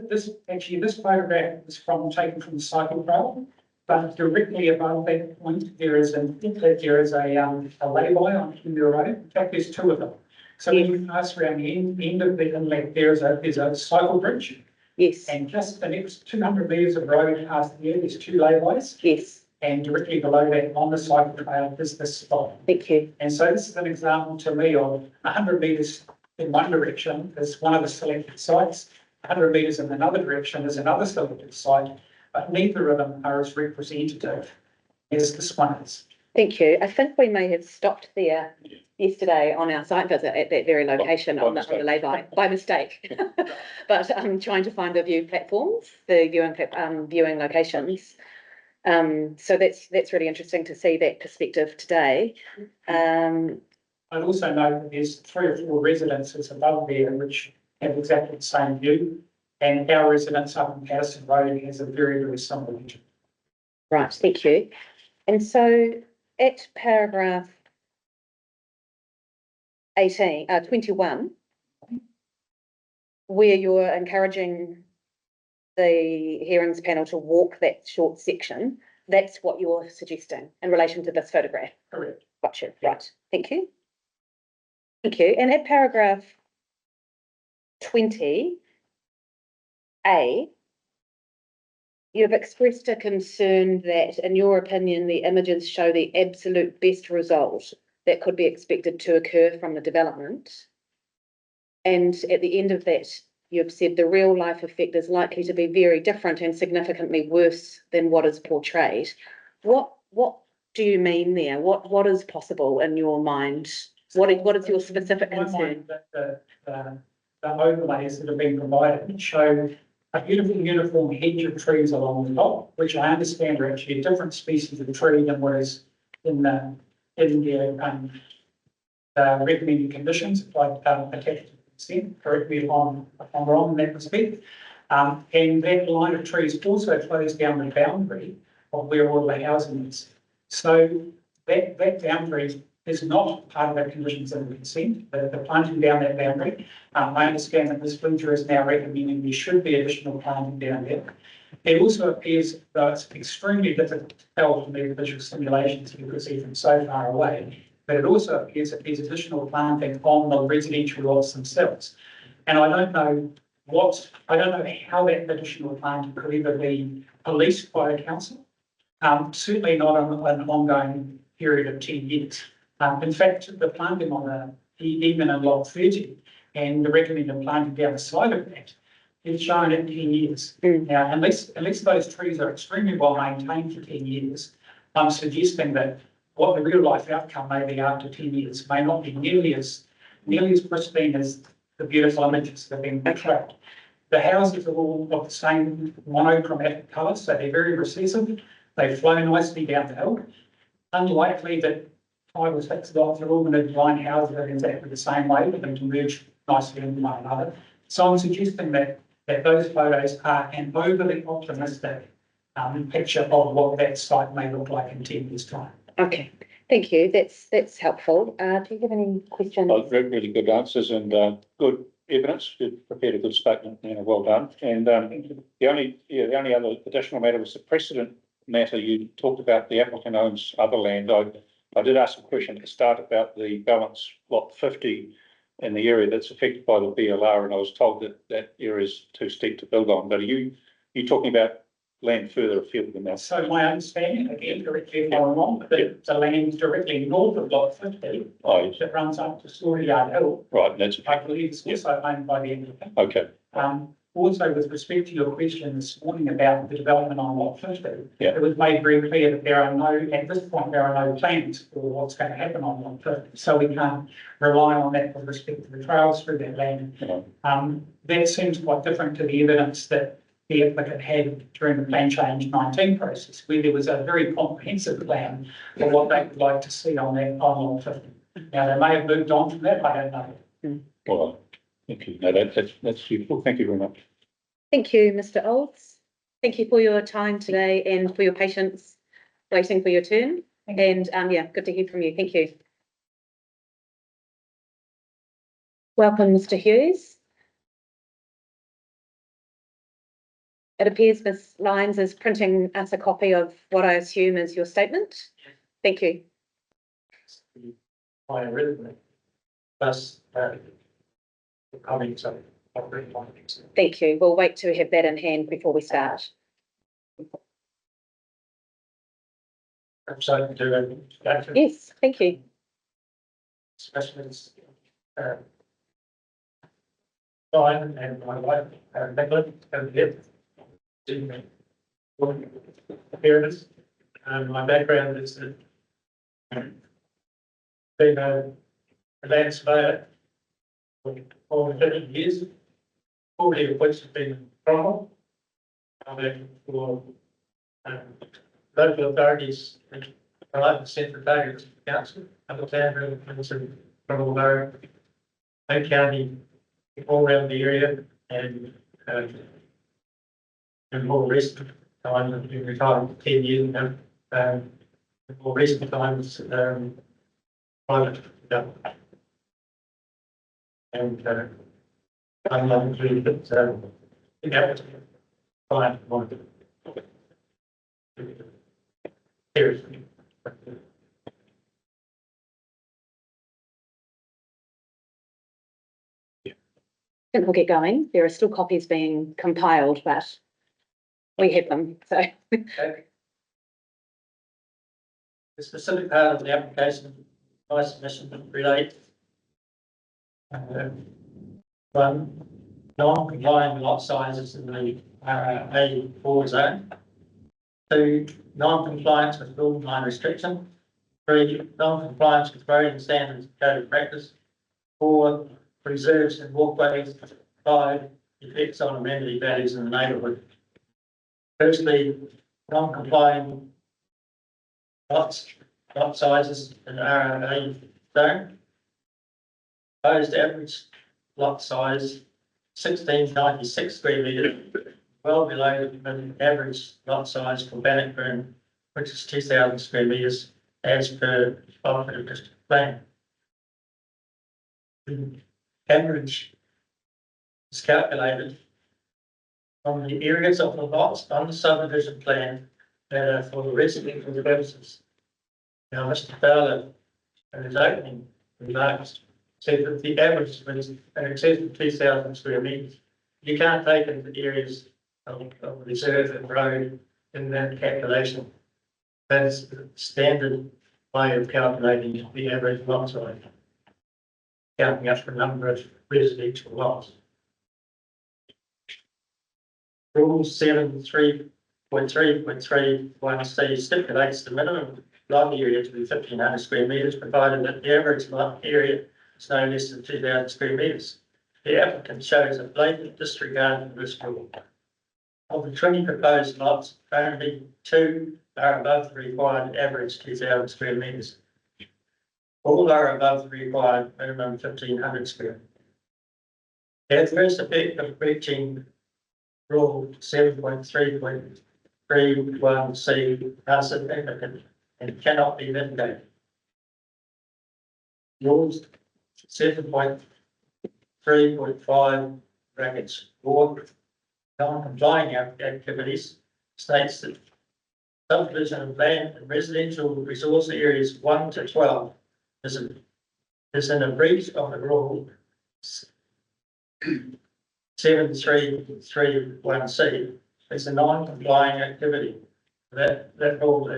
This photograph is taken from the cycle trail, but directly above that point there is a lay-by on Kenmure Road. In fact, there's two of them. So when you pass around the end of the inlet, there's a cycle bridge. Yes. And just the next 200 metres of road past there, there's two lay-bys. Yes. And directly below that on the cycle trail is this spot. Thank you. And so this is an example to me of 100 metres in one direction is one of the selected sites. 100 metres in another direction is another selected site, but neither of them are as representative as this one is. Thank you. I think we may have stopped there yesterday on our site visit at that very location on the lay-by mistake. But I'm trying to find the view platforms, the viewing locations. So that's really interesting to see that perspective today. I'd also note that there's 3 or 4 residences above there which have exactly the same view, and our residence up in Patterson Road has a very, very similar view. Right, thank you. And so at paragraph 21, where you're encouraging the hearings panel to walk that short section, that's what you're suggesting in relation to this photograph? Correct. Gotcha, right, thank you. Thank you. And at paragraph 20A, you've expressed a concern that, in your opinion, the images show the absolute best result that could be expected to occur from the development. And at the end of that, you've said the real life effect is likely to be very different and significantly worse than what is portrayed. What do you mean there? What is possible in your mind? What is your specific concern? The overlays that have been provided show a beautiful uniform hedge of trees along the top, which I understand are actually a different species of tree than what is in the recommended conditions, like attached to consent. Correct me if I'm wrong in that respect. And that line of trees also flows down the boundary of where all the housing is. So that boundary is not part of the conditions of the consent, the planting down that boundary. I understand that Ms. Flincher is now recommending there should be additional planting down there. It also appears, though it's extremely difficult to tell from the visual simulations you can see from so far away, but it also appears that there's additional planting on the residential lots themselves. And I don't know how that additional planting could ever be policed by the council. Certainly not on an ongoing period of 10 years. In fact, the planting on even in lot 30 and the recommended planting down the side of that is shown at 10 years. Now, unless those trees are extremely well maintained for 10 years, I'm suggesting that what the real life outcome may be after 10 years may not be nearly as pristine as the beautiful images that have been portrayed. The houses are all of the same monochromatic colour, so they're very recessive. They flow nicely down the hill. Unlikely that 5 or 6 lots are all going to design houses in exactly the same way, but them to merge nicely into one another. So I'm suggesting that those photos are an overly optimistic picture of what that site may look like in 10 years' time. Okay, thank you. That's helpful. Do you have any questions? Really good answers and good evidence. You've prepared a good statement, well done. And the only other additional matter was the precedent matter. You talked about the applicant owns other land. I did ask a question at the start about the balance lot 50 in the area that's affected by the BLR, and I was told that that area is too steep to build on. But are you talking about land further afield than that? So my understanding, again, directly if I'm wrong, that the land directly north of lot 50 that runs up to Storeyard Hill. Right, that's I believe it's also owned by the applicant. okay. Also, with respect to your question this morning about the development on lot 50, Yeah. it was made very clear that at this point, there are no plans for what's going to happen on lot 50. So we can't rely on that with respect to the trails through that land. Yeah. That seems quite different to the evidence that the applicant had during the plan change 19 process, where there was a very comprehensive plan for what they would like to see on lot 50. Now, they may have moved on from that, I don't know. Well, thank you. No, that's useful. Thank you very much. Thank you, Mr. Olds. Thank you for your time today and for your patience waiting for your turn. And yeah, good to hear from you. Thank you. Welcome, Mr. Hughes. It appears Ms. Lyons is printing us a copy of what I assume is your statement. Thank you. My original, plus comments of findings. Thank you. We'll wait to have that in hand before we start. So do it. Yes, thank you. Specialists, Diane and my wife, Nicola, have lived in appearance. My background is that been a land surveyor for over 30 years, 40 of which have been from. I'm working for local authorities and private centre targets of the council, Alexandra, and from Lower County, all around the area, and more recent times, I've been retired for 10 years now. More recent times, private development. And I'm not really, but client wanted seriously. I think we'll get going. There are still copies being compiled, but we have them, so. Okay. The specific part of the application my submission relate. One, non-compliant lot sizes in the A4 zone. 2, non-compliance with building line restriction. 3, non-compliance with grading standards and code of practice. 4, reserves and walkways. 5, effects on amenity values in the neighbourhood. Firstly, non-compliant lot sizes in RA zone. Proposed average lot size 1696 square metres, well below the average lot size for Bannockburn, which is 2000 square metres as per Cooperative District Plan. The average is calculated from the areas of the lots on the subdivision plan that are for the residential purposes. Now, Mr. Fowler, in his opening remarks, said that the average is in excess of 2000 square metres. You can't take into the areas of reserve and road in that calculation. That's the standard way of calculating the average lot size, counting up the number of residential lots. Rule 7.3.3.31C stipulates the minimum lot area to be 1500 square metres, provided that the average lot area is no less than 2000 square metres. The applicant shows a blatant disregard of this rule. Of the 20 proposed lots, only 2 are above the required average 2000 square metres. All are above the required minimum 1500 square. The adverse effect of breaching Rule 7.3.31C are significant and cannot be mitigated. Rules 7.3.5 brackets 4 non-complying activities states that subdivision of land and residential resource areas 1 to 12 is in a breach of the rule 7.3.3.1C. It's a non-complying activity. That rule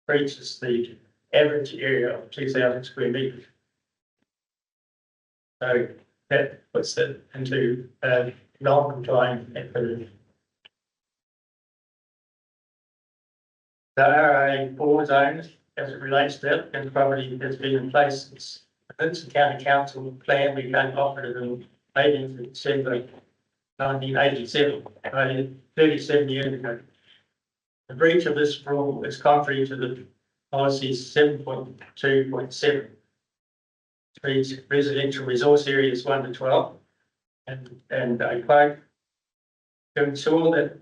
breaches the average area of 2000 square metres. So that puts it into a non-compliant activity. The RA4 zones, as it relates to applicant property, has been in place since the Vincent County Council plan became operative in 18th December 1987, 37 years ago. The breach of this rule is contrary to the policy 7.2.7. Residential resource areas 1 to 12, and I quote, to ensure that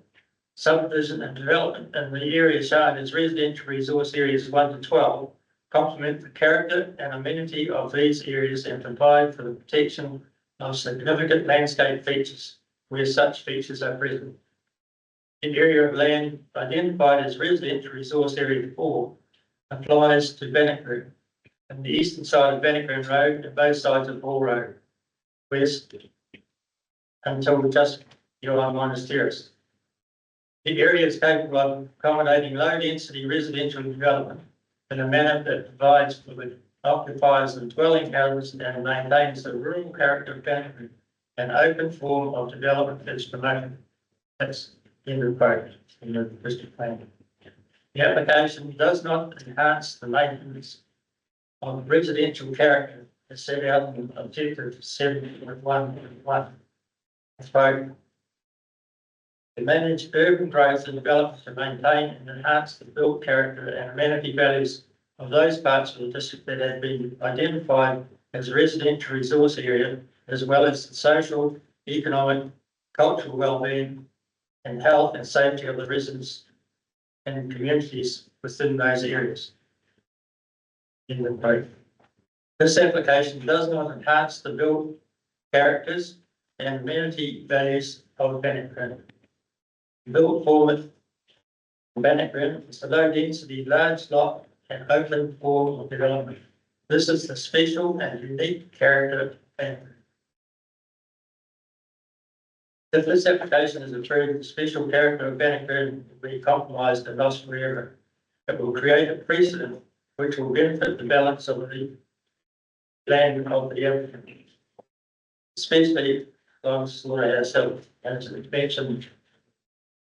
subdivision and development in the area shown as residential resource areas 1 to 12 complement the character and amenity of these areas and provide for the protection of significant landscape features where such features are present. The area of land identified as residential resource area 4 applies to Bannockburn and the eastern side of Bannockburn Road and both sides of Hall Road, west until just beyond Miners Terrace. The area is capable of accommodating low-density residential development in a manner that provides for the occupiers of dwelling houses and maintains the rural character of Bannockburn. An open form of development is promoted. That's in the quote in the district plan. The application does not enhance the maintenance of residential character as set out in objective 7.1.1. To manage urban growth and development to maintain and enhance the built character and amenity values of those parts of the district that have been identified as a residential resource area, as well as the social, economic, cultural well-being and health and safety of the residents and communities within those areas. In the quote. This application does not enhance the built characters and amenity values of Bannockburn. Built format Bannockburn is a low density, large lot and open form of development. This is the special and unique character of Bannockburn. If this application is approved, the special character of Bannockburn will be compromised and lost forever. It will create a precedent which will benefit the balance of the land of the applicant. Especially those ourselves, as mentioned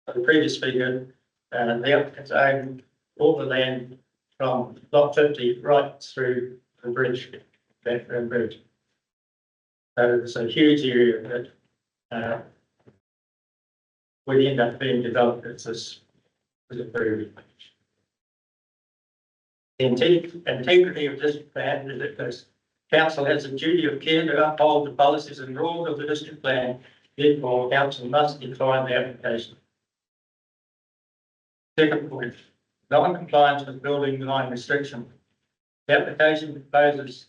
by the previous speaker, the applicants own all the land from lot 50 right through the bridge, Background Bridge. So it's a huge area that would end up being developed as this was approved. The integrity of this plan is that this council has a duty of care to uphold the policies and rules of the district plan. Therefore, council must decline the application. Second point, non-compliance with building line restriction. The application proposes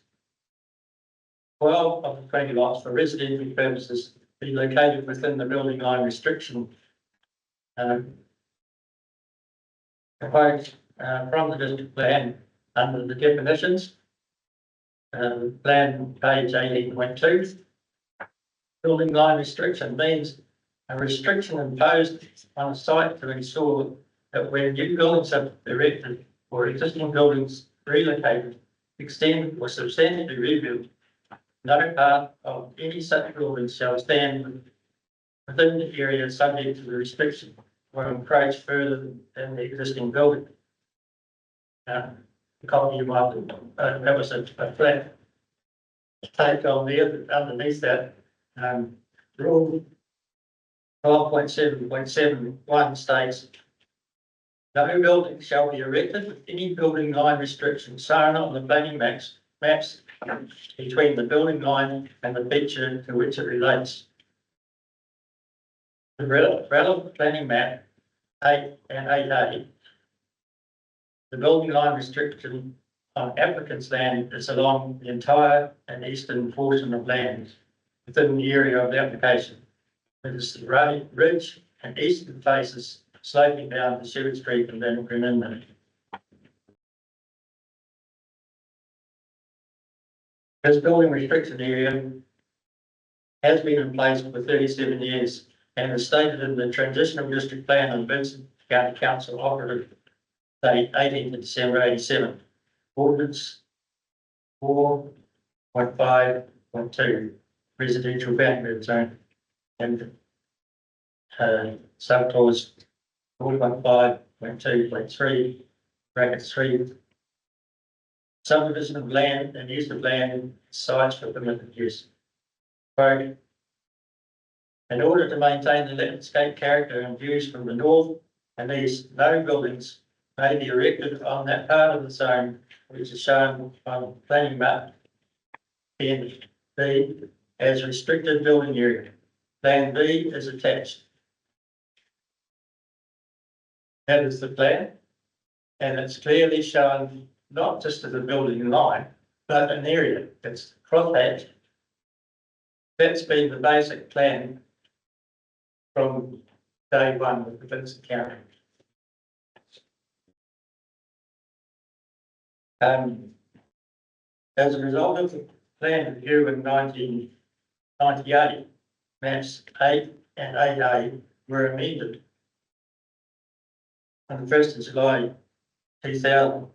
12 of the 20 lots for residential purposes be located within the building line restriction. Proposed from the district plan under the definitions. Plan page 18.2. Building line restriction means a restriction imposed on a site to ensure that when new buildings are erected or existing buildings relocated, extended or substantially rebuilt, no part of any such building shall stand within the area subject to the restriction or encroach further than the existing building. The copy you might, that was a flat take on there, but underneath that, rule 12.7.71 states, no building shall be erected with any building line restriction shown on the planning maps between the building line and the feature to which it relates. The relevant planning map 8 and 8A. The building line restriction on applicant's land is along the entire and eastern portion of land within the area of the application. It is the ridge and eastern faces sloping down to Searell Street and then Green. This building restriction area has been in place for 37 years and is stated in the transitional district plan of Vincent County Council operative date 18th of December 87. Ordinance 4.5.2 residential boundary zone and subclause 4.5.2.3 brackets 3 subdivision of land and use of land sites for permitted use. Quote, in order to maintain the landscape character and views from the north and east, no buildings may be erected on that part of the zone which is shown on the planning map in B as restricted building area. Plan B is attached. That is the plan, and it's clearly shown not just as a building line, but an area that's crosshatched. That's been the basic plan from day one with the Vincent County. As a result of the plan review in 1998, maps 8 and 8A were amended on the 1st of July 2000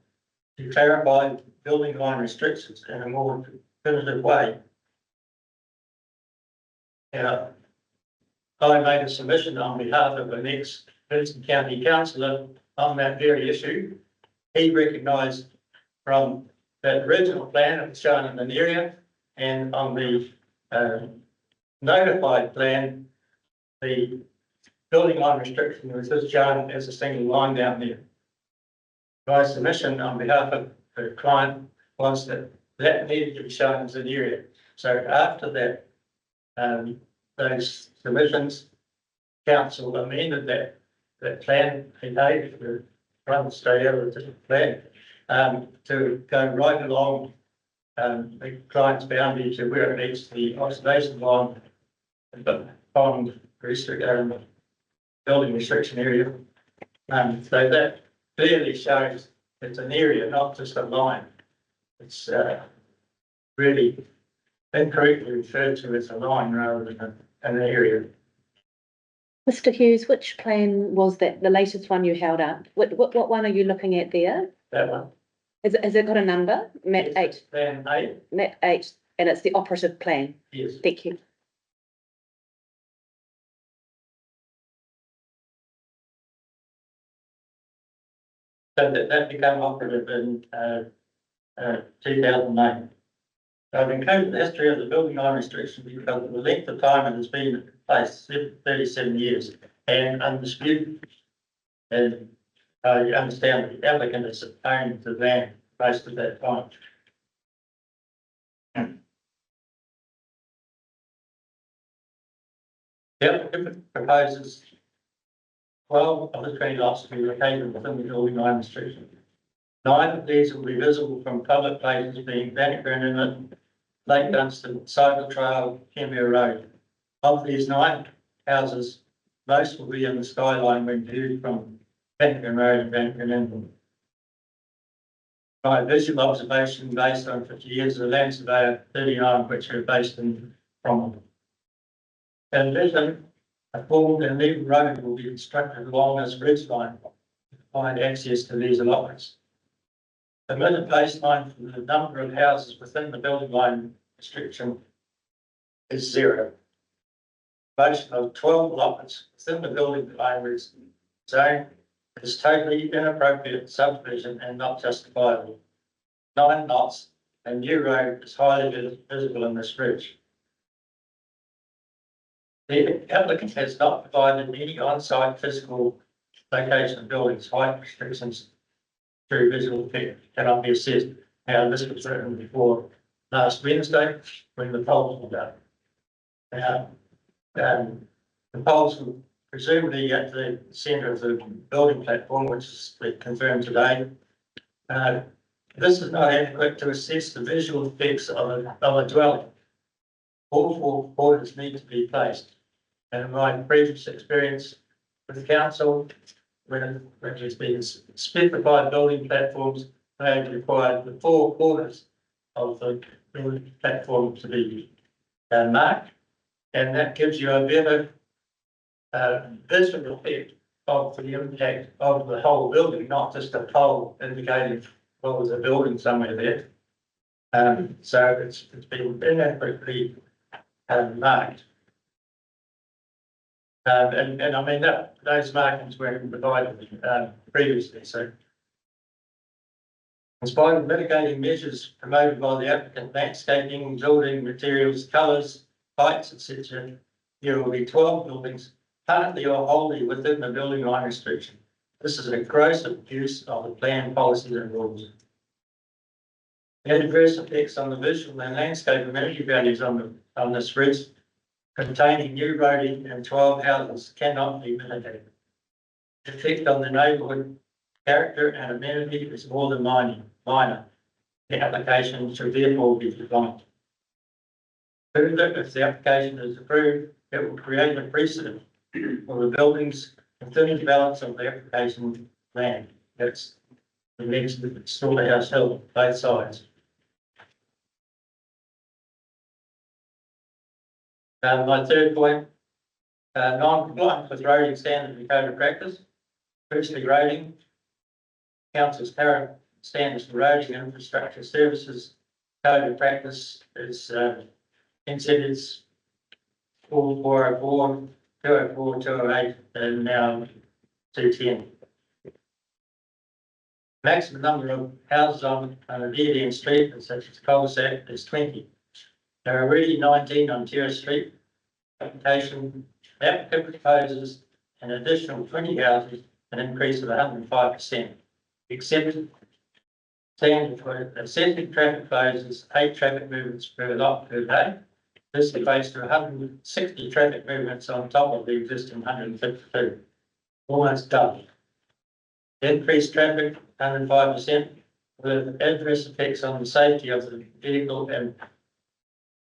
to clarify building line restrictions in a more definitive way. Now, I made a submission on behalf of an ex-Vincent County councillor on that very issue. He recognised from that original plan it was shown in an area, and on the notified plan, the building line restriction was just shown as a single line down there. My submission on behalf of the client was that that needed to be shown as an area. So after that, those submissions, council amended that plan in date to run straight out of the plan to go right along the client's boundary to where it meets the observation line, but pond building restriction area. So that clearly shows it's an area, not just a line. It's really incorrectly referred to as a line rather than an area. Mr. Hughes, which plan was that, the latest one you held up? What one are you looking at there? That one. Has it got a number? Map 8, Plan 8, map 8, and it's the operative plan. yes. Thank you. So that became operative in 2009. I've included the history of the building line restriction because of the length of time it has been in place, 37 years, and undisputed. And you understand that the applicant has owned the land most of that time. The applicant proposes 12 of the 20 lots to be located within the building line restriction. 9 of these will be visible from public places being Bannockburn Inlet, Lake Dunstan, Cycle Trail, Kenmure Road. Of these 9 houses, most will be in the skyline when viewed from Bannockburn Road and Bannockburn Inlet. My visual observation based on 50 years of land surveyor, 39 of which are based in Cromwell. In addition, a formal and legal road will be constructed along this ridge line to provide access to these allotments. The minute baseline for the number of houses within the building line restriction is 0. Most of 12 allotments within the building line zone is totally inappropriate subdivision and not justifiable. 9 lots, a new road is highly visible in this ridge. The applicant has not provided any on-site physical location of buildings, height restrictions through visual effect cannot be assessed. Now, this was written before last Wednesday when the polls were done. Now, the polls will presumably at the centre of the building platform, which is confirmed today. This is not adequate to assess the visual effects of a dwelling. All 4 borders need to be placed. And in my previous experience with the council, when there's been specified building platforms, they have required the 4 corners of the building platform to be marked, and that gives you a better visual effect of the impact of the whole building, not just a pole indicating, well, there's a building somewhere there. So it's been inaccurately marked. And I mean, those markings were provided previously. So, in spite of mitigating measures promoted by the applicant, landscaping, building materials, colours, heights, etc., there will be 12 buildings partly or wholly within the building line restriction. This is a gross abuse of the plan, policies and rules. The adverse effects on the visual and landscape amenity values on this ridge containing new roading and 12 houses cannot be mitigated. The effect on the neighbourhood character and amenity is more than minor. The application should therefore be declined. Further, if the application is approved, it will create a precedent for the buildings within the balance of the application land. That's the next slaughterhouse hill, both sides. My third point, non-compliance with roading standards and code of practice. Firstly, roading. Council's current standards for roading and infrastructure services code of practice is NCDs 4404, 204, 208, and now 210. Maximum number of houses on a dead end street, such as cul-de-sac, is 20. There are already 19 on Terrace Street. Application, the applicant proposes an additional 20 houses, an increase of 105%. Except standard for assessing traffic flows is 8 traffic movements per lot per day. This equates to 160 traffic movements on top of the existing 152, almost double. Increased traffic, 105%, with adverse effects on the safety of the vehicle and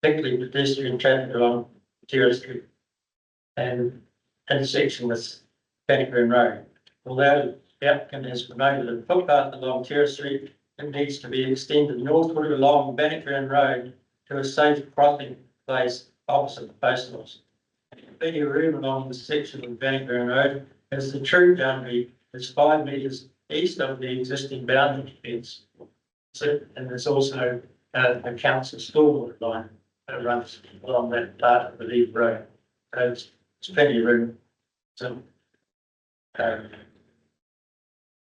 particularly pedestrian traffic along Terrace Street and intersection with Bannockburn Road. Although the applicant has promoted a footpath along Terrace Street, it needs to be extended northward along Bannockburn Road to a safe crossing place opposite the post office. Plenty of room along this section of Bannockburn Road, as the true boundary is 5 metres east of the existing boundary fence. So, and there's also a council stormwater line that runs along that part of the Leave Road. So it's plenty of room. So,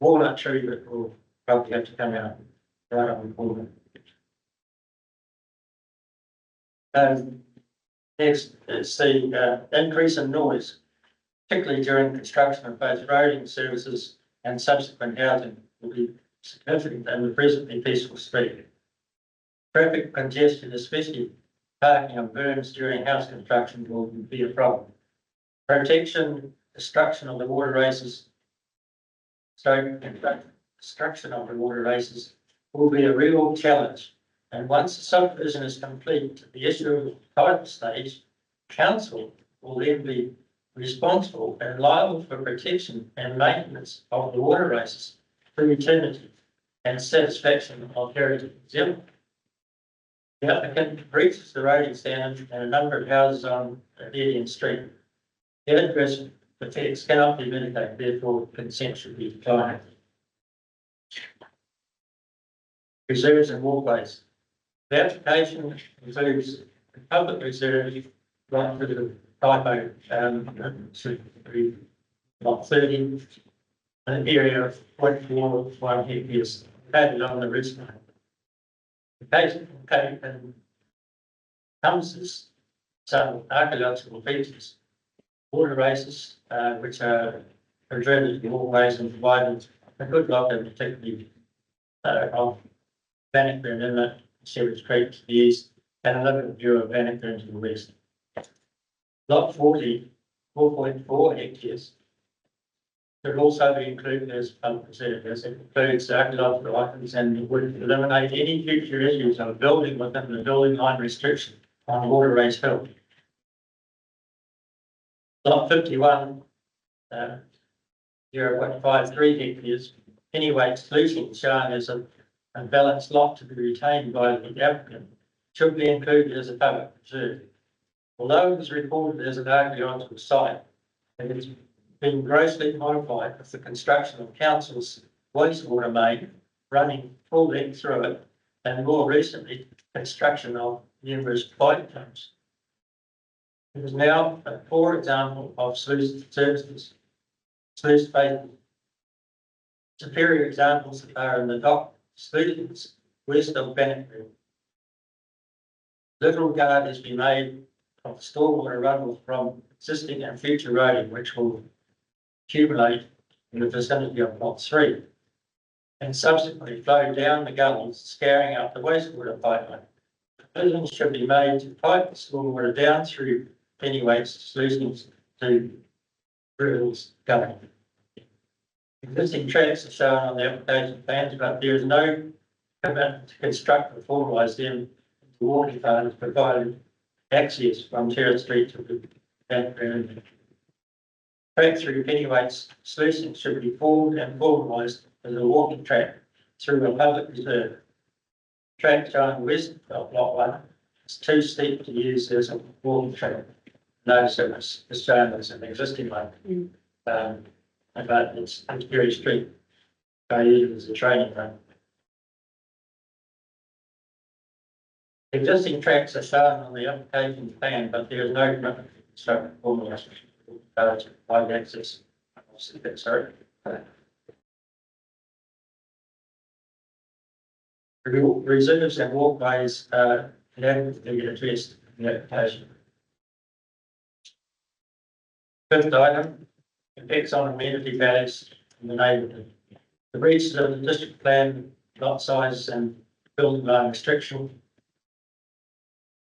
walnut tree that will probably have to come out right up the corner. Next is the increase in noise, particularly during construction of both roading services and subsequent housing, will be significant in the presently peaceful street. Traffic congestion, especially parking on berms during house construction, will be a problem. Protection, destruction of the water races, destruction of the water races will be a real challenge. And once the subdivision is complete, the issue of the title stage, council will then be responsible and liable for protection and maintenance of the water races for eternity and satisfaction of heritage exemption. The applicant breaches the roading standard and a number of houses on Indian Street. The adverse effects cannot be mitigated, therefore consent should be declined. Reserves and walkways. The application includes a public reserve right to the typo, should be lot 30, an area of 0.41 hectares added on the original. The case encompasses some archaeological features, water races, which are preserved in walkways and provided a good look at particularly of Bannockburn Inlet, Searell Creek to the east, and a look at view of Bannockburn to the west. Lot 40, 4.4 hectares should also be included as public reserve, as it includes archaeological items and would eliminate any future issues of building within the building line restriction on Water Race Hill. Lot 51, 0.53 hectares, anyway, exclusion shown as a balanced lot to be retained by the applicant should be included as a public reserve. Although it was reported as an archaeological site, it has been grossly modified with the construction of council's wastewater main running full length through it, and more recently, construction of numerous pipe pumps. It is now a poor example of sluice services, sluice failure. Superior examples are in the dock sluices west of Bannockburn. Little regard has been made of stormwater runoff from existing and future roading, which will accumulate in the vicinity of lot 3 and subsequently flow down the gullies, scouring out the wastewater pipeline. Provisions should be made to pipe the stormwater down through sluices to Rivers Gully. Existing tracks are shown on the application plans, but there is no commitment to construct or formalise them into walking paths, provided access from Searell Street to the background. Track through Pennyweights sluicing should be formed and formalised as a walking track through a public reserve. Track shown west of lot 1 is too steep to use as a walking track. Notice it was shown as an existing one, but it's very steep. I use it as a training run. Existing tracks are shown on the application plan, but there is no commitment to construct formalised wide access. Sorry. Reserves and walkways inevitably addressed in the application. Fifth item, effects on amenity values in the neighbourhood. The breaches of the district plan, lot size and building line restriction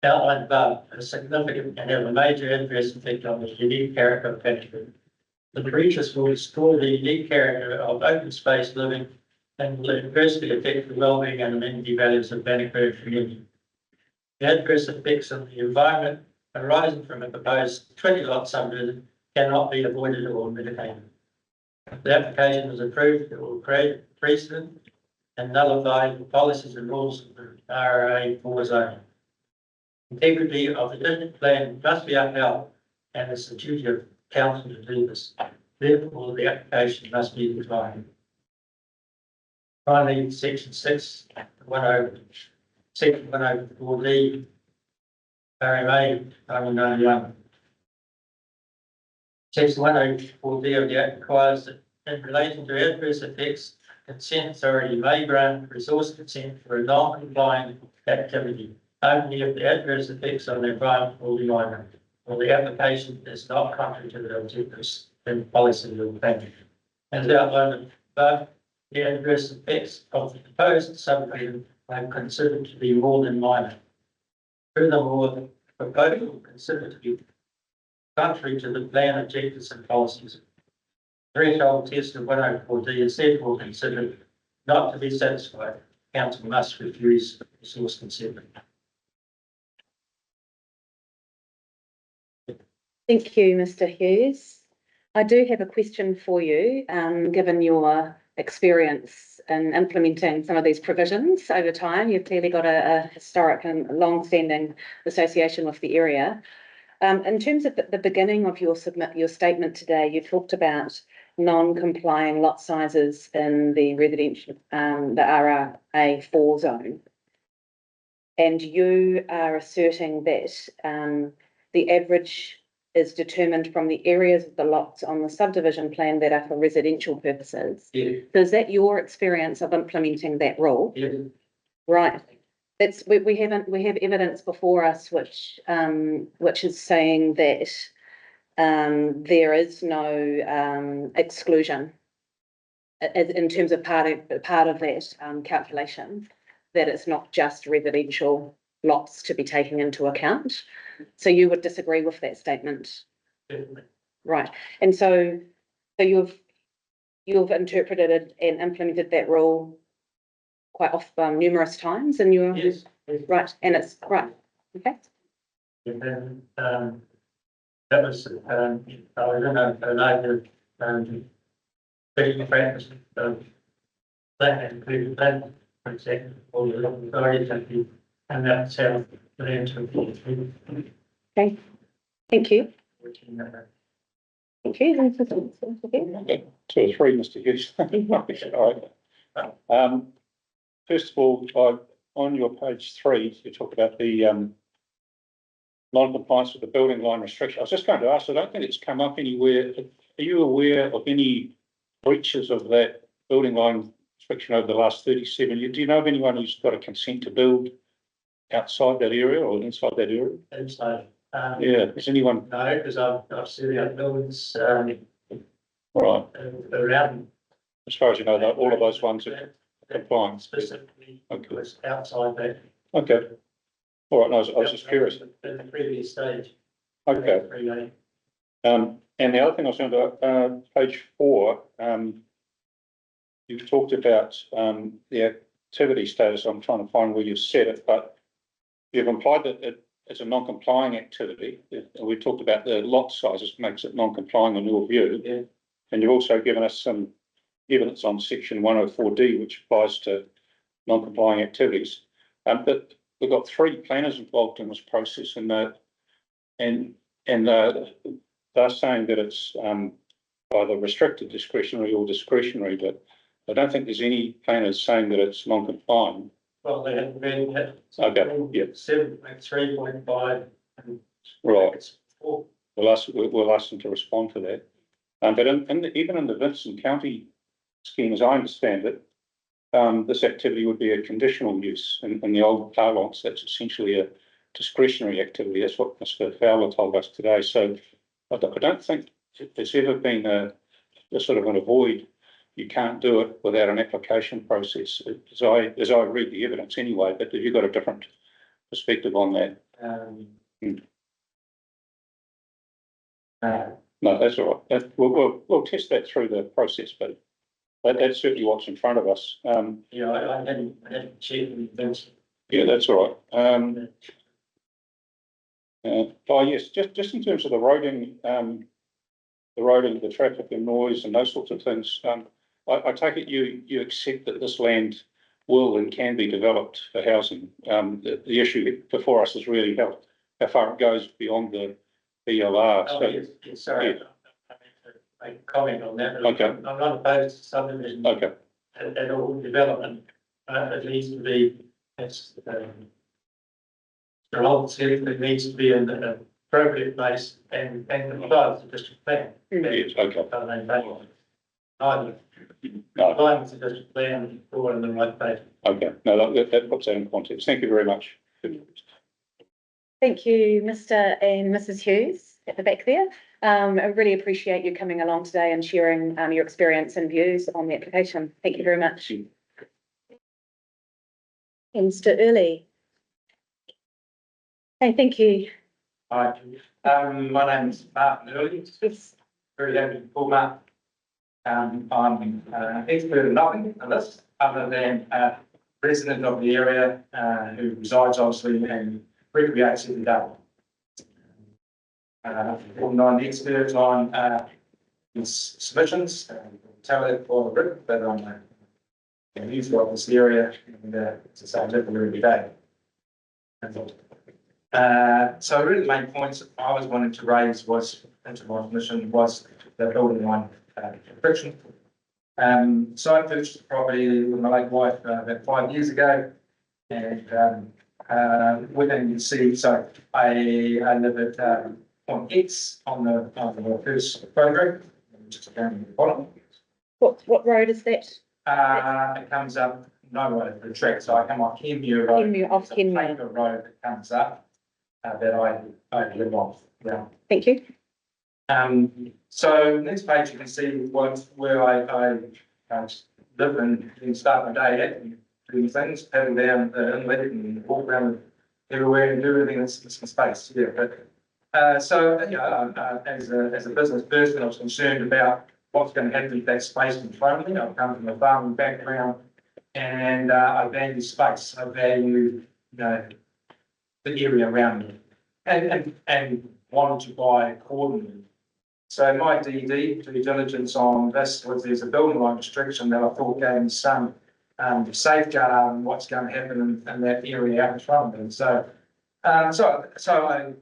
outlined above are significant and have a major adverse effect on the unique character of Bannockburn. The breaches will destroy the unique character of open space living and will adversely affect the well-being and amenity values of Bannockburn community. The adverse effects on the environment arising from a proposed 20-lot subdivision cannot be avoided or mitigated. If the application is approved, it will create precedent and nullify the policies and rules of the RA 4 zone. Integrity of the district plan must be upheld, and it's the duty of council to do this. Therefore, the application must be declined. finally, section 6, section 104D, RMA, 1991. Section 104D of the Act requires that in relation to adverse effects, consent authority may grant resource consent for a non-compliant activity only if the adverse effects on the environment will be minor, or the application is not contrary to the objectives and policy of the plan. As outlined above, the adverse effects of the proposed subdivision are considered to be more than minor. Furthermore, the proposal considered to be contrary to the plan objectives and policies. Threshold test of 104D is therefore considered not to be satisfied. Council must refuse resource consent. Thank you, Mr. Hughes. I do have a question for you, given your experience in implementing some of these provisions over time. You've clearly got a historic and long-standing association with the area. In terms of the beginning of your statement today, you talked about non-complying lot sizes in the residential, the RA4 zone. And you are asserting that the average is determined from the areas of the lots on the subdivision plan that are for residential purposes. Yeah. So is that your experience of implementing that rule? Yeah. Right. We have evidence before us which is saying that there is no exclusion in terms of part of that calculation, that it's not just residential lots to be taken into account. So you would disagree with that statement? Definitely. Right. And so you've interpreted and implemented that rule quite often, numerous times in your... Yes. Right, and it's right. Okay. And then that was I was in a larger special practice that included that for example, all the local authorities and that's how the answer. Okay. Thank you. Thank you. Okay, 2 or 3, Mr. Hughes. All right. First of all, on your page 3, you talk about the non-compliance with the building line restriction. I was just going to ask, I don't think it's come up anywhere. Are you aware of any breaches of that building line restriction over the last 37 years? Do you know of anyone who's got a consent to build outside that area or inside that area? Inside. Yeah, is anyone? No, because I've seen out buildings Right. around. As far as you know, all of those ones are compliant. Specifically, Okay. was outside that. Okay. All right, no, I was just curious. In the previous stage. Okay. And the other thing I was going to, page 4, you've talked about the activity status. I'm trying to find where you've said it, but you've implied that it's a non-complying activity. We talked about the lot sizes makes it non-complying in your view. Yeah. And you've also given us some evidence on section 104D, which applies to non-complying activities. But we've got 3 planners involved in this process, and they're saying that it's either restricted discretionary or discretionary, but I don't think there's any planners saying that it's non-compliant. Well, they haven't been hit. Okay, yeah. 7.3.5. Right. We'll ask them to respond to that. But even in the Vincent County scheme, as I understand it, this activity would be a conditional use. In the old parlance, that's essentially a discretionary activity. That's what Mr. Fowler told us today. So I don't think there's ever been a sort of an avoid. You can't do it without an application process, as I read the evidence anyway. But have you got a different perspective on that? No, that's all right. We'll test that through the process, but that's certainly what's in front of us. Yeah, I hadn't checked with Vincent. Yeah, that's all right. Yes, just in terms of the roading, the traffic and noise and those sorts of things, I take it you accept that this land will and can be developed for housing. The issue before us is really how far it goes beyond the BLR. Oh, So, yes, sorry. Yeah. I meant to make a comment on that. Okay. I'm not opposed to subdivision. Okay. at all development, it needs to be, as, Searell said, it needs to be in the appropriate place and comply with the district plan. Yes, okay. Either complying with the district plan or in the right place. Okay, no, that puts that in context. Thank you very much. Thank you, Mr. and Mrs. Hughes at the back there. I really appreciate you coming along today and sharing your experience and views on the application. Thank you very much. And Mr. Early. Hey, thank you. Hi, my name is Martin Early. Yes. Very happy to call Mark. I'm an expert in nothing on this, other than a resident of the area who resides obviously and recreates every day. I'm not an expert on these submissions, tell it for the group, but I'm a user of this area and as I say, I live here every day. So really the main points I was wanting to raise was, into my submission, was the building line restriction. So I purchased the property with my late wife about 5 years ago, and within you see, so I live at point X on the first photograph, which is down the bottom. What road is that? It comes up nowhere the track, so I come off Kenmure Road. Kenmure, off There's a Kenmure. paper road that comes up that I live on. Yeah. Thank you. So next page you can see where I live and start my day at and doing things, paddle down the inlet and walk around everywhere and do everything that's in space. Yeah, but so you know, as a business person, I was concerned about what's going to happen with that space in front of me. I've come from a farming background, and I value space. I value, you know, the area around me, and wanted to buy accordingly. So my DD, due diligence on this, was there's a building line restriction that I thought gave me some safeguard on what's going to happen in that area out in front of me. So so I,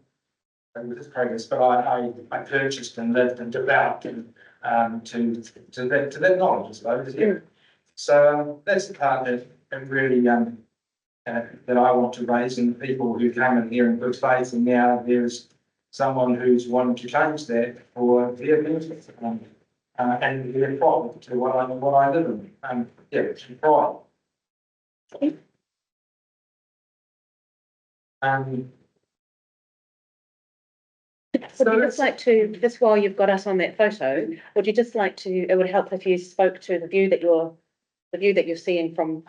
with this progress, but I purchased and lived and developed and to that knowledge, I suppose. Yeah. So that's the part that really that I want to raise, and people who come in here in good faith, and now there's someone who's wanting to change that for their benefit and their pride to what I live in. Yeah, it's pride. Would you just like to, just while you've got us on that photo, would you just like to, it would help if you spoke to the view that you're seeing from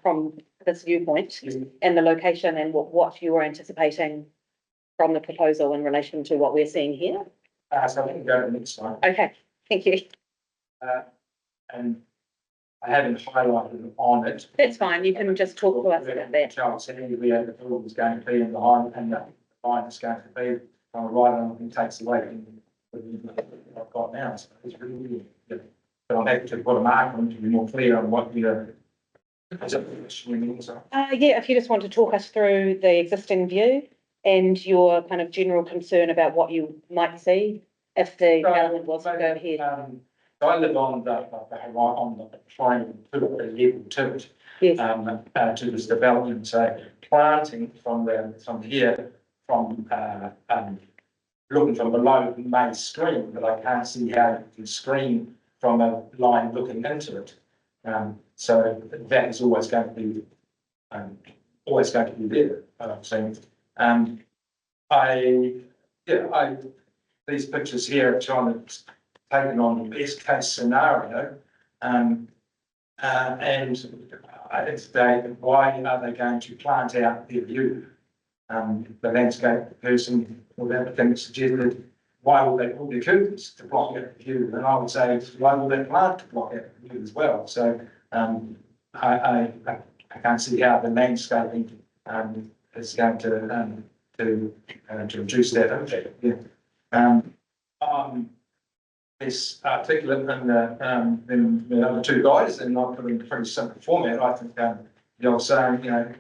this viewpoint and the location and what you were anticipating from the proposal in relation to what we're seeing here? So I think go to the next slide. Okay, thank you. And I haven't highlighted on it. That's fine, you can just talk to us about that. Charles said where the building is going to be and behind, and the line is going to be on the right, and I think takes away from what I've got now. So it's really weird. Yeah. But I'm happy to put a mark on to be more clear on what the yeah, if you just want to talk us through the existing view and your kind of general concern about what you might see if the development was to go ahead. So I live on the triangle to it, Yes. to this development. So planting from here, looking from below may screen, but I can't see how you can screen from a line looking into it. So that is always going to be there. So these pictures here are trying to taken on the best case scenario, and I think today, why are they going to plant out their view? The landscape person or the applicant suggested, why will they pull their curtains to block out the view? And I would say, why will they plant to block out the view as well? So I can't see how the landscaping is going to reduce that impact. Yeah. This articulate in the other two guys, and not put in a pretty simple format. I think the old saying, you know,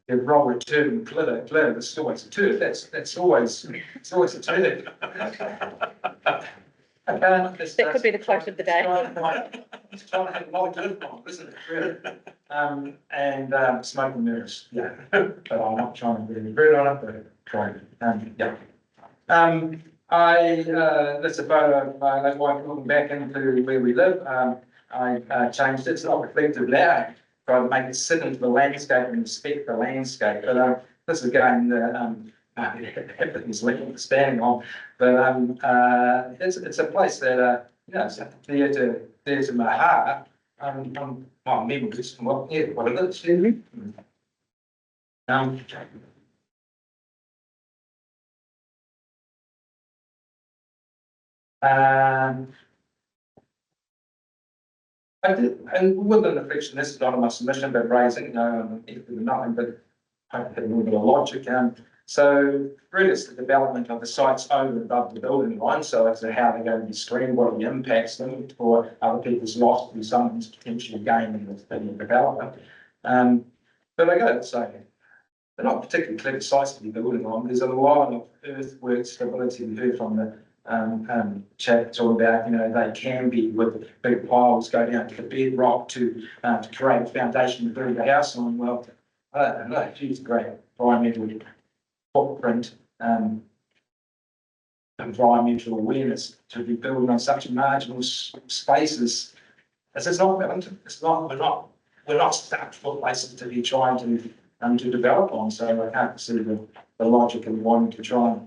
if roll a turd and glitter, it's always a turd. It's always a turd. I can't. That could be the quote of the day. It's trying to have a lot of good on, isn't it, really? Smoking mirrors, yeah, but I'm not trying to be rude on it, but trying, yeah. That's a photo of my late wife looking back into where we live. I changed it, it's not reflective now, try to make it sit into the landscape and respect the landscape, but this is again, everything's left standing on, but it's a place that, you know, it's dear to my heart. My memories, well, yeah, what it is. I did, and with an affection, this is not my submission, but raising, nothing, but I had a little bit of logic. So really it's the development of the sites over and above the building line, so as to how they're going to be screened, what are the impacts them for other people's loss and someone's potentially gain in the development. But I got to say, they're not particularly clever sites to be building on. There's a lot of earthwork stability we heard from the chat talking about, you know, they can be with big piles go down to the bedrock to create a foundation to build a house on. Well, I don't know, geez, great environmental footprint, environmental awareness to be building on such marginal spaces. This is not relevant. It's not. We're not stuck for places to be trying to develop on. So I can't see the logic of wanting to try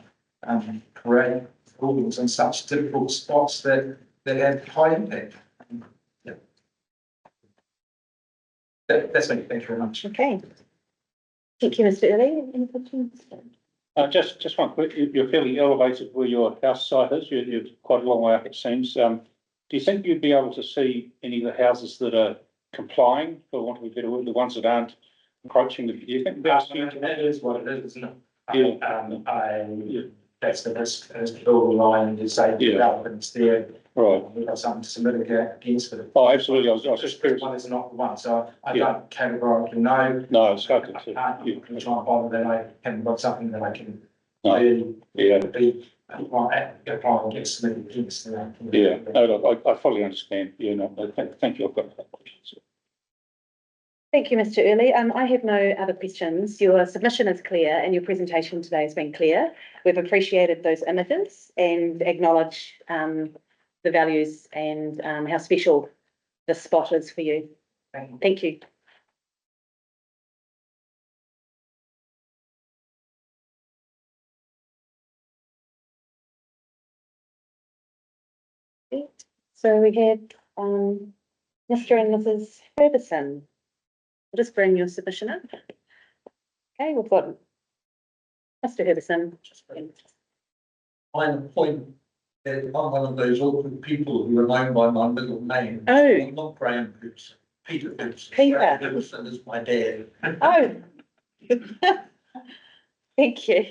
and create buildings in such difficult spots that have high impact. Yeah. That's me. Thank you very much. Okay. Thank you, Mr. Early. Any questions? Just one quick, you're fairly elevated where your house site is, you're quite a long way up it seems. Do you think you'd be able to see any of the houses that are complying, for want of a better word, the ones that aren't encroaching? Do you think That is what it is, isn't it? Yeah. That's the risk as to build a line and you say developments there. Right. We've got something to mitigate against it. Oh, absolutely. I was just curious. One is not the one, so I don't categorically know. No, it's hard to I can't try and bother that I haven't got something that I can really be applying against submitted against that. Yeah, no, look, I fully understand. Yeah, no, thank you. I've got questions. Thank you, Mr. Early. I have no other questions. Your submission is clear and your presentation today has been clear. We've appreciated those images and acknowledge the values and how special this spot is for you. Thank you. So we had Mr. and Mrs. Ferguson. I'll just bring your submission up. Okay, we've got Mr. Ferguson. I'm appointed that I'm one of those awkward people who are known by my middle name. Oh. I'm not Graham Hoops, Peter Hoops. Peter. Graham Hoopson is my dad. Oh. Thank you.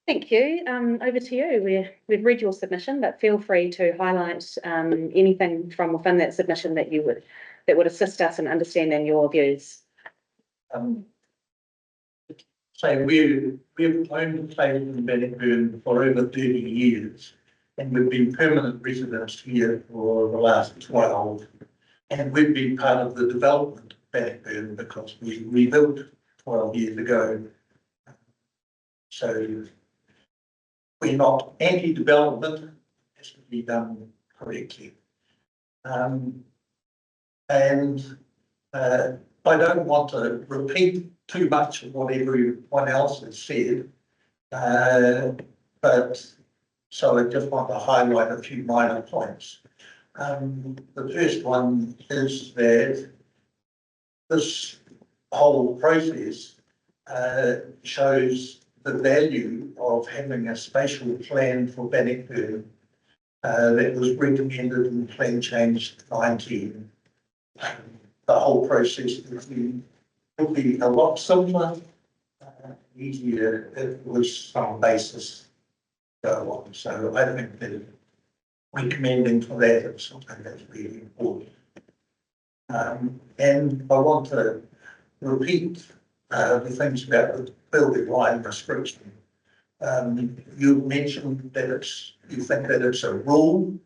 Thank you. Over to you. We've read your submission, but feel free to highlight anything from within that submission that would assist us in understanding your views. So we've owned a place in Bannockburn for over 30 years, and we've been permanent residents here for the last 12. And we've been part of the development of Bannockburn because we rebuilt 12 years ago. So we're not anti-development, it has to be done correctly. I don't want to repeat too much of what everyone else has said, but so I just want to highlight a few minor points. The first one is that this whole process shows the value of having a spatial plan for Bannockburn that was recommended in Plan Change 19. The whole process would be a lot simpler, easier if it was some basis to go on. So I think that recommending for that is something that's really important. And I want to repeat the things about the building line restriction. You mentioned that you think that it's a rule.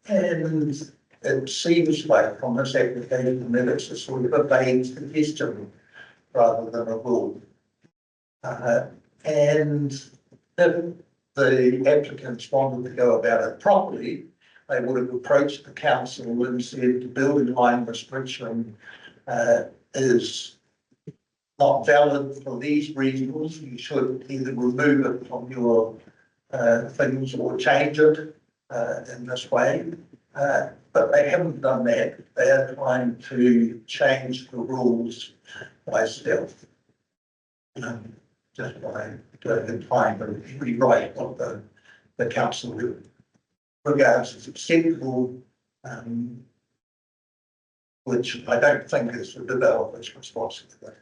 And it seems like from this application that it's a sort of a vague suggestion rather than a rule. And if the applicants wanted to go about it properly, they would have approached the council and said the building line restriction is not valid for these reasons. You should either remove it from your things or change it in this way. But they haven't done that. They are trying to change the rules by stealth. Just by trying to rewrite what the council regards as acceptable, which I don't think is the developer's responsibility.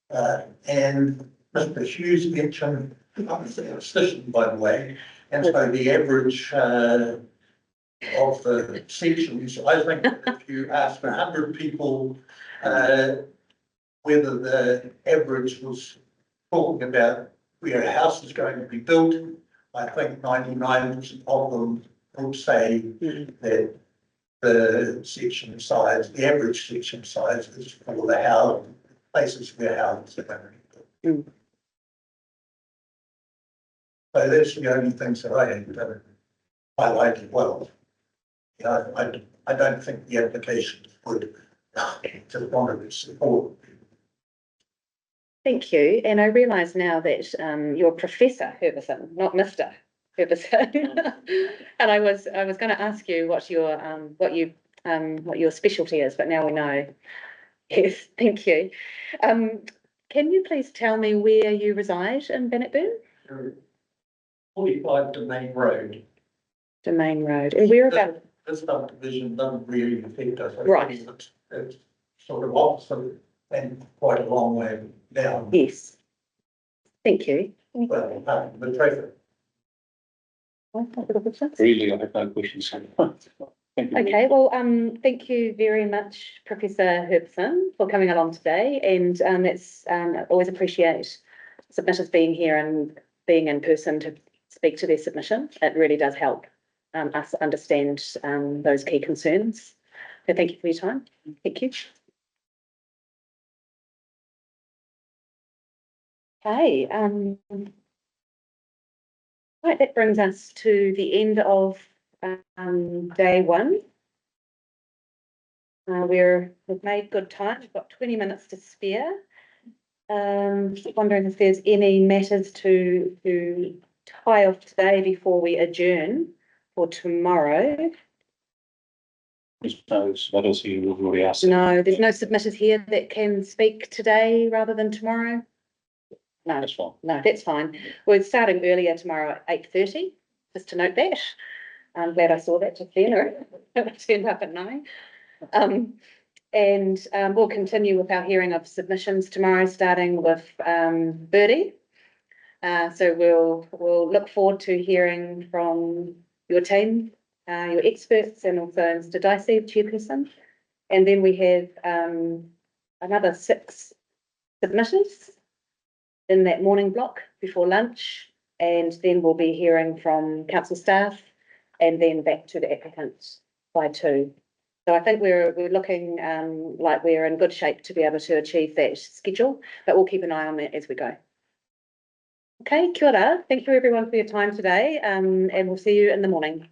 And Mr. Hughes mentioned, I'm a statistician, by the way, and so the average of the sections, I think that if you ask 100 people whether the average was talking about where a house is going to be built, I think 99% of them would say that the section size, the average section size is for the house, places where houses are going to be built. So that's the only things that I like as well. You know, I don't think the application would just want to support. Thank you. And I realise now that you're Professor Herbison, not Mr. Herbison. And I was going to ask you what your specialty is, but now we know. Yes, thank you. Can you please tell me where you reside in Bannockburn? 45 Domain Road. Domain Road. And whereabouts? This subdivision doesn't really affect us. Right. It's sort of opposite and quite a long way down. Yes. Thank you. Well, the traffic. Really, I have no questions. Okay, well, thank you very much, Professor Herbison, for coming along today. And it's always appreciate submitters being here and being in person to speak to their submission. It really does help us understand those key concerns. So thank you for your time. Thank you. Okay, right, that brings us to the end of day one. We've made good time. We've got 20 minutes to spare. Just wondering if there's any matters to tie off today before we adjourn for tomorrow. There's no submitters here, we've already asked. No, there's no submitters here that can speak today rather than tomorrow. No, That's fine. no, that's fine. We're starting earlier tomorrow at 8:30, just to note that. I'm glad I saw that just then, or I turned up at 9. And we'll continue with our hearing of submissions tomorrow, starting with Birdie. So we'll look forward to hearing from your team, your experts, and also Mr. Dicey, Chairperson. And then we have another 6 submitters in that morning block before lunch, and then we'll be hearing from council staff and then back to the applicants by 2. So I think we're looking like we're in good shape to be able to achieve that schedule, but we'll keep an eye on that as we go. Okay, kia ora. Thank you everyone for your time today, and we'll see you in the morning.